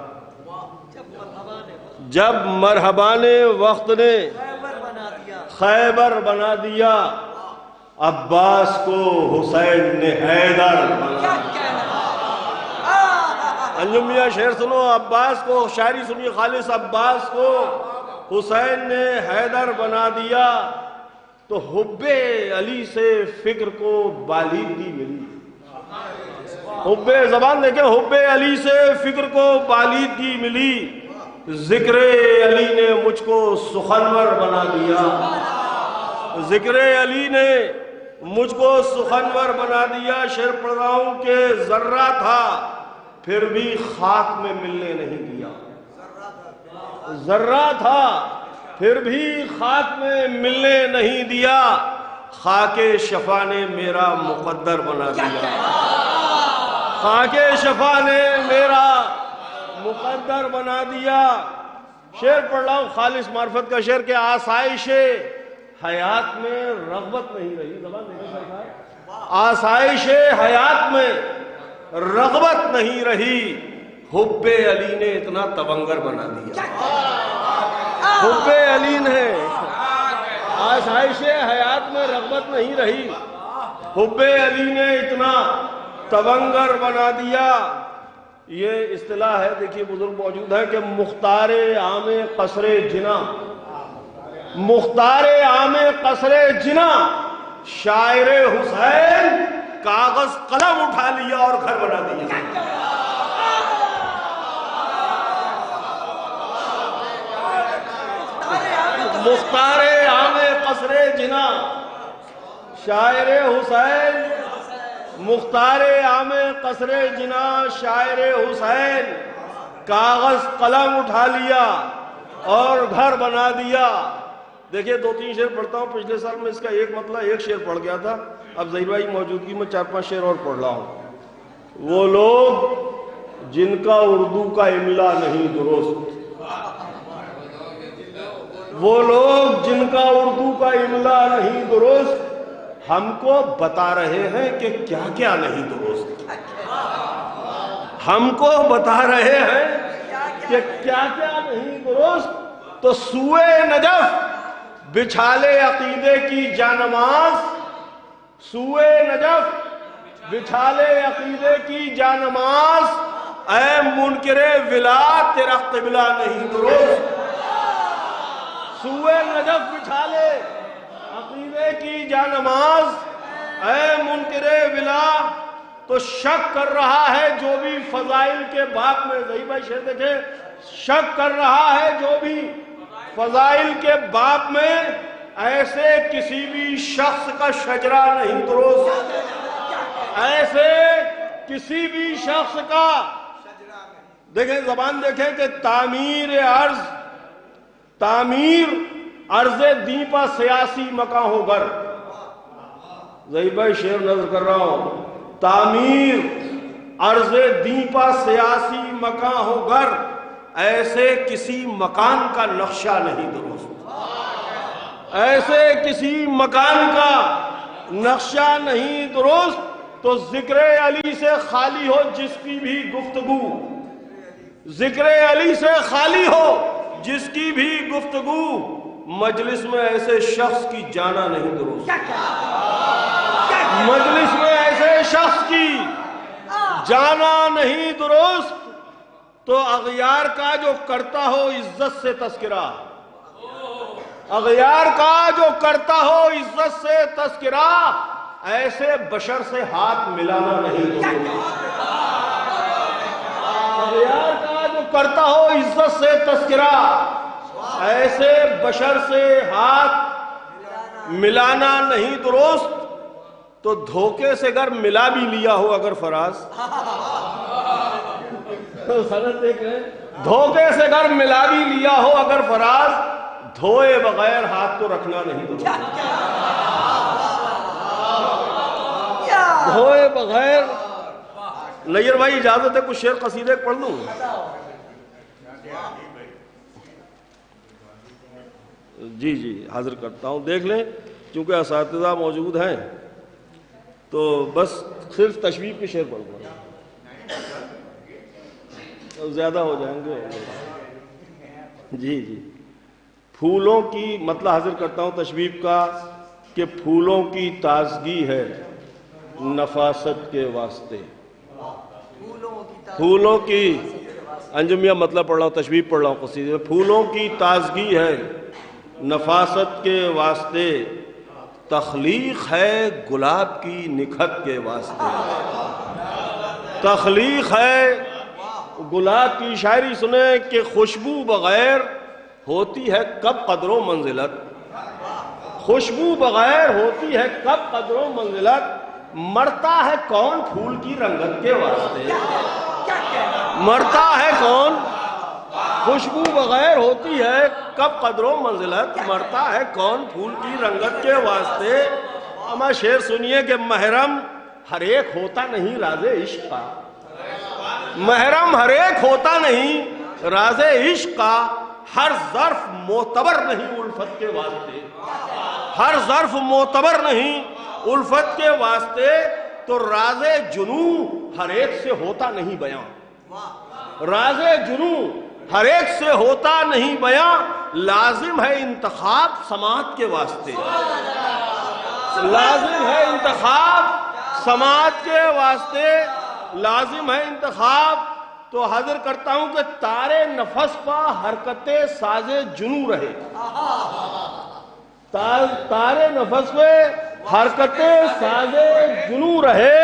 جب مرحبان وقت نے خیبر بنا دیا، عباس کو حسین نے حیدر بنا دیا. انجم میاں شعر سنو، عباس کو شاعری سنی خالص عباس کو حسین نے حیدر بنا دیا تو حب علی سے فکر کو بالیدگی ملی. حب زبان دیکھیں، حب علی سے فکر کو بالیدگی ملی، ذکر علی نے مجھ کو سخنور بنا دیا. ذکر علی نے مجھ کو سخنور بنا دیا. شعر پڑھ رہا ہوں کہ ذرہ تھا پھر بھی خاک میں ملنے نہیں دیا. ذرہ تھا پھر بھی خاک میں ملنے نہیں دیا، خاک شفا نے میرا مقدر بنا دیا. خاک شفا نے میرا مقدر بنا دیا. شعر پڑھ رہا ہوں خالص معرفت کا شعر کہ آسائش حیات میں رغبت نہیں رہی. زبان دیکھیں سرکار، آسائش حیات میں رغبت نہیں رہی، حب علی نے اتنا تبنگر بنا دیا. حب علی نے آسائش حیات میں رغبت نہیں رہی، حب علی نے اتنا تبنگر بنا دیا. یہ اصطلاح ہے، دیکھیے بزرگ موجود ہے کہ مختار عام قصر جنا، مختار عام قصر جنا شاعر حسین کاغذ قلم اٹھا لیا اور گھر بنا دیا. مختار عام قصر جنا شاعر حسین، مختار عام قصر جنا شاعر حسین کاغذ قلم اٹھا لیا اور گھر بنا دیا. دیکھیں دو تین شعر پڑھتا ہوں. پچھلے سال میں اس کا ایک مطلب ایک شعر پڑھ گیا تھا، اب ظہیر بھائی موجودگی میں 4-5 شعر اور پڑھ رہا ہوں. وہ لوگ جن کا اردو کا املا نہیں درست، وہ لوگ جن کا اردو کا املا نہیں درست ہم کو بتا رہے ہیں کہ کیا کیا نہیں درست. ہم کو بتا رہے ہیں کہ کیا کیا نہیں درست. تو سوئے نجف بچھا لے عقیدے کی جانماز، سوئے نجف بچھا لے عقیدے کی جانماز، اے منکر ولا تیرا قبلہ نہیں درست. سوئے نجف بچھا لے عقیدے کی جانماز، اے منکر ولا. تو شک کر رہا ہے جو بھی فضائل کے باپ میں، ذہی بھائی شعر دیکھیں، شک کر رہا ہے جو بھی فضائل کے باپ میں، ایسے کسی بھی شخص کا شجرہ نہیں درست. ایسے کسی بھی شخص کا، دیکھیں زبان دیکھیں کہ تعمیر عرض دیپا سیاسی مکاں ہو گر. ذہی بھائی شعر نظر کر رہا ہوں، تعمیر عرض دیپا سیاسی مکاں ہو گر، ایسے کسی مکان کا نقشہ نہیں درست. ایسے کسی مکان کا نقشہ نہیں درست. تو ذکر علی سے خالی ہو جس کی بھی گفتگو، ذکر علی سے خالی ہو جس کی بھی گفتگو، مجلس میں ایسے شخص کی جانا نہیں درست. مجلس میں ایسے شخص کی جانا نہیں درست. تو اغیار کا جو کرتا ہو عزت سے تذکرہ، اغیار کا جو کرتا ہو عزت سے تذکرہ، ایسے بشر سے ہاتھ ملانا نہیں درست. اغیار کا جو کرتا ہو عزت سے تذکرہ، ایسے بشر سے ہاتھ ملانا نہیں درست. تو دھوکے سے اگر ملا بھی لیا ہو اگر فراز، دھوکے سے اگر ملا بھی لیا ہو اگر فراز، دھوئے بغیر ہاتھ کو رکھنا نہیں درست. دھوئے بغیر. نیر بھائی اجازت ہے کچھ شعر قصیدے پڑھ لوں؟ جی جی حاضر کرتا ہوں. دیکھ لیں چونکہ اساتذہ موجود ہیں تو بس صرف تشبیہ کے شعر پڑھ لوں، زیادہ ہو جائیں گے. جی جی پھولوں کی مطلب حاضر کرتا ہوں تشبیہ کا کہ پھولوں کی تازگی ہے نفاست کے واسطے. پھولوں کی انجمیہ مطلب پڑھ رہا ہوں، تشبیہ پڑھ رہا ہوں قصیدے میں. پھولوں کی تازگی ہے نفاست کے واسطے، تخلیق ہے گلاب کی نکھت کے واسطے. تخلیق ہے گلاب کی. شاعری سنیں کہ خوشبو بغیر ہوتی ہے کب قدر و منزلت، خوشبو بغیر ہوتی ہے کب قدر و منزلت، مرتا ہے کون پھول کی رنگت کے واسطے. مرتا ہے کون، خوشبو بغیر ہوتی ہے کب قدر و منزلت، مرتا ہے کون پھول کی رنگت کے واسطے. اما شعر سنیے کہ محرم ہر ایک ہوتا نہیں راز عشق کا، محرم ہر ایک ہوتا نہیں راز عشق کا، ہر ظرف معتبر نہیں الفت کے واسطے، ہر ظرف معتبر نہیں الفت کے واسطے. تو راز جنوں ہر ایک سے ہوتا نہیں بیاں، راز جنوں ہر ایک سے ہوتا نہیں بیاں، لازم ہے انتخاب سماعت کے واسطے، لازم ہے انتخاب سماعت کے واسطے، لازم ہے انتخاب. تو حاضر کرتا ہوں کہ تارے نفس پا حرکت ساز جنوں رہے، تارے نفس پہ حرکت ساز جنوں رہے،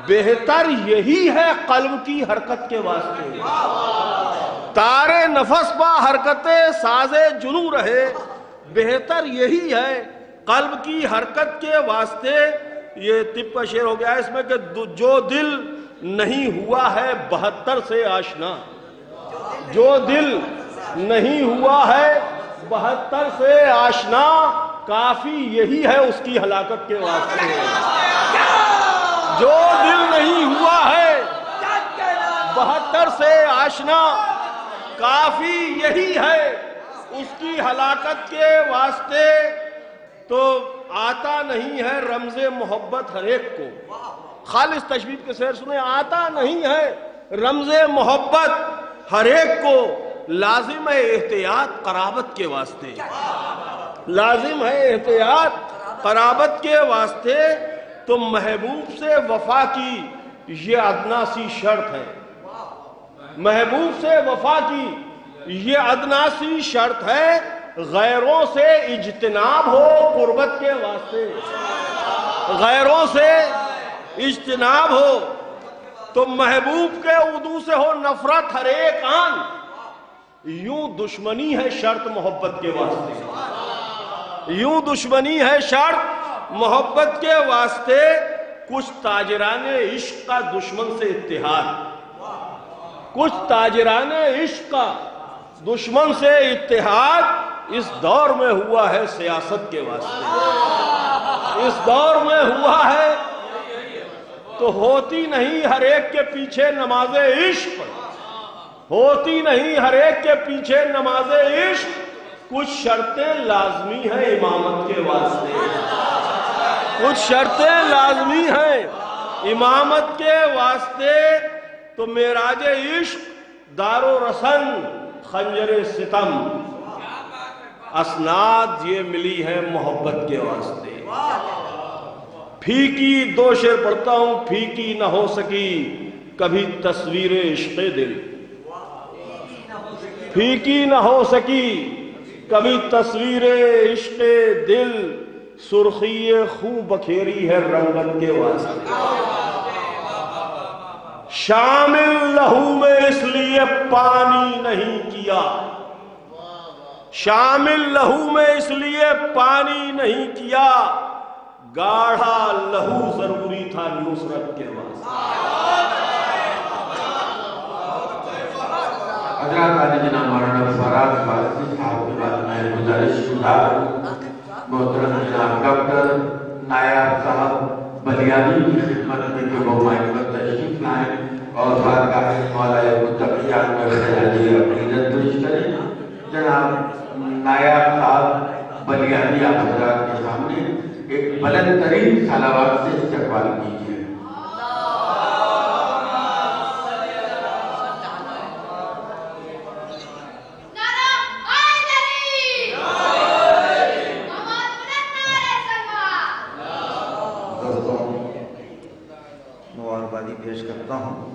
بہتر یہی ہے قلب کی حرکت کے واسطے. تارے نفس پا حرکت ساز جنوں رہے، بہتر یہی ہے قلب کی حرکت کے واسطے. یہ طب کا شعر ہو گیا ہے اس میں کہ جو دل نہیں ہوا ہے 72 سے آشنا، جو دل نہیں ہوا ہے 72 سے آشنا، کافی یہی ہے اس کی ہلاکت کے واسطے. جو دل نہیں ہوا ہے 72 سے آشنا، کافی یہی ہے اس کی ہلاکت کے واسطے. تو آتا نہیں ہے رمز محبت ہر ایک کو، خالص تشبیہ کے شعر سنیں. آتا نہیں ہے رمز محبت ہر ایک کو، لازم ہے احتیاط قرابت کے واسطے، لازم ہے احتیاط قرابت کے واسطے. تو محبوب سے وفا کی یہ ادنا سی شرط ہے، محبوب سے وفا کی یہ ادنا سی شرط ہے، غیروں سے اجتناب ہو قربت کے واسطے، غیروں سے اجتناب ہو. تو محبوب کے عدو سے ہو نفرت ہر ایک آن، یوں دشمنی ہے شرط محبت کے واسطے، یوں دشمنی ہے شرط محبت کے واسطے. کچھ تاجران عشق کا دشمن سے اتحاد، کچھ تاجران عشق کا دشمن سے اتحاد اس دور میں ہوا ہے سیاست کے واسطے، اس دور میں ہوا ہے. تو ہوتی نہیں ہر ایک کے پیچھے نماز عشق، ہوتی نہیں ہر ایک کے پیچھے نماز عشق، کچھ شرطیں لازمی ہیں امامت کے واسطے، کچھ شرطیں لازمی ہیں امامت کے واسطے. تو معراج عشق دار و رسن خنجر ستم، اسناد یہ ملی ہے محبت کے واسطے. پھیکی دو شعر پڑھتا ہوں. پھیکی نہ ہو سکی کبھی تصویر عشق دل، پھیکی نہ ہو سکی کبھی تصویر عشق دل، سرخی خوں بکھیری ہے رنگت کے واسطے. شامل لہو میں اس لیے پانی نہیں کیا، شامل لہو میں اس لیے پانی نہیں کیا، گاڑھا لہو ضروری تھا نصرت کے واسطے. حضرات عالی جناب مولانا فراز فارسی صاحب کے بعد میں گزارش گزار محترم جناب ڈاکٹر نایاب صاحب بلیانی کی خدمت میں کہ وہ مائک پر تشریف لائیں اور بارگاہ مولا متقیان میں خیالی عقیدت پیش کریں. جناب نایاب صاحب بلیانی آپ حضرات کے سامنے ایک بلند ترین صلوات سے استقبال کیجیے. مبارکبادی پیش کرتا ہوں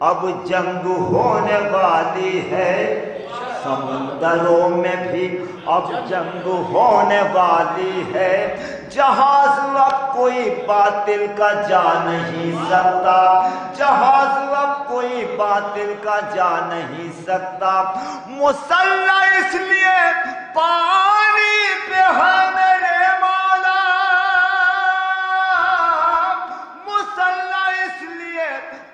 اب جنگ ہونے والی ہے سمندروں میں بھی اب جنگ ہونے والی ہے جہاز اب کوئی باطل کا جا نہیں سکتا جہاز اب کوئی باطل کا جا نہیں سکتا مسلح اس لیے پانی پہ ہے میرے مولا مسلح اس لیے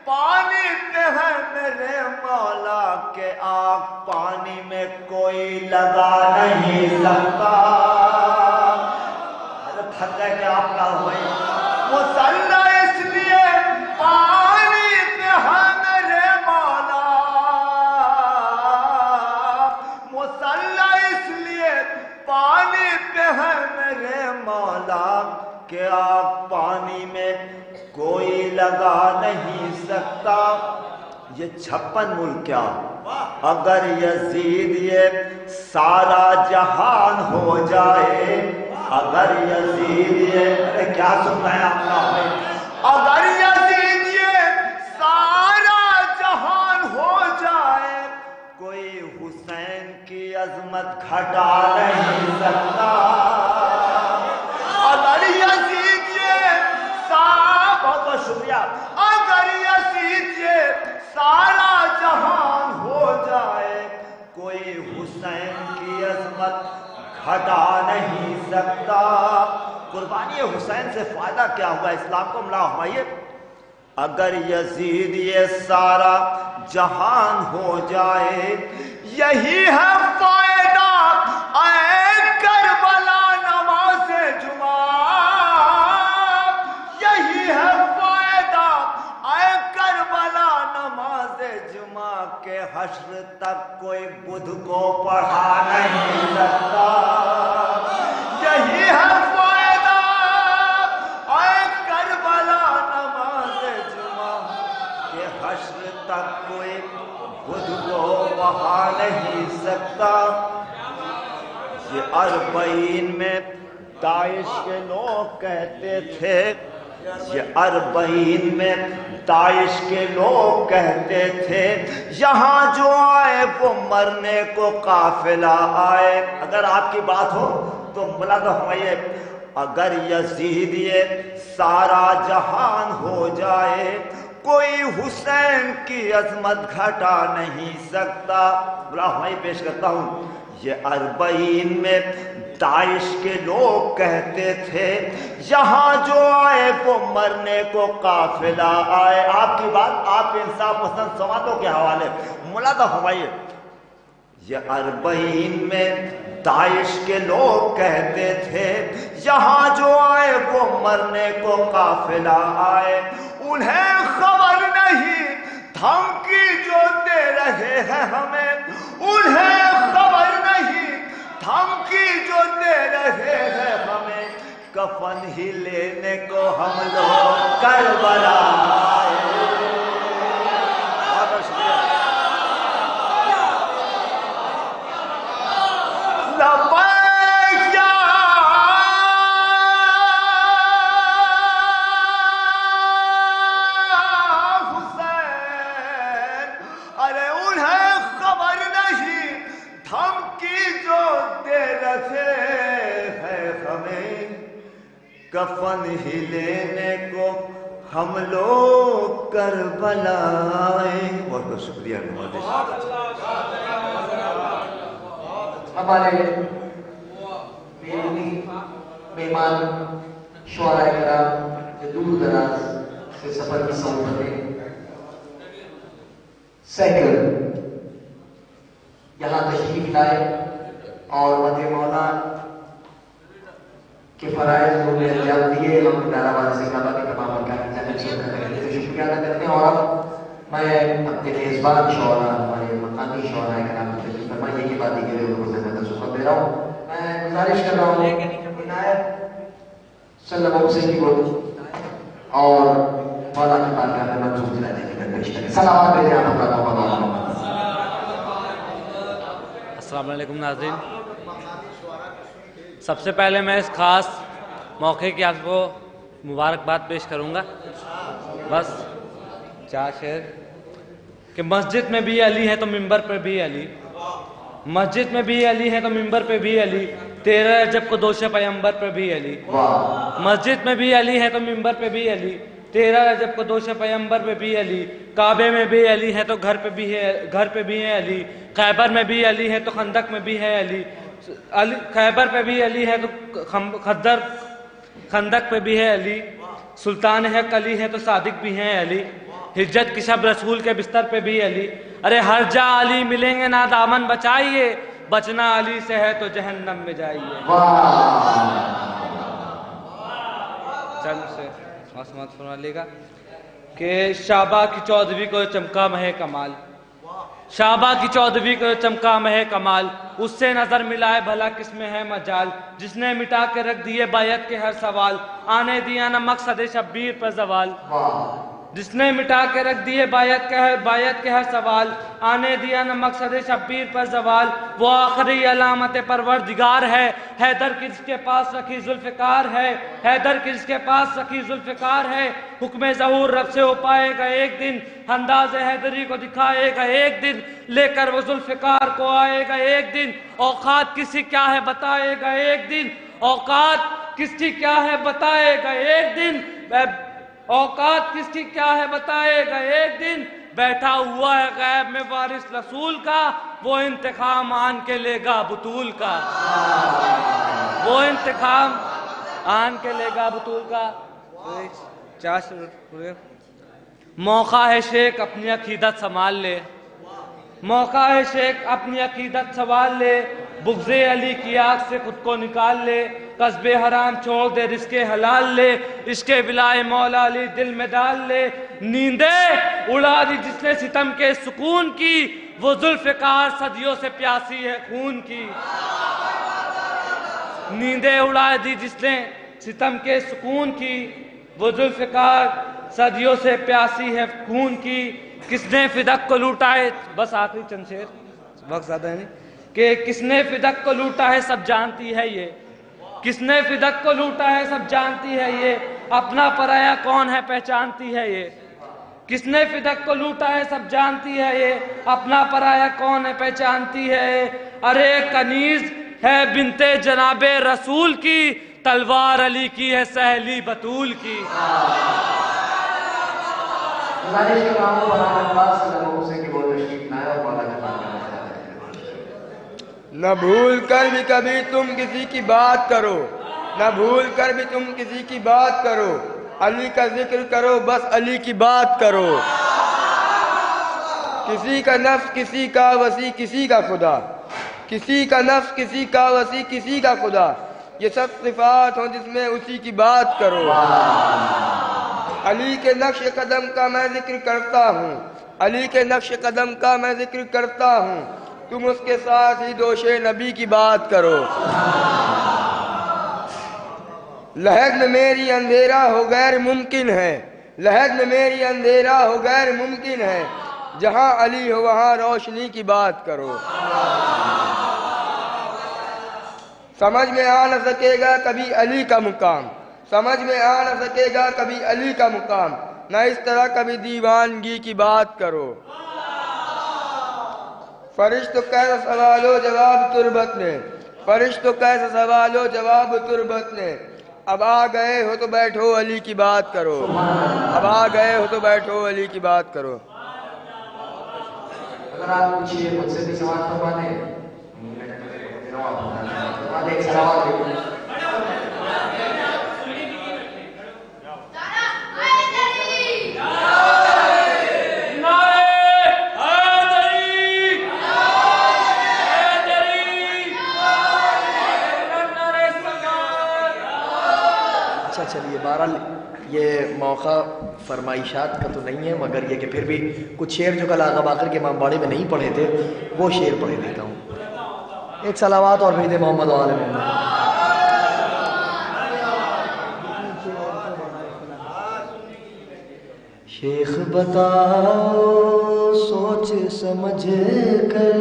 پانی پہ ہے میرے مولا کہ آگ پانی میں کوئی لگا نہیں سکتا تھک گئے کہ آپ کا ہوئی مسلح اس لیے پانی پہ ہے میرے مولا مسلح اس لیے پانی پہ ہے میرے مولا کہ آگ پانی میں کوئی لگا نہیں سکتا یہ 56 ملک کیا اگر یزید یہ سارا جہان ہو جائے اگر یزید یہ کیا سن رہے ہیں آپ کا اگر یزید یہ سارا جہان ہو جائے کوئی حسین کی عظمت گھٹا نہیں سکتا اگر یزید یہ بہت بہت شکریہ اگر یزید یہ سارا جہان ہو جائے کوئی حسین کی عظمت گھٹا نہیں سکتا قربانی حسین سے فائدہ کیا ہوا اسلام کو ملا ہمائیے اگر یزید یہ سارا جہان ہو جائے یہی ہے فائدہ اے کربلا نماز جمعہ یہی ہے فائدہ اے کربلا نماز جمعہ کے حشر تک کوئی بدھ کو پڑھا نہیں سکتا یہی ہے فائدہ اے کربلا نماز جمعہ کے حشر تک کوئی بدھ کو پڑھا نہیں سکتا یہ 40 میں داعش کے لوگ کہتے تھے یہ 40 میں داعش کے لوگ کہتے تھے یہاں جو آئے وہ مرنے کو قافلہ آئے اگر آپ کی بات ہو تو ملازم ہمیں اگر یزید یہ سارا جہان ہو جائے کوئی حسین کی عظمت گھٹا نہیں سکتا بلا ہمیں پیش کرتا ہوں یہ 40 میں داعش کے لوگ کہتے تھے یہاں جو آئے وہ مرنے کو قافلہ آئے آپ کی بات آپ انصاف پسند سوالوں کے حوالے ملازم فرمائیے یہ 40 میں داعش کے لوگ کہتے تھے یہاں جو آئے وہ مرنے کو قافلہ آئے انہیں خبر نہیں دھمکی جو دے رہے ہیں ہمیں انہیں خبر نہیں دھمکی جو دے رہے ہیں ہمیں کفن ہی لینے کو ہم لوگ کربلا آئے بہت شکریہ کفن ہی لینے کو ہم لوگ کربلا آئے بہت بہت شکریہ ہمارے مہمان شعراء کرام جو دور دراز سے سفر کی صحبتیں سیکل یہاں تشریف لائے اور مدح مولا کے فرائض انہوں نے انجام دیے ہم ادارہ والے سے کہا کہ تمام ارکان کی جانب سے ان کا شکریہ ادا کرتے ہیں اور اب میں اپنے میزبان شعراء ہمارے مقامی شعراء کرام کو تشریف فرمائیے کی باتیں کے لیے ان کو زیادہ سفر دے رہا ہوں میں گزارش کر رہا ہوں عنایت صلی اللہ علیہ وسلم کو اور مولا کی بارگاہ میں منظور دلانے کی گردش کریں سلامات بھیجیں آپ کا مولا السلام علیکم ناظرین سب سے پہلے میں اس خاص موقع کی آپ کو مبارکباد پیش کروں گا بس 4 شعر کہ مسجد میں بھی علی ہے تو منبر پہ بھی علی، مسجد میں بھی علی ہے تو منبر پہ بھی علی، 13 رجب کو دوش پیغمبر پہ بھی علی، مسجد میں بھی علی ہے تو منبر پہ بھی علی، 13 رجب کو دوش پیغمبر پہ بھی علی، کعبے میں بھی علی ہے تو گھر پہ بھی ہے علی، خیبر میں بھی علی ہے تو خندق میں بھی ہے علی، خیبر پہ بھی علی ہے تو خندق پہ بھی ہے علی، سلطان حق علی ہے تو صادق بھی ہیں علی، ہجرت کی شب رسول کے بستر پہ بھی علی، ارے ہر جا علی ملیں گے نہ دامن بچائیے، بچنا علی سے ہے تو جہنم میں جائیے۔ چند سے آسمات فرما لے گا کہ شعبہ کی 14ویں کو چمکا مہ کمال، شعبہ کی 14ویں کو چمکا مہ کمال، اس سے نظر ملائے بھلا کس میں ہے مجال، جس نے مٹا کے رکھ دیے بیعت کے ہر سوال، آنے دیا نہ مقصد شبیر پر زوال، جس نے مٹا کے رکھ دیے بیعت کے ہر سوال، آنے دیا نہ مقصد شبیر پر زوال، وہ آخری علامت پروردگار ہے، حیدر کی جس کے پاس رکھی ذوالفقار ہے، حیدر کی جس کے پاس رکھی ذوالفقار ہے، حکم ظہور رب سے ہو پائے گا ایک دن، انداز حیدری کو دکھائے گا ایک دن، لے کر وہ ذوالفقار کو آئے گا ایک دن، اوقات کسی کیا ہے بتائے گا ایک دن، اوقات کس کی کیا ہے بتائے گا ایک دن، اوقات کس کی کیا ہے بتائے گا ایک دن، بیٹھا ہوا ہے غیب میں وارث رسول کا، وہ انتقام آن کے لے گا بطول کا، وہ انتقام آن کے لے گا بطول کا۔ موقع ہے شیخ اپنی عقیدت سنبھال لے، موقع ہے شیخ اپنی عقیدت سنبھال لے، بغض علی کی آگ سے خود کو نکال لے، قصب حرام چھوڑ دے رزق حلال لے، عشق ولائے مولا علی دل میں ڈال لے، نیندیں اڑا دی جس نے ستم کے سکون کی، وہ ذوالفقار صدیوں سے پیاسی ہے خون کی، نیندیں اڑا دی جس نے ستم کے سکون کی، وہ ذوالفقار صدیوں سے پیاسی ہے خون کی، کس نے فدق کو لوٹا ہے، بس آخری چند شعر وقت زیادہ ہے نہیں، کہ کس نے فدق کو لوٹا ہے سب جانتی ہے یہ، کس نے فدق کو لوٹا ہے سب جانتی ہے یہ، اپنا پرایا کون ہے پہچانتی ہے یہ، کس نے فدق کو لوٹا ہے سب جانتی ہے یہ، اپنا پرایا کون ہے پہچانتی ہے، ارے کنیز ہے بنت جناب رسول کی، تلوار علی کی ہے سہیلی بطول کی۔ نہ بھول کر بھی کبھی تم کسی کی بات کرو، نہ بھول کر بھی تم کسی کی بات کرو، علی کا ذکر کرو بس علی کی بات کرو، کسی کا نفس کسی کا وسیع کسی کا خدا، کسی کا نفس کسی کا وسیع کسی کا خدا، یہ سب صفات ہوں جس میں اسی کی بات کرو، علی کے نقش قدم کا میں ذکر کرتا ہوں، علی کے نقش قدم کا میں ذکر کرتا ہوں، تم اس کے ساتھ ہی دوش نبی کی بات کرو، لحد میں میری اندھیرا ہو غیر ممکن ہے، لحد میں میری اندھیرا ہو غیر ممکن ہے، جہاں علی ہو وہاں روشنی کی بات کرو، سمجھ میں آ نہ سکے گا کبھی علی کا مقام، سمجھ میں آ نہ سکے گا کبھی علی کا مقام، نہ اس طرح کبھی دیوانگی کی بات کرو، فرشتوں کیسا سوال و جواب تربت نے، فرشتوں کیسا سوال و جواب تربت نے، اب آ گئے ہو تو بیٹھو علی کی بات کرو، اب آ گئے ہو تو بیٹھو علی کی بات کرو۔ اگر آپ پوچھئے مجھ سے بھی سوال فرما دیں، ایک سلام علیکم۔ چلیے بہرحال یہ موقع فرمائشات کا تو نہیں ہے، مگر یہ کہ پھر بھی کچھ شعر جو کل آغا باقر کے امام باڑے میں نہیں پڑھے تھے وہ شعر پڑھے دیتا ہوں۔ ایک صلوات اور بھیجے محمد و آل محمد۔ شیخ بتاؤ سوچ سمجھ کر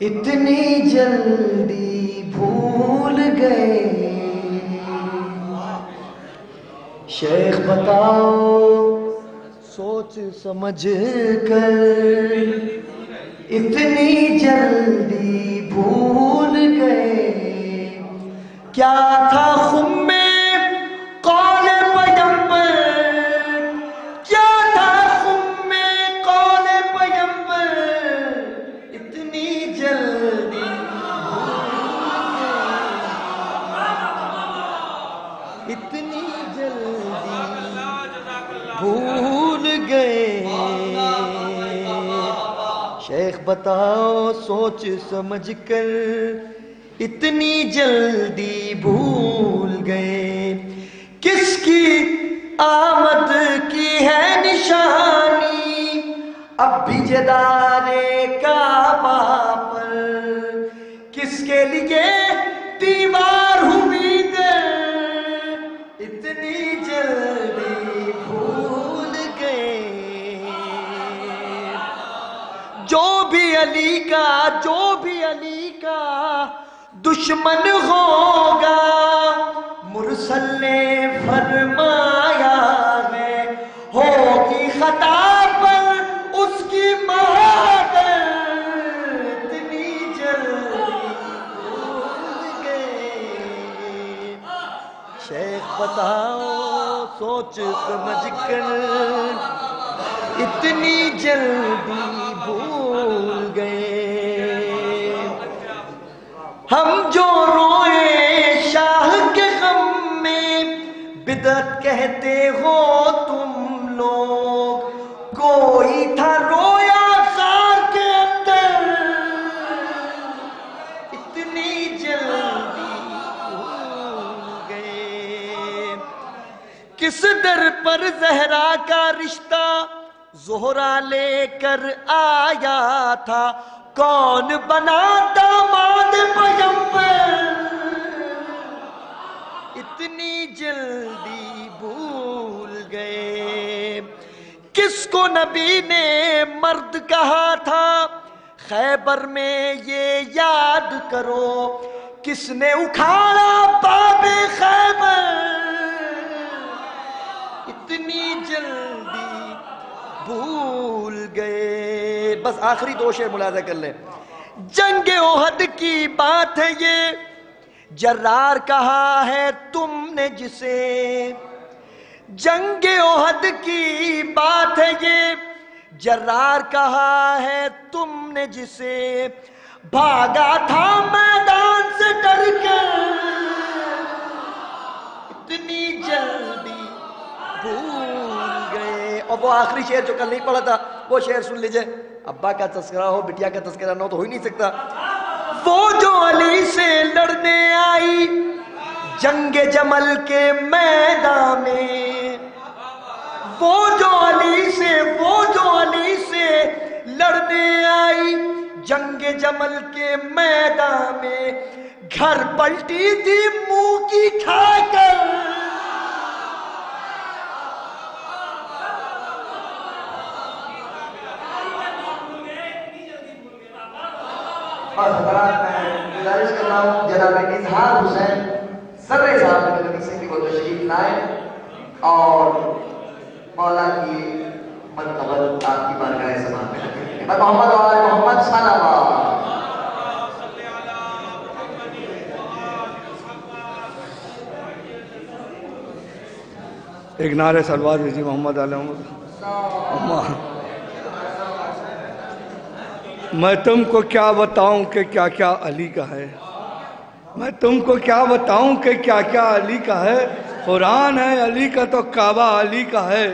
اتنی جلدی بھول گئے، شیخ بتاؤ سوچ سوچ سمجھ کر اتنی جلدی بھول گئے کیا تھا خم میں قول پیغمبر، کیا تھا خم میں قول پیغمبر، اتنی جلدی اتنی جلدی بھول گئے۔ شیخ بتاؤ سوچ سمجھ کر اتنی جلدی بھول گئے کس کی آمد کی ہے نشانی، اب بھی جدارے کعبہ پر کس کے لیے دیوار ہوئی در، اتنی جلدی بھول گئے۔ جو بھی علی کا دشمن ہوگا، مرسل نے فرمایا ہے ہوگی خطا پر اس کی مہاجر، اتنی جلدی بھول گئے۔ شیخ بتاؤ سوچ سمجھ کر اتنی جلدی بھول گئے۔ ہم جو روئے شاہ کے غم میں بدعت کہتے ہو تم لوگ، کوئی تھا رویا خار کے اندر، اتنی جلدی بھول گئے۔ کس در پر زہرا کا رشتہ زہرا لے کر آیا تھا، کون بنا داماد پیغمبر، اتنی جلدی بھول گئے۔ کس کو نبی نے مرد کہا تھا خیبر میں یہ یاد کرو، کس نے اکھاڑا باب خیبر، اتنی جلدی بھول گئے۔ بس آخری دو شعر ملاحظہ کر لیں۔ جنگ احد کی بات ہے یہ، جرار کہا ہے تم نے جسے، جنگ احد کی بات ہے یہ، جرار کہا ہے تم نے جسے، بھاگا تھا میدان سے ڈر کر، اتنی جلدی بھول گئے۔ اور وہ آخری شعر جو کل نہیں پڑھا تھا وہ شعر سن لیجئے۔ ابا کا تذکرہ ہو بٹیا کا تذکرہ نہ ہو تو ہو ہی نہیں سکتا۔ وہ جو علی سے لڑنے آئی جنگ جمل کے میدان میں، وہ جو علی سے لڑنے آئی جنگ جمل کے میدان میں، گھر پلٹی تھی منہ کی کھا کر، اور حضرات میں گزارش کر رہا ہوں جناب اظہار حسین سرے صاحب کے سے کہ وہ تشریف لائیں اور مولا کی منقبت آپ کی بارگاہ سماعت میں رکھیں۔ میں محمد و آل محمد صلوات۔ ایک نعرہ سلوات دیجیے محمد علیہ محمد۔ میں تم کو کیا بتاؤں کہ کیا کیا علی کا ہے، میں تم کو کیا بتاؤں کہ کیا کیا علی کا ہے۔ قرآن ہے علی کا تو کعبہ علی کا ہے،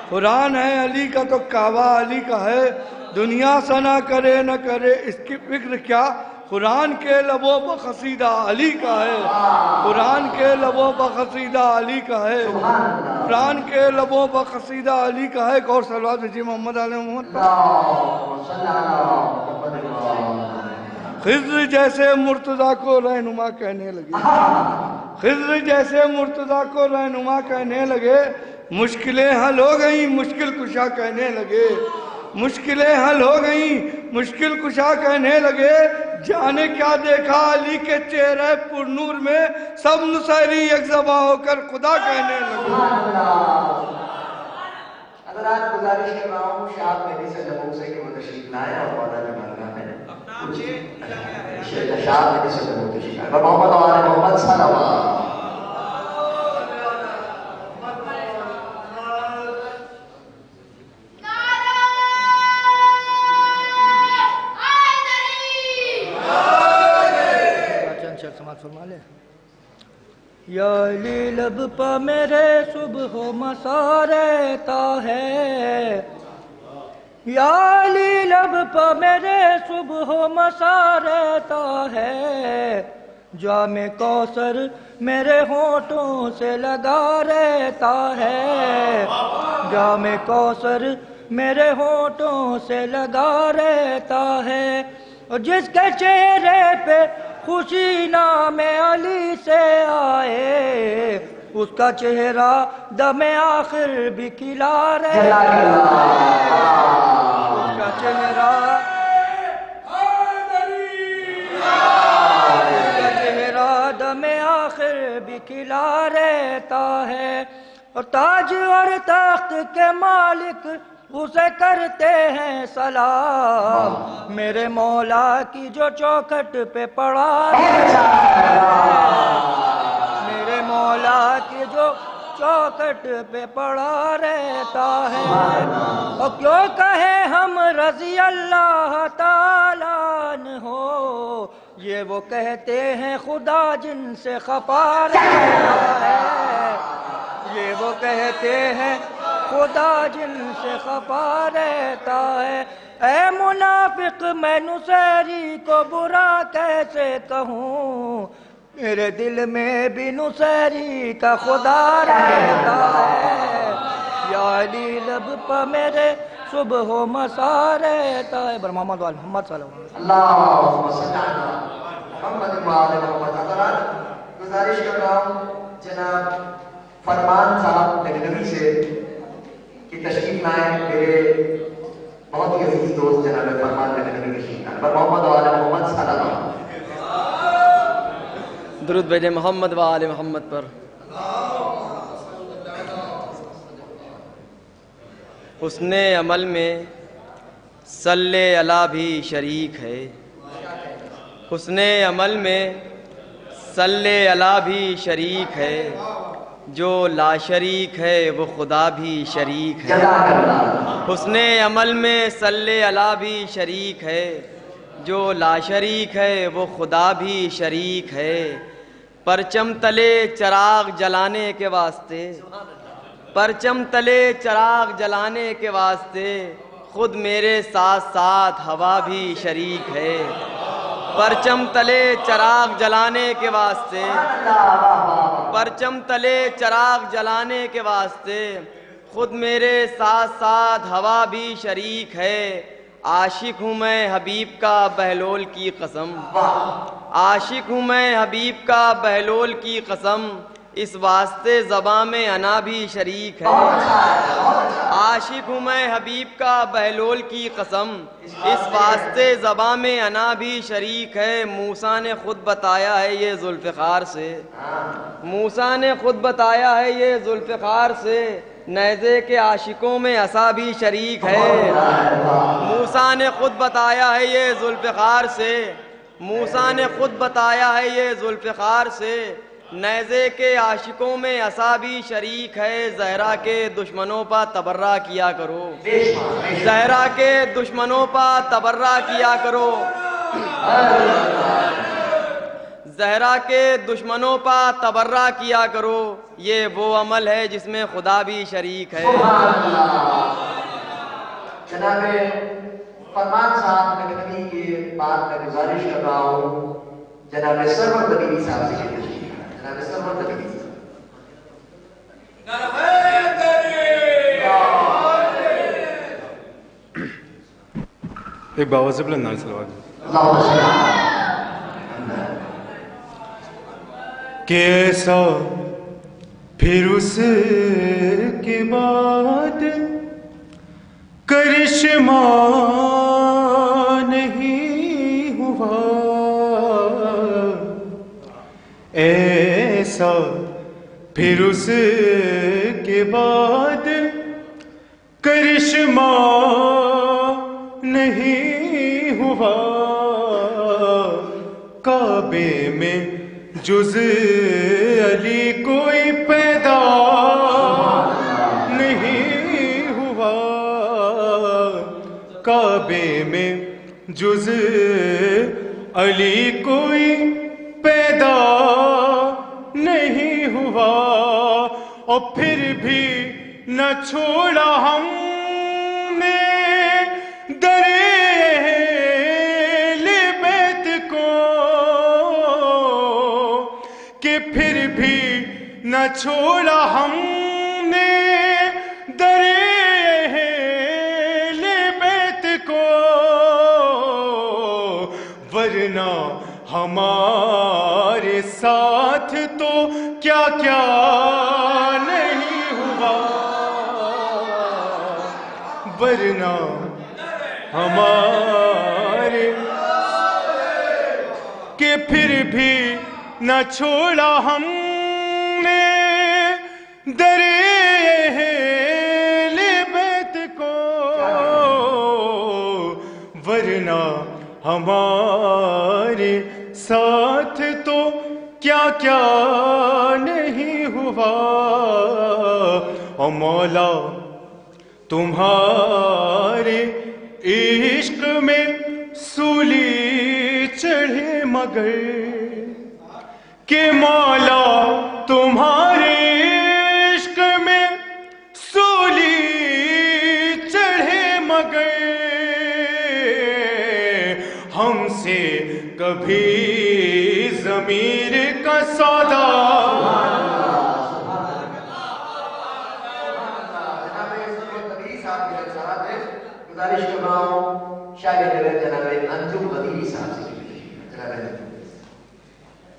قرآن ہے علی کا تو کعبہ علی کا ہے۔ دنیا ثنا کرے نہ کرے اس کی فکر کیا، قرآن کے لبوں پر قصیدہ علی کا ہے، قرآن کے لبوں پر قصیدہ علی کا ہے، قرآن کے لبوں پر قصیدہ علی کا ہے۔ ایک اور صلوات دیجیے محمد علیہ محمد۔ خضر جیسے مرتضیٰ کو رہنما کہنے لگے، خضر جیسے مرتضیٰ کو رہنما کہنے لگے، مشکلیں حل ہو گئیں مشکل کشا کہنے لگے، مشکلیں حل ہو گئیں مشکل کشا کہنے لگے۔ جانے کیا دیکھا علی کے چہرے پر نور میں، سب نصیری یک زباں ہو کر خدا کہنے لگے۔ حضرات گزارش کر رہا ہوں شاہ مہدی سے لبوں سے کہ وہ تشریف لائیں اور مولا کی بارگاہ میں شاہ مہدی سے لبوں تشریف لائیں محمد و آل محمد صلی اللہ علیہ وسلم. فرما لے. یا علی لب پا میرے صبح و مسا رہتا ہے، یا علی لب پا میرے صبح و مسا رہتا ہے، جام کوثر میرے ہونٹوں سے لگا رہتا ہے، جام کوثر میرے ہونٹوں سے لگا رہتا ہے، اور جس کے چہرے پہ خوشی نام علی سے آئے اس کا چہرہ دم آخر بھی کھلا رہتا ہے، اس کا چہرہ دم آخر بھی کھلا رہتا ہے، اور تاج اور تخت کے مالک اسے کرتے ہیں سلام، میرے مولا کی جو چوکھٹ پہ پڑا رہتا ہے، میرے مولا کی جو چوکھٹ پہ پڑا رہتا ہے، اور کیوں کہے ہم رضی اللہ تعالیٰ عنہ ہو، یہ وہ کہتے ہیں خدا جن سے خفا رہتا ہے، یہ وہ کہتے ہیں خدا جن سے خفا رہتا ہے، اے منافق میں نصیری کو برا کیسے کہوں، میرے دل میں بھی نصیری کا خدا رہتا ہے، یا علی لب پہ میرے صبح و مسا رہتا ہے. بر محمد و محمد صلی اللہ علیہ وسلم. اللہم صلی علی محمد و آل محمد. حضرات گزارش کر رہا ہوں جناب فرمان صاحب نگنوی سے کہ تشریف لائیں، میرے بہت ہی عزیز دوست جناب فرمان نگنوی تشریف لائیں. پر محمد و آل محمد صلی اللہ علیہ وسلم. درود بھیجیں محمد و آل محمد پر. حسن عمل میں صلی علی بھی شریک ہے، حسن عمل میں صلی علی بھی شریک ہے، جو لا شریک ہے وہ خدا بھی شریک ہے. حسن عمل میں صلی علی بھی شریک ہے، جو لا شریک ہے وہ خدا بھی شریک ہے. پرچم تلے چراغ جلانے کے واسطے، پرچم تلے چراغ جلانے کے واسطے خود میرے ساتھ ساتھ ہوا بھی شریک ہے. پرچم تلے چراغ جلانے کے واسطے، پرچم تلے چراغ جلانے کے واسطے خود میرے ساتھ ساتھ ہوا بھی شریک ہے. عاشق ہوں میں حبیب کا بہلول کی قسم، عاشق ہوں میں حبیب کا بہلول کی قسم، اس واسطے زباں میں انا بھی شریک ہے. عاشق ہوں میں حبیب کا بہلول کی قسم، اس واسطے زباں میں انا بھی شریک ہے. موسیٰ نے خود بتایا ہے یہ ذوالفقار سے، موسیٰ نے خود بتایا ہے یہ ذوالفقار سے، نیزے کے عاشقوں میں عصا بھی شریک ہے. موسیٰ نے خود بتایا ہے یہ ذوالفقار سے، موسیٰ نے خود بتایا ہے یہ ذوالفقار سے، نیزے کے عاشقوں میں عصا بھی شریک ہے. زہرا کے دشمنوں پر تبرہ کیا کرو، زہرا کے دشمنوں پر تبرہ کیا کرو، زہرا کے دشمنوں پر تبرہ کیا کرو، یہ وہ عمل ہے جس میں خدا بھی شریک ہے. جناب فرمان صاحب نگنوی کے بعد میں گزارش کر رہا ہوں جناب سرور تبیبی صاحب سے کہ تشریف لائیں. جناب سرور تبیبی صاحب. ایک بابا سے بلند نال سلوات. کیسا پھر اس کے بعد کرشمہ نہیں ہوا، ایسا پھر اس کے بعد شمار نہیں ہوا کعبے میں جز علی کوئی پیدا نہیں ہوا کعبے میں جز علی کوئی پیدا نہیں ہوا اور پھر بھی نہ چھوڑا ہم نے در اہل بیت کو کہ پھر بھی نہ چھوڑا ہم نے در اہل بیت کو ورنہ ہمارے ساتھ تو کیا کیا نہیں ہوا ورنہ ہمارے کہ پھر بھی نہ چھوڑا ہم نے در اہل بیت کو ورنہ ہمارے ساتھ تو کیا کیا نہیں ہوا اور مولا تمہارے عشق میں سولی چڑھے مگر کہ مولا تمہارے عشق میں سولی چڑھے مگر ہم سے کبھی ضمیر کا سودا گزارش کر رہا ہوں شاعر جناب انجم قدیری صاحب سے جناب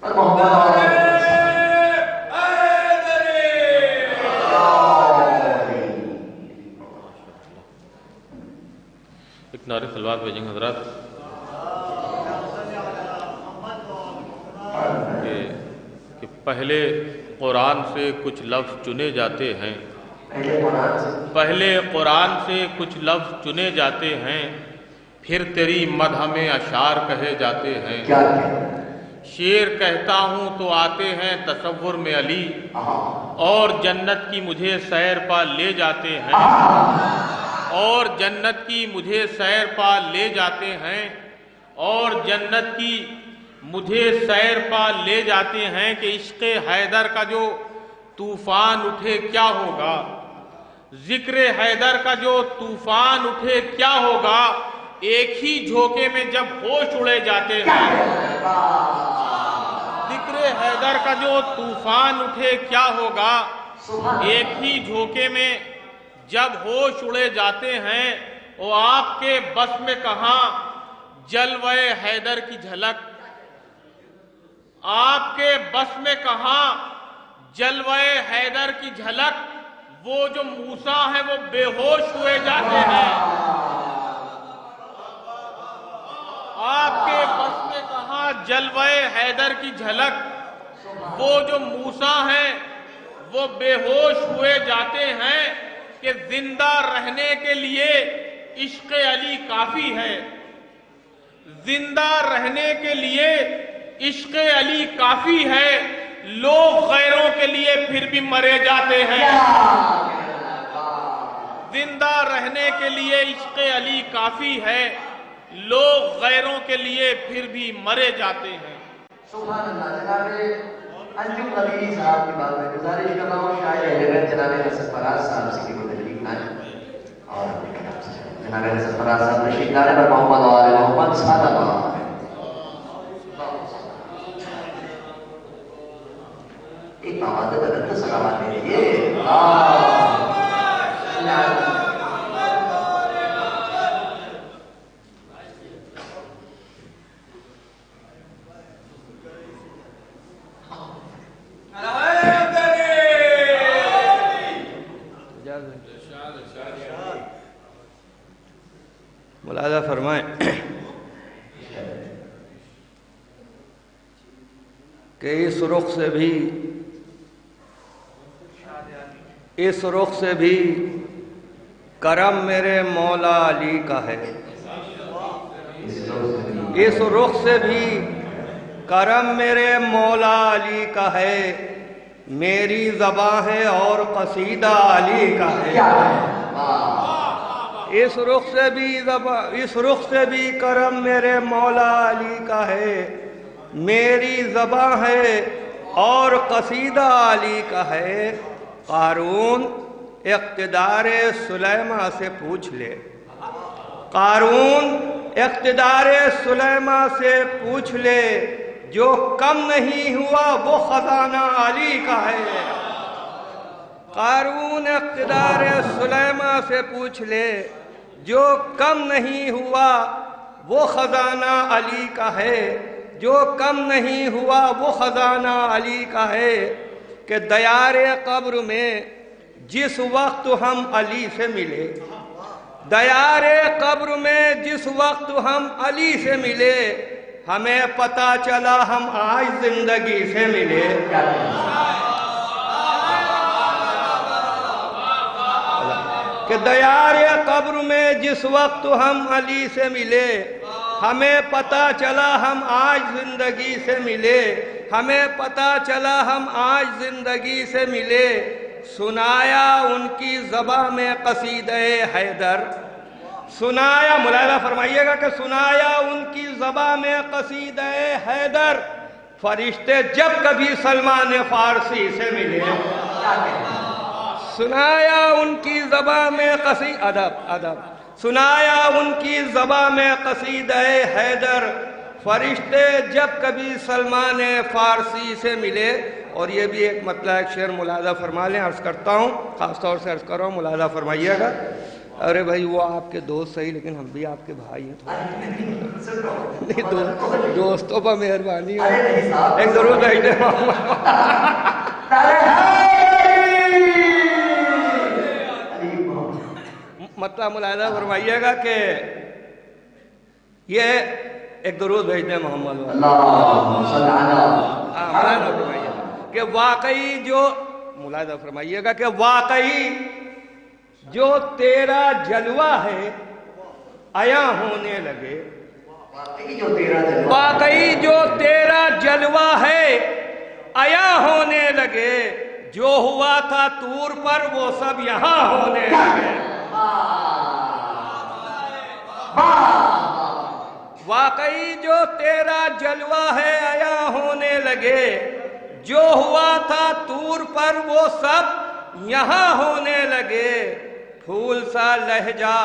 پر محمد ایک نعرہ صلوات بھیجیں گے حضرات کہ پہلے قرآن سے کچھ لفظ چنے جاتے ہیں پہلے قرآن سے کچھ لفظ چنے جاتے ہیں پھر تیری مدح میں اشعار کہے جاتے ہیں شعر کہتا ہوں تو آتے ہیں تصور میں علی اور جنت کی مجھے سیر پا لے جاتے ہیں اور جنت کی مجھے سیر پا لے جاتے ہیں اور جنت کی مجھے سیر پا لے جاتے ہیں کہ عشق حیدر کا جو طوفان اٹھے کیا ہوگا ذکر حیدر کا جو طوفان اٹھے کیا ہوگا ایک ہی جھوکے میں جب ہوش اڑے جاتے ہیں ذکر حیدر کا جو طوفان اٹھے کیا ہوگا ایک ہی جھوکے میں جب ہوش اڑے جاتے ہیں وہ آپ کے بس میں کہاں جلوہ حیدر کی جھلک آپ کے بس میں کہاں جلوہ حیدر کی جھلک وہ جو موسیٰ ہیں وہ بے ہوش ہوئے جاتے ہیں آپ کے بس میں کہاں جلوہ حیدر کی جھلک وہ جو موسیٰ ہیں وہ بے ہوش ہوئے جاتے ہیں کہ زندہ رہنے کے لیے عشق علی کافی ہے زندہ رہنے کے لیے عشق علی کافی ہے لوگ غیروں کے لیے پھر بھی مرے جاتے ہیں زندہ رہنے کے لیے عشق علی کافی ہے لوگ غیروں کے لیے پھر بھی مرے جاتے ہیں سبحان اللہ جناب انجم قدیری صاحب کی بات میں گزارش کر رہا ہوں شاعر اہل جناب حسن فراز صاحب سے کی تشریف لائیں اور جناب حسن فراز صاحب تشریف لانے پر محمد و آل محمد صلی اللہ علیہ وسلم ایک آواز بدلتا سلامات دے لیے ملاحظہ فرمائیں کہ اس رخ کرم میرے مولا علی کا ہے، اس رخ سے بھی کرم میرے مولا علی کا ہے، میری زباں ہے اور قصیدہ علی کا ہے، اس رخ سے بھی کرم میرے مولا علی کا ہے، میری زباں ہے اور قصیدہ علی کا ہے۔ قارون اقتدار سلیمان سے پوچھ لے، قارون اقتدار سلیمان سے پوچھ لے، جو کم نہیں ہوا وہ خزانہ علی کا ہے۔ قارون اقتدار سلیمان سے پوچھ لے، جو کم نہیں ہوا وہ خزانہ علی کا ہے، جو کم نہیں ہوا وہ خزانہ علی کا ہے۔ کہ دیار قبر میں جس وقت ہم علی سے ملے، دیار قبر میں جس وقت ہم علی سے ملے، ہمیں پتہ چلا ہم آج زندگی سے ملے۔ کہ دیار قبر میں جس وقت ہم علی سے ملے، ہمیں پتہ چلا ہم آج زندگی سے ملے، ہمیں پتہ چلا ہم آج زندگی سے ملے۔ سنایا ان کی زباں میں قصیدہ حیدر، سنایا، ملاحظہ فرمائیے گا کہ سنایا ان کی زباں میں قصیدہ حیدر، فرشتے جب کبھی سلمان فارسی سے ملے۔ سنایا ان کی زباں میں ادب سنایا ان کی زباں میں قصیدہ حیدر، فرشتے جب کبھی سلمان فارسی سے ملے۔ اور یہ بھی ایک مطلب ایک شعر ملاحظہ فرما لیں، عرض کرتا ہوں، خاص طور سے عرض کر رہا ہوں، ملاحظہ فرمائیے گا۔ ارے بھائی وہ آپ کے دوست صحیح، لیکن ہم بھی آپ کے بھائی ہیں، دوستوں پر مہربانی ہے، ایک ضرور بھیجتے ہیں۔ مطلب ملاحظہ فرمائیے گا کہ یہ ایک درود بھیج دیں محمد کہ واقعی جو ملاحظہ فرمائیے گا کہ واقعی جو تیرا جلوہ ہے عیاں ہونے لگے، واقعی جو تیرا جلوہ ہے عیاں ہونے لگے، جو ہوا تھا طور پر وہ سب یہاں ہونے لگے۔ واقعی جو تیرا جلوہ ہے عیاں ہونے لگے، جو ہوا تھا طور پر وہ سب یہاں ہونے لگے۔ پھول سا لہجہ،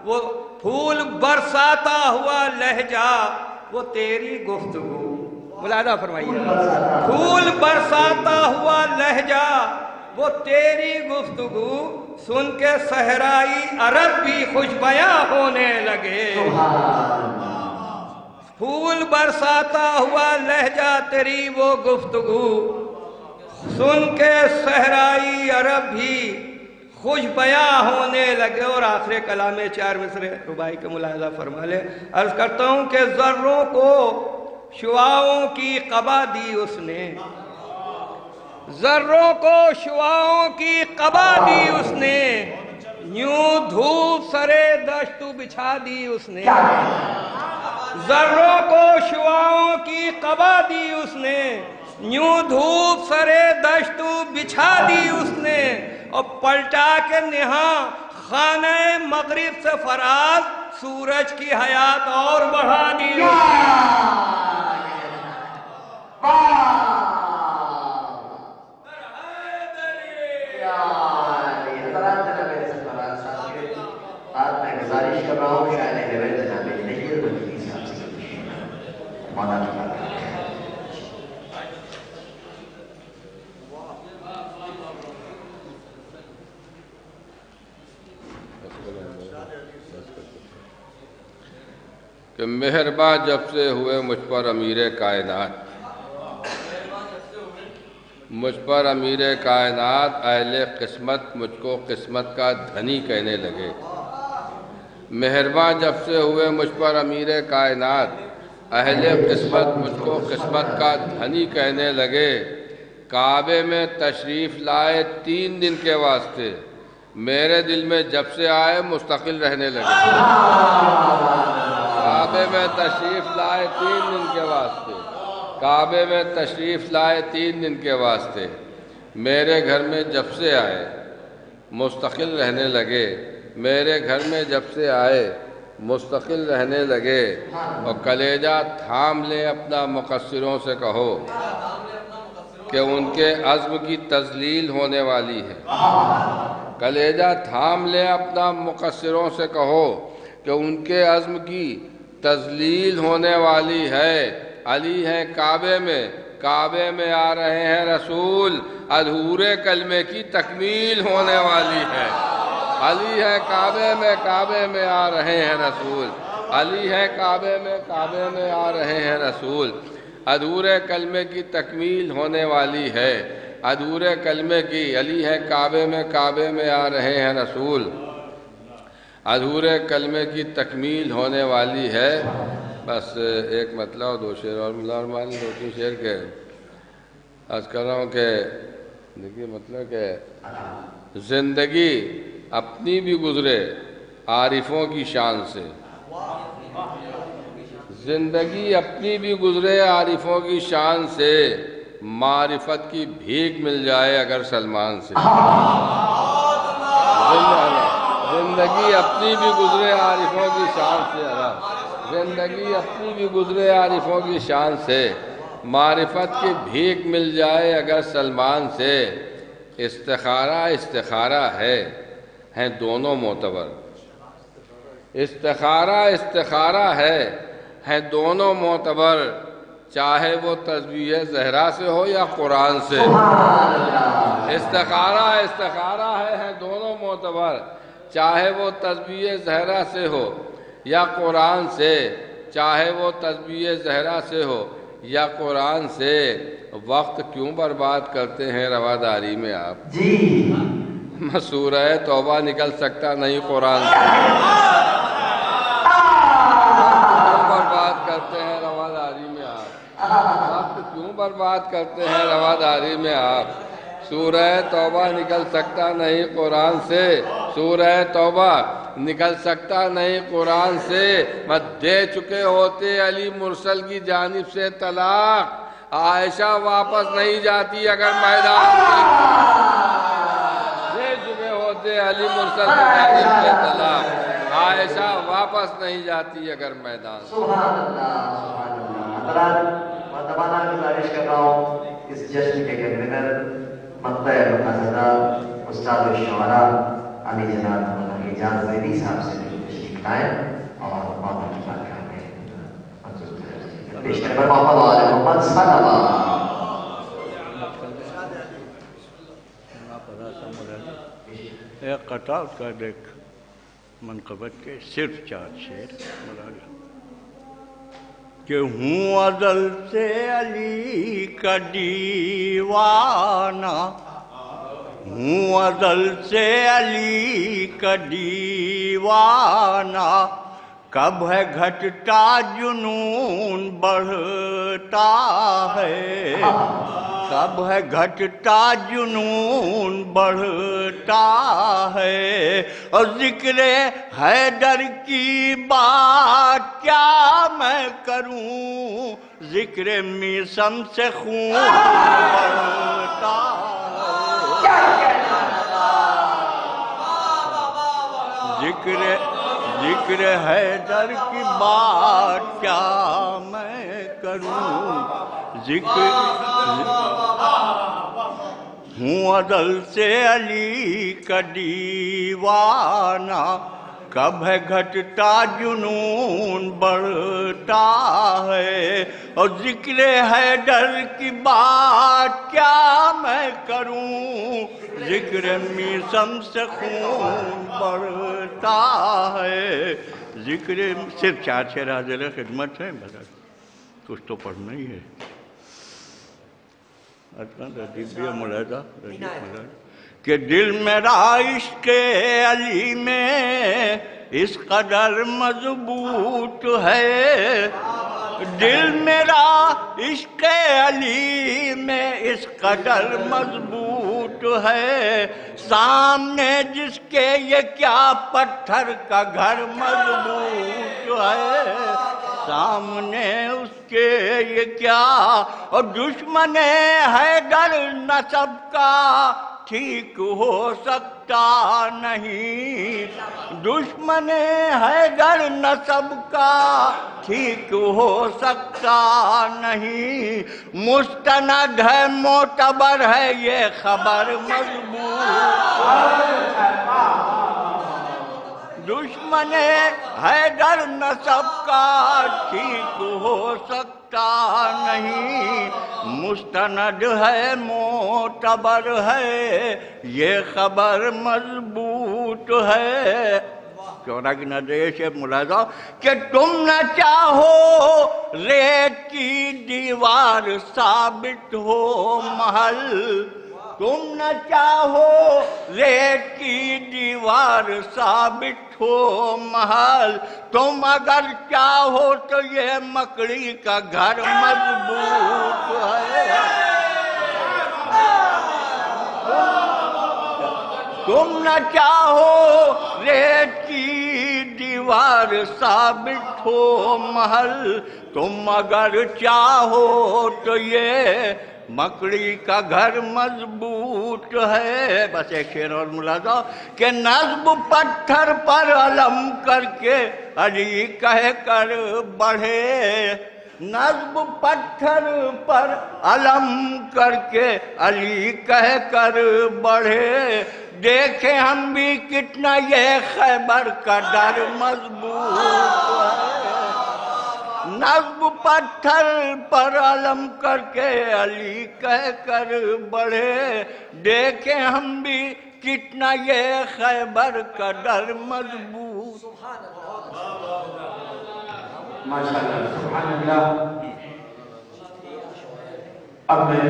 وہ پھول برساتا ہوا لہجہ، وہ تیری گفتگو، ملاحظہ فرمائیے، پھول برساتا ہوا لہجہ وہ تیری گفتگو، سن کے صحرائی عرب بھی خوش بیاں ہونے لگے۔ پھول برساتا ہوا لہجہ تیری وہ گفتگو، سن کے صحرائی عرب بھی خوش بیاں ہونے لگے۔ اور آخر کلام 4 مصرے ربائی کے ملاحظہ فرما لے، عرض کرتا ہوں کہ ذروں کو شعاعوں کی قبا دی اس نے، ذروں کو شعاعوں کی قبا دی اس نے، یوں دھوپ سرے دشت بچھا دی اس نے۔ ذروں کو شعاعوں کی قبا دی اس نے، یوں دھوپ سرے دشت بچھا دی اس نے، اور پلٹا کے نہاں خانہ مغرب سے فراز سورج کی حیات اور بڑھا دی اس نے۔ میں گزارش کر رہا ہوں شاید جناب نیر مدنی صاحب سے مولانا کہ مہرباں جب سے ہوئے مجھ پر امیر کائنات، مجھ پر امیر کائنات، اہل قسمت مجھ کو قسمت کا دھنی کہنے لگے۔ مہرباں جب سے ہوئے مجھ پر امیر کائنات، اہل قسمت مجھ کو قسمت کا دھنی کہنے لگے۔ کعبے میں تشریف لائے 3 دن کے واسطے، میرے دل میں جب سے آئے مستقل رہنے لگے۔ کعبے میں تشریف لائے 3 دن کے واسطے، کعبے میں تشریف لائے 3 دن کے واسطے، میرے گھر میں جب سے آئے مستقل رہنے لگے، میرے گھر میں جب سے آئے مستقل رہنے لگے۔ اور کلیجہ تھام لے اپنا مقصروں سے کہو کہ ان کے عزم کی تذلیل ہونے والی ہے۔ کلیجہ تھام لے اپنا مقصروں سے کہو کہ ان کے عزم کی تذلیل ہونے والی ہے۔ علی ہے کعبے میں، کعبے میں آ رہے ہیں رسول، ادھورے کلمے کی تکمیل ہونے والی ہے۔ علی ہے کعبے میں، کعبے میں آ رہے ہیں رسول، علی ہے کعبے میں، کعبے میں آ رہے ہیں رسول، ادھورے کلمے کی تکمیل ہونے والی ہے، ادھورے کلمے کی۔ علی ہے کعبے میں، کعبے میں آ رہے ہیں رسول، ادھورے کلمے کی تکمیل ہونے والی ہے۔ بس ایک مطلب اور 2 شعر اور ملا ارمان 2-3 شعر کے عرض کر رہا ہوں کہ دیکھیے مطلب کہ زندگی اپنی بھی گزرے عارفوں کی شان سے، زندگی اپنی بھی گزرے عارفوں کی شان سے، معرفت کی بھیک مل جائے اگر سلمان سے۔ زندگی اپنی بھی گزرے عارفوں کی شان سے، زندگی اپنی بھی گزرے عارفوں کی شان سے، معرفت کی بھیک مل جائے اگر سلمان سے۔ استخارہ استخارہ ہیں دونوں معتبر، استخارہ استخارہ ہیں دونوں معتبر، چاہے وہ تسبیح زہرا سے ہو یا قرآن سے۔ استخارہ استخارہ ہیں دونوں معتبر، چاہے وہ تسبیح زہرا سے ہو یا قرآن سے، چاہے وہ تسبیح زہرا سے ہو یا قرآن سے۔ وقت کیوں برباد کرتے ہیں رواداری میں آپ؟ سورہ توبہ نکل سکتا نہیں قرآن سے۔ کیوں برباد کرتے ہیں رواداری میں آپ؟ وقت کیوں برباد کرتے ہیں رواداری میں آپ؟ سورہ توبہ نکل سکتا نہیں قرآن سے، سورہ توبہ نکل سکتا نہیں قرآن سے۔ مت دے چکے ہوتے علی مرسل کی جانب سے طلاق، عائشہ واپس نہیں جاتی اگر میدان سے۔ دے چکے ہوتے علی مرسل کی جانب سے طلاق، عائشہ واپس نہیں جاتی اگر میدان سے۔ سبحان اللہ، سبحان اللہ۔ حضرات مؤدبانہ گزارش کر رہا ہوں اس جشن کے کنوینر مقطع مقصدہ استاد الشعراء علی جناب مولانا اعجاز زیدی صاحب سے تشریف لائیں اور موضوع کی بات کریں۔ پیش کریں محمد وآل محمد صلی اللہ۔ ایک قطع کا دیکھ منقبت کے صرف 4 شعر کہ ہوں ازل سے علی کا دیوانہ، ہوں ازل سے علی کا دیوانہ، کب ہے گھٹتا جنون بڑھتا ہے، کب ہے گھٹتا جنون بڑھتا ہے، اور ذکر حیدر کی بات کیا میں کروں، ذکر میسم سے خون بڑھتا ہے، ذکر حیدر کی بات کیا میں کروں، ہوں عدل سے علی کا دیوانہ، کب ہے گھٹتا جنون بڑھتا ہے، اور ذکر حیدر کی بات کیا میں کروں، ذکر میسم سے خون بڑھتا ہے، ذکر صرف 4 شعر حاضر خدمت ہے، کچھ تو پڑھنا ہی ہے۔ کہ دل میرا عشق علی میں اس قدر مضبوط ہے، دل میرا عشق علی میں اس قدر مضبوط مضبوط ہے، سامنے جس کے یہ کیا پتھر کا گھر مضبوط ہے، سامنے اس کے یہ کیا، اور دشمن حیدر نسب کا ٹھیک ہو سکتا نہیں، دشمن حیدر نسب کا ٹھیک ہو سکتا نہیں، مستند ہے معتبر ہے یہ خبر مضبوط، دشمن حیدر نسب کا ٹھیک ہو سکتا نہیں، مستند ہے معتبر ہے یہ خبر مضبوط ہے۔ چودہ کی نظر سے ملاحظہ کہ تم نہ چاہو ریت کی دیوار ثابت ہو محل، تم نہ چاہو ریت کی دیوار ثابت ہو محل، تم اگر چاہو تو یہ مکڑی کا گھر مضبوط ہے، تم نہ چاہو ریت کی دیوار ثابت ہو محل، تم اگر چاہو تو یہ مکڑی کا گھر مضبوط ہے۔ بس ایک شعر اور ملاحظہ کہ نصب پتھر پر علم کر کے علی کہہ کر بڑھے، نصب پتھر پر علم کر کے علی کہہ کر بڑھے، دیکھیں ہم بھی کتنا یہ خیبر کا در مضبوط ہے، نصب پتھر پر علم کر کے علی کہہ کر بڑھے، دیکھیں ہم بھی کتنا یہ خیبر کا در مضبوط۔ ماشاءاللہ سبحان اللہ۔ اب میں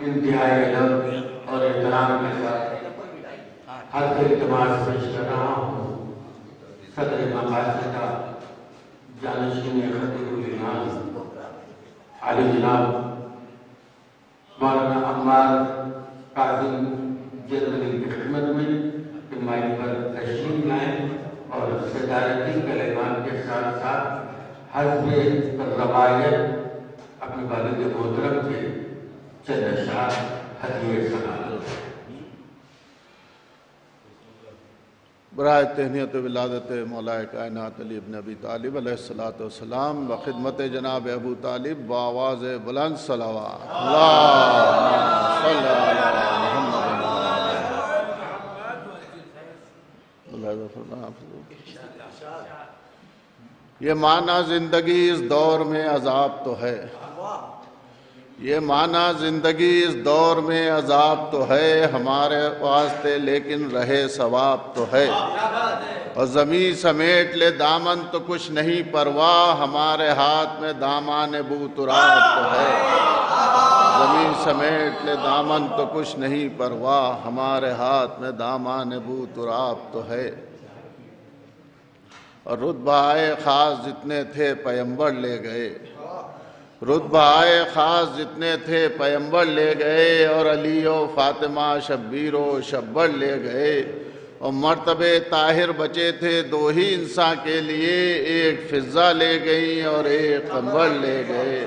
انتہائی ادب اور احترام کے ساتھ حرف التماس پیش کر رہا ہوں صدر مقاصدہ جانشین خطیب الامام علی جناب مولانا عمار قاسم جنرل کی خدمت میں کہ مائک پر تشریف لائیں اور صدارتی کلمات کے ساتھ ساتھ حسب روایت اپنے والد محترم کے چند اشعار ہدیے سنائیں۔ برائے تہنیت ولادت مولا کائنات علی ابن ابی طالب علیہ السلام و خدمت جناب ابو طالب بآواز بلند صلوات اللہم صلی علی محمد۔ یہ معنی زندگی اس دور میں عذاب تو ہے، یہ معنی زندگی اس دور میں عذاب تو ہے، ہمارے واسطے لیکن رہے ثواب تو ہے، اور زمین سمیٹ لے دامن تو کچھ نہیں پرواہ، ہمارے ہاتھ میں دامان بو تراب تو ہے، زمین سمیٹ لے دامن تو کچھ نہیں پرواہ، ہمارے ہاتھ میں دامان بو تراب تو ہے، اور رتبہ خاص جتنے تھے پیمبر لے گئے، رتبہ خاص جتنے تھے پیمبر لے گئے، اور علی و فاطمہ شبیر و شبر لے گئے، اور مرتبے طاہر بچے تھے دو ہی انسان کے لیے، ایک فضہ لے گئیں اور ایک قمر لے گئے،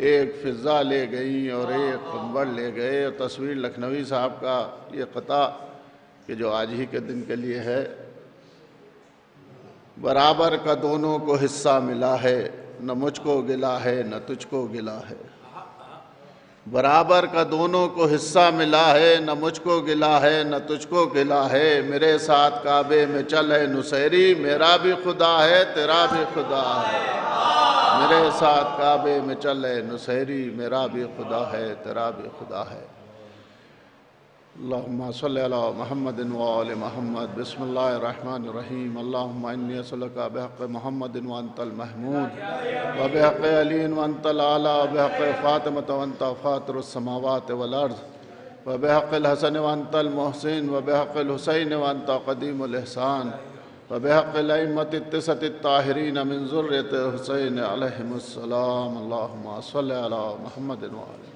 ایک فضہ لے گئیں اور ایک قمر لے گئے۔ اور تصویر لکھنوی صاحب کا یہ قطعہ کہ جو آج ہی کے دن کے لیے ہے، برابر کا دونوں کو حصہ ملا ہے، نہ مجھ کو گلا ہے نہ تجھ کو گلا ہے، برابر کا دونوں کو حصہ ملا ہے، نہ مجھ کو گلا ہے نہ تجھ کو گلا ہے، میرے ساتھ کعبے میں چل ہے نصیری، میرا بھی خدا ہے تیرا بھی خدا ہے، میرے ساتھ کعبے میں چل ہے نصیری، میرا بھی خدا ہے تیرا بھی خدا ہے۔ اللہم صلی علی محمد وآل محمد۔ بسم اللہ الرحمن الرحیم۔ اللہم انی اسألک بحق محمد وانت المحمود، وبحق علی وانت العالی، وبحق فاطمہ وانت فاطر السماوات والارض، وبحق الحسن وانت المحسن، وبحق الحسین وانت قدیم الاحسان، وبحق الائمة التسعة الطاہرین من ذریة حسین علیہم السلام۔ اللہم صلی علی محمد وآل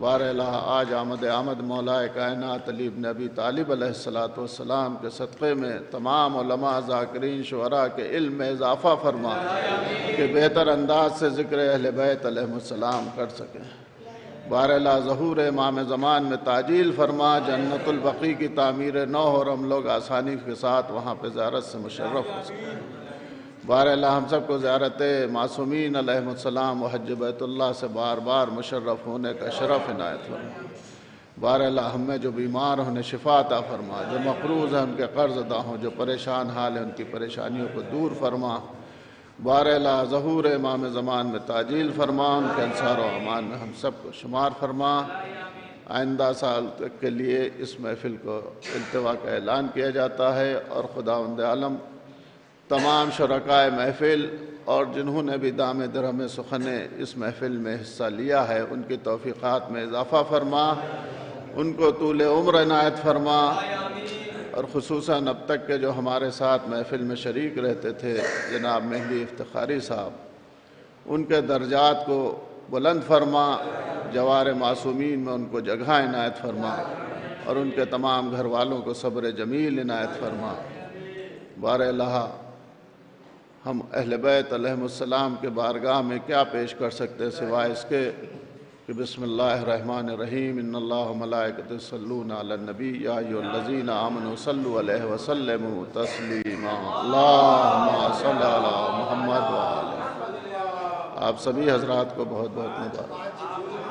بار الہ آج آمد مولا کائنات علی بن ابی طالب علیہ السلام کے صدقے میں تمام علماء ذاکرین شعراء کے علم میں اضافہ فرما کہ بہتر انداز سے ذکر اہل بیت علیہ السلام کر سکیں۔ بار الہ ظہور امام زمان میں تعجیل فرما، جنت البقیع کی تعمیر نو اور ہم لوگ آسانی کے ساتھ وہاں پہ زیارت سے مشرف ہو سکیں۔ بار الہ ہم سب کو زیارت معصومین علیہ السلام و حج بیت اللہ سے بار بار مشرف ہونے کا شرف عنایت فرما۔ بار الہ ہم میں جو بیمار ہیں انہیں شفا عطا فرما، جو مقروض ہیں ان کے قرض ادا ہوں، جو پریشان حال ہیں ان کی پریشانیوں کو دور فرما۔ بار الہ ظہور امام زمان میں تعجیل فرما، ان کے انصار و امان میں ہم سب کو شمار فرما۔ آئندہ سال تک کے لیے اس محفل کو التوا کا اعلان کیا جاتا ہے، اور خداوند عالم تمام شرکائے محفل اور جنہوں نے بھی دام درہم سخن اس محفل میں حصہ لیا ہے ان کی توفیقات میں اضافہ فرما، ان کو طول عمر عنایت فرما، اور خصوصاً اب تک کے جو ہمارے ساتھ محفل میں شریک رہتے تھے جناب مہدی افتخاری صاحب، ان کے درجات کو بلند فرما، جوار معصومین میں ان کو جگہ عنایت فرما، اور ان کے تمام گھر والوں کو صبر جمیل عنایت فرما۔ بار الہ ہم اہل بیت علیہ السلام کے بارگاہ میں کیا پیش کر سکتے سوائے اس کے کہ بسم اللہ الرحمن الرحیم، ان اللہ و ملائکۃہ یصلون علی النبی یا ایھا الذین آمنوا صلوا علیہ وسلموا تسلیما، اللہم صل علی محمد وآلہ۔ آپ سبھی حضرات کو بہت بہت مبارک۔